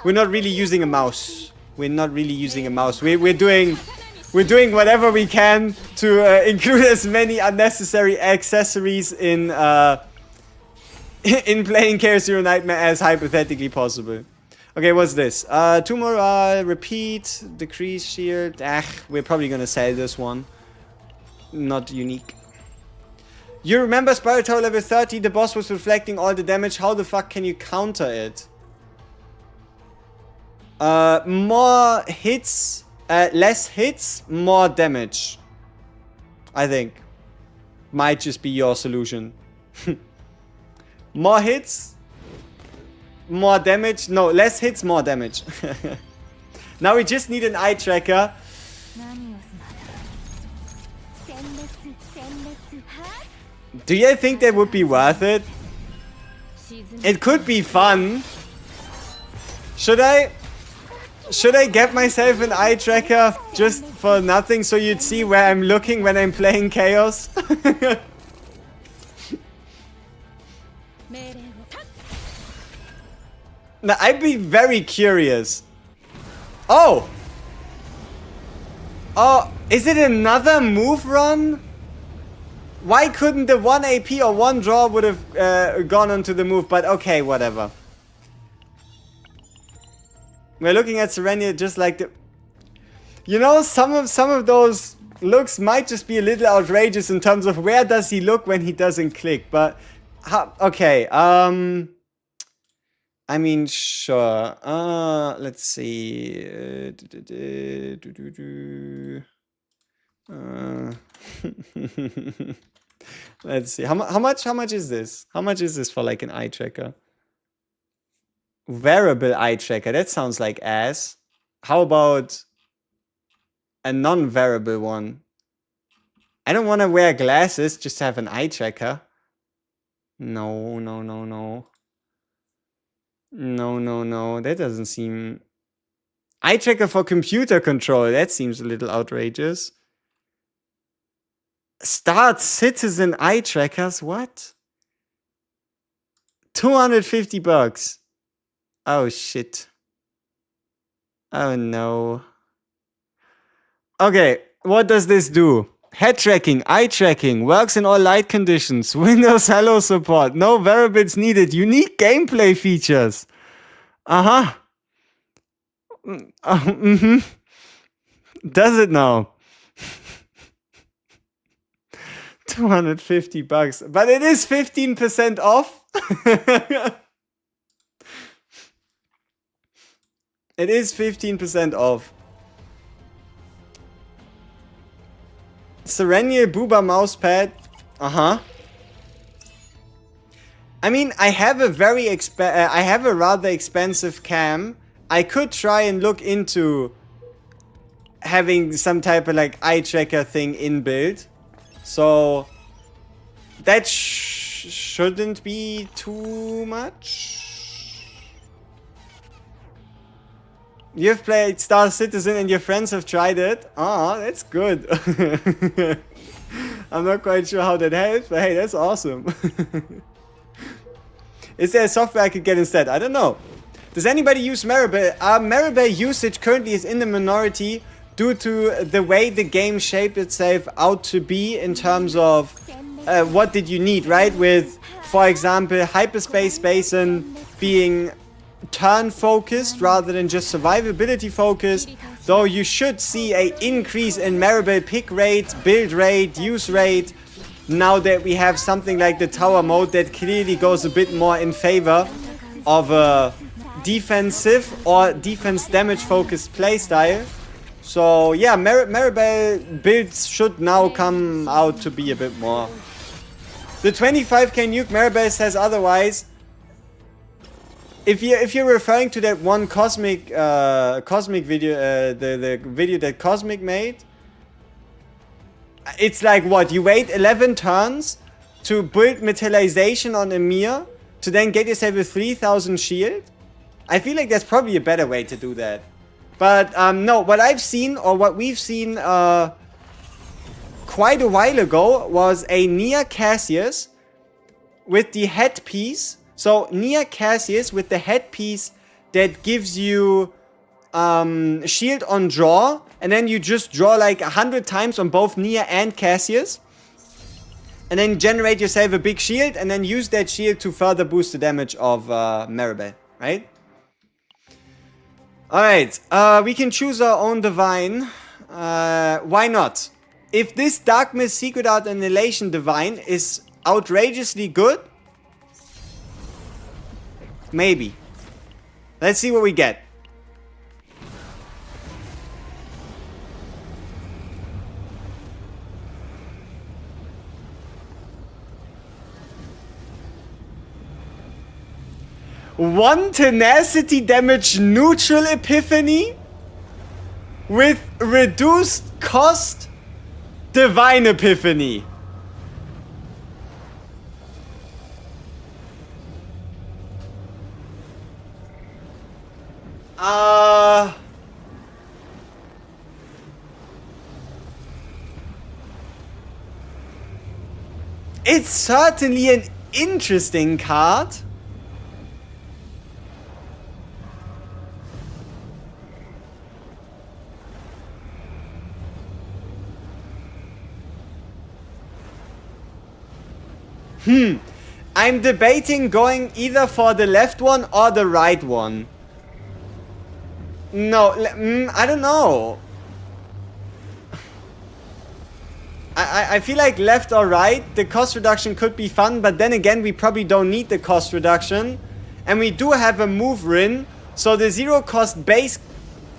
we're not really using a mouse. We're not really using a mouse. We're doing whatever we can to include as many unnecessary accessories in in playing Chaos Hero Nightmare as hypothetically possible. Okay, what's this? 2 morale, repeat, decrease shield. We're probably gonna sell this one. Not unique. You remember Spiral Tower level 30? The boss was reflecting all the damage. How the fuck can you counter it? More hits, less hits, more damage. I think. Might just be your solution. More hits, more damage. No, less hits, more damage. Now we just need an eye tracker. Do you think that would be worth it? It could be fun. Should I get myself an eye tracker just for nothing so you'd see where I'm looking when I'm playing Chaos? Now, I'd be very curious. Oh! Oh, is it another move run? Why couldn't the 1 AP or 1 draw would have gone onto the move? But okay, whatever. We're looking at Serenia just like the... You know, some of those looks might just be a little outrageous in terms of where does he look when he doesn't click. But, okay, I mean, sure. Let's see. Let's see. How much is this? How much is this for like an eye tracker? Wearable eye tracker. That sounds like ass. How about a non-wearable one? I don't want to wear glasses just to have an eye tracker. No. No. That doesn't seem... Eye tracker for computer control. That seems a little outrageous. Start citizen eye trackers? What? 250 bucks. Oh shit. Oh no. Okay, what does this do? Head tracking, eye tracking, works in all light conditions, Windows Hello support, no variables needed, unique gameplay features. Uh-huh. Does it now? 250 bucks. But it is 15% off. It is 15% off. Serenia Booba mousepad. Uh-huh. I mean, I have a rather expensive cam. I could try and look into having some type of like eye tracker thing inbuilt. So that shouldn't be too much. You've played Star Citizen and your friends have tried it. Oh, that's good. I'm not quite sure how that helps, but hey, that's awesome. Is there a software I could get instead? I don't know. Does anybody use Maribel? Maribel usage currently is in the minority due to the way the game shaped itself out to be in terms of what did you need, right? With, for example, Hyperspace Basin being turn focused rather than just survivability focused. Though you should see an increase in Maribel pick rate, build rate, use rate, now that we have something like the tower mode that clearly goes a bit more in favor of a defensive or defense damage focused playstyle. So yeah, Maribel builds should now come out to be a bit more. The 25k nuke Maribel says otherwise. If you're referring to that one Cosmic video, the video that Cosmic made, it's like what, you wait 11 turns to build metallization on Emir to then get yourself a 3000 shield. I feel like that's probably a better way to do that. But no, what I've seen or what we've seen quite a while ago was a Nia Cassius with the headpiece. So Nia Cassius with the headpiece that gives you shield on draw, and then you just draw like 100 times on both Nia and Cassius, and then generate yourself a big shield, and then use that shield to further boost the damage of Maribel, right? Alright, we can choose our own Divine. Why not? If this Dark Mist Secret Art Annihilation Divine is outrageously good, maybe. Let's see what we get. One tenacity damage neutral epiphany with reduced cost divine epiphany. It's certainly an interesting card. I'm debating going either for the left one or the right one. No, I don't know. I feel like left or right, the cost reduction could be fun, but then again, we probably don't need the cost reduction. And we do have a move RIN, so the zero cost base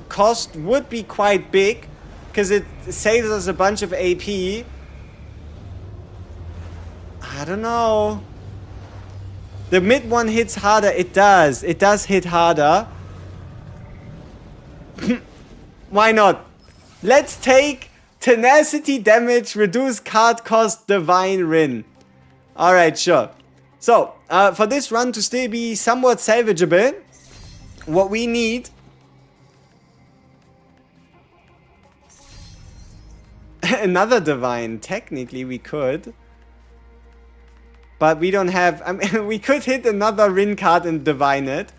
cost would be quite big, because it saves us a bunch of AP. I don't know. The mid one hits harder. It does. It does hit harder. Why not? Let's take tenacity damage, reduce card cost, divine RIN. Alright, sure. So, for this run to still be somewhat salvageable, what we need... Another divine. Technically, we could. But we don't have... I mean, we could hit another RIN card and divine it.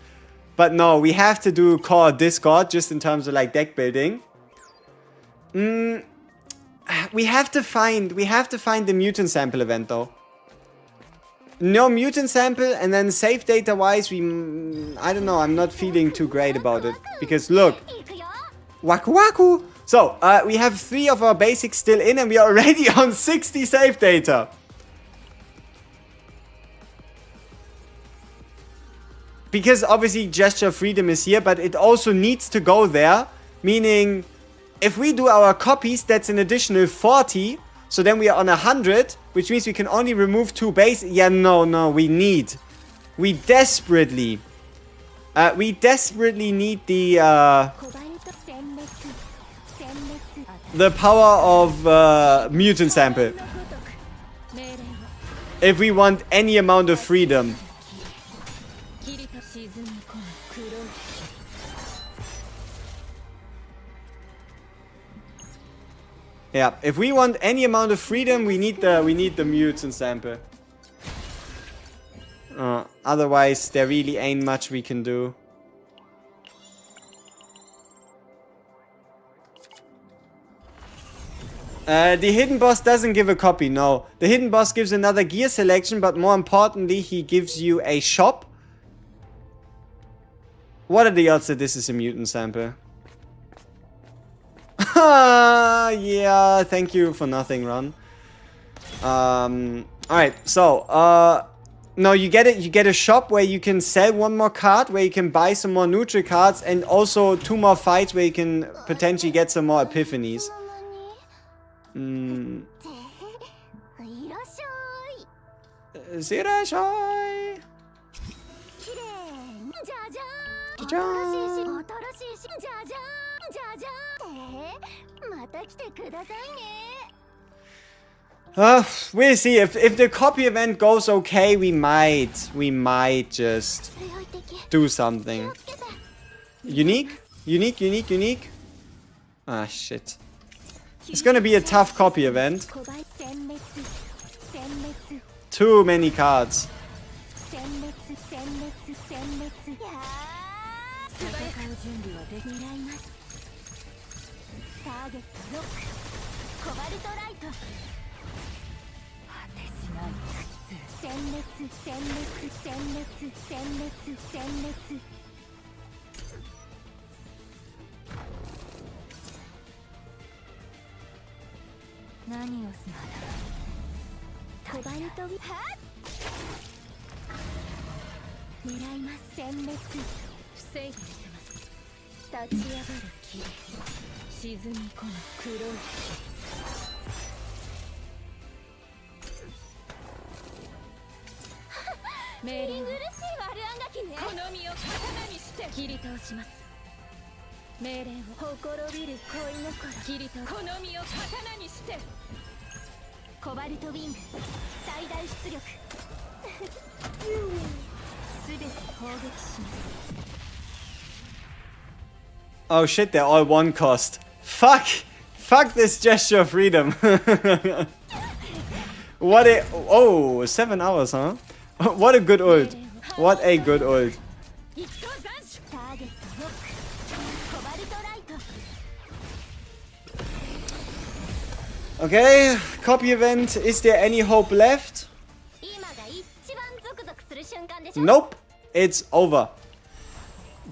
But no, we have to do core Discord, just in terms of like deck building. We have to find the mutant sample event though. No mutant sample, and then save data wise, I don't know, I'm not feeling too great about it. Because look, Waku Waku! So, we have 3 of our basics still in, and we are already on 60 save data. Because obviously Gesture of Freedom is here, but it also needs to go there. Meaning, if we do our copies, that's an additional 40. So then we are on 100, which means we can only remove 2 base. Yeah, no, we desperately need the power of mutant sample. If we want any amount of freedom. Yeah, if we want any amount of freedom, we need the mutant sample. Otherwise, there really ain't much we can do. The hidden boss doesn't give a copy, no. The hidden boss gives another gear selection, but more importantly, he gives you a shop. What are the odds that this is a mutant sample? Yeah, thank you for nothing, Ron. Alright, so, no, you get a shop where you can sell one more card, where you can buy some more neutral cards, and also 2 more fights where you can potentially get some more epiphanies. Zirashoi! We'll see. If the copy event goes okay, we might just do something. Unique? Unique? Ah, shit. It's gonna be a tough copy event. Too many cards. Oh shit, they're all 1 cost. Fuck this gesture of freedom. What a... Oh, 7 hours, huh? What a good ult. What a good ult. Okay, copy event. Is there any hope left? Nope, it's over.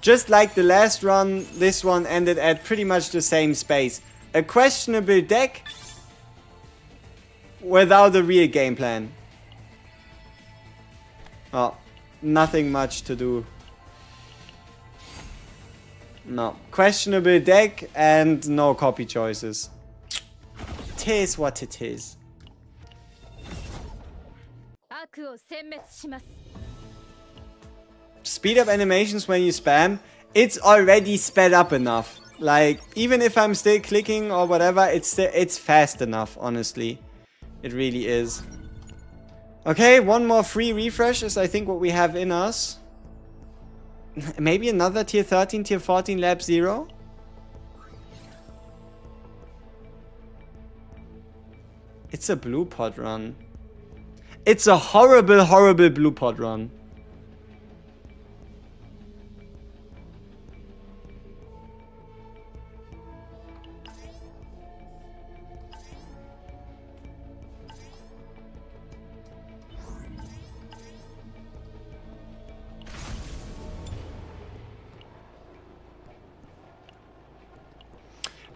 Just like the last run, this one ended at pretty much the same space. A questionable deck without a real game plan. Oh, nothing much to do. No. Questionable deck and no copy choices. Tis what it is. Speed up animations when you spam. It's already sped up enough. Like, even if I'm still clicking or whatever, it's fast enough, honestly. It really is. Okay, 1 more free refresh is I think what we have in us. Maybe another tier 13, tier 14 lab 0? It's a blue pot run. It's a horrible, horrible blue pot run.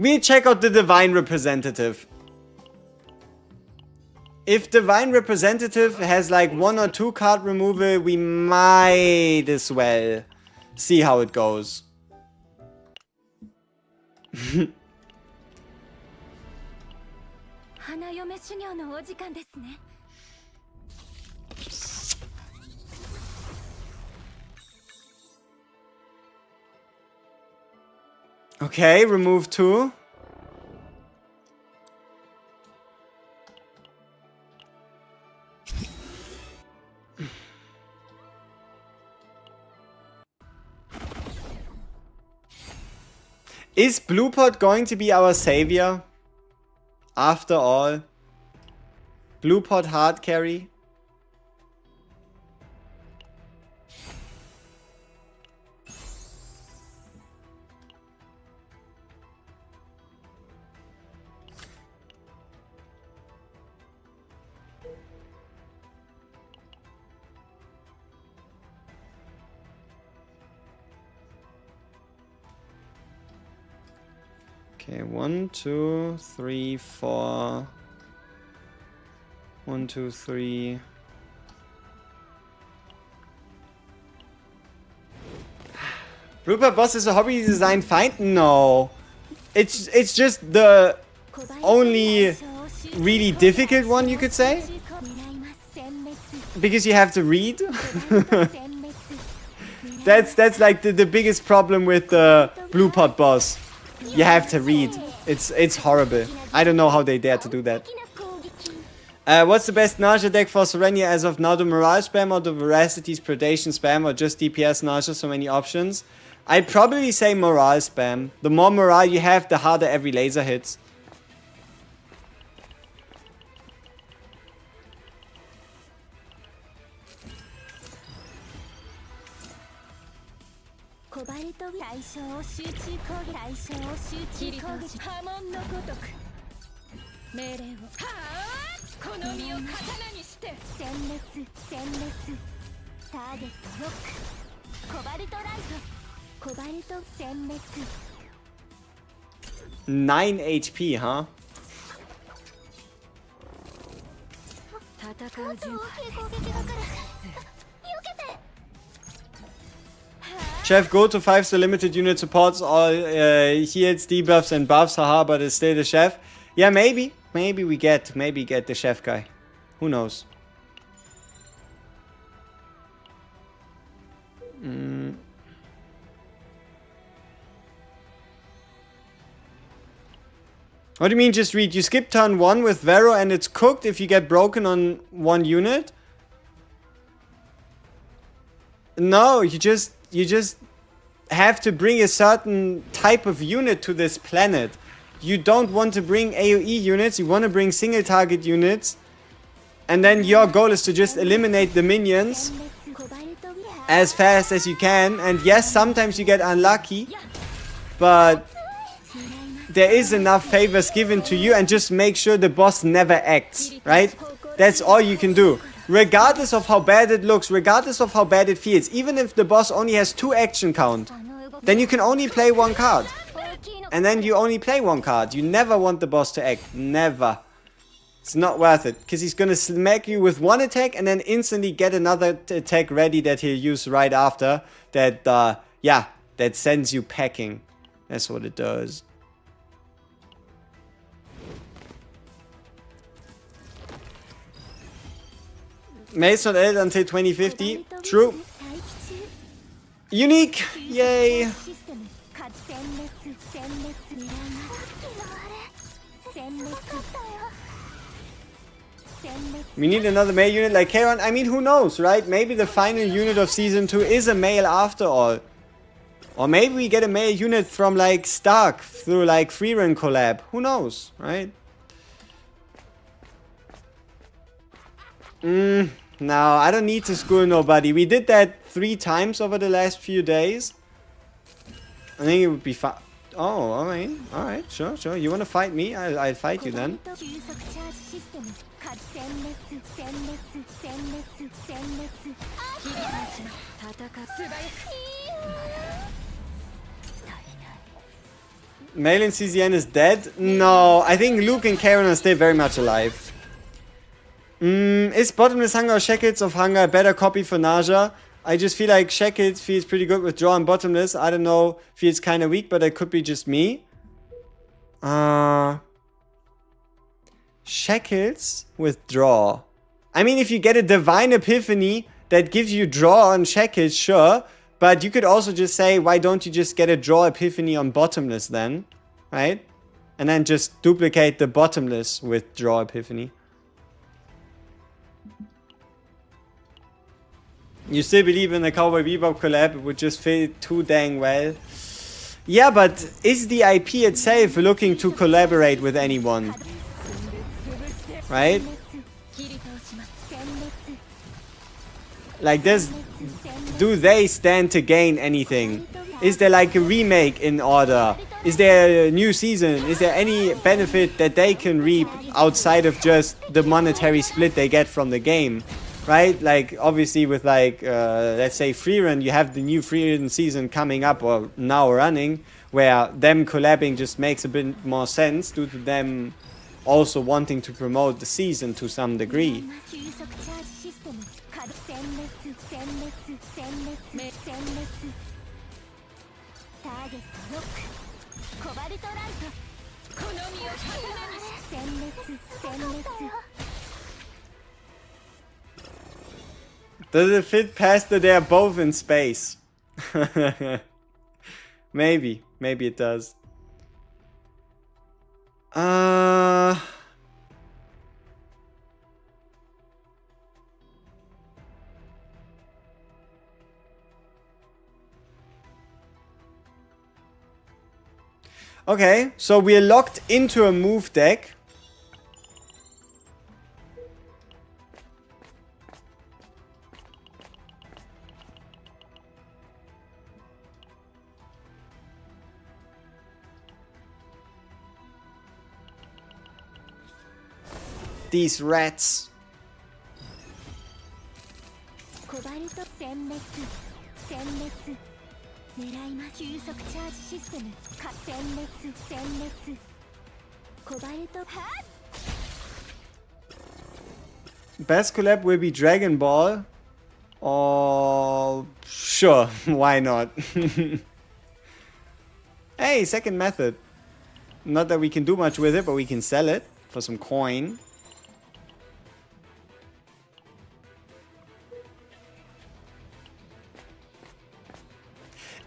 We check out the Divine Representative. If Divine Representative has like 1 or 2 card removal, we might as well see how it goes. Okay, remove 2. Is Blue Pot going to be our savior? After all. Blue pot hard carry. Okay, 1, 2, 3, 4. 1, 2, 3. Rupert Boss is a hobby design find? No. It's just the only really difficult one, you could say. Because you have to read. That's like the biggest problem with the Blue Pot Boss. You have to read. It's horrible. I don't know how they dare to do that. What's the best NARJA deck for Serenia as of now? The Morale spam or the Veracity's Predation spam or just DPS NARJA? So many options. I'd probably say Morale spam. The more Morale you have, the harder every laser hits. Nine HP, huh? Chef, go to 5 star limited unit supports all heals, debuffs and buffs, haha, but it's still the chef. Yeah, maybe we get the chef guy. Who knows? What do you mean just read? You skip turn 1 with Vero and it's cooked if you get broken on 1 unit? No, you just have to bring a certain type of unit to this planet. You don't want to bring AoE units, you want to bring single target units. And then your goal is to just eliminate the minions as fast as you can. And yes, sometimes you get unlucky, but there is enough favors given to you, and just make sure the boss never acts, right? That's all you can do. Regardless of how bad it looks, regardless of how bad it feels, even if the boss only has 2 action count, then you can only play 1 card. And then you only play 1 card. You never want the boss to act. Never. It's not worth it. Because he's going to smack you with 1 attack and then instantly get another attack ready that he'll use right after. That, yeah, that sends you packing. That's what it does. Mail's not ended until 2050. True. Unique! Yay! We need another male unit like Charon. I mean, who knows, right? Maybe the final unit of Season 2 is a male after all. Or maybe we get a male unit from like Stark through like Free-Run collab. Who knows, right? No, I don't need to school nobody. We did that 3 times over the last few days. I think it would be fun. Oh, alright, sure. You wanna fight me? I'll fight you then. Male in CZN is dead? No, I think Luke and Karen are still very much alive. Is Bottomless Hunger or Shackles of Hunger a better copy for NARJA? I just feel like Shackles feels pretty good with Draw and Bottomless. I don't know, feels kind of weak, but it could be just me. Shackles with Draw. I mean, if you get a Divine Epiphany that gives you Draw on Shackles, sure. But you could also just say, why don't you just get a Draw Epiphany on Bottomless then? Right? And then just duplicate the Bottomless with Draw Epiphany. You still believe in the Cowboy Bebop collab? It would just fit too dang well. Yeah, but is the IP itself looking to collaborate with anyone? right? Like do they stand to gain anything? Is there like a remake in order? Is there a new season? Is there any benefit that they can reap outside of just the monetary split they get from the game? Right? Like obviously with like let's say free run, you have the new free run season coming up or now running, where them collabing just makes a bit more sense due to them also wanting to promote the season to some degree. Does it fit past that they're both in space? Maybe it does. Okay, so we're locked into a move deck. These rats. Best collab will be Dragon Ball. Oh, sure, why not? Hey, second method. Not that we can do much with it, but we can sell it for some coin.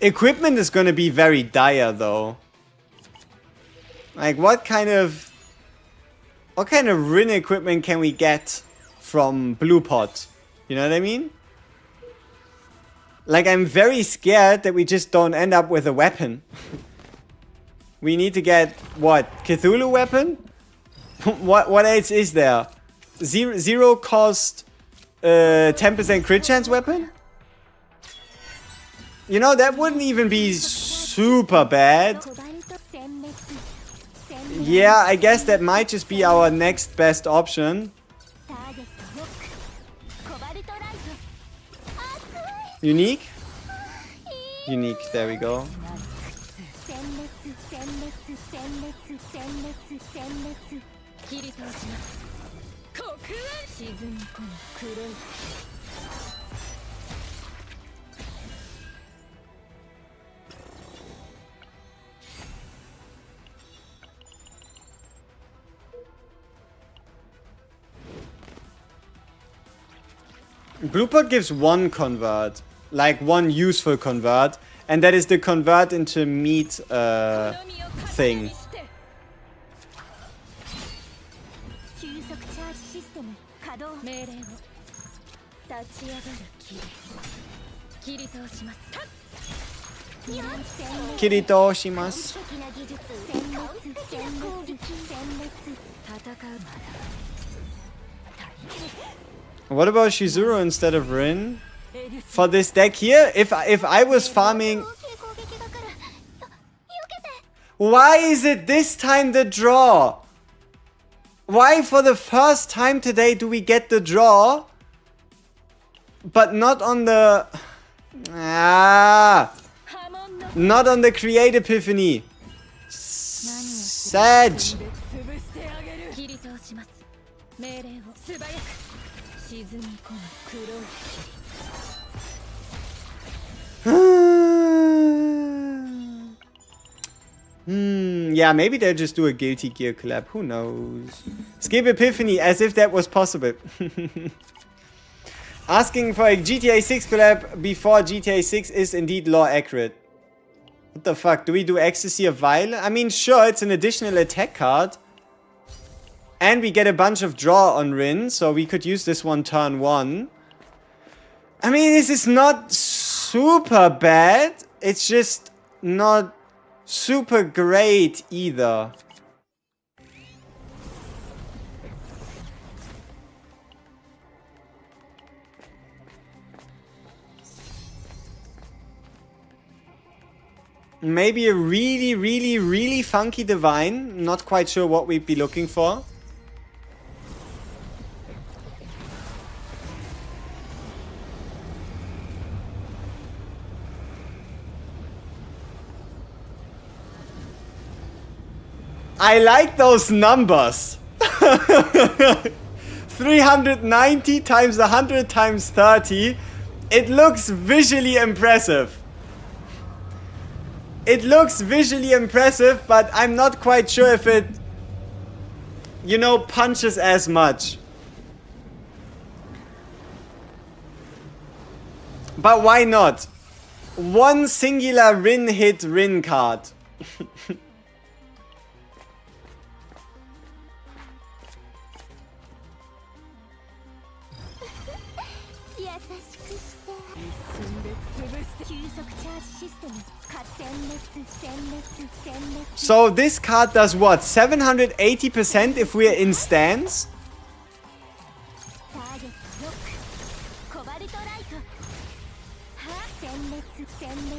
Equipment is going to be very dire though. Like what kind of RIN equipment can we get from Blue Pot? You know what I mean? Like I'm very scared that we just don't end up with a weapon. We need to get what? Cthulhu weapon? What else is there? Zero cost 10% crit chance weapon? You know, that wouldn't even be super bad. Yeah, I guess that might just be our next best option. Unique? Unique, there we go. Blue Pot gives one convert, like one useful convert, and that is the convert into meat thing. Kirito shimasu. What about Shizuru instead of RIN? For this deck here, if I was farming... Why is it this time the draw? Why for the first time today do we get the draw? But not on the... Not on the Create Epiphany. Sag. Yeah, maybe they'll just do a Guilty Gear collab. Who knows? Skip Epiphany, as if that was possible. Asking for a GTA 6 collab before GTA 6 is indeed lore accurate. What the fuck? Do we do Ecstasy of Violence? I mean, sure, it's an additional attack card. And we get a bunch of draw on RIN, so we could use this one turn 1. I mean, this is not super bad. It's just not super great either. Maybe a really, really, really funky divine. Not quite sure what we'd be looking for. I like those numbers. 390 times 100 times 30. It looks visually impressive. It looks visually impressive, but I'm not quite sure if it, you know, punches as much. But why not? One singular RIN hit RIN card. So this card does what? 780% if we're in stance?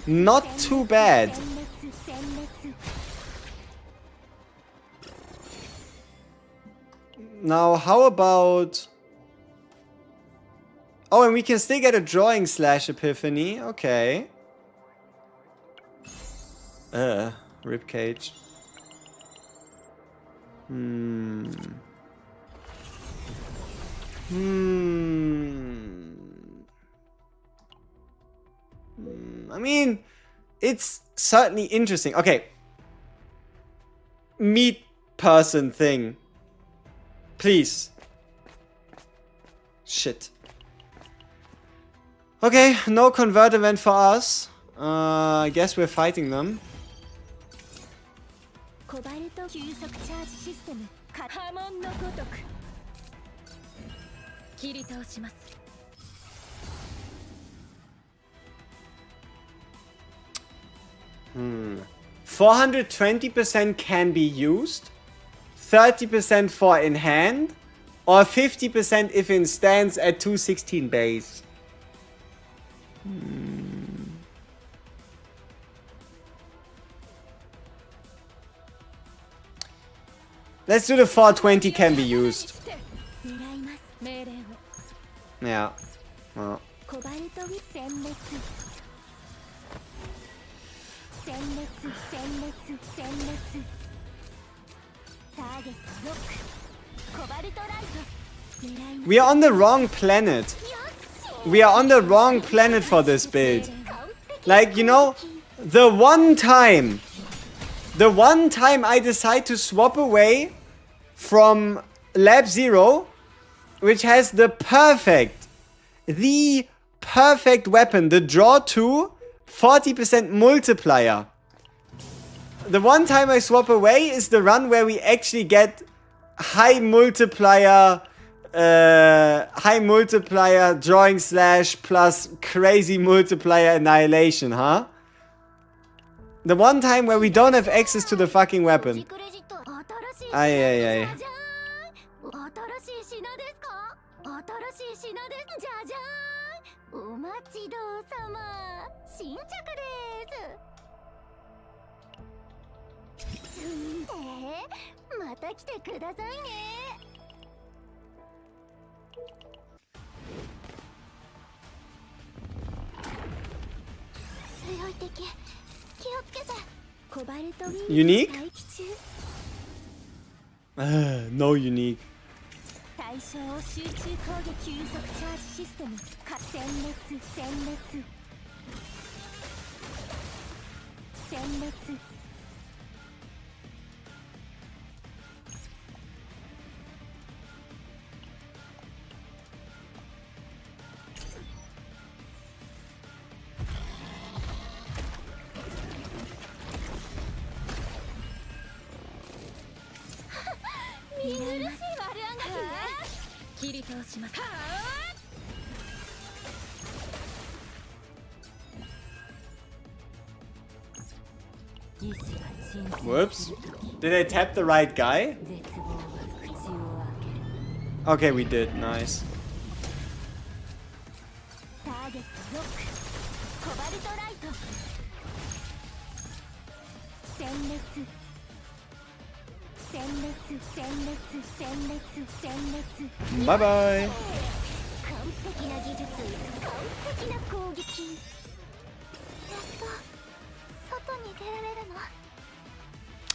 Not too bad. Now how about... Oh, and we can still get a drawing slash epiphany. Okay. Ribcage. I mean, it's certainly interesting. Okay. Meat person thing. Please. Shit. Okay, no convert event for us. I guess we're fighting them. Hmm. 420% can be used, 30% for in hand, or 50% if in stance at 216 base. Let's do the 420 can be used. Yeah. Well. We are on the wrong planet. We are on the wrong planet for this build. Like, you know, the one time I decide to swap away from Lab Zero, which has the perfect weapon, the Draw 2, 40% multiplier. The one time I swap away is the run where we actually get high multiplier drawing slash plus crazy multiplier annihilation, huh? The one time where we don't have access to the fucking weapon. Ay. Unique? No unique. Whoops. Did I tap the right guy? Okay, we did. Nice. Bye bye.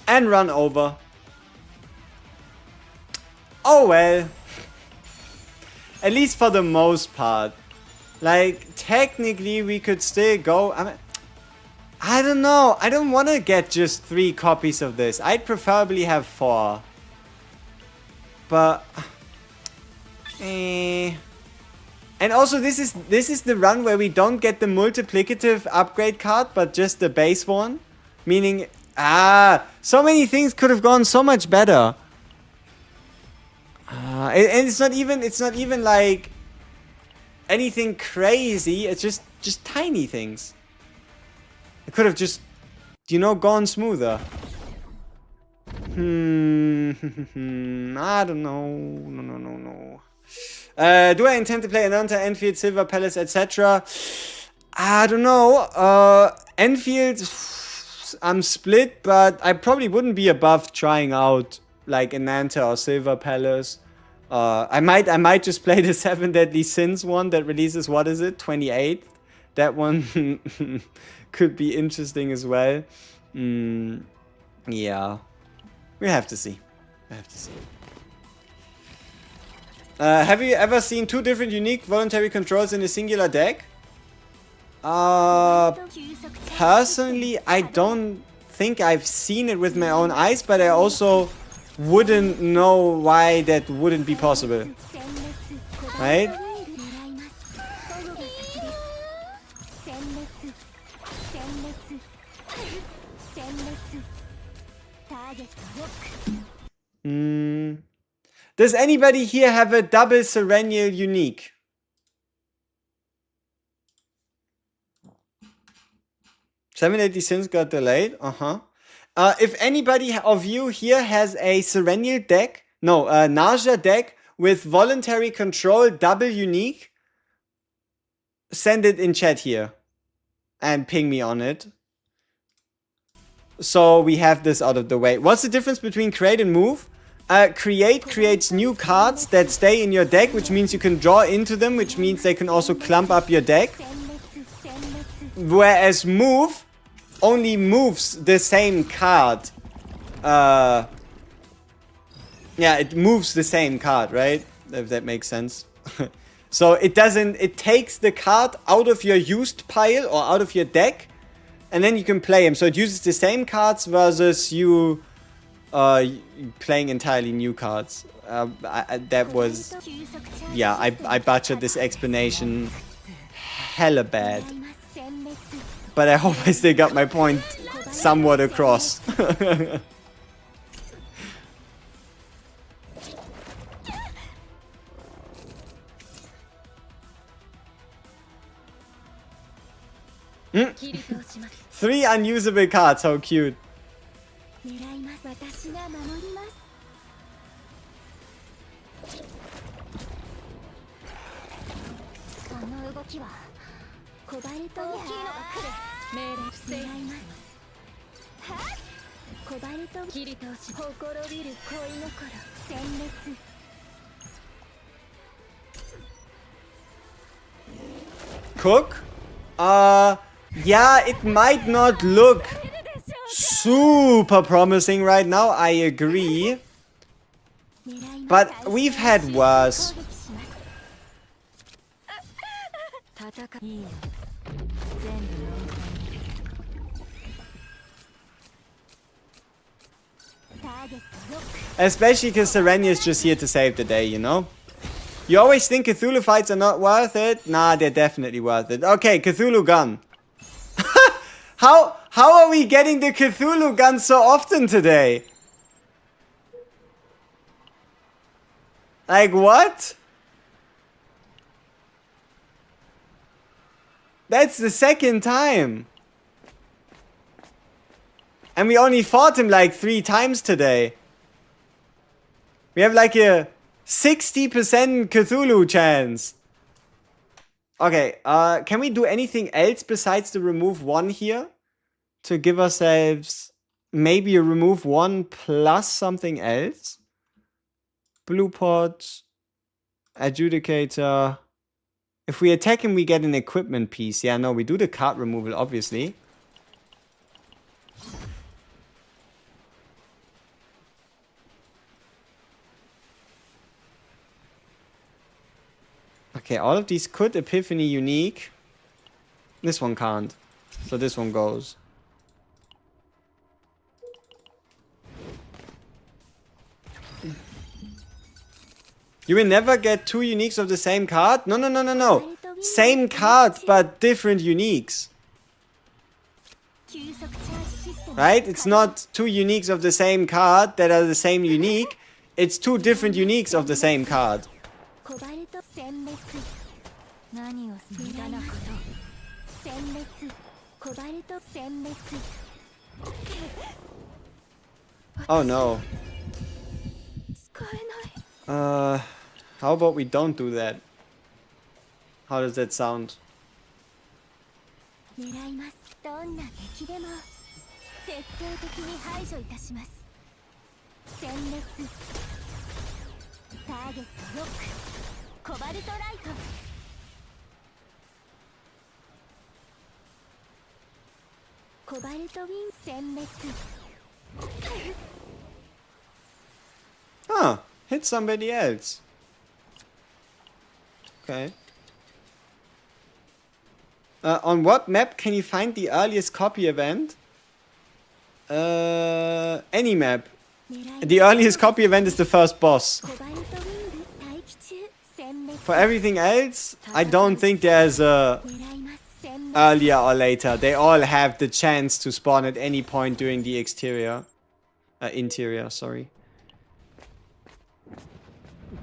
And run over. Oh well. At least for the most part. Like, technically we could still go. I don't know. I don't want to get just 3 copies of this. I'd preferably have 4. But and also this is the run where we don't get the multiplicative upgrade card, but just the base one. Meaning, so many things could have gone so much better. And it's not even like anything crazy. It's just tiny things. It could have just, you know, gone smoother. I don't know. No. Do I intend to play Ananta, Enfield, Silver Palace, etc.? I don't know. Enfield, I'm split, but I probably wouldn't be above trying out like Ananta or Silver Palace. I might just play the 7 Deadly Sins one that releases, what is it, 28th? That one could be interesting as well. Yeah. We have to see. Have you ever seen 2 different unique voluntary controls in a singular deck? Personally, I don't think I've seen it with my own eyes, but I also wouldn't know why that wouldn't be possible. Right? Does anybody here have a double Serenial unique? $780 cents got delayed. If anybody of you here has a Serenial deck, no, a NARJA deck with voluntary control double unique, send it in chat here and ping me on it. So we have this out of the way. What's the difference between create and move? Create creates new cards that stay in your deck, which means you can draw into them, which means they can also clump up your deck. Whereas move only moves the same card. Yeah, it moves the same card, right? If that makes sense. So it takes the card out of your used pile or out of your deck, and then you can play him. So it uses the same cards versus you playing entirely new cards. That was, yeah, I butchered this explanation hella bad. But I hope I still got my point somewhat across. Mm. 3 unusable cards, how cute. Cook? Yeah, it might not look super promising right now, I agree. But we've had worse. Especially because Serenia is just here to save the day, you know? You always think Cthulhu fights are not worth it? Nah, they're definitely worth it. Okay, Cthulhu gun. How are we getting the Cthulhu gun so often today? Like, what? That's the second time. And we only fought him like 3 times today. We have like a 60% Cthulhu chance. Okay, can we do anything else besides the remove 1 here? To give ourselves maybe you remove one plus something else. Blue pot, adjudicator. If we attack him, we get an equipment piece. Yeah, no, we do the card removal, obviously. Okay, all of these could Epiphany unique. This one can't. So this one goes. You will never get two uniques of the same card? No, no, no, no, no. Same card, but different uniques. Right? It's not two uniques of the same card that are the same unique. It's two different uniques of the same card. Oh no. How about we don't do that? How does that sound? Huh. Hit somebody else. Okay. On what map can you find the earliest copy event? Any map. The earliest copy event is the first boss. For everything else, I don't think there's a earlier or later. They all have the chance to spawn at any point during the interior, sorry.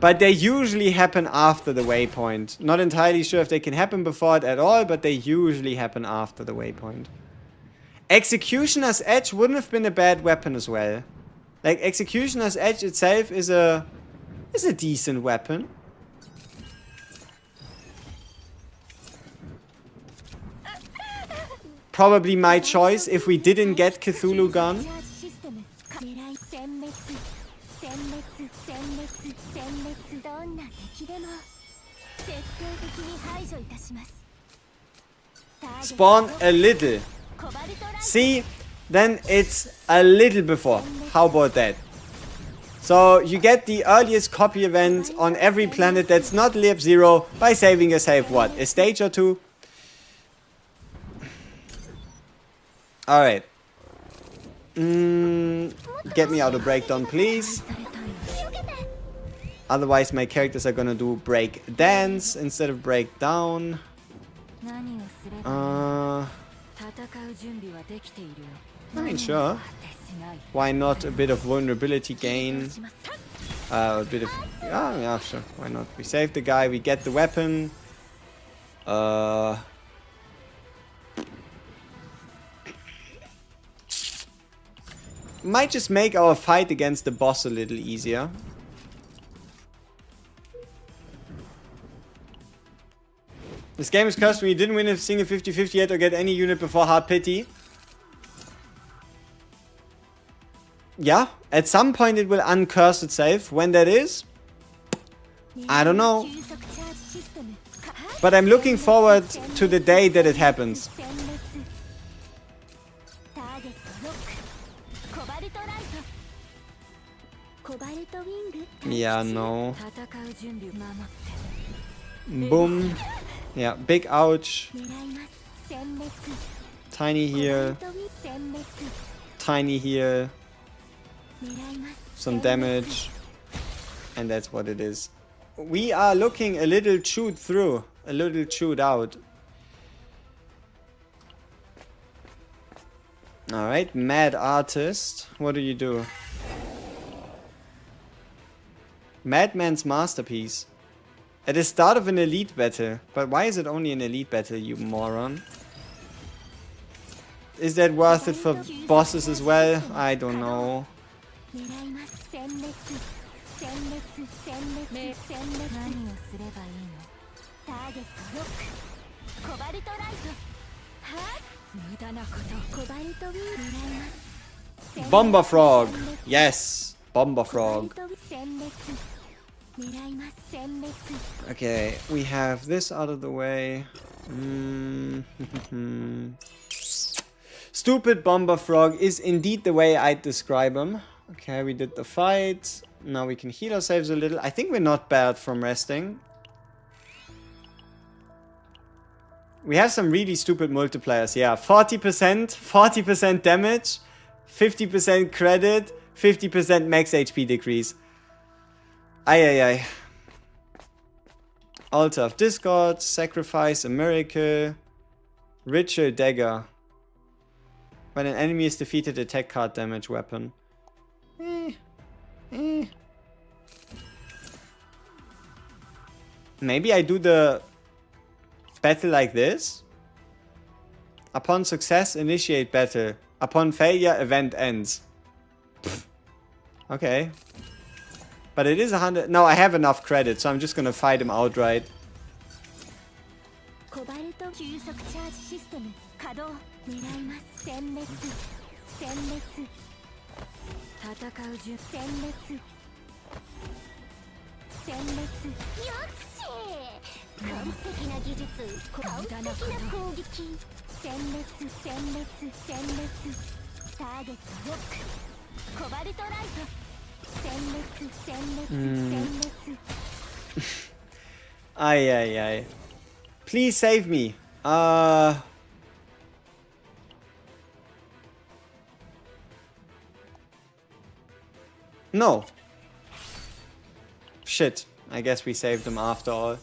But they usually happen after the waypoint. Not entirely sure if they can happen before it at all, but they usually happen after the waypoint. Executioner's Edge wouldn't have been a bad weapon as well. Like, Executioner's Edge itself is a decent weapon. Probably my choice if we didn't get Cthulhu Gun. Spawn a little. See? Then it's a little before. How about that? So you get the earliest copy event on every planet that's not Lab 0 by saving yourself what? A stage or two? Alright. Get me out of breakdown, please. Otherwise my characters are gonna do break dance instead of breakdown. I mean, sure. Why not a bit of vulnerability gain? A bit of... yeah, sure. Why not? We save the guy, we get the weapon. Might just make our fight against the boss a little easier. This game is cursed when you didn't win a single 50-50 yet or get any unit before Hard Pity. Yeah, at some point it will uncurse itself. When that is, I don't know. But I'm looking forward to the day that it happens. Yeah, no. Boom. Yeah, big ouch. Tiny heal. Tiny heal. Some damage. And that's what it is. We are looking a little chewed through. A little chewed out. Alright, Mad Artist. What do you do? Madman's Masterpiece. At the start of an elite battle. But why is it only an elite battle, you moron? Is that worth it for bosses as well? I don't know. Bomber Frog. Yes. Bomber Frog. Okay, we have this out of the way. Stupid Bomber Frog is indeed the way I'd describe him. Okay, we did the fight. Now we can heal ourselves a little. I think we're not bad from resting. We have some really stupid multipliers. Yeah, 40% damage, 50% credit, 50% max HP decrease. Ay. Altar of Discord, Sacrifice, a Miracle, Ritual Dagger. When an enemy is defeated, attack card damage weapon. Maybe I do the battle like this. Upon success, initiate battle. Upon failure, event ends. Pfft. Okay. But it is 100. No, I have enough credit, so I'm just gonna fight him outright. Ay. Please save me. No. Shit. I guess we saved them after all.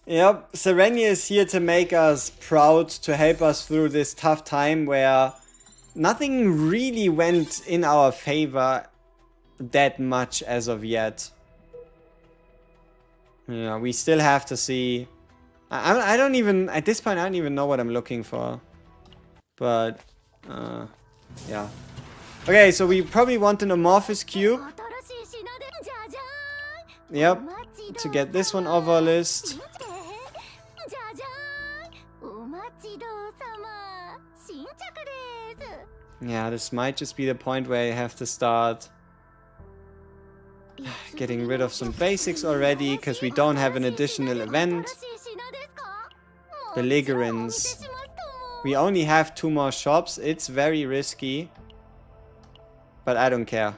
Yep, Serenia is here to make us proud, to help us through this tough time where nothing really went in our favor that much as of yet. Yeah, we still have to see. I don't even, at this point, I don't even know what I'm looking for. But, yeah. Okay, so we probably want an Amorphous Cube. Yep, to get this one off our list. Yeah, this might just be the point where I have to start getting rid of some basics already, because we don't have an additional event. Belligerents. We only have 2 more shops. It's very risky. But I don't care.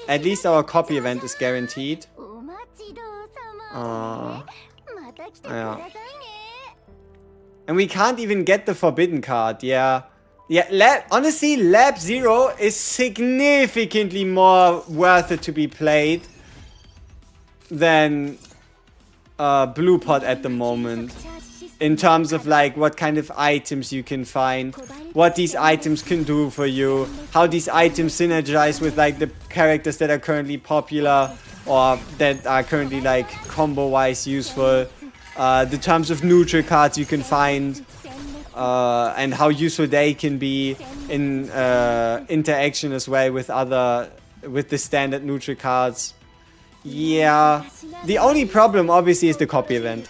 At least our copy event is guaranteed. Yeah. And we can't even get the forbidden card, yeah. Yeah, honestly, Lab 0 is significantly more worth it to be played than Blue Pot at the moment. In terms of like what kind of items you can find, what these items can do for you, how these items synergize with like the characters that are currently popular or that are currently like combo-wise useful. The terms of neutral cards you can find, and how useful they can be in interaction as well with the standard neutral cards. Yeah, the only problem obviously is the copy event.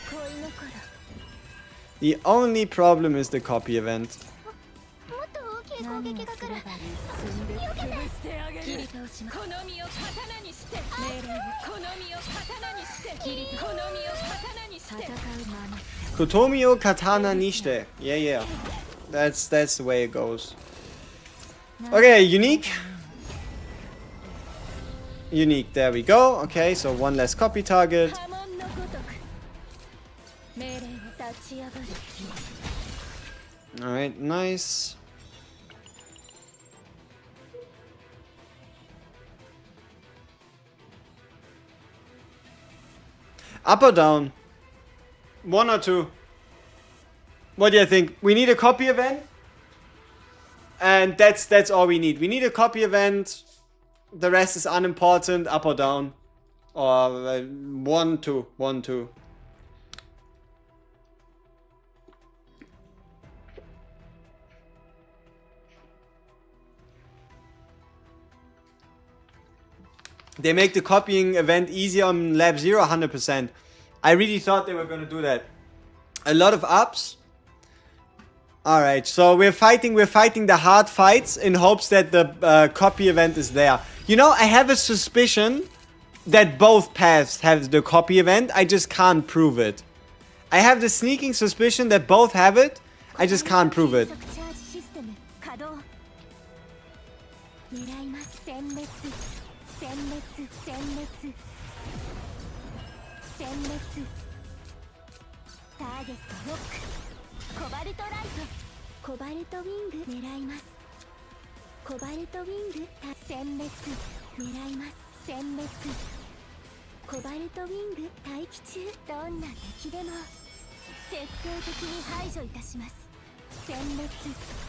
The only problem is the copy event. Kotomio Katana Nishite. Yeah. That's the way it goes. Okay, unique. Unique, there we go. Okay, so 1 less copy target. Alright, nice. Up or down? 1 or 2? What do you think? We need a copy event? And that's all we need. We need a copy event. The rest is unimportant. Up or down? Or 1, 2. 1, 2. They make the copying event easier on lab 0, 100%. I really thought they were gonna do that. A lot of ups. Alright, so we're fighting the hard fights in hopes that the copy event is there. You know, I have a suspicion that both paths have the copy event. I just can't prove it. I have the sneaking suspicion that both have it. I just can't prove it.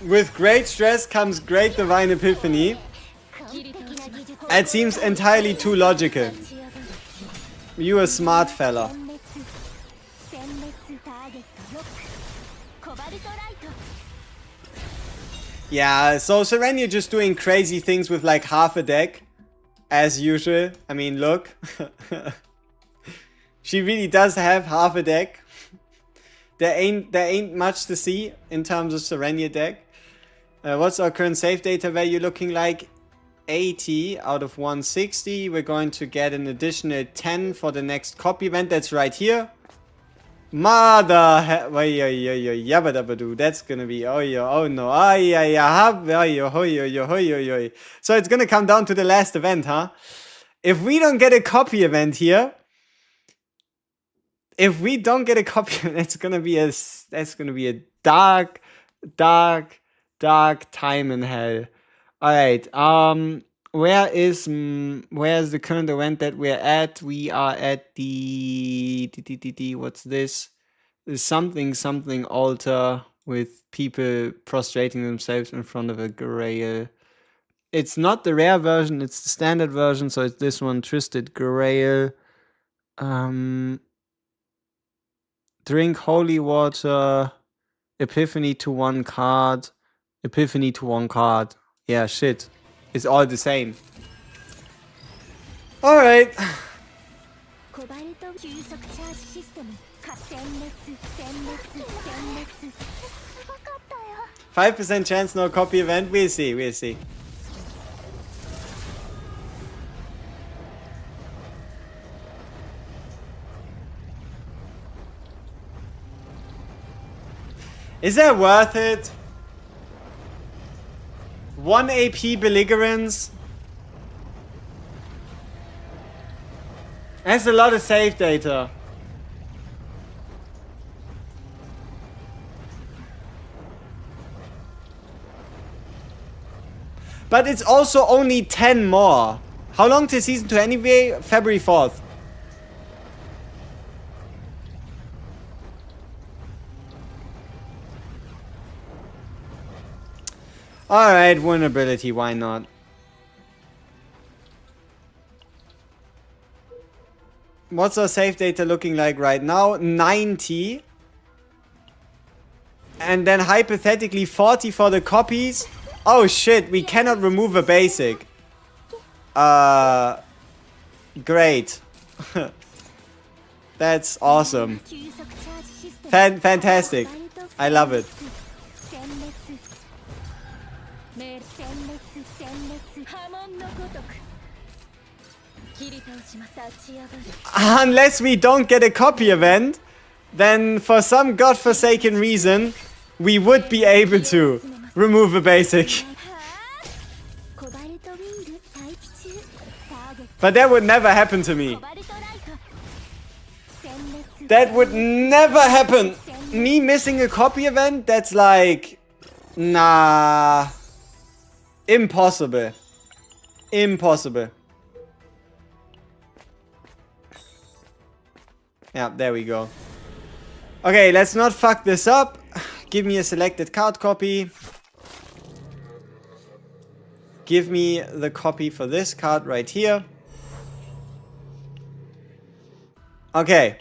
With great stress comes great divine epiphany. It seems entirely too logical. You a smart fella. Yeah, so Serenia just doing crazy things with like half a deck. As usual. I mean, look. She really does have half a deck. There ain't much to see in terms of Serenia deck. What's our current save data value looking like? 80 out of 160. We're going to get an additional 10 for the next copy event. That's right here. That's gonna be oh no. So it's gonna come down to the last event, huh? If we don't get a copy event here, it's gonna be a dark time in hell. Alright, where's the current event that we're at? We are at the what's this? Something altar with people prostrating themselves in front of a grail. It's not the rare version, it's the standard version, so it's this one, Twisted Grail. Drink holy water, epiphany to one card, epiphany to one card. Yeah, shit. It's all the same. Alright. 5% chance no copy event. We'll see. Is that worth it? 1 AP belligerence. That's a lot of save data. But it's also only 10 more. How long till season 2 anyway? February 4th. Alright, vulnerability, why not? What's our save data looking like right now? 90. And then hypothetically 40 for the copies. Oh shit, we cannot remove a basic. Great. That's awesome. Fantastic. I love it. Unless we don't get a copy event, then for some godforsaken reason, we would be able to remove a basic. But that would never happen to me. That would never happen. Me missing a copy event, that's like... Nah. Impossible. Impossible. Yeah, there we go. Okay, let's not fuck this up. Give me a selected card copy. Give me the copy for this card right here. Okay.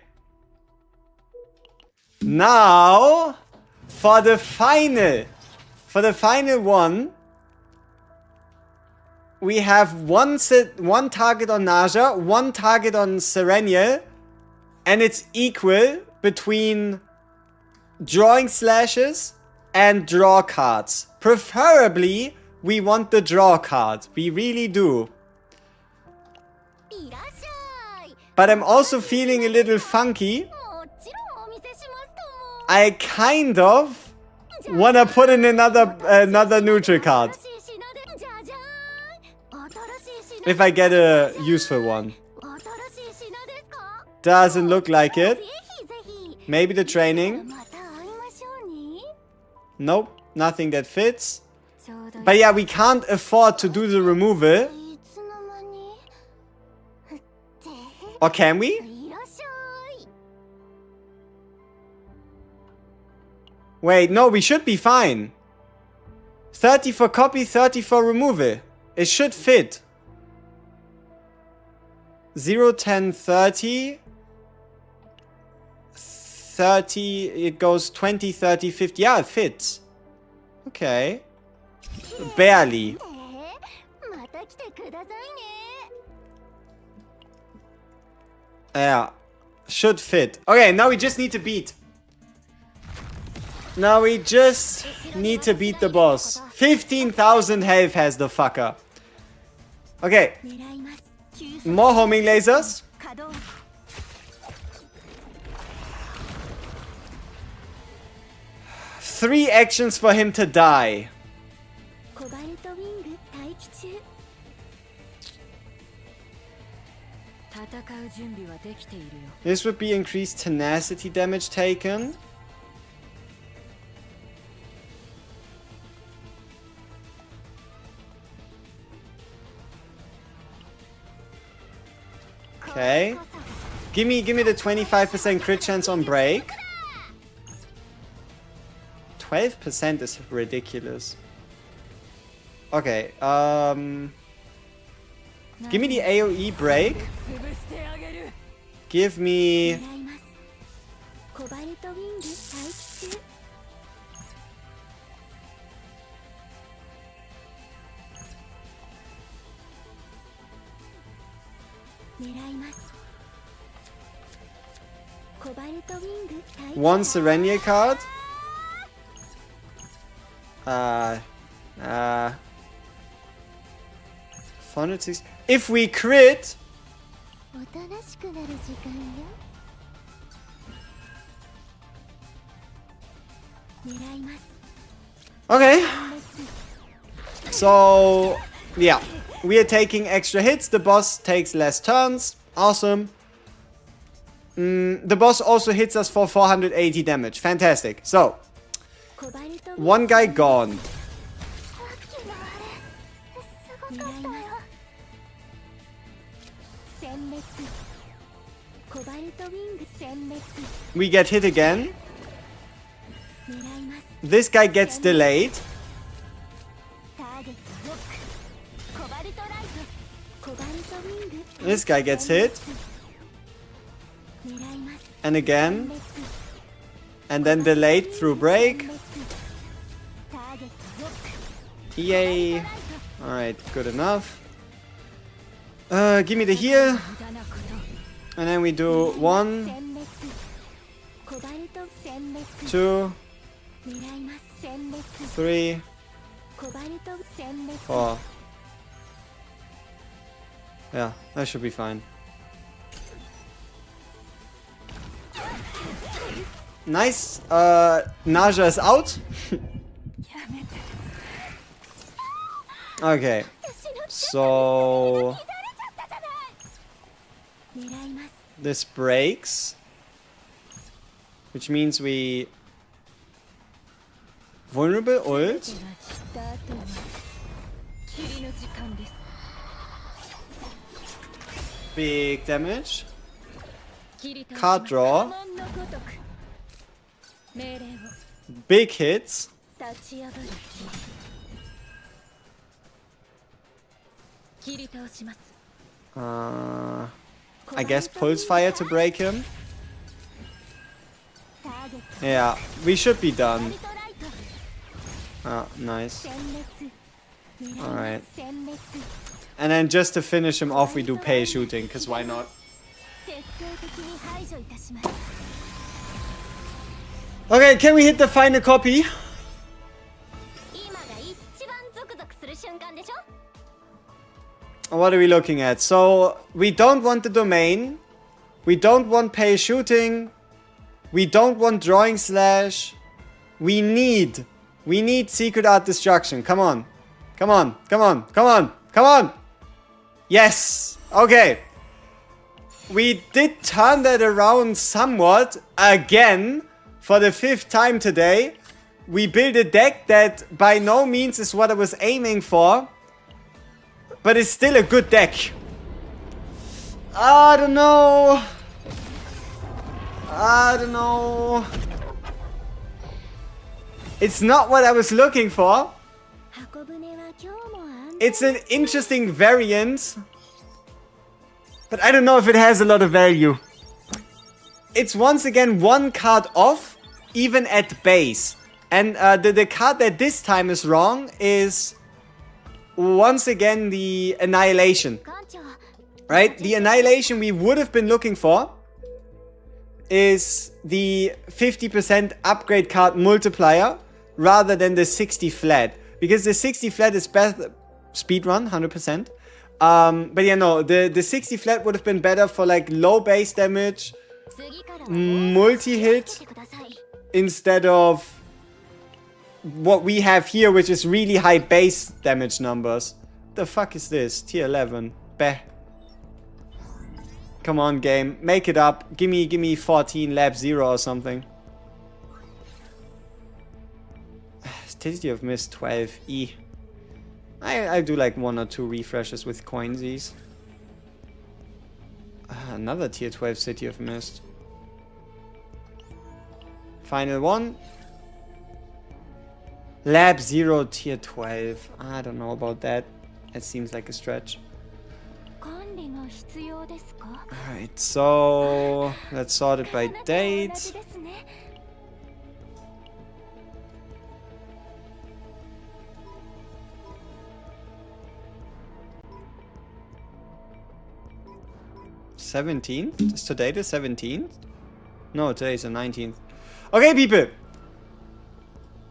Now, for the final one. we have one target on NARJA, one target on Serenial, and it's equal between drawing slashes and draw cards. Preferably, we want the draw card. We really do. But I'm also feeling a little funky. I kind of wanna put in another neutral card. If I get a useful one. Doesn't look like it. Maybe the training. Nope, nothing that fits. But yeah, we can't afford to do the removal. Or can we? Wait, no, we should be fine. 30 for copy, 30 for removal. It should fit. 0, 10, 30. 30, it goes 20, 30, 50. Yeah, it fits. Okay. Barely. Yeah, should fit. Okay, now we just need to beat. Now we just need to beat the boss. 15,000 health has the fucker. Okay. More homing lasers. Three actions for him to die. This would be increased tenacity damage taken. Okay. Give me the 25% crit chance on break. 12% is ridiculous. Okay, give me the AoE break. Give me... one Serenial card. Phonetics. If we crit, okay. So yeah, we are taking extra hits. The boss takes less turns. Awesome. The boss also hits us for 480 damage. Fantastic. So one guy gone. We get hit again. This guy gets delayed. This guy gets hit. And again. And then delayed through break. Yay. Alright, good enough. Give me the heal. And then we do 1, 2, 3, 4. Yeah, that should be fine. Nice. NARJA is out. Okay. So this breaks, which means we vulnerable ult. Big damage. Card draw. Big hits. I guess pulse fire to break him. Yeah, we should be done. Ah, nice. Alright. And then just to finish him off, we do pay shooting, because why not? Okay, can we hit the final copy? What are we looking at? So, we don't want the domain. We don't want pay shooting. We don't want drawing slash. We need secret art destruction. Come on. Come on. Come on. Come on. Come on. Yes. Okay. We did turn that around somewhat again for the 5th time today. We built a deck that by no means is what I was aiming for, but it's still a good deck. I don't know. I don't know. It's not what I was looking for. It's an interesting variant, but I don't know if it has a lot of value. It's once again 1 card off, even at base. And the card that this time is wrong is once again the Annihilation. Right? The Annihilation we would have been looking for is the 50% upgrade card multiplier rather than the 60 flat. Because the 60 flat is better. Speedrun, 100%. But yeah, no, the 60 flat would have been better for like low base damage, multi-hit, instead of what we have here, which is really high base damage numbers. The fuck is this? Tier 11. Beh. Come on, game. Make it up. Give me 14 lab 0 or something. Statistic of Mist 12. E. I do like 1 or 2 refreshes with coinsies. Another tier 12 City of Mist. Final one. Lab 0 tier 12. I don't know about that. It seems like a stretch. Alright, so let's sort it by date. (17th? Is today the 17th? No, today's the 19th. Okay, people.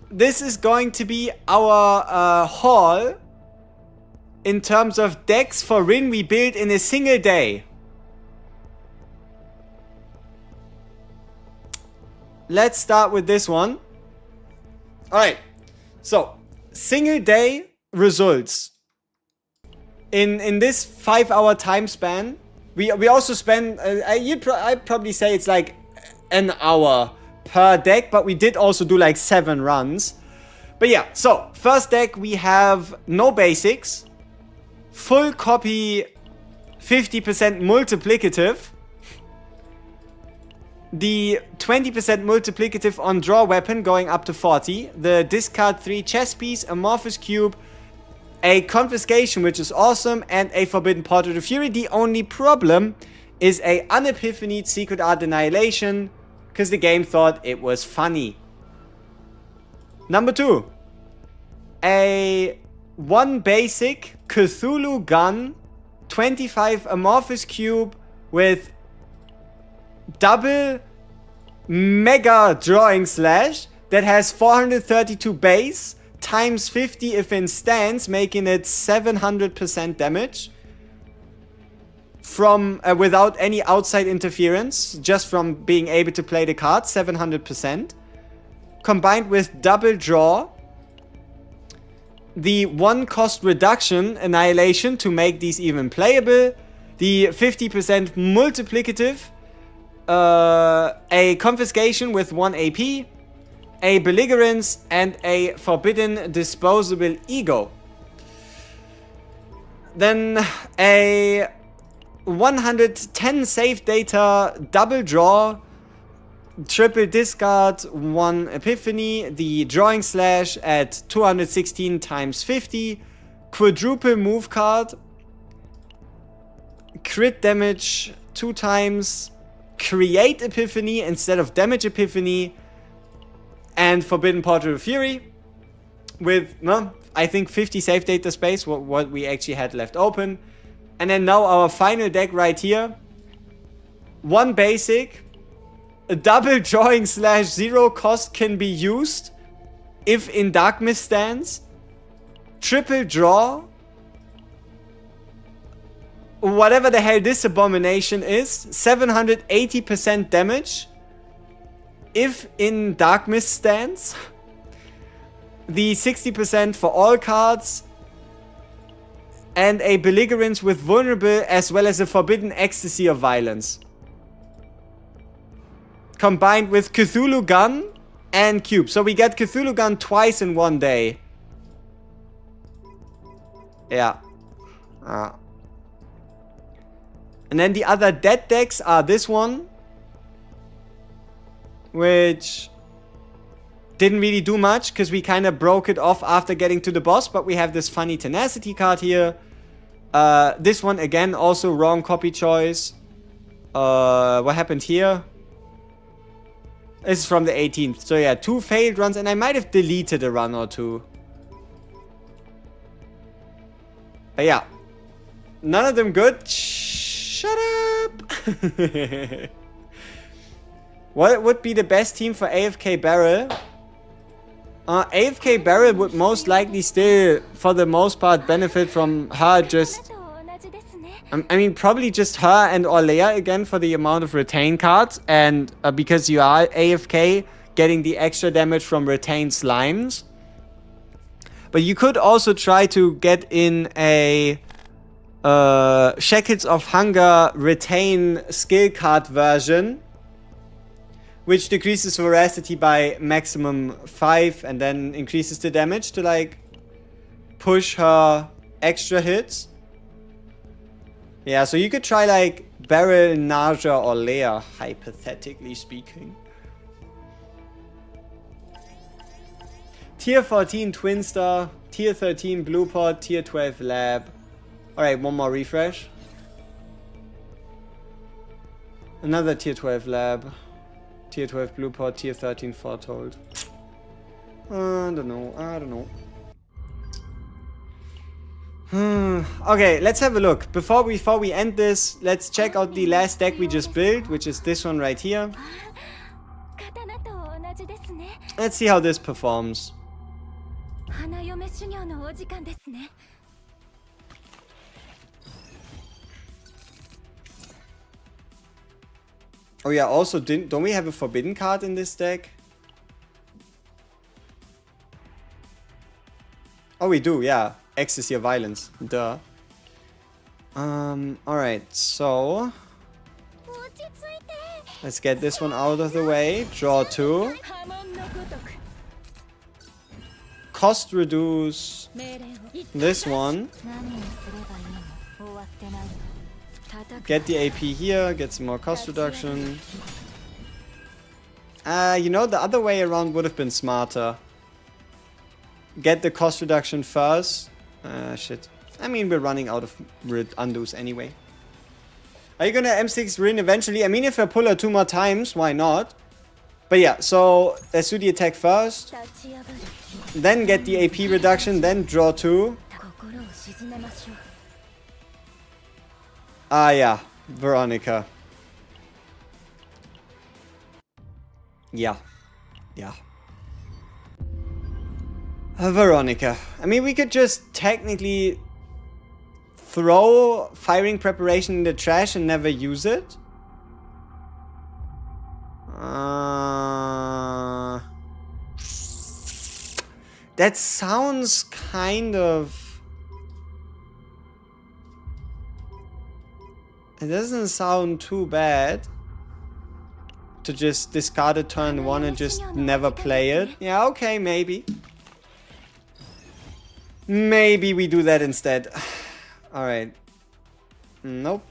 This is going to be our haul in terms of decks for RIN we built in a single day. Let's start with this one. Alright. So, single day results. In this 5-hour time span, we also spend, I'd probably say it's like an hour per deck, but we did also do like 7 runs. But yeah, so first deck we have no basics, full copy, 50% multiplicative, the 20% multiplicative on draw weapon going up to 40, the discard 3 chess piece, amorphous cube, a confiscation, which is awesome, and a forbidden portrait of fury. The only problem is a unepiphanied secret art annihilation, because the game thought it was funny. Number 2, a 1 basic Cthulhu gun, 25 amorphous cube with double mega drawing slash that has 432 base times 50 if in stance, making it 700% damage from without any outside interference, just from being able to play the card, 700%. Combined with double draw, the 1 cost reduction annihilation to make these even playable, the 50% multiplicative, a confiscation with 1 AP, a belligerence, and a forbidden disposable ego. Then a 110 save data double draw, triple discard, 1 epiphany, the drawing slash at 216 times 50, quadruple move card, crit damage 2 times, create epiphany instead of damage epiphany, and forbidden portrait of fury with I think 50 save data space, what we actually had left open. And then now our final deck right here. 1 basic. A double drawing / 0 cost can be used if in Dark Mist stance. Triple draw. Whatever the hell this abomination is. 780% damage if in Dark Mist stance. The 60% for all cards. And a belligerence with vulnerable as well as a forbidden ecstasy of violence. Combined with Cthulhu Gun and Cube. So we get Cthulhu Gun twice in one day. Yeah. And then the other dead decks are this one. Which didn't really do much because we kind of broke it off after getting to the boss. But we have this funny tenacity card here. This one again, also wrong copy choice. What happened here? This is from the 18th. So yeah, 2 failed runs. And I might have deleted a run or 2. But yeah. None of them good. Shut up. What would be the best team for AFK Barrel? AFK Barrel would most likely still, for the most part, benefit from her just... I mean, probably just her and Orlea again for the amount of retain cards. And because you are AFK, getting the extra damage from retained slimes. But you could also try to get in a Shackles of Hunger retain skill card version. Which decreases veracity by maximum 5 and then increases the damage to like push her extra hits. Yeah, so you could try like Beryl, NARJA, or Leia, hypothetically speaking. Tier 14 Twin Star, Tier 13 Blue Pod, Tier 12 Lab. Alright, one more refresh. Another Tier 12 Lab. Tier 12 Blue Pod, Tier 13 Foretold. I don't know. Okay, let's have a look. Before we end this, let's check out the last deck we just built, which is this one right here. Let's see how this performs. Oh yeah, also don't we have a forbidden card in this deck? Oh, we do, yeah. Ecstasy of Violence. Duh. Alright, so... let's get this one out of the way. Draw 2. Cost reduce this one. Get the AP here, get some more cost reduction. You know, the other way around would have been smarter. Get the cost reduction first. Shit. I mean, we're running out of undos anyway. Are you gonna M6 RIN eventually? I mean, if I pull her 2 more times, why not? But yeah, so let's do the attack first. Then get the AP reduction, then draw 2. Ah, yeah. Veronica. Yeah. Veronica. I mean, we could just technically throw firing preparation in the trash and never use it. That sounds kind of... it doesn't sound too bad to just discard it turn 1 and just never play it. Yeah, okay, maybe. Maybe we do that instead. Alright. Nope.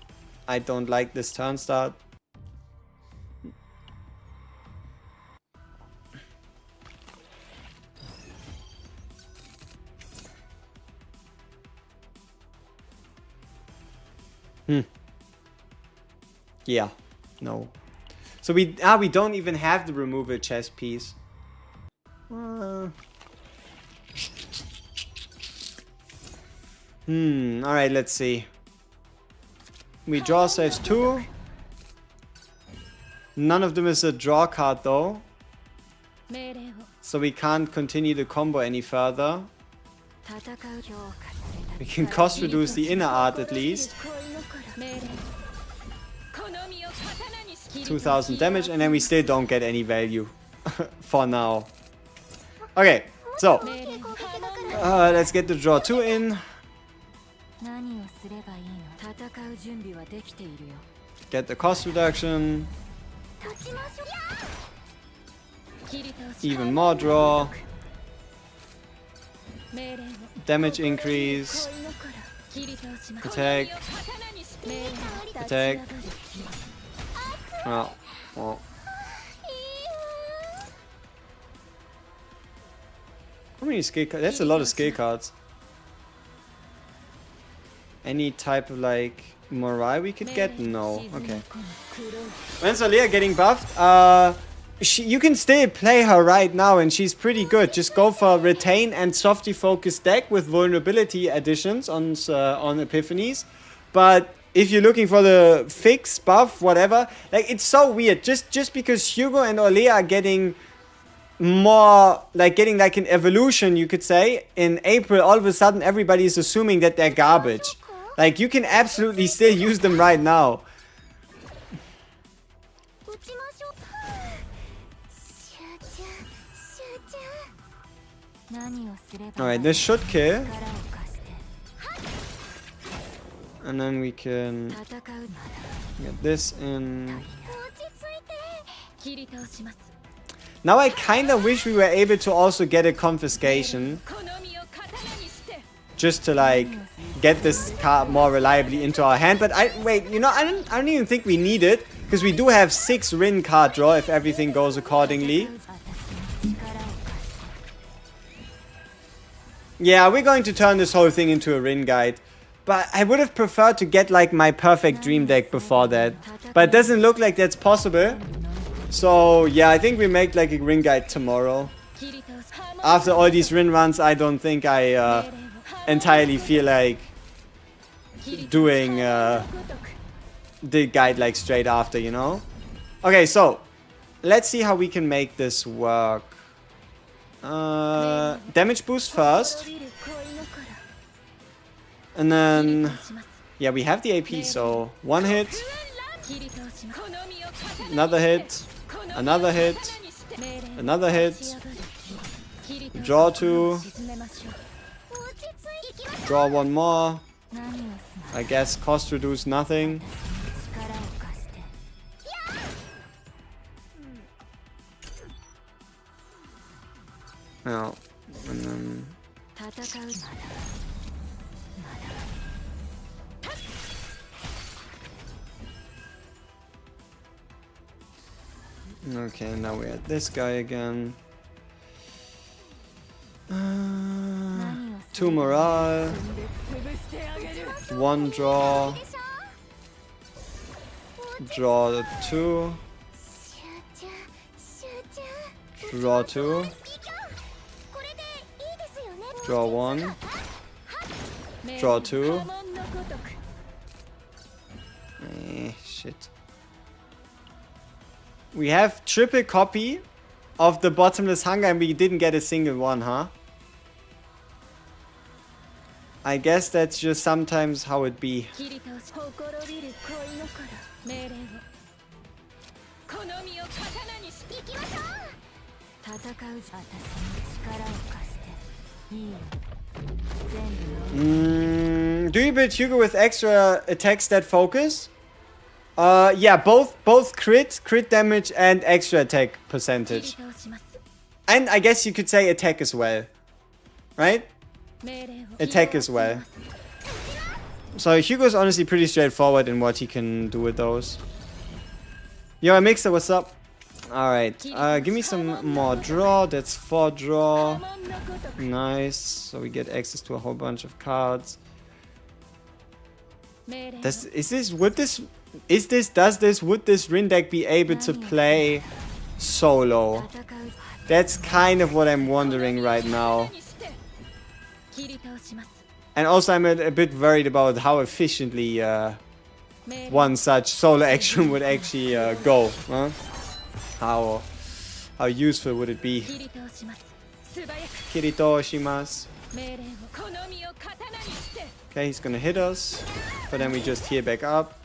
I don't like this turn start. Yeah. No. So we don't even have the removal chest piece. Alright, let's see. We draw ourselves 2. None of them is a draw card though. So we can't continue the combo any further. We can cost reduce the inner art at least. 2000 damage, and then we still don't get any value. For now. Okay, so let's get the draw 2 in. Get the cost reduction. Even more draw. Damage increase. Attack. Attack. Oh, well. How many skill cards? That's a lot of skill cards. Any type of like morale we could get? No. Okay. When's Alea getting buffed? You can still play her right now and she's pretty good. Just go for retain and softly focus deck with vulnerability additions on epiphanies. But if you're looking for the fix, buff, whatever, like it's so weird. Just because Hugo and Alea are getting more, like getting like an evolution, you could say, in April, all of a sudden everybody is assuming that they're garbage. Like you can absolutely still use them right now. Alright, this should kill. And then we can get this in. Now I kinda wish we were able to also get a confiscation. Just to like get this card more reliably into our hand. But wait, you know, I don't even think we need it. Because we do have 6 RIN card draw if everything goes accordingly. Yeah, we're going to turn this whole thing into a RIN guide. But I would have preferred to get like my perfect dream deck before that. But it doesn't look like that's possible. So yeah, I think we make like a RIN guide tomorrow. After all these RIN runs, I don't think I entirely feel like doing the guide like straight after, you know? Okay, so let's see how we can make this work. Damage boost first. And then, yeah, we have the AP, so 1 hit, another hit, another hit, another hit, draw 2, draw 1 more. I guess cost reduce nothing. No, and then okay, now we're at this guy again. 2 morale, 1 draw, draw 2, draw 2, draw 1, draw 2. Shit. We have triple copy of the Bottomless Hunger and we didn't get a single one, huh? I guess that's just sometimes how it be. Do you build Hugo with extra attack stat focus? Yeah, both crit damage and extra attack percentage. And I guess you could say attack as well. Right? Attack as well. So Hugo's honestly pretty straightforward in what he can do with those. Yo, Mixer, what's up? Alright, give me some more draw. That's 4 draw. Nice. So we get access to a whole bunch of cards. Would this RIN deck be able to play solo? That's kind of what I'm wondering right now. And also I'm a bit worried about how efficiently one such solo action would actually go. Huh? How useful would it be? Kirito shimasu. Okay, he's gonna hit us, but then we just heal back up.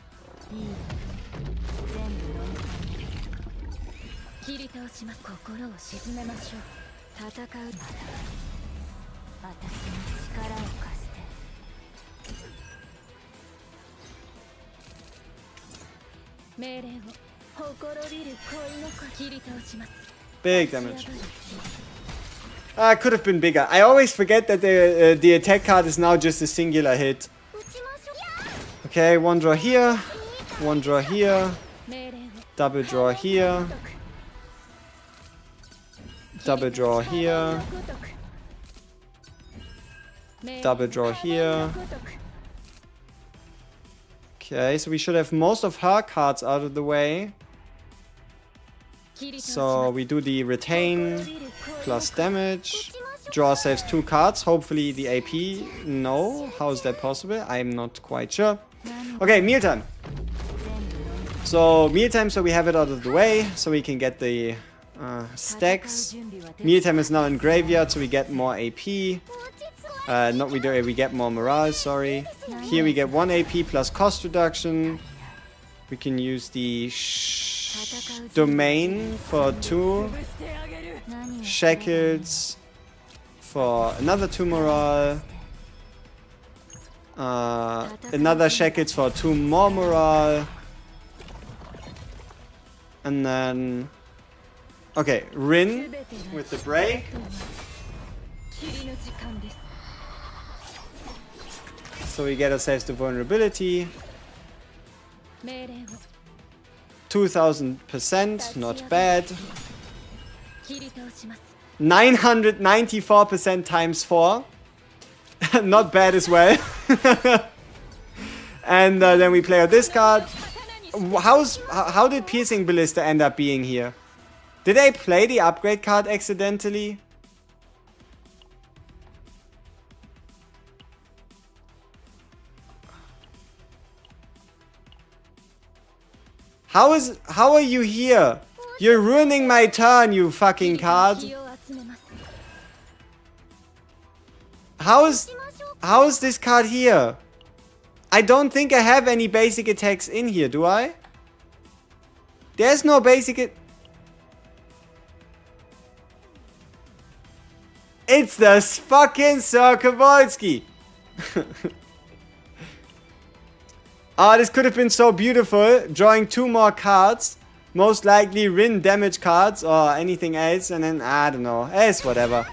Big damage. Could have been bigger. I always forget that the attack card is now just a singular hit. Okay, one draw here, one draw here, double draw here, double draw here, double draw here. Okay, so we should have most of her cards out of the way. So we do the retain plus damage. Draw saves 2 cards. Hopefully the AP. No. How is that possible? I'm not quite sure. Okay, mealtime. So mealtime, so we have it out of the way. So we can get the stacks. Mealtime is now in graveyard, so we get more AP. We get more morale, sorry. Here we get 1 AP plus cost reduction. We can use the domain for 2. Shackles for another 2 morale. Another shackles for 2 more morale. And then... Okay, RIN with the break. So we get ourselves the vulnerability. 2000%, not bad. 994% times 4. Not bad as well. And then we play out this card. How did Piercing Ballista end up being here? Did I play the upgrade card accidentally? How are you here? You're ruining my turn, you fucking card. How is this card here? I don't think I have any basic attacks in here, do I? There's no basic It's the fucking Sir Kowalski. Ah, this could have been so beautiful. Drawing 2 more cards. Most likely RIN damage cards or anything else. And then, I don't know. It's whatever.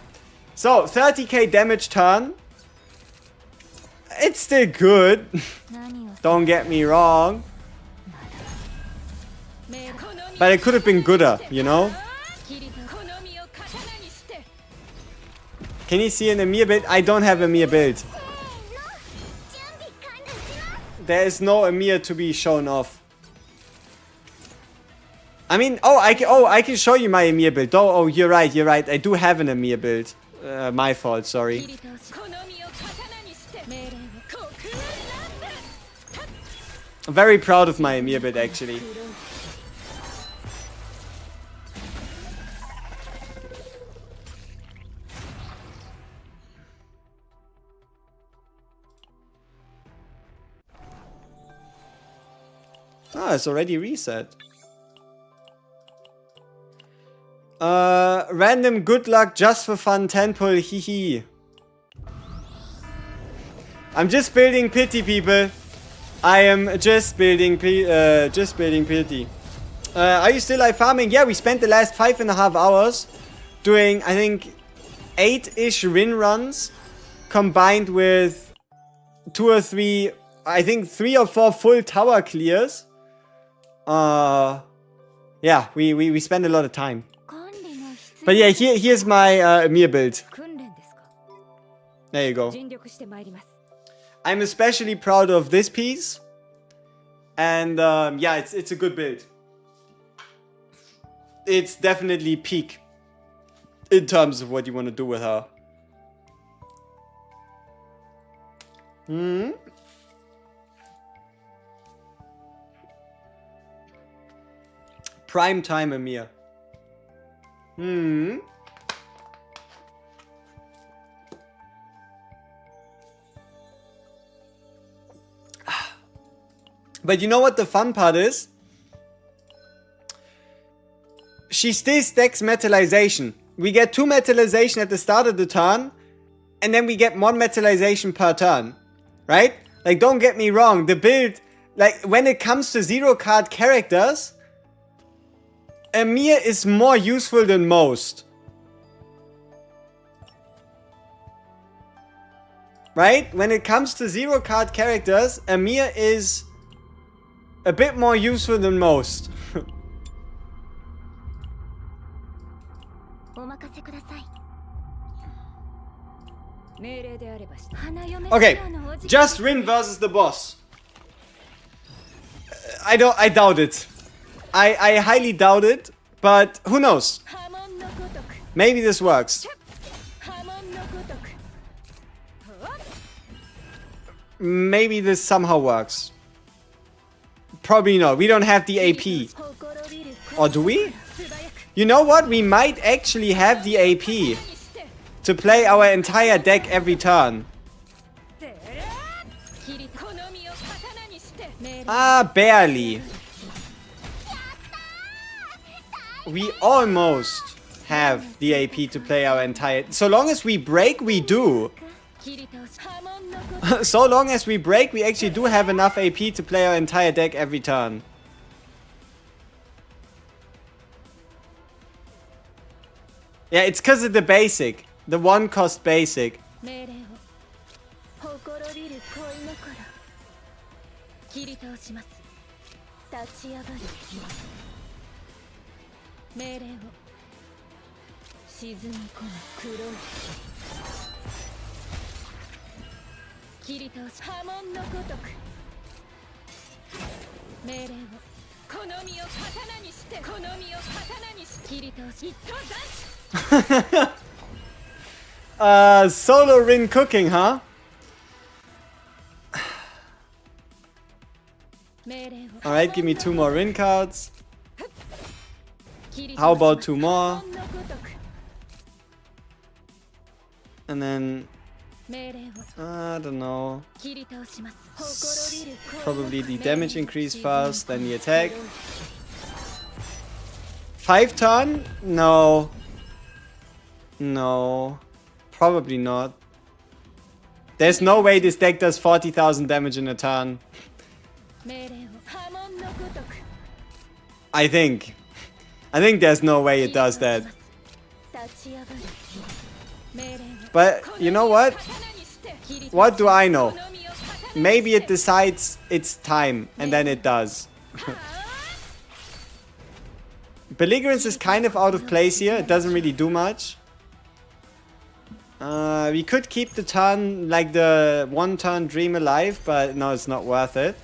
So, 30k damage turn. It's still good. Don't get me wrong. But it could have been gooder, you know? Can you see an Amir build? I don't have Amir build. There is no Amir to be shown off. I mean, I can show you my Amir build. Oh, you're right. I do have an Amir build. My fault, sorry. I'm very proud of my Amir build, actually. Ah, it's already reset. Random good luck just for fun 10 pull, hee. I'm just building pity, people. I am just building pity. Are you still live farming? Yeah, we spent the last 5.5 hours doing, I think, 8-ish RIN runs combined with 2 or 3, I think 3 or 4 full tower clears. Yeah, we spend a lot of time. But yeah, here's my Amir build. There you go. I'm especially proud of this piece. And yeah, it's a good build. It's definitely peak in terms of what you want to do with her. Hmm. Prime time, Amir. Hmm. But you know what the fun part is? She still stacks metallization. We get 2 metallization at the start of the turn, and then we get 1 metallization per turn. Right? Like, don't get me wrong, the build, like, when it comes to 0 card characters, Amir is more useful than most. Right? When it comes to 0 card characters, Amir is a bit more useful than most. Okay, just RIN versus the boss. I doubt it. I highly doubt it, but who knows? Maybe this works. Maybe this somehow works. Probably not. We don't have the AP. Or do we? You know what? We might actually have the AP to play our entire deck every turn. Ah, barely. We almost have the AP to play our entire... So long as we break, we do. So long as we break, we actually do have enough AP to play our entire deck every turn. Yeah, it's because of the basic. The 1 cost basic. Solo RIN cooking, huh? Alright, give me 2 more RIN cards. How about 2 more? And then... I don't know. Probably the damage increase first, then the attack. 5 turn? No. No. Probably not. There's no way this deck does 40,000 damage in a turn. I think there's no way it does that. But you know what? What do I know? Maybe it decides it's time and then it does. Belligerence is kind of out of place here. It doesn't really do much. We could keep the turn, like the 1 turn dream alive, but no, it's not worth it.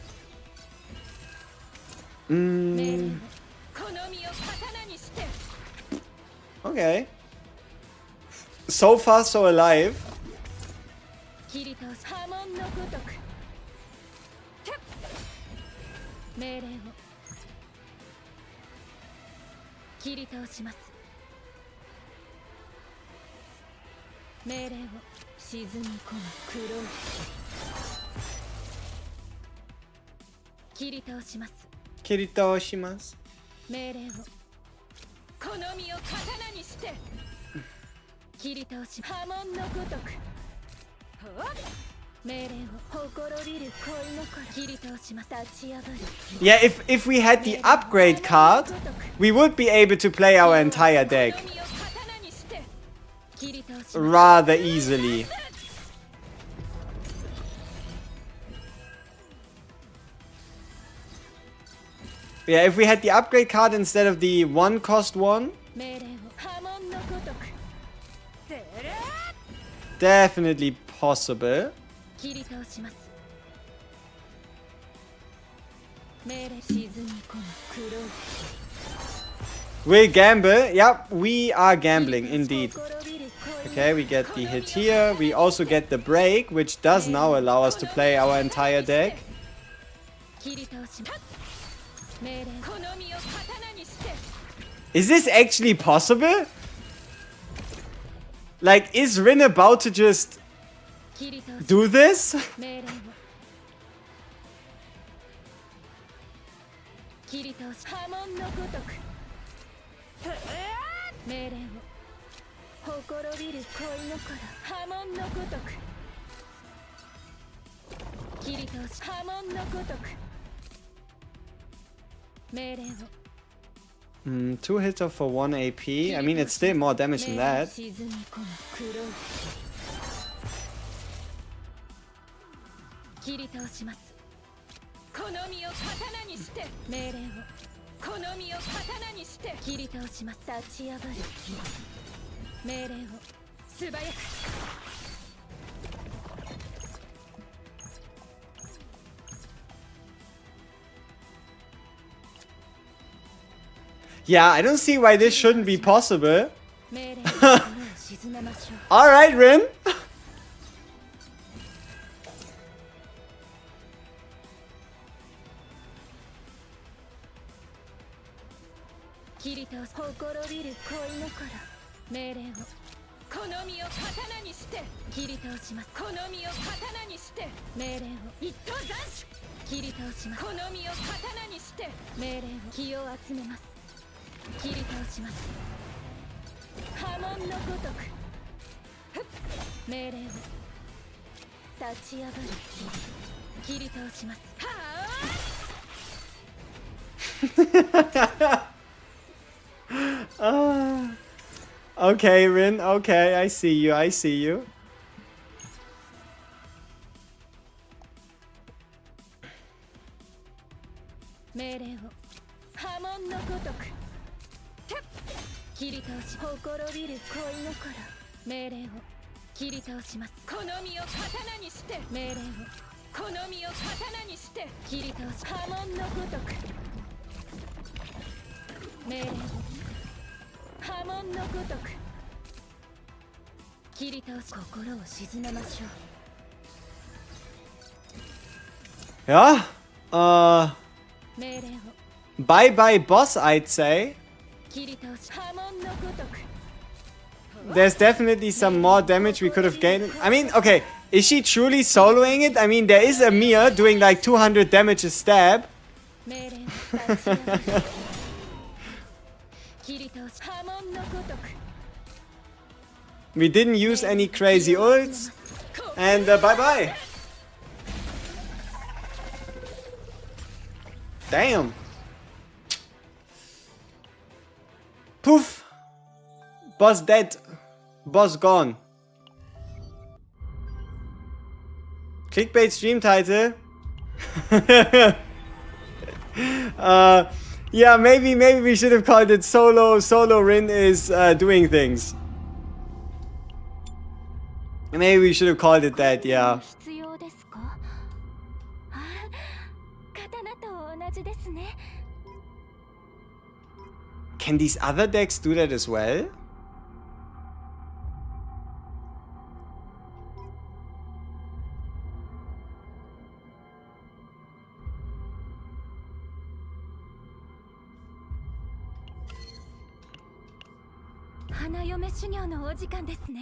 Okay. So far, so alive. Kirito shimasu. Yeah, if we had the upgrade card, we would be able to play our entire deck rather easily. Yeah, if we had the upgrade card instead of the 1 cost 1, definitely possible. We'll gamble. Yep, we are gambling indeed. Okay, we get the hit here. We also get the break, which does now allow us to play our entire deck. Is this actually possible? Like, is Rin about to just do this? Two hits off for 1 AP. I mean, it's still more damage than that. Yeah, I don't see why this shouldn't be possible. Alright, Rin. Okay, Rin. Okay, I see you. I see you. Yeah. Bye bye boss, I'd say. There's definitely some more damage we could have gained. I mean, okay, is she truly soloing it? I mean, there is a Mia doing like 200 damage a stab. We didn't use any crazy ults. And bye-bye. Damn. Poof. Boss dead. Boss gone. Clickbait stream title. Yeah, maybe we should have called it Solo Rin is doing things. Maybe we should have called it that, yeah. Can these other decks do that as well?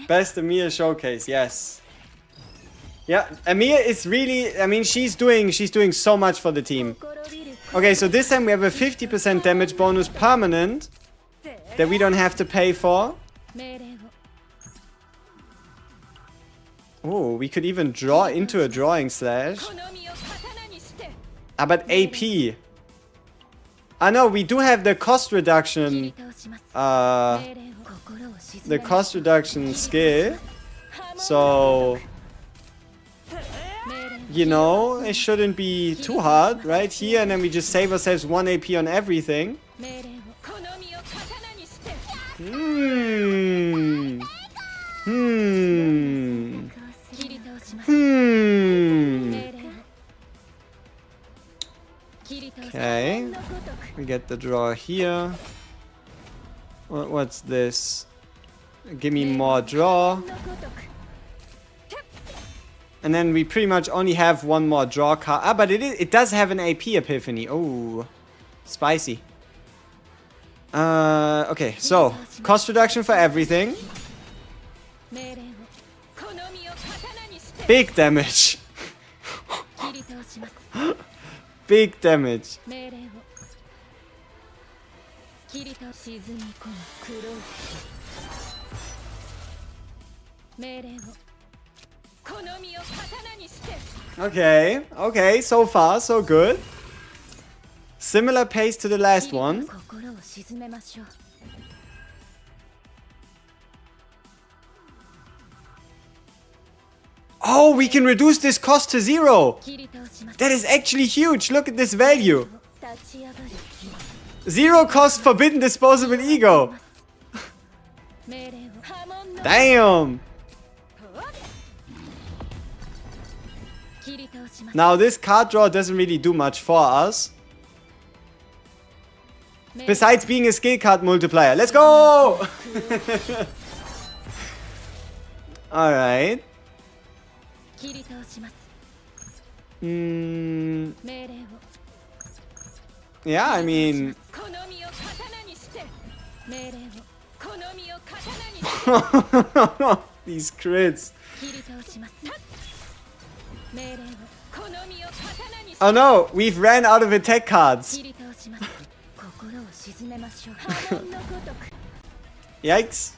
Best Amir showcase, yes. Yeah, Amir is really, I mean, she's doing so much for the team. Okay, so this time we have a 50% damage bonus permanent that we don't have to pay for. Oh, we could even draw into a drawing slash. Ah, but AP. Ah, no, we do have the cost reduction. The cost reduction skill. So, you know, it shouldn't be too hard, right? Here, and then we just save ourselves 1 AP on everything. Okay. We get the draw here. What's this? Give me more draw. And then we pretty much only have one more draw card. Ah, but it does have an AP epiphany. Oh, spicy. Okay, so cost reduction for everything. Big damage. Big damage. Okay, okay, so far so good. Similar pace to the last one. Oh, we can reduce this cost to 0. That is actually huge. Look at this value. 0 cost forbidden disposable ego. Damn. Now this card draw doesn't really do much for us. Besides being a skill card multiplier. Let's go! Alright. Yeah, I mean... These crits. Oh no, we've ran out of attack cards. Yikes.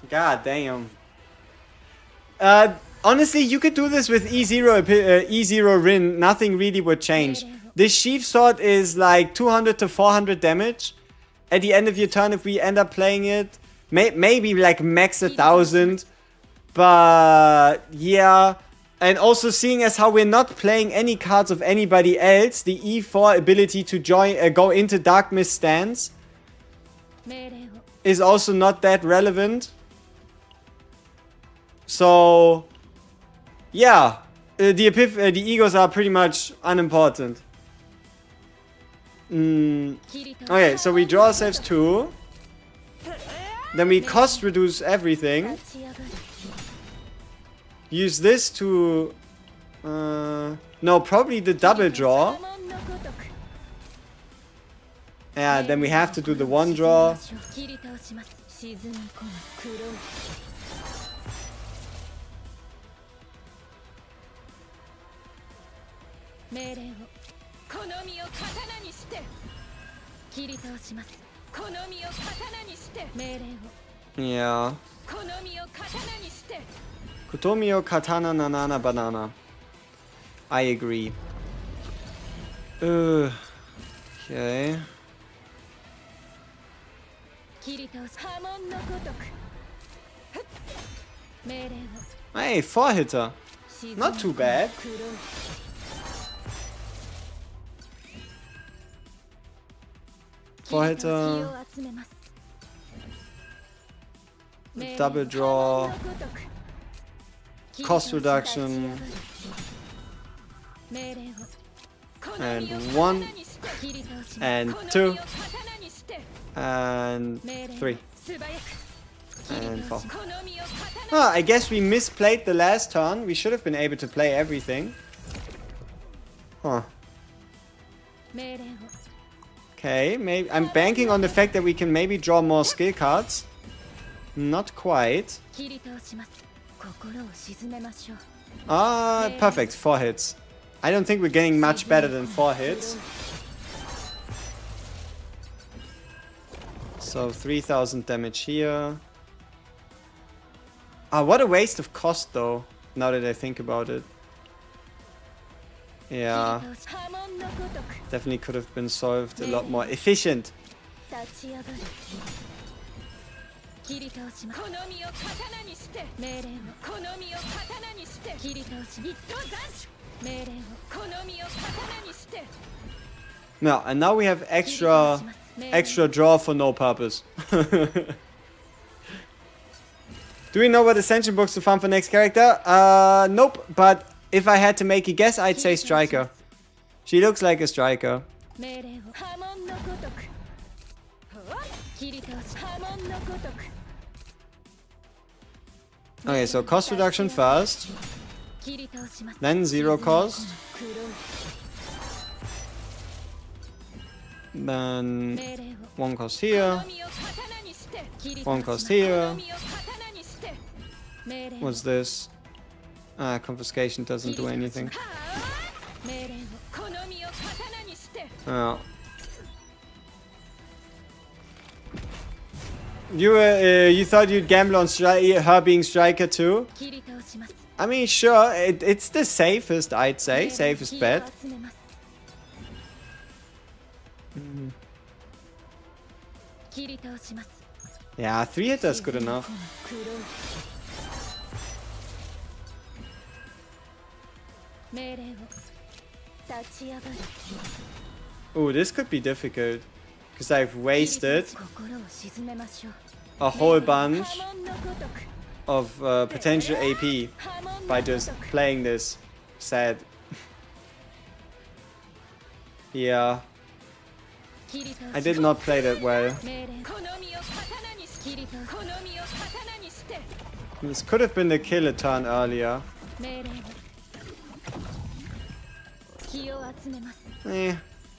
God damn. Honestly, you could do this with E0 RIN. Nothing really would change. This sheath sword is like 200 to 400 damage. At the end of your turn, if we end up playing it, maybe like max 1,000. But yeah. And also seeing as how we're not playing any cards of anybody else, the E4 ability to go into Dark Mist stance is also not that relevant. So yeah, the egos are pretty much unimportant. Okay, so we draw ourselves 2. Then we cost reduce everything. Use this to... no, probably the double draw. Yeah, then we have to do the 1 draw. Yeah. Kotomio katana nanana banana. I agree. Okay. Hey, 4-hitter. Not too bad. Four-hitter. Double draw. Cost reduction. And 1. And 2. And 3. And 4. Oh, I guess we misplayed the last turn. We should have been able to play everything. Huh. Okay, maybe I'm banking on the fact that we can maybe draw more skill cards. Not quite. Ah, perfect. 4 hits. I don't think we're getting much better than 4 hits. So 3,000 damage here. Ah, what a waste of cost though, now that I think about it. Yeah. Definitely could have been solved a lot more efficient. No, and now we have extra draw for no purpose. Do we know what ascension books to farm for next character? Nope, but if I had to make a guess, I'd say striker. She looks like a striker. Okay, so cost reduction first. Then 0 cost. Then 1 cost here. 1 cost here. What's this? Confiscation doesn't do anything. Oh. You thought you'd gamble on her being striker too? I mean, sure, it's the safest, I'd say. Safest bet. Yeah, 3 hitters good enough. Oh, this could be difficult. Because I've wasted a whole bunch of potential AP by just playing this. Sad. Yeah. I did not play that well. This could have been the kill a turn earlier.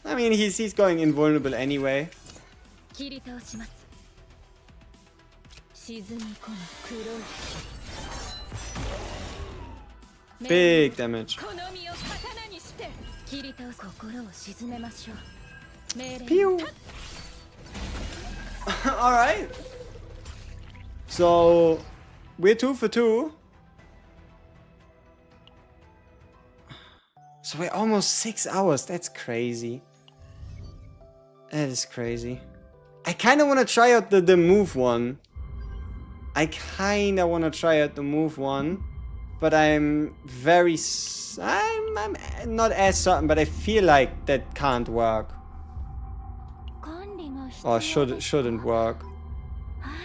I mean, he's going invulnerable anyway. Big damage. Pew! Alright. So, we're 2 for 2. So we're almost 6 hours. That's crazy. That is crazy. I kind of want to try out the move one. I kind of want to try out the move one. But I'm very... I'm not as certain, but I feel like that can't work. Or shouldn't work.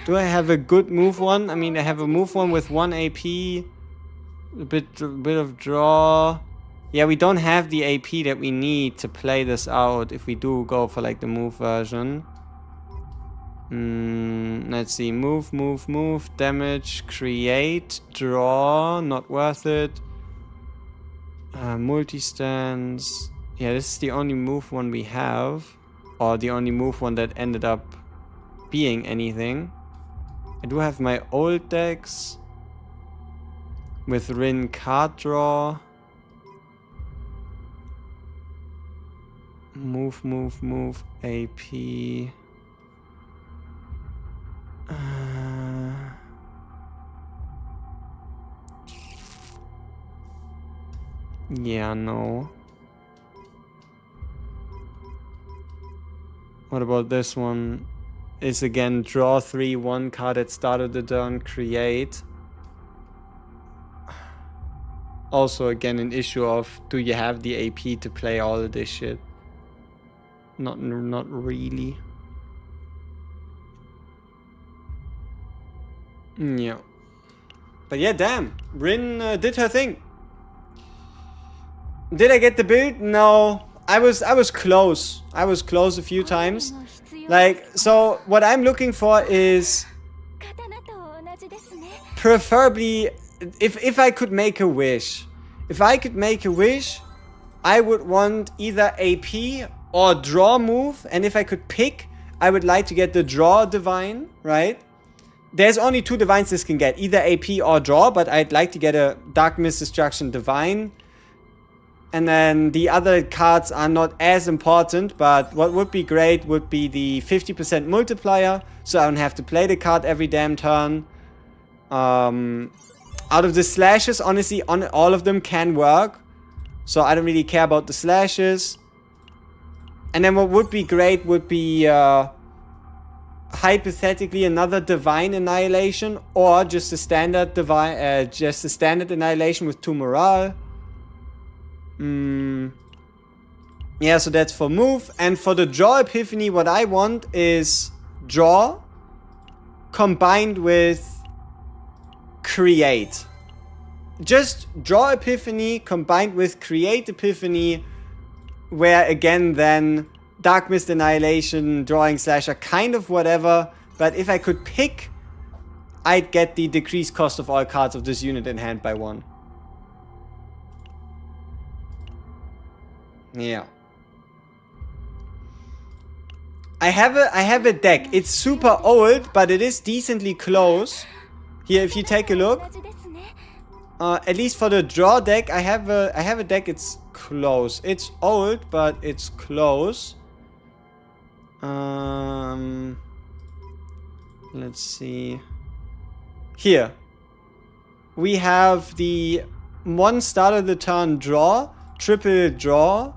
Do I have a good move one? I mean, I have a move one with 1 AP. A bit of draw. Yeah, we don't have the AP that we need to play this out if we do go for like the move version. Let's see. Move, damage, create, draw, not worth it. Multi-stance. Yeah, this is the only move one we have. Or the only move one that ended up being anything. I do have my old decks. With RIN card draw. Move, AP. Yeah, no. What about this one? Is again draw 3, 1 card at start of the turn, create. Also again an issue of, do you have the AP to play all of this shit? Not really. Yeah. But yeah, damn. RIN did her thing. Did I get the build? No. I was close. I was close a few times. Like, so what I'm looking for is preferably if I could make a wish. If I could make a wish, I would want either AP or draw move, and if I could pick, I would like to get the draw divine, right? There's only 2 divines this can get, either AP or draw, but I'd like to get a Dark Mist Destruction divine. And then the other cards are not as important, but what would be great would be the 50% multiplier, so I don't have to play the card every damn turn. Out of the slashes, honestly, all of them can work, so I don't really care about the slashes. And then what would be great would be hypothetically another divine annihilation, or just a standard divine, just a standard annihilation with 2 morale. Yeah, so that's for move. And for the draw epiphany, what I want is draw combined with create. just draw Epiphany combined with create Epiphany, where again then Dark Mist Annihilation, Drawing Slash are kind of whatever, but if I could pick, I'd get the decreased cost of all cards of this unit in hand by 1. Yeah. I have a deck. It's super old, but it is decently close. Here, if you take a look, at least for the draw deck, I have a deck. It's close. It's old, but it's close. Let's see. Here, we have the 1 start of the turn draw, triple draw,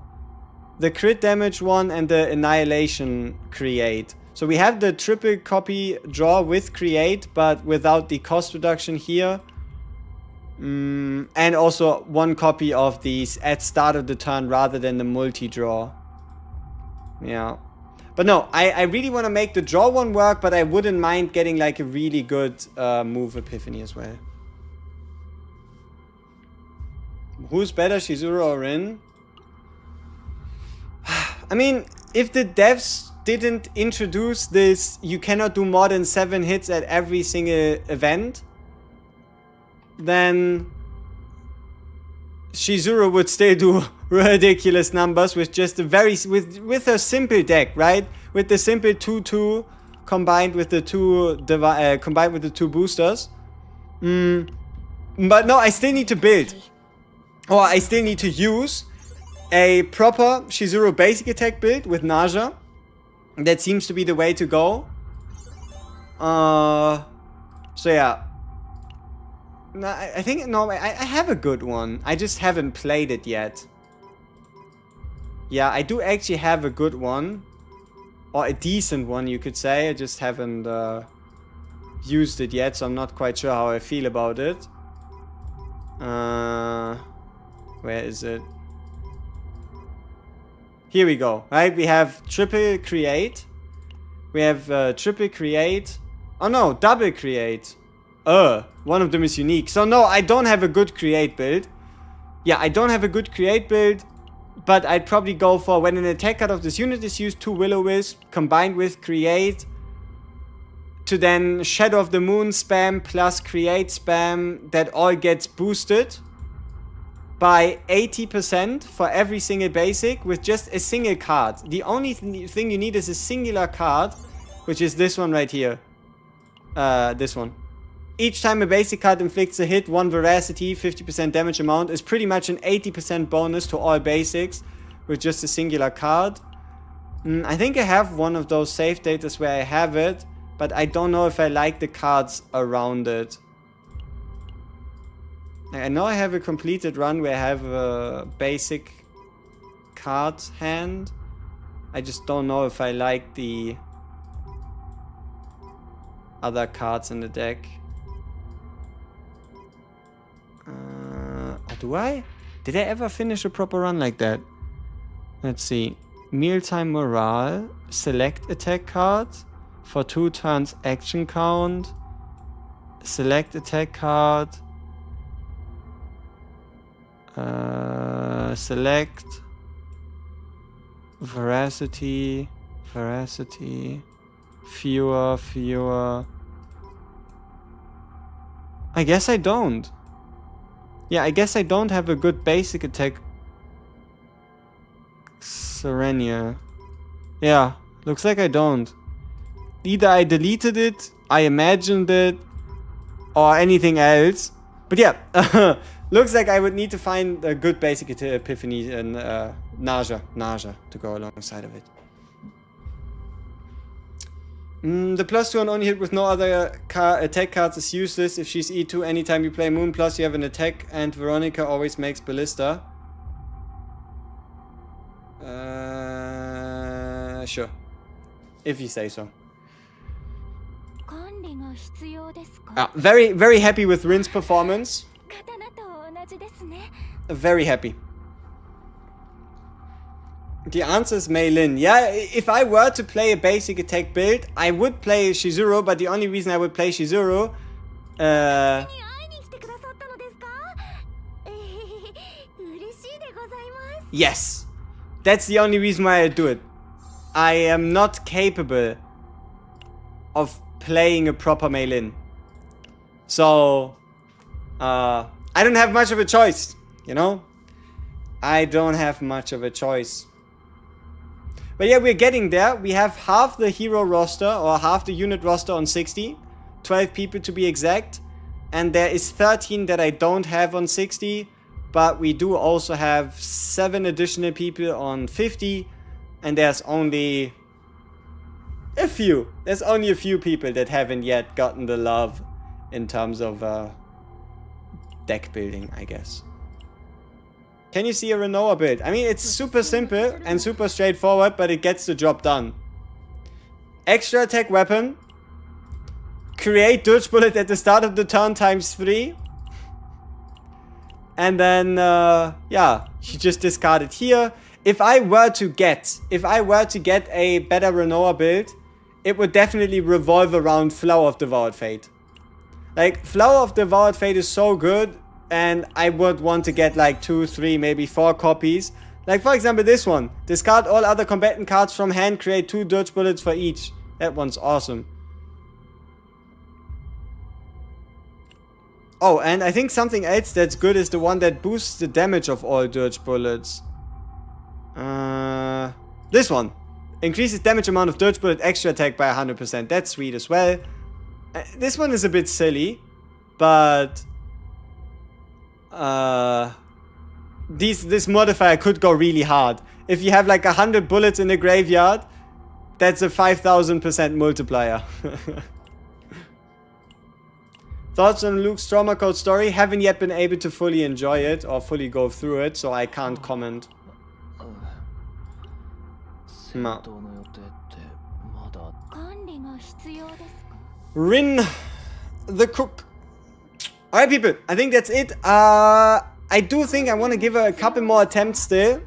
the crit damage one, and the annihilation create. So we have the triple copy draw with create, but without the cost reduction here. And also 1 copy of these at start of the turn rather than the multi-draw. Yeah. But no, I really want to make the draw one work, but I wouldn't mind getting like a really good move Epiphany as well. Who's better, Shizuru or RIN? I mean, if the devs didn't introduce this, you cannot do more than 7 hits at every single event, then Shizuru would still do ridiculous numbers with just a very with a simple deck, right? With the simple 2/2 combined with the two boosters. But no, I still need to build, or I still need to use a proper Shizuru basic attack build with NARJA. That seems to be the way to go. So yeah. No, I think, no, I have a good one. I just haven't played it yet. Yeah, I do actually have a good one. Or a decent one, you could say. I just haven't used it yet, so I'm not quite sure how I feel about it. Where is it? Here we go, right? We have triple create. We have triple create. Oh no, double create. One of them is unique. So no, I don't have a good create build. Yeah, I don't have a good create build, but I'd probably go for when an attack card of this unit is used, 2 Will-O-Wisp combined with create to then Shadow of the Moon spam plus create spam, that all gets boosted by 80% for every single basic with just a single card. The only thing you need is a singular card, which is this one right here. This one. Each time a basic card inflicts a hit, 1 veracity, 50% damage amount is pretty much an 80% bonus to all basics with just a singular card. I think I have one of those save datas where I have it, but I don't know if I like the cards around it. I know I have a completed run where I have a basic card hand. I just don't know if I like the other cards in the deck. Do I? Did I ever finish a proper run like that? Let's see. Mealtime Morale. Select attack card. For 2 turns action count. Select attack card. Select. Veracity. Fewer. I guess I don't. Yeah, I guess I don't have a good basic attack. Serenia. Yeah, looks like I don't. Either I deleted it, I imagined it, or anything else. But yeah, looks like I would need to find a good basic Epiphany and NARJA to go alongside of it. The +2 on only hit with no other attack cards is useless. If she's E2 anytime you play Moon, plus you have an attack, and Veronica always makes Ballista. Sure. If you say so. Very, very happy with RIN's performance. Very happy. The answer is Mei Lin. Yeah, if I were to play a basic attack build, I would play Shizuru, but the only reason I would play Shizuru... Yes. That's the only reason why I do it. I am not capable of playing a proper mail-in. So, I don't have much of a choice, you know? I don't have much of a choice. But yeah, we're getting there. We have half the hero roster, or half the unit roster on 60. 12 people to be exact. And there is 13 that I don't have on 60. But we do also have 7 additional people on 50. And there's only a few. There's only a few people that haven't yet gotten the love in terms of deck building, I guess. Can you see a Renoa build? I mean, it's super simple and super straightforward, but it gets the job done. Extra attack weapon. Create Dirge Bullet at the start of the turn ×3. And then, yeah, you just discard it here. If I were to get a better Renoa build, it would definitely revolve around Flower of Devoured Fate. Like, Flower of Devoured Fate is so good, and I would want to get like 2, 3, maybe 4 copies. Like, for example, this one. Discard all other combatant cards from hand, create 2 Dirge Bullets for each. That one's awesome. Oh, and I think something else that's good is the one that boosts the damage of all Dirge Bullets. This one. Increases damage amount of Dirge Bullet extra attack by 100%. That's sweet as well. This one is a bit silly, but this modifier could go really hard. If you have like 100 bullets in the graveyard, that's a 5000% multiplier. Thoughts on Luke's Trauma Code story? Haven't yet been able to fully enjoy it or fully go through it, so I can't comment. No. RIN the cook. Alright, people, I think that's it. I do think I want to give her a couple more attempts still.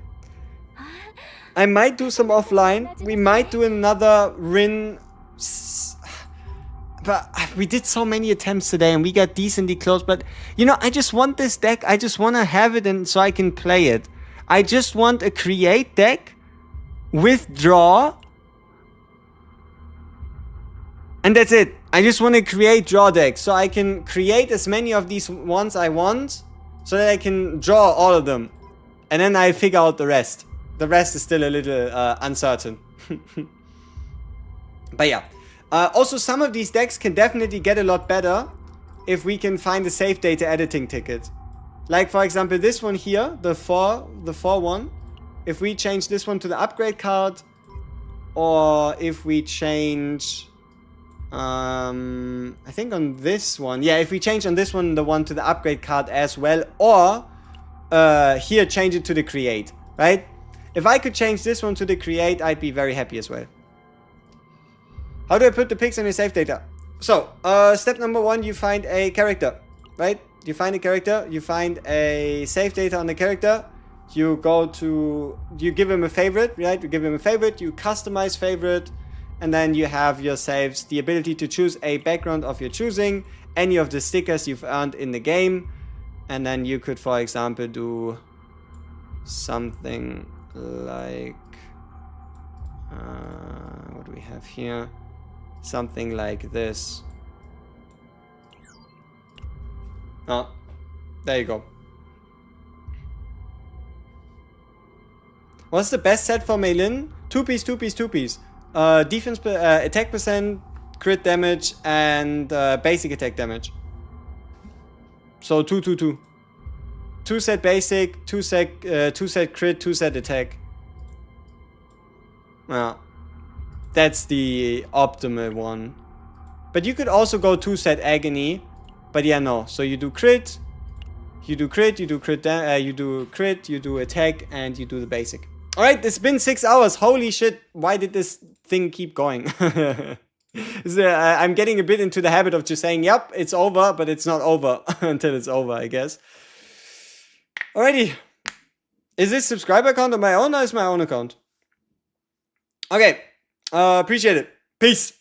I might do some offline. We might do another RIN. But we did so many attempts today and we got decently close. But, you know, I just want this deck. I just want to have it and so I can play it. I just want a create deck with draw. And that's it. I just want to create draw decks so I can create as many of these ones I want so that I can draw all of them. And then I figure out the rest. The rest is still a little uncertain. But yeah. Also, some of these decks can definitely get a lot better if we can find a save data editing ticket. Like, for example, this one here, the 4 one. If we change this one to the upgrade card, or if we change, I think on this one, yeah, if we change on this one, the one to the upgrade card as well, or here, change it to the create, right? If I could change this one to the create, I'd be very happy as well. How do I put the pics in your save data? So, step number 1, you find a character, right? You find a character, you find a save data on the character, you go to, you give him a favorite, right? You give him a favorite, you customize favorite, and then you have your saves, the ability to choose a background of your choosing, any of the stickers you've earned in the game, and then you could, for example, do something like, what do we have here? Something like this. Oh, there you go. What's the best set for Meilin? 2-piece, 2-piece, 2-piece. Defense, attack percent, crit damage, and basic attack damage. So 2, 2, 2. 2 set basic, 2 set crit, 2 set attack. Yeah. That's the optimal one. But you could also go 2 set agony. But yeah, no. So you do crit, you do crit, you do crit, you do crit, you do attack, and you do the basic. Alright, it's been 6 hours. Holy shit. Why did this thing keep going? I'm getting a bit into the habit of just saying, yep, it's over, but it's not over until it's over, I guess. Alrighty. Is this subscriber account on my own or is my own account? Okay. Appreciate it. Peace.